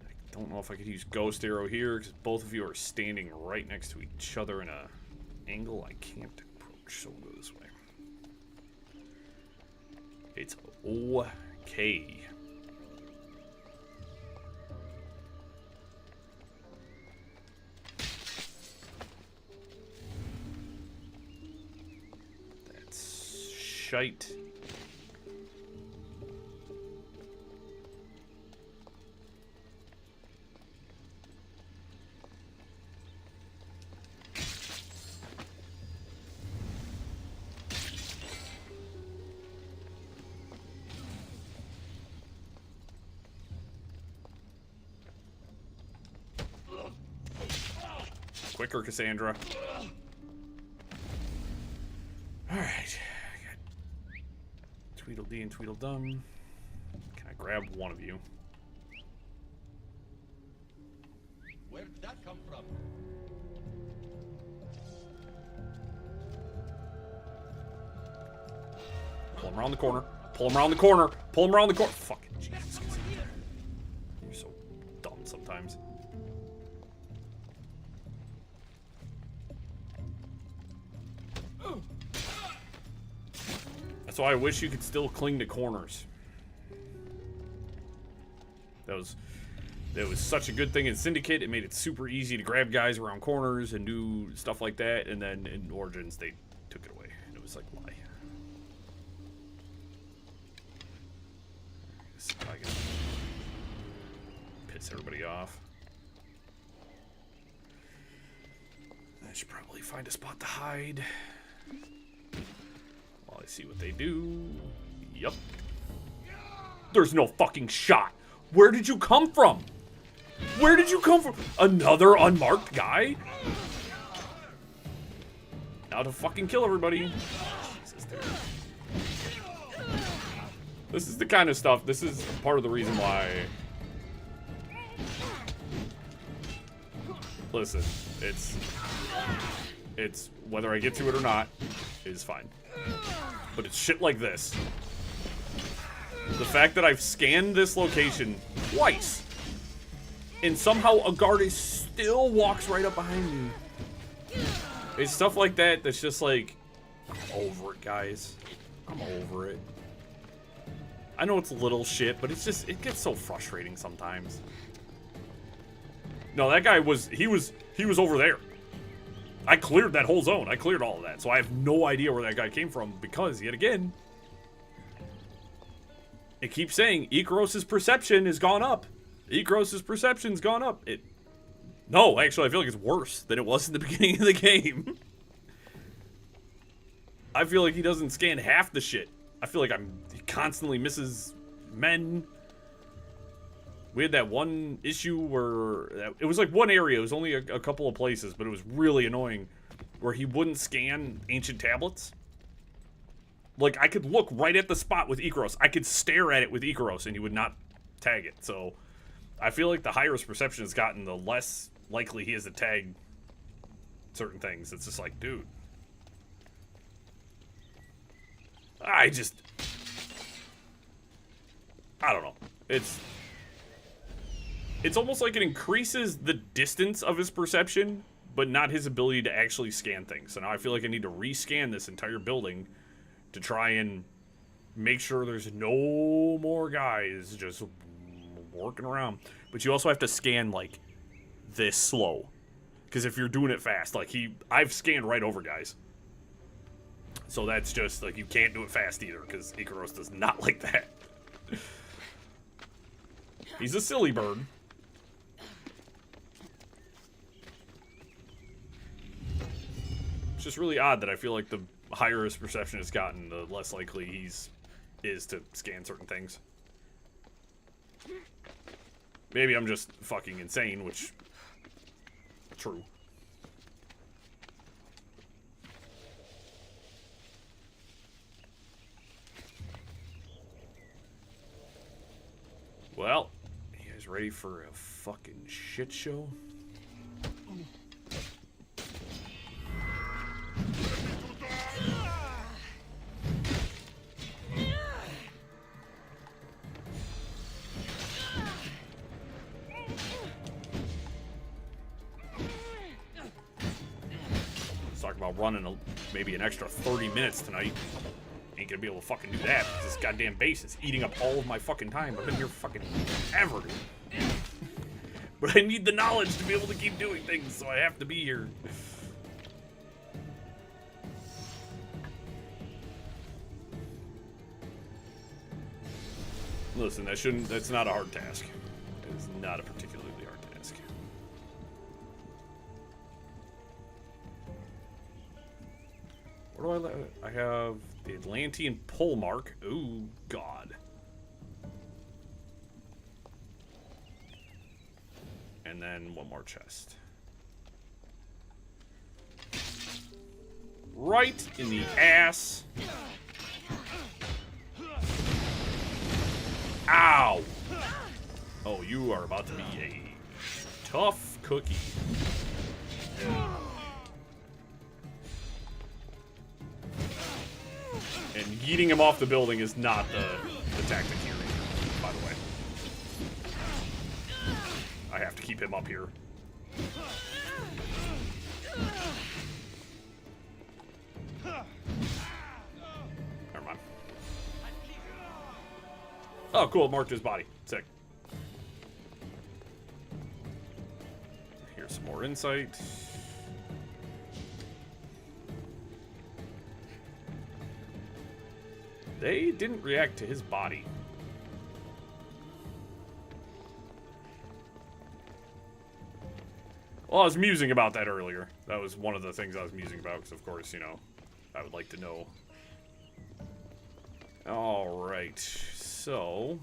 I don't know if I could use Ghost Arrow here, because both of you are standing right next to each other in a angle I can't approach, so we'll go this way. It's okay. That's shite. Quicker, Cassandra. Alright. I got Tweedledee and Tweedledum. Can I grab one of you? Where did that come from? Pull him around the corner. Pull him around the corner. Pull him around the corner. Fucking Jesus. You're so dumb sometimes. That's why I wish you could still cling to corners. That was such a good thing in Syndicate. It made it super easy to grab guys around corners and do stuff like that. And then in Origins, they took it away. And it was like, why? See if I can piss everybody off. I should probably find a spot to hide. While I see what they do. Yup. There's no fucking shot. Where did you come from? Where did you come from? Another unmarked guy? Now to fucking kill everybody. Jesus, dude. This is the kind of stuff, this is part of the reason why... Listen, it's whether I get to it or not is fine. But it's shit like this. The fact that I've scanned this location twice, and somehow a guard still walks right up behind me. It's stuff like that that's just like, I'm over it, guys. I'm over it. I know it's little shit, but it's just, it gets so frustrating sometimes. No, that guy was, he was over there. I cleared that whole zone. I cleared all of that. So I have no idea where that guy came from because, yet again, it keeps saying Ikaros' perception has gone up. Ikaros' perception's gone up. No, actually, I feel like it's worse than it was in the beginning of the game. I feel like he doesn't scan half the shit. I feel like he constantly misses men. We had that one issue where it was like one area. It was only a couple of places, but it was really annoying where he wouldn't scan ancient tablets. Like, I could look right at the spot with Ikaros. I could stare at it with Ikaros, and he would not tag it. So, I feel like the higher his perception has gotten, the less likely he is to tag certain things. It's just like, dude. I don't know. it's almost like it increases the distance of his perception, but not his ability to actually scan things. So now I feel like I need to rescan this entire building to try and make sure there's no more guys just working around. But you also have to scan, like, this slow. Because if you're doing it fast, like, I've scanned right over guys. So that's just, like, you can't do it fast either, because Ikaros does not like that. He's a silly bird. It's just really odd that I feel like the higher his perception has gotten, the less likely is to scan certain things. Maybe I'm just fucking insane, which... True. Well, you guys ready for a fucking shit show? Let's talk about running maybe an extra 30 minutes tonight. Ain't gonna be able to fucking do that because this goddamn base is eating up all of my fucking time. I've been here fucking ever. But I need the knowledge to be able to keep doing things, so I have to be here. Listen, that's not a hard task. It is not a particularly hard task. Where do I have the Atlantean pole mark. Ooh, God. And then one more chest. Right in the ass. Ow! Oh, you are about to be a tough cookie. And yeeting him off the building is not the tactic here, by the way. I have to keep him up here. Never mind. Oh, cool. It marked his body. Sick. Here's some more insight. They didn't react to his body. Well, I was musing about that earlier. That was one of the things I was musing about, because of course, you know, I would like to know. Alright, so...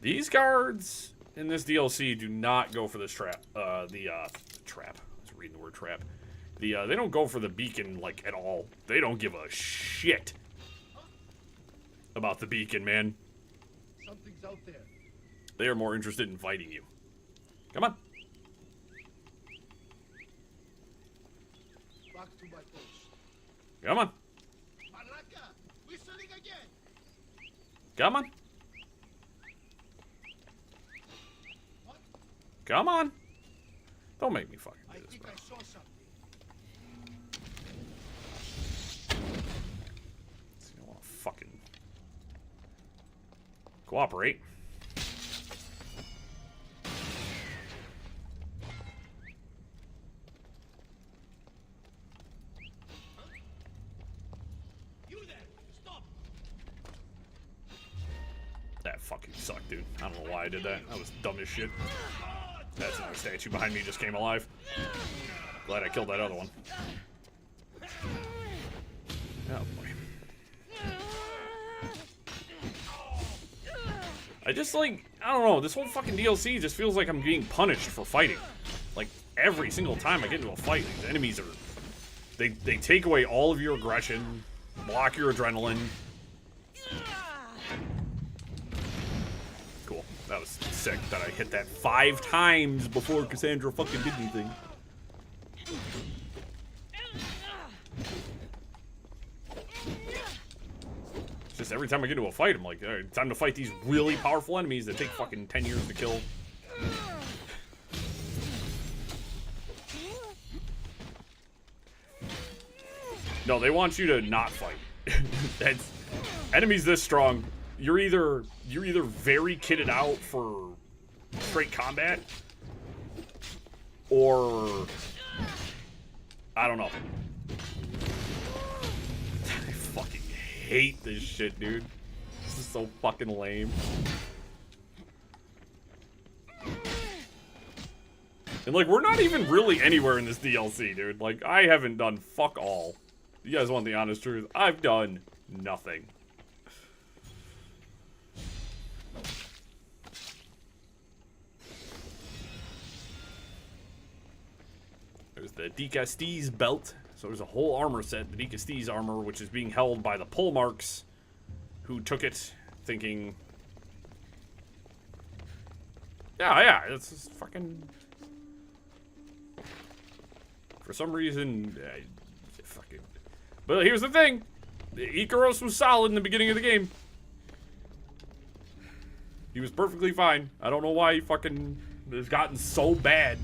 these guards in this DLC do not go for this trap. Trap. I was reading the word trap. They don't go for the beacon, like, at all. They don't give a shit about the beacon, man. Something's out there. They are more interested in fighting you. Come on. Back to my post. Come on. Baraka, whistling again. Come on. What? Come on. Don't make me fucking do this, bro. I saw something. You don't want to fucking cooperate. That fucking sucked, dude. I don't know why I did that. That was dumb as shit. That's another statue behind me just came alive. Glad I killed that other one. Oh boy. I just like, I don't know, this whole fucking DLC just feels like I'm being punished for fighting. Like, every single time I get into a fight, these enemies are... They take away all of your aggression, block your adrenaline. Cool. That was sick that I hit that 5 times before Cassandra fucking did anything. It's Just every time I get into a fight, I'm like, all right, time to fight these really powerful enemies that take fucking 10 years to kill. No, they want you to not fight. That's enemies this strong. You're either very kitted out for straight combat, or I don't know. I fucking hate this shit, dude. This is so fucking lame. And like, we're not even really anywhere in this DLC, dude. Like, I haven't done fuck all. You guys want the honest truth? I've done nothing. There's the Decastes belt. So there's a whole armor set, the Decastes armor, which is being held by the pole marks, who took it thinking, yeah, it's just fucking... For some reason, fucking... But here's the thing. Ikaros was solid in the beginning of the game. He was perfectly fine. I don't know why he fucking has gotten so bad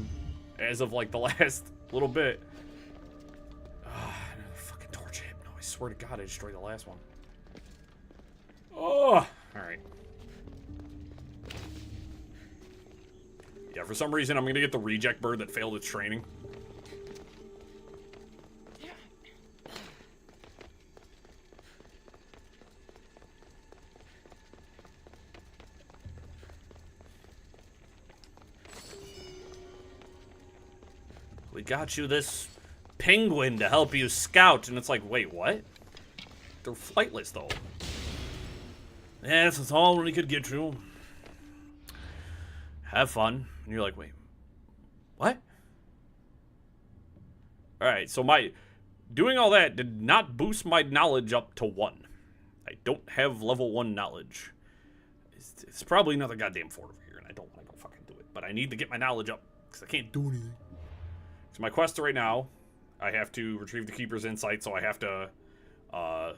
as of like the last little bit. Another fucking torch hit. No, I swear to God I destroyed the last one. Oh, alright. Yeah, for some reason I'm gonna get the reject bird that failed its training. We got you this penguin to help you scout. And it's like, wait, what? They're flightless, though. Yeah, that's all we could get you. Have fun. And you're like, wait, what? Alright, so doing all that did not boost my knowledge up to 1. I don't have level 1 knowledge. It's probably another goddamn fort over here, and I don't want to go fucking do it. But I need to get my knowledge up, because I can't do anything. So my quest right now, I have to retrieve the Keeper's Insight, so I have to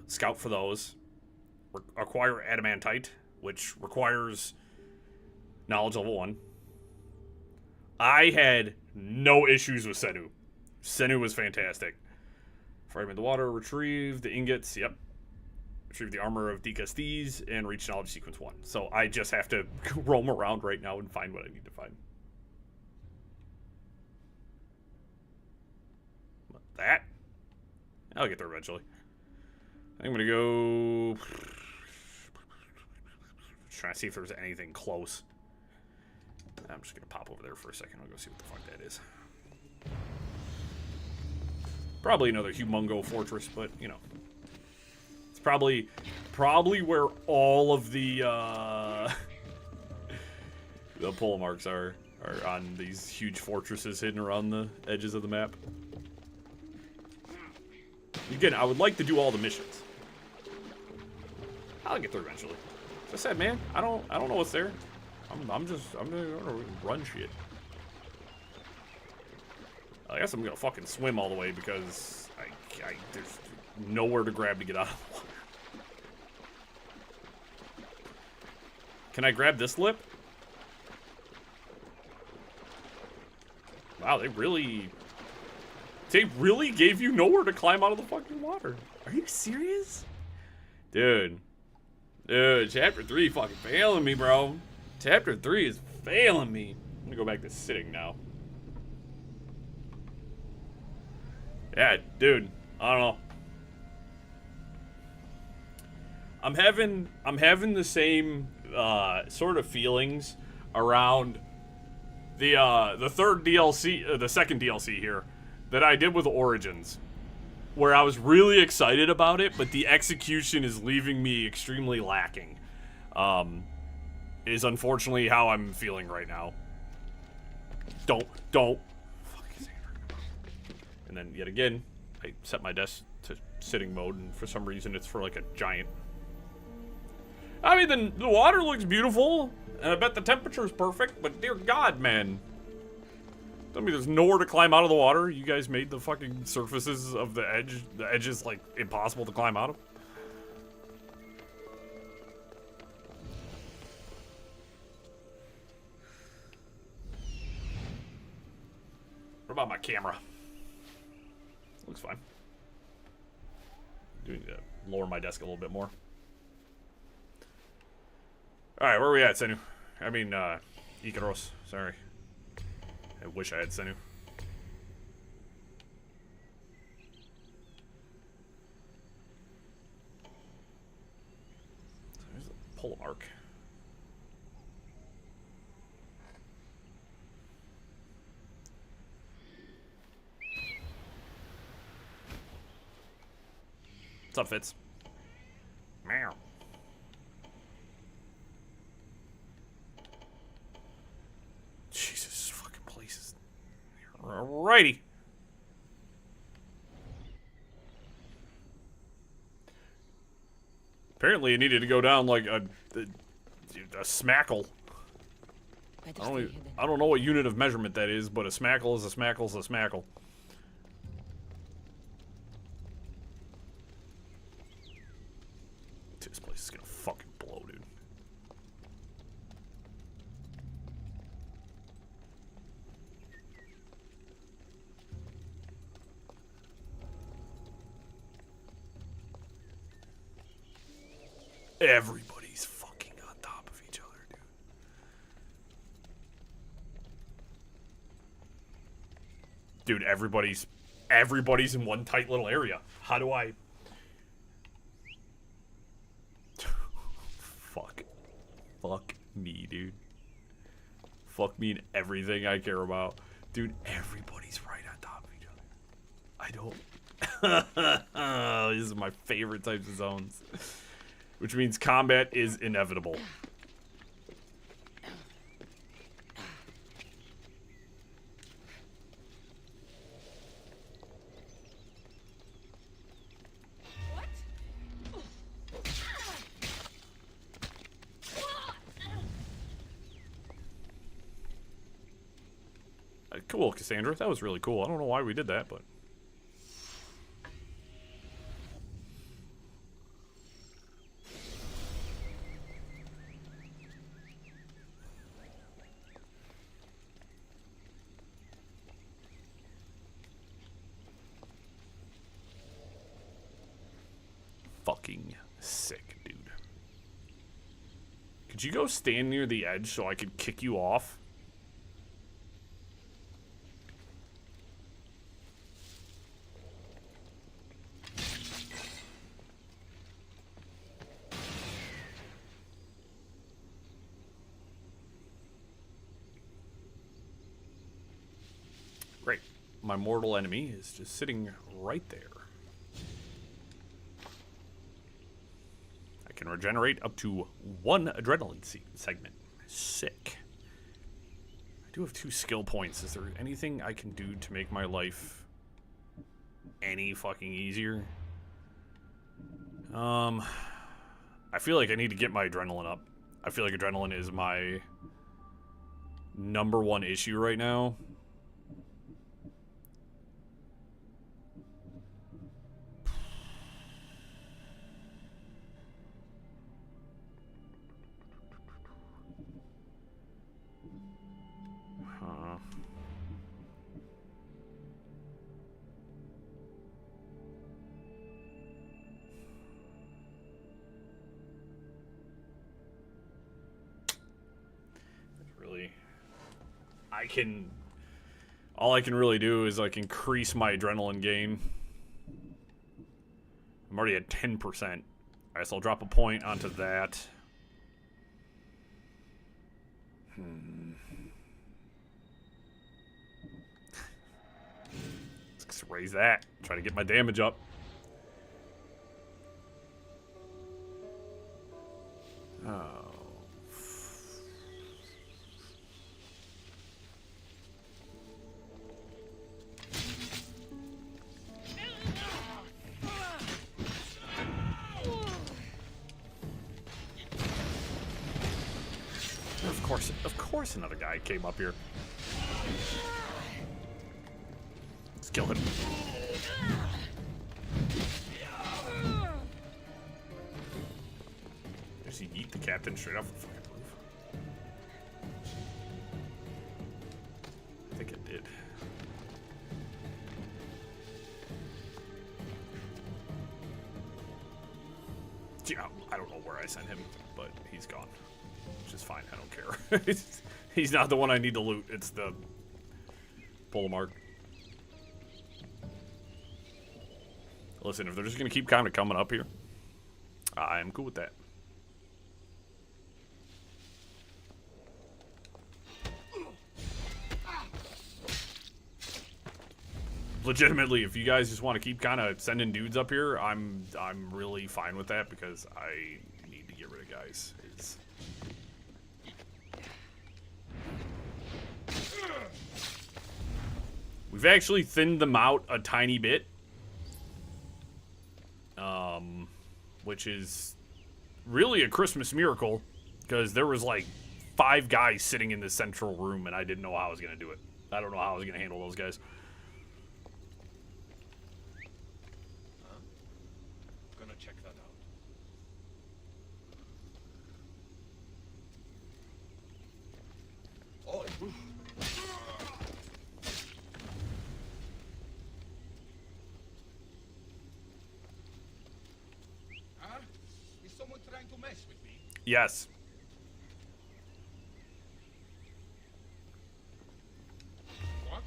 scout for those. Acquire Adamantite, which requires knowledge level 1. I had no issues with Senu. Senu was fantastic. Fragment the water, retrieve the ingots, yep. Retrieve the armor of Decastes, and reach knowledge sequence 1. So I just have to roam around right now and find what I need to find. That? I'll get there eventually. I'm gonna go... Trying to see if there's anything close. I'm just gonna pop over there for a second. I'll go see what the fuck that is. Probably another humongo fortress, but, you know. It's probably where all of the pole marks are on these huge fortresses hidden around the edges of the map. Again, I would like to do all the missions. I'll get there eventually. As I said, man, I don't know what's there. I'm gonna run shit. I guess I'm gonna fucking swim all the way because there's nowhere to grab to get out of the water. Can I grab this lip? Wow, they really gave you nowhere to climb out of the fucking water. Are you serious? Dude, chapter 3 fucking failing me, bro. Chapter 3 is failing me. I'm gonna go back to sitting now. Yeah, dude, I don't know. I'm having the same sort of feelings around the third DLC, the second DLC here, that I did with Origins, where I was really excited about it, but the execution is leaving me extremely lacking. Is unfortunately how I'm feeling right now. Don't. And then yet again, I set my desk to sitting mode, and for some reason it's for like a giant. I mean, the water looks beautiful, and I bet the temperature is perfect, but dear God, man. Tell me there's nowhere to climb out of the water. You guys made the fucking surfaces of the edges, like, impossible to climb out of. What about my camera? Looks fine. Do need to lower my desk a little bit more. Alright, where are we at, Senu? I mean, Ikaros. Sorry. I wish I had Senu. There's a polar mark. What's up, Fitz? Meow. Jesus, fucking places. Alrighty. Apparently, it needed to go down like a smackle. I don't know what unit of measurement that is, but a smackle is a smackle is a smackle. This place is gonna fucking blow, dude. Everybody's fucking on top of each other, dude. Dude, everybody's in one tight little area. How do I... Fuck me, dude. Fuck me and everything I care about. Dude, everybody's right on top of each other. I don't... These are my favorite types of zones. Which means combat is inevitable. Cool, Cassandra. That was really cool. I don't know why we did that, but... Fucking sick, dude. Could you go stand near the edge so I could kick you off? Great. My mortal enemy is just sitting right there. I can regenerate up to 1 adrenaline segment. Sick. I do have 2 skill points. Is there anything I can do to make my life any fucking easier? I feel like I need to get my adrenaline up. I feel like adrenaline is my #1 issue right now. All I can really do is like increase my adrenaline gain. I'm already at 10%. Alright, so I'll drop a point onto that. Let's raise that. Try to get my damage up. Oh. Of course another guy came up here. Let's kill him. Does he eat the captain straight off the fucking roof? I think it did. where I sent him, but he's gone. Which is fine, I don't care. He's not the one I need to loot, it's the Polemark. Listen, if they're just gonna keep kind of coming up here, I'm cool with that. Legitimately, if you guys just want to keep kind of sending dudes up here, I'm really fine with that because I need to get rid of guys. We've actually thinned them out a tiny bit, which is really a Christmas miracle because there was like 5 guys sitting in this central room and I didn't know how I was going to do it. I don't know how I was going to handle those guys. Gonna check that out. Oh. Huh? Is someone trying to mess with me? Yes. What?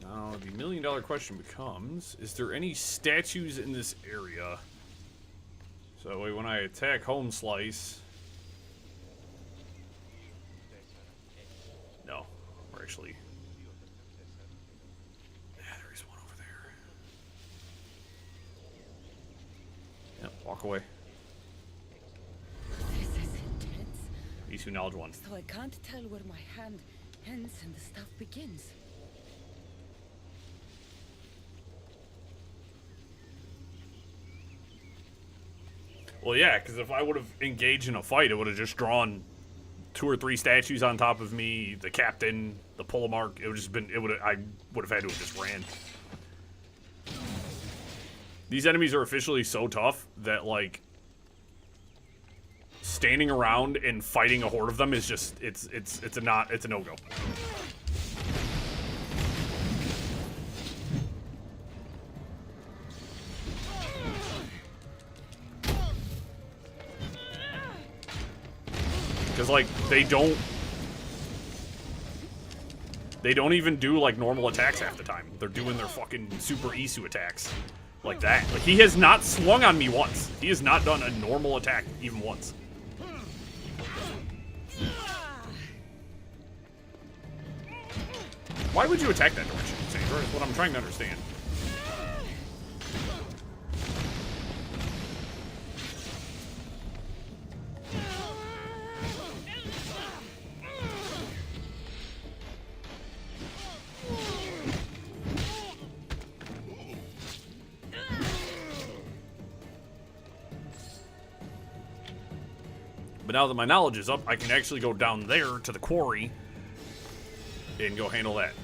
Now, the million-dollar question becomes, is there any statues in this area? So when I attack Home Slice... No, we're actually... Yeah, there is one over there. Yep, walk away. This is intense. Isu Knowledge 1. So I can't tell where my hand ends and the stuff begins. Well, yeah, because if I would have engaged in a fight, it would have just drawn 2 or 3 statues on top of me, the captain, the Polemark. It would just been. I would have had to have just ran. These enemies are officially so tough that like standing around and fighting a horde of them is just it's a no-go. Because, like, they don't even do, like, normal attacks half the time. They're doing their fucking super Isu attacks. Like that. Like, he has not swung on me once. He has not done a normal attack even once. Why would you attack that direction, Sandra? Is what I'm trying to understand. But now that my knowledge is up, I can actually go down there to the quarry and go handle that.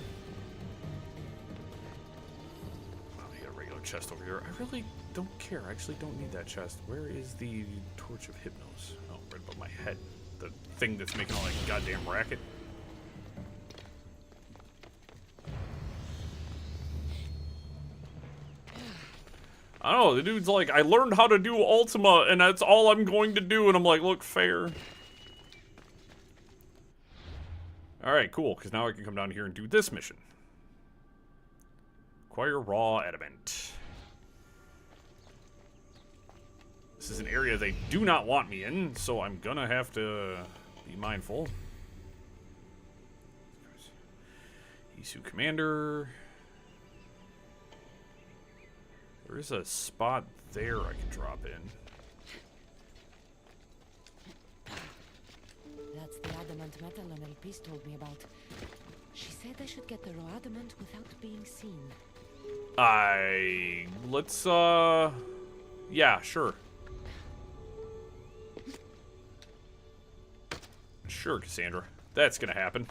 Oh, I got a regular chest over here. I really don't care. I actually don't need that chest. Where is the Torch of Hypnos? Oh, right above my head. The thing that's making all that goddamn racket. I don't know, the dude's like, I learned how to do Ultima, and that's all I'm going to do, and I'm like, look, fair. Alright, cool, because now I can come down here and do this mission. Acquire raw adamant. This is an area they do not want me in, so I'm gonna have to be mindful. Isu Commander... There is a spot there I can drop in. That's the adamant metal an LP's told me about. She said I should get the raw adamant without being seen. Let's, yeah, sure. Sure, Cassandra. That's gonna happen.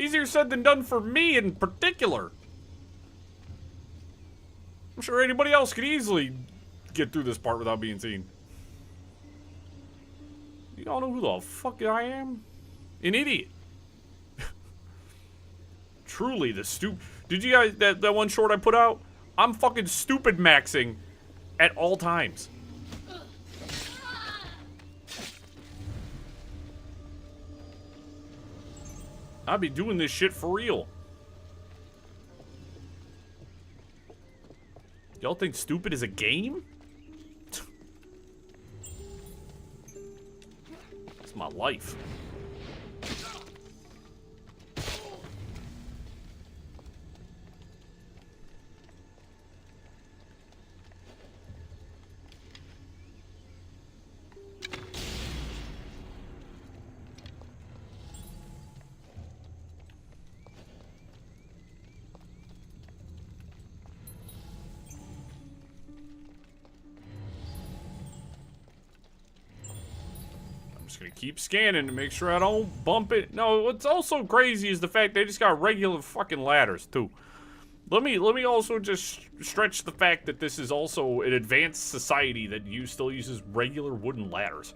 Easier said than done for me in particular. I'm sure anybody else could easily get through this part without being seen. You all know who the fuck I am? An idiot. Truly the Did you guys, that one short I put out? I'm fucking stupid maxing at all times. I'll be doing this shit for real. Y'all think stupid is a game? It's my life. Gonna keep scanning to make sure I don't bump it. No, what's also crazy is the fact they just got regular fucking ladders too. Let me also just stretch the fact that this is also an advanced society that still uses regular wooden ladders.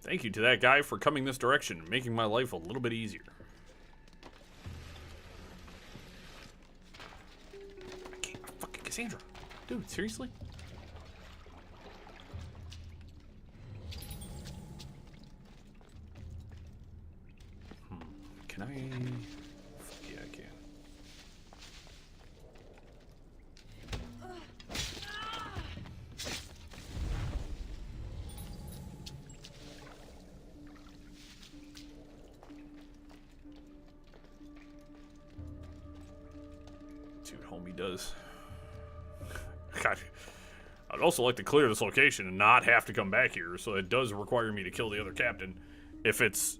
Thank you to that guy for coming this direction, making my life a little bit easier. Fucking Cassandra. Dude, seriously? Can I... Fuck yeah, I can. Homie does. God, I'd also like to clear this location and not have to come back here, so it does require me to kill the other captain. If it's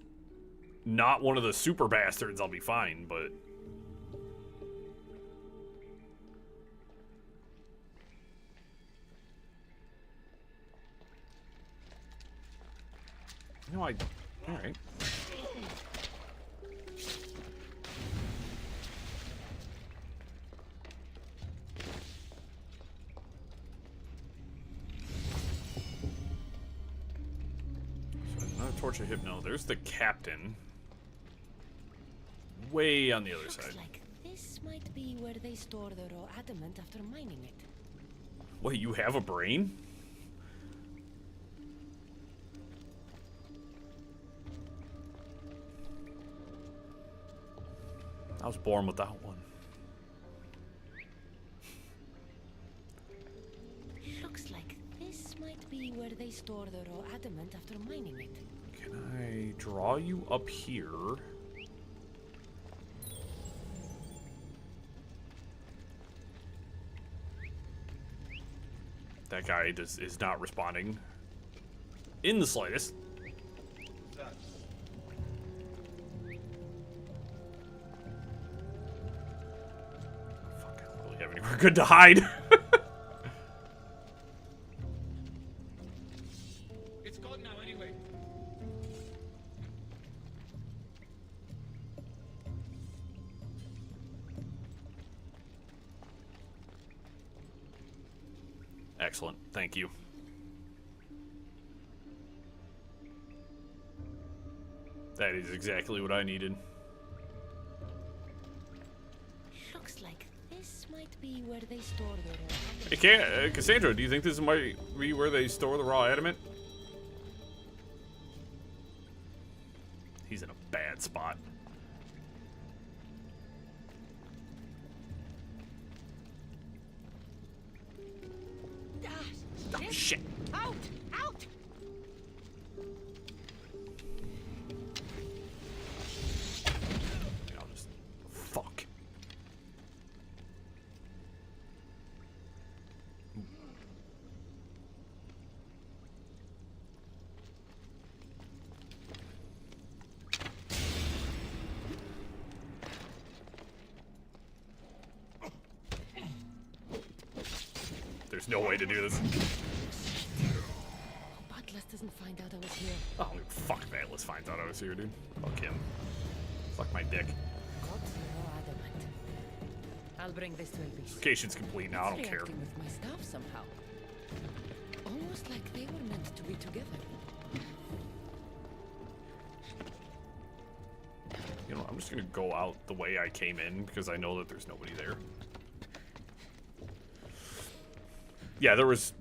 not one of the super bastards, I'll be fine, but... No, alright. Torture Hypno. There's the captain. Way on the other side. Like this might be where they store the raw adamant after mining it. Wait, you have a brain? I was born without one. Looks like this might be where they store the raw adamant after mining it. Can I draw you up here? That guy is not responding in the slightest. Fuck, I don't really have anywhere good to hide. Excellent. Thank you. That is exactly what I needed. Looks like this might be where they store the raw adamant. Hey, Cassandra, do you think this might be where they store the raw adamant? He's in a bad spot. Oh, shit. Out! Out! I'll just... Fuck. there's no way to do this. Hope Atlas doesn't find out I was here. Oh, fuck if Atlas finds out I was here, dude. Fuck him. Fuck my dick. Got no adamant. I'll bring this to Elvis. Vacation's complete now, I don't care. Reacting with my stuff somehow. Almost like they were meant to be together. You know, I'm just gonna go out the way I came in because I know that there's nobody there. Yeah, there was...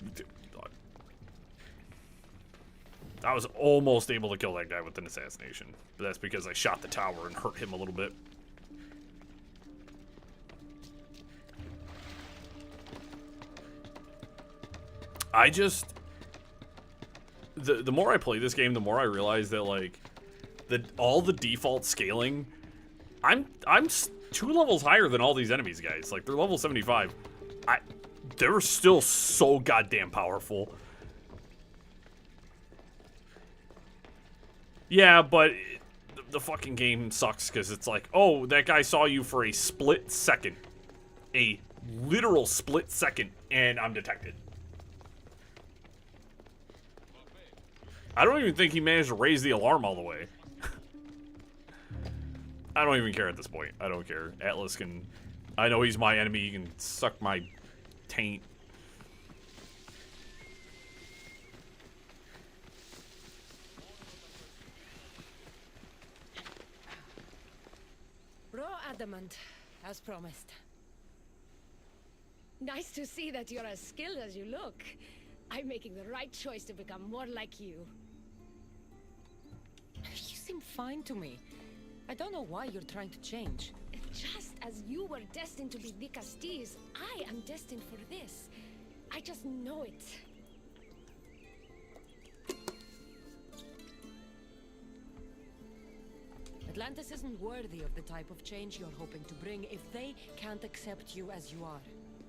I was almost able to kill that guy with an assassination. But that's because I shot the tower and hurt him a little bit. I just... The more I play this game, the more I realize that, like, all the default scaling... I'm 2 levels higher than all these enemies, guys. Like, they're level 75. They're still so goddamn powerful. Yeah, but the fucking game sucks because it's like, oh, that guy saw you for a split second. A literal split second, and I'm detected. I don't even think he managed to raise the alarm all the way. I don't even care at this point. I don't care. Atlas can... I know he's my enemy. He can suck my taint. Raw adamant, as promised. Nice to see that you're as skilled as you look. I'm making the right choice to become more like you. You seem fine to me. I don't know why you're trying to change. Just as you were destined to be the Castilles, I am destined for this. I just know it. Atlantis isn't worthy of the type of change you're hoping to bring if they can't accept you as you are.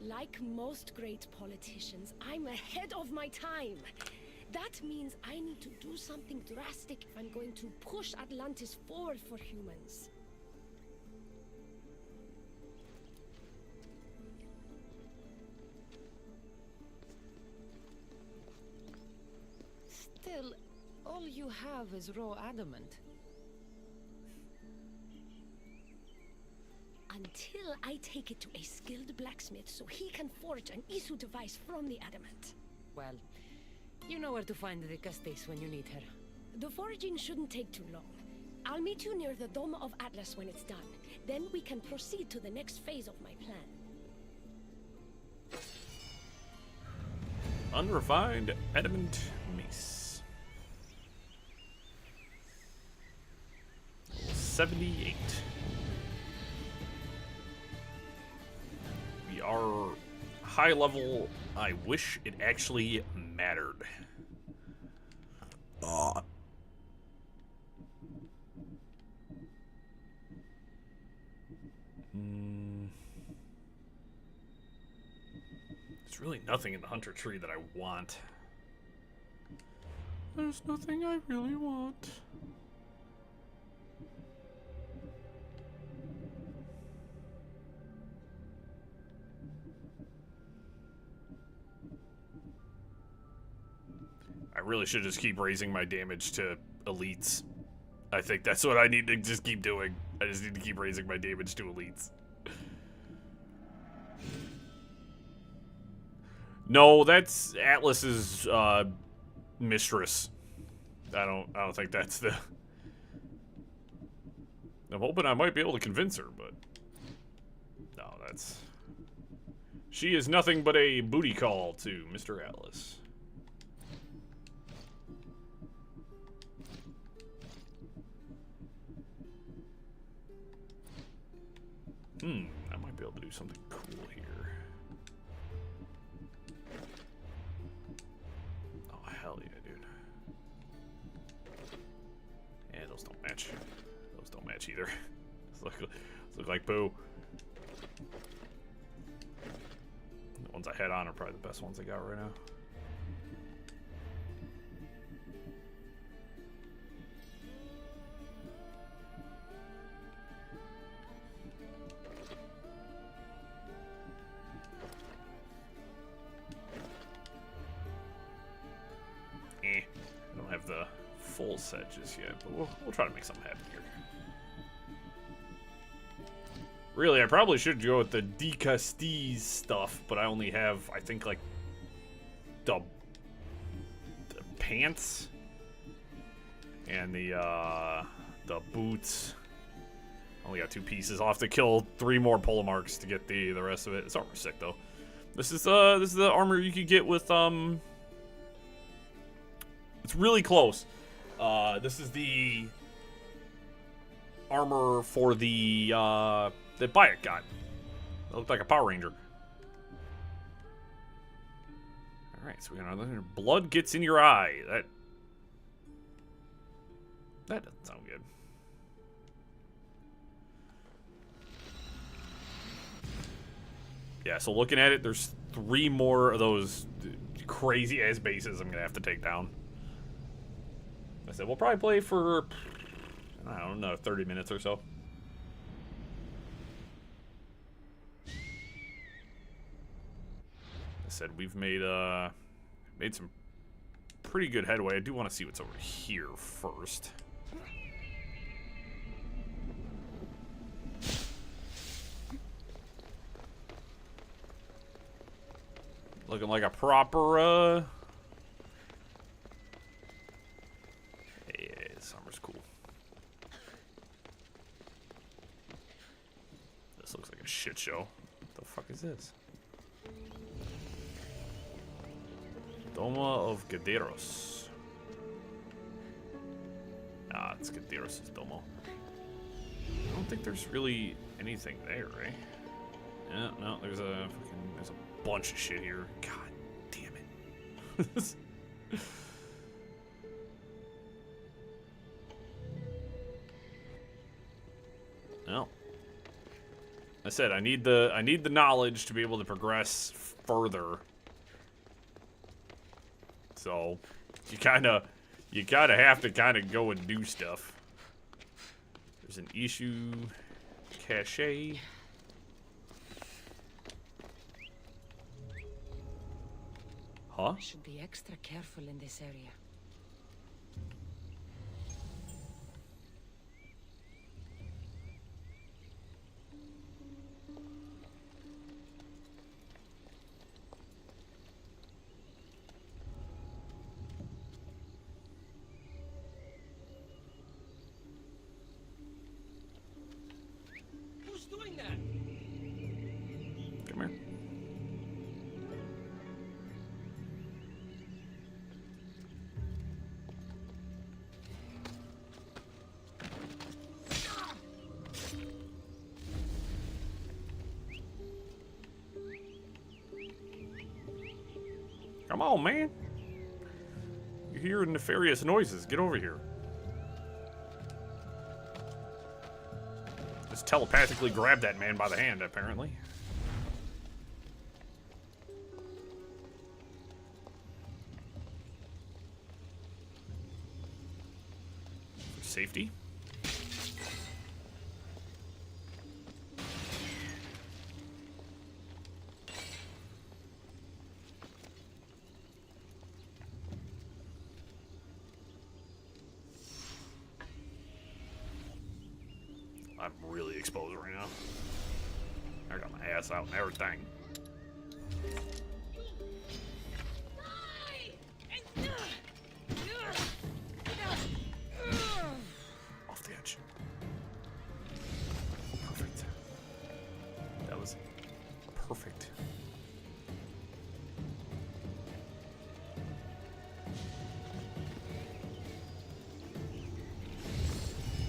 Like most great politicians, I'm ahead of my time. That means I need to do something drastic if I'm going to push Atlantis forward for humans. Still, all you have is raw adamant. Until I take it to a skilled blacksmith so he can forge an Isu device from the adamant. Well, you know where to find the Castilles when you need her. The foraging shouldn't take too long. I'll meet you near the Dome of Atlas when it's done. Then we can proceed to the next phase of my plan. Unrefined adamant mace. 78. We are high level. I wish it actually mattered. There's really nothing in the hunter tree that I want. There's nothing I really want. I really should just keep raising my damage to elites. I think that's what I need to just keep doing. I just need to keep raising my damage to elites. No, that's Atlas's mistress. I don't think that's the... I'm hoping I might be able to convince her, but no, that's... She is nothing but a booty call to Mr. Atlas. I might be able to do something cool here. Oh, hell yeah, dude. Yeah, those don't match. Those don't match either. Those look like poo. The ones I had on are probably the best ones I got right now. full set just yet, but we'll try to make something happen here. Really, I probably should go with the Decastis stuff, but I only have, I think, like, the pants and the boots. Only got 2 pieces. I'll have to kill 3 more polo marks to get the rest of it. This armor's sick though. This is the armor you could get with It's really close. This is the armor for the that Bayek got. It looked like a Power Ranger. All right, so we got another. Blood gets in your eye. That doesn't sound good. Yeah, so looking at it, there's 3 more of those crazy ass bases I'm gonna have to take down. I said we'll probably play for, I don't know, 30 minutes or so. I said we've made some pretty good headway. I do want to see what's over here first. Looking like a proper, yeah, summer's cool. This looks like a shit show. What the fuck is this? Doma of Gaderos. Ah, it's Gaderos' Domo. I don't think there's really anything there, right? Yeah, no, there's a bunch of shit here. God damn it. No. I said I need the knowledge to be able to progress further. So you gotta have to go and do stuff. There's an issue cache. Huh? Should be extra careful in this area. Who's doing that? Come here. Come on, man. You're hearing nefarious noises. Get over here. Just telepathically grab that man by the hand, apparently. For safety. I'm really exposed right now. I got my ass out and everything. Off the edge. Perfect. That was perfect.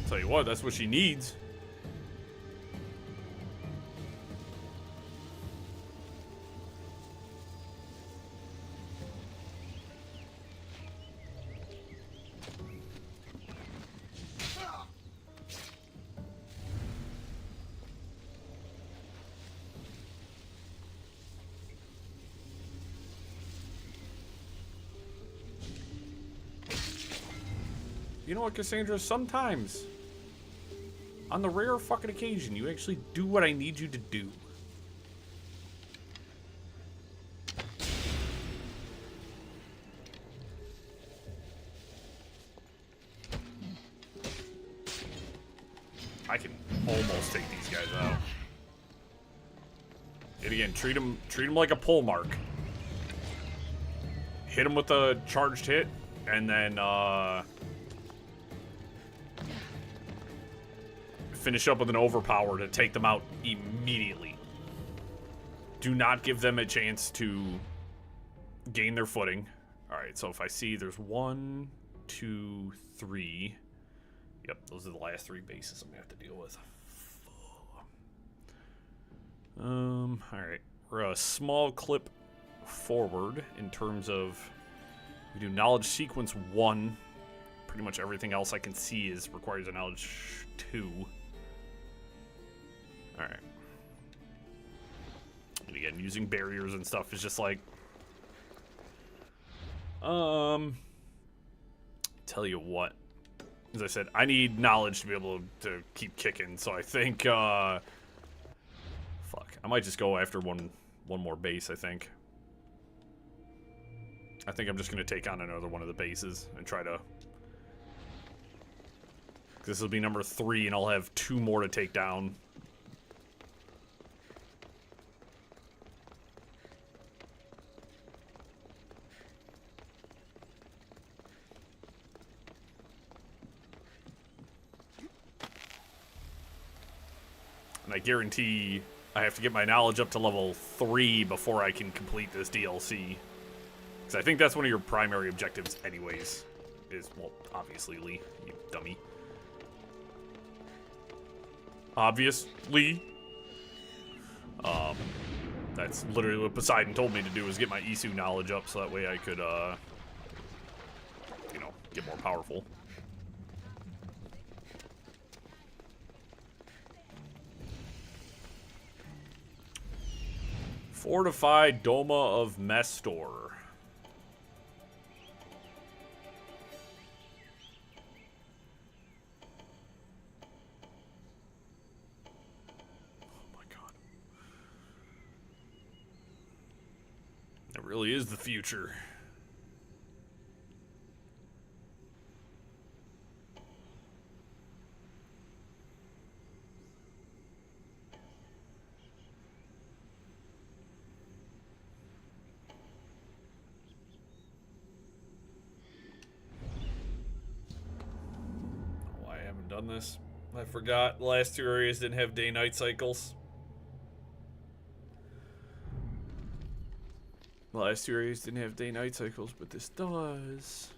Tell you what, that's what she needs. You know what, Cassandra? Sometimes, on the rare fucking occasion, you actually do what I need you to do. almost take these guys out. And again, treat them like a pull mark. Hit them with a charged hit, and then finish up with an overpower to take them out immediately. Do not give them a chance to gain their footing. Alright, so if I see there's 1, 2, 3. Yep, those are the last 3 bases I'm gonna have to deal with. Alright. We're a small clip forward in terms of we do knowledge sequence 1. Pretty much everything else I can see requires a knowledge 2. Alright. And again, using barriers and stuff is just like tell you what. As I said, I need knowledge to be able to keep kicking, so I think fuck. I might just go after one more base, I think. I think I'm just gonna take on another one of the bases and try to. This will be number 3 and I'll have 2 more to take down. And I guarantee I have to get my knowledge up to level 3 before I can complete this DLC. Because I think that's one of your primary objectives anyways. Well, obviously, Lee, you dummy. Obviously. That's literally what Poseidon told me to do, was get my Isu knowledge up so that way I could, you know, get more powerful. Fortified Doma of Mestor. Oh my god. That really is the future. Done this. I forgot the last 2 areas didn't have day-night cycles. The last 2 areas didn't have day-night cycles, but this does.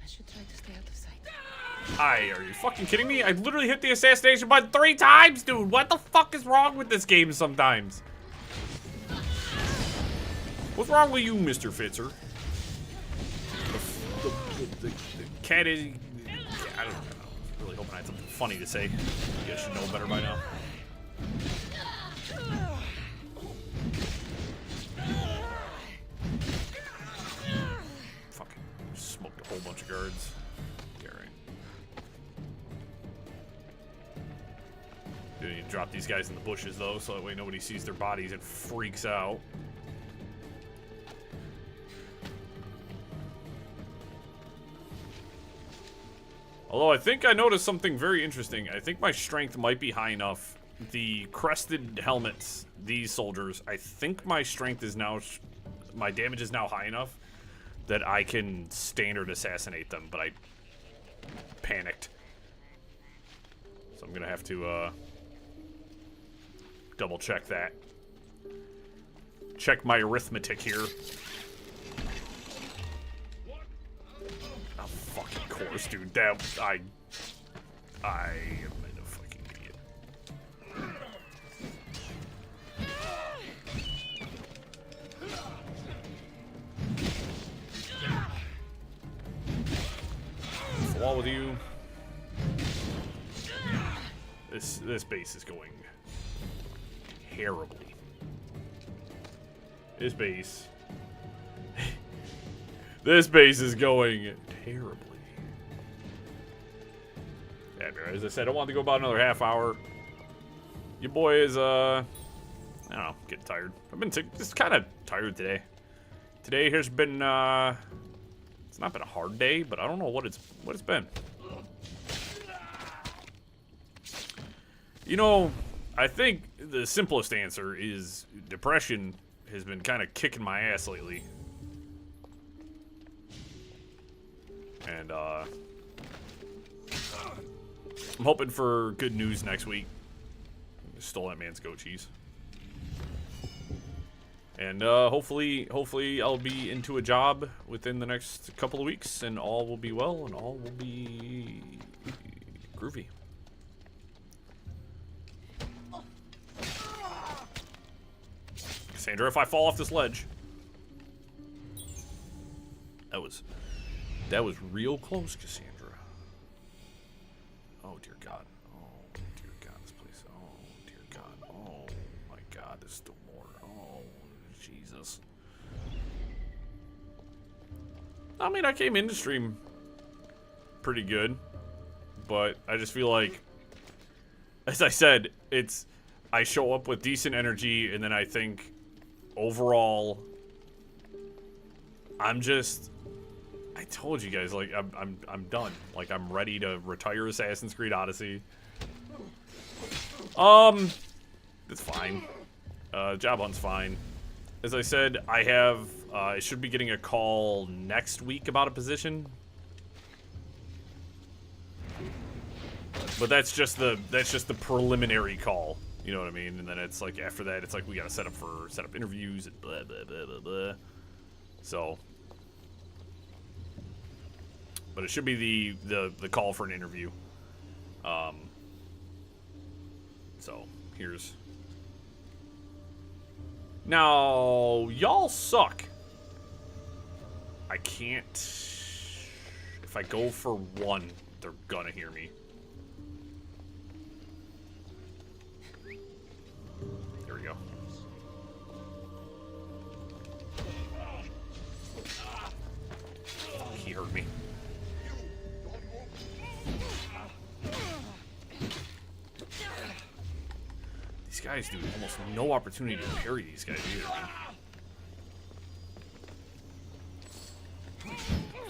I should try to stay out of sight. Are you fucking kidding me? I literally hit the assassination button 3 times, dude. What the fuck is wrong with this game sometimes? What's wrong with you, Mr. Fitzer? The cat is... I don't know. I was really hoping I had something funny to say. You guys should know better by now. Fucking smoked a whole bunch of guards. Yeah, right. Do need to drop these guys in the bushes, though, so that way nobody sees their bodies and freaks out. Although I think I noticed something very interesting. I think my strength might be high enough. The crested helmets, these soldiers, I think my strength is now... My damage is now high enough that I can standard assassinate them, but I panicked. So I'm gonna have to, double check that. Check my arithmetic here. Fucking course, dude. That I am a fucking idiot. What's the wall with you? This base is going terribly. This base is going terribly. Yeah, as I said, I don't want to go about another half hour. Your boy is, I don't know, getting tired. I've been just kind of tired today. Today has been, it's not been a hard day, but I don't know what it's been. You know, I think the simplest answer is depression has been kind of kicking my ass lately. And, I'm hoping for good news next week. Stole that man's goat cheese. And hopefully I'll be into a job within the next couple of weeks, and all will be well, and all will be groovy. Cassandra, if I fall off this ledge, that was real close, Cassandra. Oh dear God. Oh dear God, this place. Oh dear God. Oh my God, there's still more. Oh Jesus. I mean, I came into stream pretty good, but I just feel like, as I said, I show up with decent energy, and then I think overall I told you guys, like, I'm done. Like, I'm ready to retire Assassin's Creed Odyssey. It's fine. Job hunt's fine. As I said, I should be getting a call next week about a position. But that's just the preliminary call. You know what I mean? And then it's like, after that, it's like we gotta set up interviews and blah blah blah blah blah. So, but it should be the call for an interview. So here's. Now, y'all suck. I can't. If I go for one, they're gonna hear me. There we go. He heard me. These guys, dude, almost no opportunity to parry these guys either, man.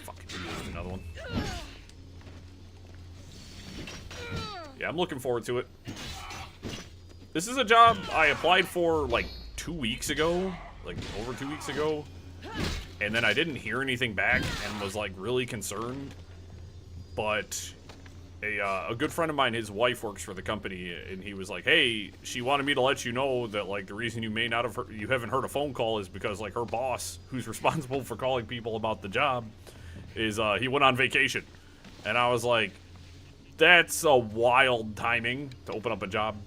Fucking there's another one. Yeah, I'm looking forward to it. This is a job I applied for like 2 weeks ago, like over 2 weeks ago, and then I didn't hear anything back and was like really concerned. But a good friend of mine, his wife works for the company, and he was like, "Hey, she wanted me to let you know that like the reason you haven't heard a phone call is because like her boss, who's responsible for calling people about the job, is he went on vacation." And I was like, "That's a wild timing to open up a job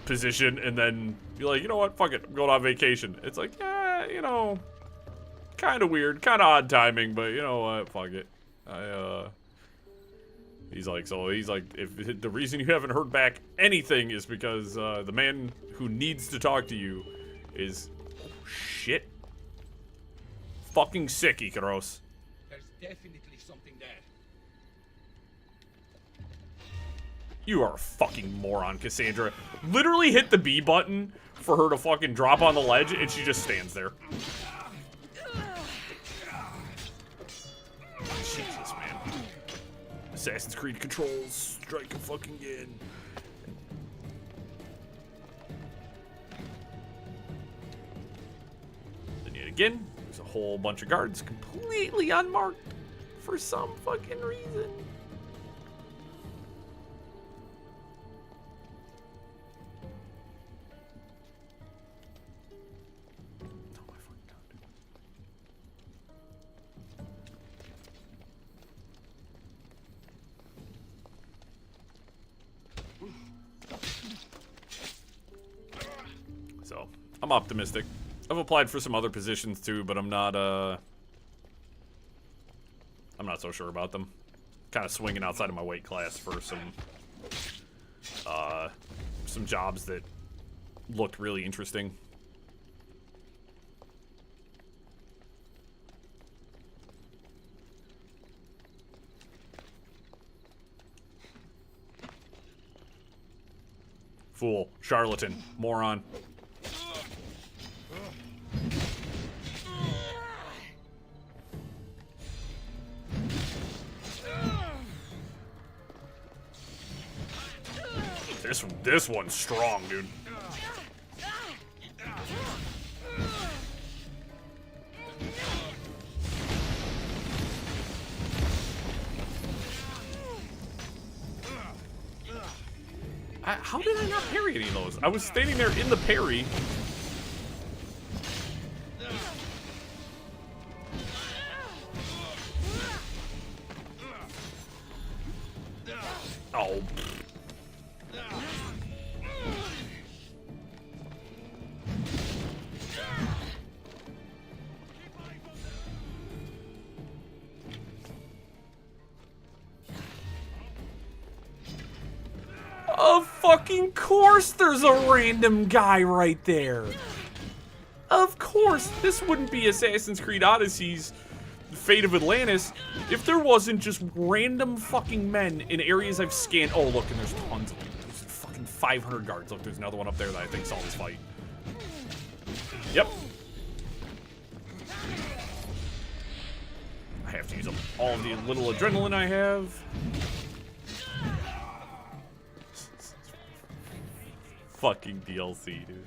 position and then be like, you know what, fuck it, I'm going on vacation." It's like, yeah, you know, kind of weird, kind of odd timing, but you know what, fuck it. He's like, if the reason you haven't heard back anything is because the man who needs to talk to you is shit fucking sick, Ikaros. There's definitely something there. You are a fucking moron, Cassandra. Literally hit the B button for her to fucking drop on the ledge, and she just stands there. Jesus, man. Assassin's Creed controls, strike a fucking again. Then yet again, there's a whole bunch of guards completely unmarked for some fucking reason. So, I'm optimistic. I've applied for some other positions too, but I'm not so sure about them. Kind of swinging outside of my weight class for some jobs that looked really interesting. Fool, charlatan, moron. This one's strong, dude. How did I not parry any of those? I was standing there in the parry. Oh. Of fucking course there's a random guy right there. Of course, this wouldn't be Assassin's Creed Odyssey's Fate of Atlantis if there wasn't just random fucking men in areas I've scanned. Oh, look, and there's tons of them. There's fucking 500 guards. Look, there's another one up there that I think saw this fight. Yep. I have to use up all of the little adrenaline I have. Fucking DLC, dude.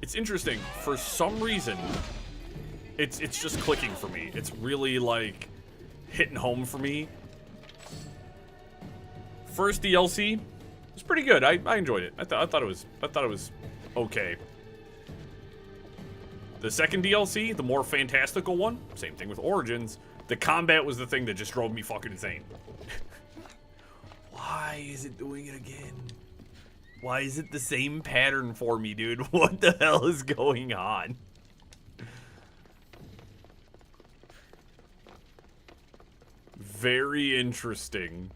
It's interesting. For some reason, it's just clicking for me. It's really like hitting home for me. First DLC was pretty good. I enjoyed it. I thought it was okay. The second DLC, the more fantastical one, same thing with Origins. The combat was the thing that just drove me fucking insane. Why is it doing it again? Why is it the same pattern for me, dude? What the hell is going on? Very interesting.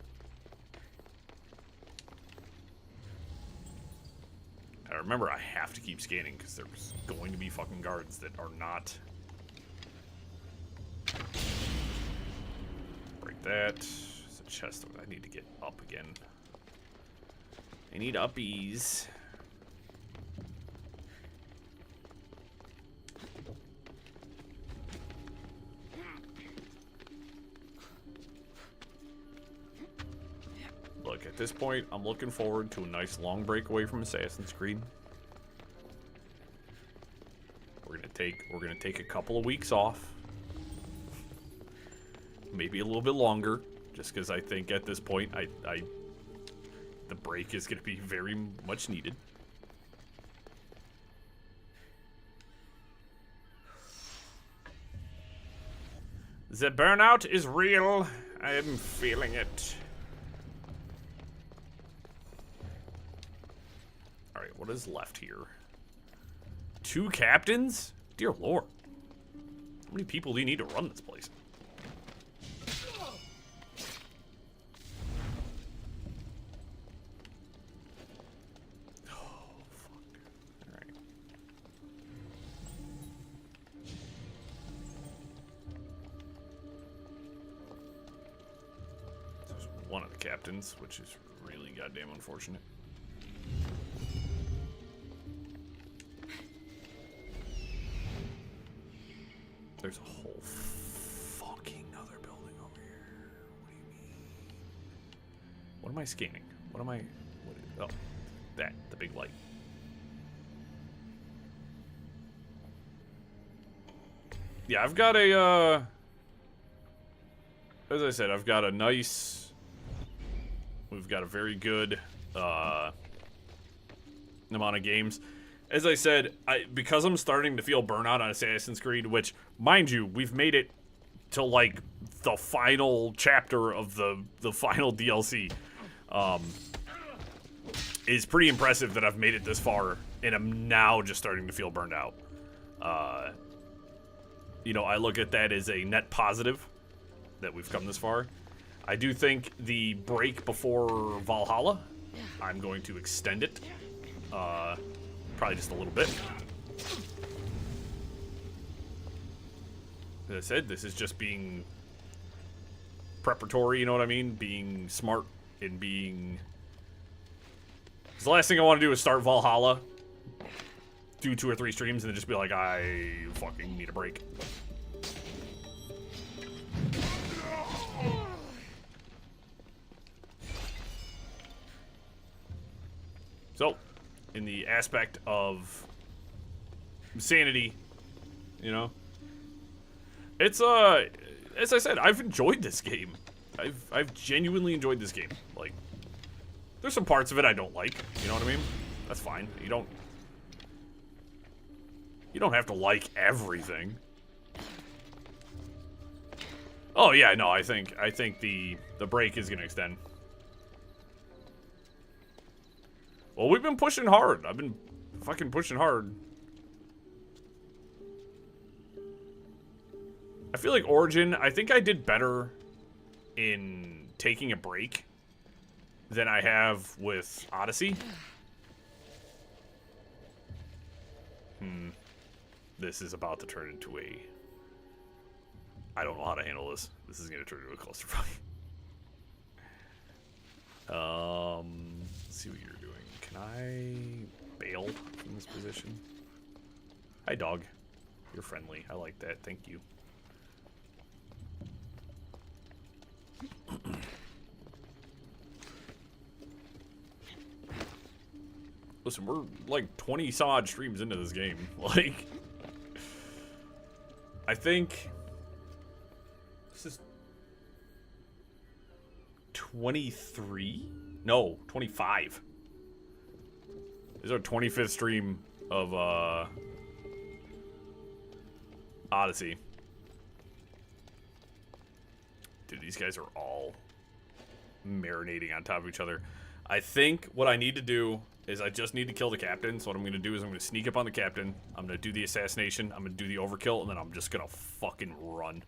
Now remember, I have to keep scanning because there's going to be fucking guards that are not. Break that. There's a chest. I need to get up again. I need uppies. Look, at this point, I'm looking forward to a nice long break away from Assassin's Creed. We're gonna take a couple of weeks off. Maybe a little bit longer, just because I think at this point the break is going to be very much needed. The burnout is real. I am feeling it. Alright, what is left here? 2 captains? Dear Lord. How many people do you need to run this place? One of the captains, which is really goddamn unfortunate. There's a whole fucking other building over here. What do you mean? What am I scanning? What am I... oh, that. The big light. Yeah, I've got a, as I said, I've got a nice... We've got a very good amount of games. As I said, because I'm starting to feel burnout on Assassin's Creed, which, mind you, we've made it to, like, the final chapter of the final DLC. Is pretty impressive that I've made it this far, and I'm now just starting to feel burned out. You know, I look at that as a net positive that we've come this far. I do think the break before Valhalla, I'm going to extend it. Probably just a little bit. As I said, this is just being preparatory, you know what I mean? Being smart and being... 'cause the last thing I want to do is start Valhalla do 2 or 3 streams and then just be like, I fucking need a break. So, in the aspect of sanity, you know, it's as I said, I've enjoyed this game. I've genuinely enjoyed this game. Like, there's some parts of it I don't like, you know what I mean? That's fine. You don't have to like everything. Oh yeah, no, I think the break is gonna extend. Well, we've been pushing hard. I've been fucking pushing hard. I feel like Origin, I think I did better in taking a break than I have with Odyssey. This is about to turn into a... I don't know how to handle this. This is going to turn into a clusterfuck. Let's see what you're doing. Can I bail from this position? Hi, dog. You're friendly. I like that. Thank you. Listen, we're like 20-some odd streams into this game. Like, I think this is 23? No, 25. This is our 25th stream of Odyssey. Dude, these guys are all marinating on top of each other. I think what I need to do is I just need to kill the captain. So what I'm going to do is I'm going to sneak up on the captain. I'm going to do the assassination. I'm going to do the overkill. And then I'm just going to fucking run.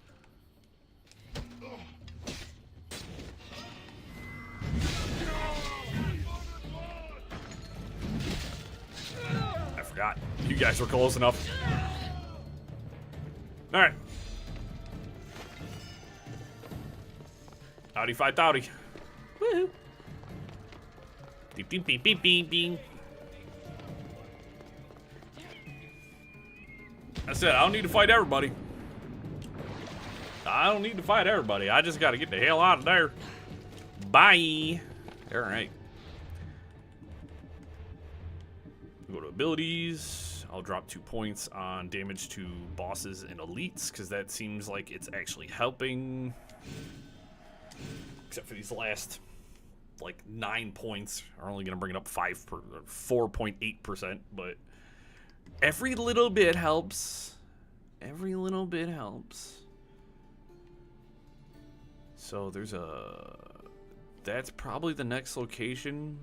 I forgot. You guys were close enough. Alright. Howdy, fight, howdy. Woohoo. Beep, beep, beep, beep, beep, beep. That's it. I don't need to fight everybody. I don't need to fight everybody. I just got to get the hell out of there. Bye. All right. Go to abilities. I'll drop 2 points on damage to bosses and elites because that seems like it's actually helping. Except for these last, like, 9 points are only going to bring it up 4.8%, but every little bit helps. Every little bit helps. So there's that's probably the next location.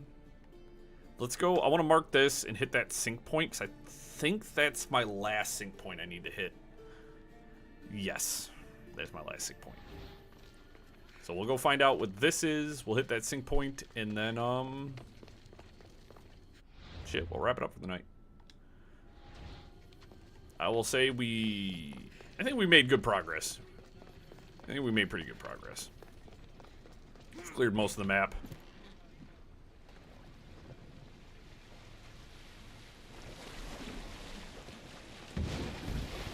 Let's go. I want to mark this and hit that sync point because I think that's my last sync point I need to hit. Yes, that's my last sync point. So we'll go find out what this is. We'll hit that sync point, and then, shit, we'll wrap it up for the night. I will say I think we made good progress. I think we made pretty good progress. We've cleared most of the map.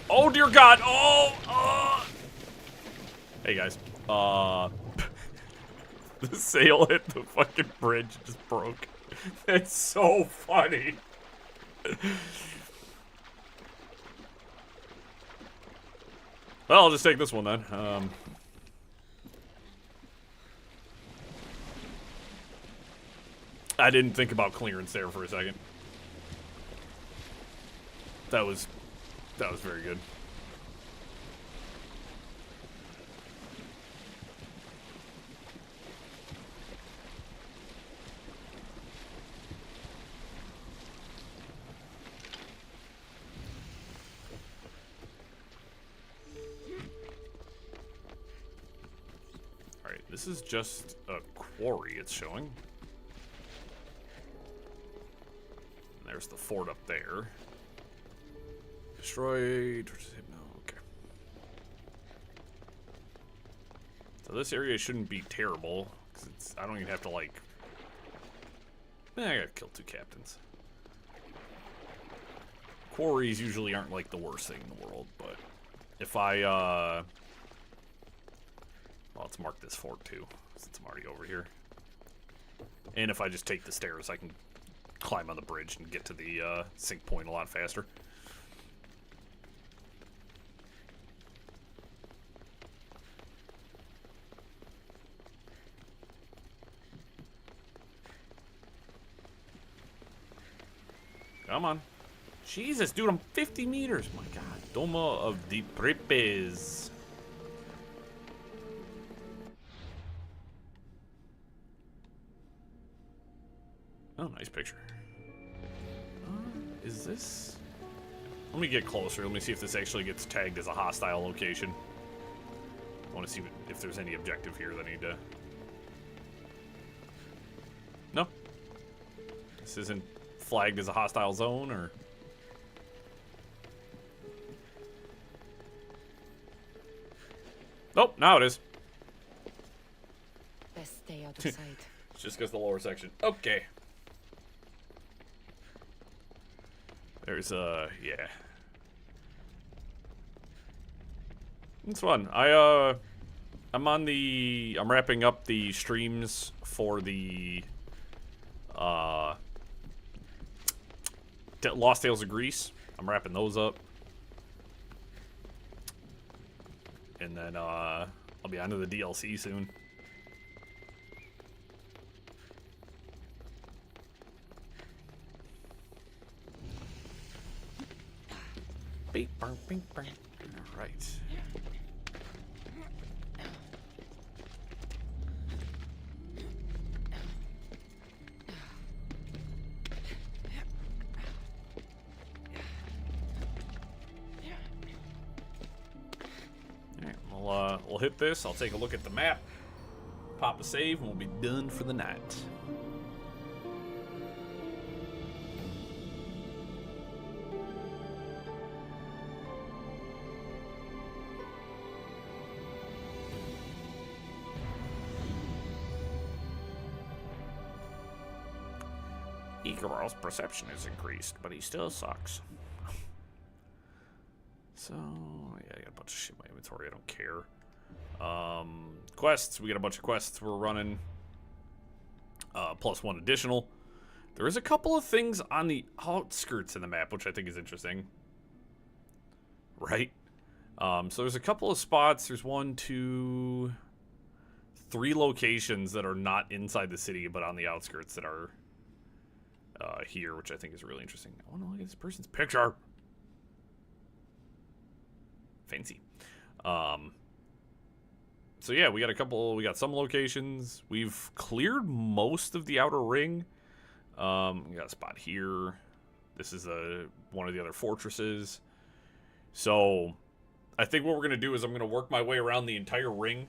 Oh, dear God. Oh, Hey, guys. The sail hit the fucking bridge, just broke. That's so funny. Well, I'll just take this one then. I didn't think about clearance there for a second. That was very good. This is just a quarry it's showing. There's the fort up there. Destroyed. No, okay. So this area shouldn't be terrible. Cause I don't even have to, like... I gotta kill 2 captains. quarries usually aren't like the worst thing in the world, but if I, well, let's mark this fort too, since I'm already over here. And if I just take the stairs, I can climb on the bridge and get to the sink point a lot faster. Come on. Jesus, dude, I'm 50 meters. My God. Doma of the Prepes. Oh, nice picture. Is this... Let me get closer. Let me see if this actually gets tagged as a hostile location. I want to see if there's any objective here that I need to... No. This isn't flagged as a hostile zone, or... Nope, now it is. Best stay out of sight. It's just because the lower section. Okay. There's yeah. It's fun. I'm wrapping up the streams for the Lost Tales of Greece. I'm wrapping those up. And then I'll be onto the DLC soon. Beep, burn, beep, burn. All right. We'll hit this. I'll take a look at the map, pop a save, and we'll be done for the night. Igor's perception is increased, but he still sucks. So, yeah, I got a bunch of shit in my inventory. I don't care. Quests. We got a bunch of quests we're running. Plus one additional. There is a couple of things on the outskirts of the map, which I think is interesting. Right? So there's a couple of spots. There's 1, 2, 3 locations that are not inside the city, but on the outskirts that are here, which I think is really interesting. I want to look at this person's picture. Fancy. So yeah, we got some locations. We've cleared most of the outer ring. We got a spot here. This is one of the other fortresses. So I think what we're gonna do is I'm gonna work my way around the entire ring,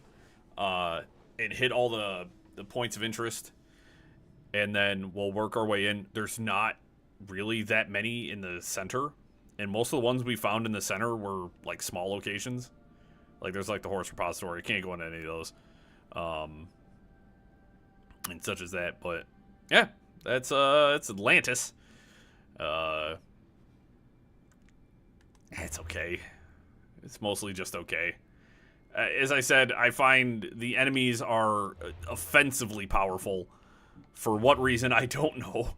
and hit all the points of interest, and then we'll work our way in. There's not really that many in the center. And most of the ones we found in the center were, like, small locations. Like, there's, like, the horse repository. You can't go into any of those. And such as that. But, yeah. It's Atlantis. It's okay. It's mostly just okay. As I said, I find the enemies are offensively powerful. For what reason, I don't know.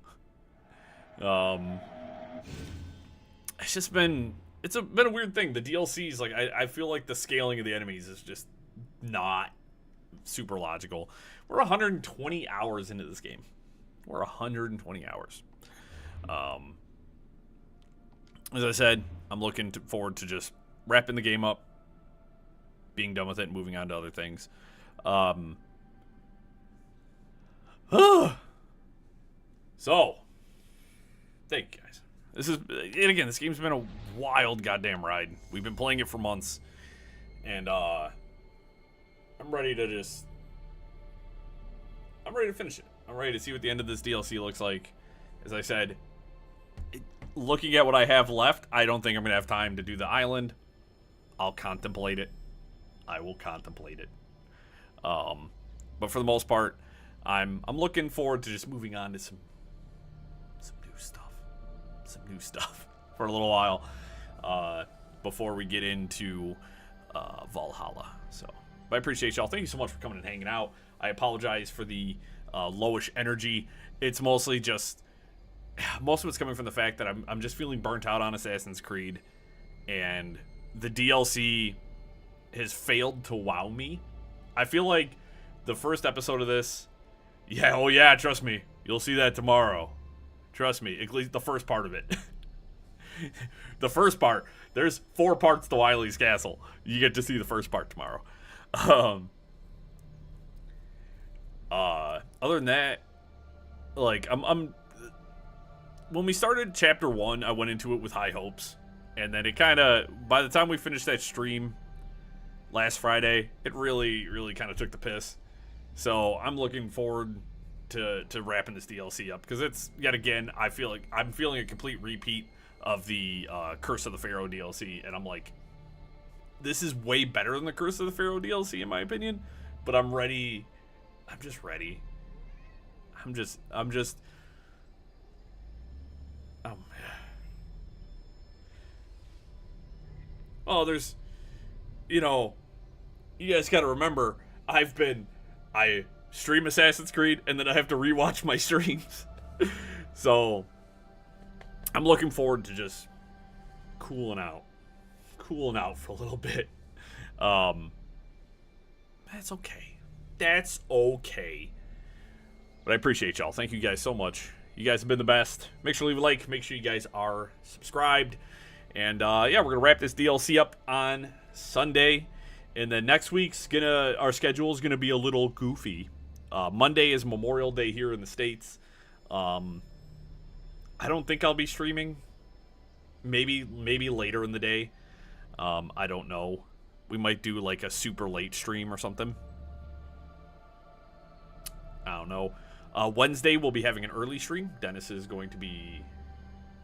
It's been a weird thing. The DLCs, like, I feel like the scaling of the enemies is just not super logical. We're 120 hours into this game. We're 120 hours. As I said, I'm looking forward to just wrapping the game up, being done with it, and moving on to other things. So, thank you guys. And again, this game's been a wild goddamn ride. We've been playing it for months, and I'm ready to finish it. I'm ready to see what the end of this DLC looks like. As I said, looking at what I have left, I don't think I'm gonna have time to do the island. I'll contemplate it. I will contemplate it. But for the most part, I'm looking forward to just moving on to some new stuff. Some new stuff. for a little while before we get into Valhalla. So, but I appreciate y'all. Thank you so much for coming and hanging out. I apologize for the lowish energy. It's mostly just, most of it's coming from the fact that I'm just feeling burnt out on Assassin's Creed, and the DLC has failed to wow me. I feel like the first episode of this, trust me, you'll see that tomorrow. Trust me, at least the first part of it. The first part, there's 4 parts to Wily's Castle. You get to see the first part tomorrow. Other than that, like, I'm when we started chapter 1, I went into it with high hopes, and then it kind of, by the time we finished that stream last Friday, it really kind of took the piss. So I'm looking forward to wrapping this DLC up, because it's, yet again, I feel like I'm feeling a complete repeat of the Curse of the Pharaoh DLC, and I'm like, this is way better than the Curse of the Pharaoh DLC in my opinion, but I'm ready. I'm just ready. I'm just oh, there's, you know, you guys got to remember, I stream Assassin's Creed, and then I have to rewatch my streams. So I'm looking forward to just cooling out for a little bit. That's okay. But I appreciate y'all. Thank you guys so much. You guys have been the best. Make sure to leave a like. Make sure you guys are subscribed. And we're gonna wrap this DLC up on Sunday. And then next week's our schedule is gonna be a little goofy. Monday is Memorial Day here in the States. I don't think I'll be streaming. Maybe later in the day. I don't know. We might do like a super late stream or something. I don't know. Wednesday we'll be having an early stream. Dennis is going to be...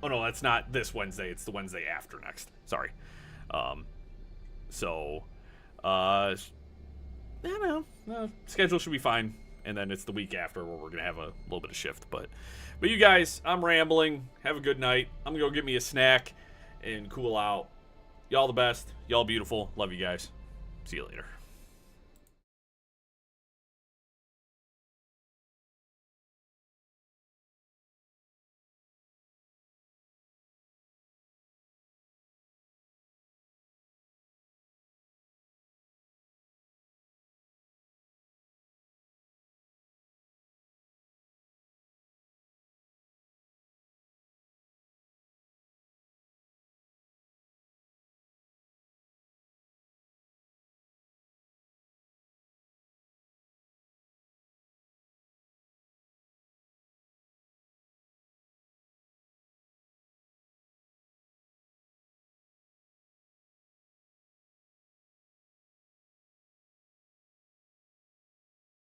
Oh no, that's not this Wednesday. It's the Wednesday after next. Sorry. I don't know. Schedule should be fine. And then it's the week after where we're going to have a little bit of shift. But you guys, I'm rambling. Have a good night. I'm going to go get me a snack and cool out. Y'all the best. Y'all beautiful. Love you guys. See you later.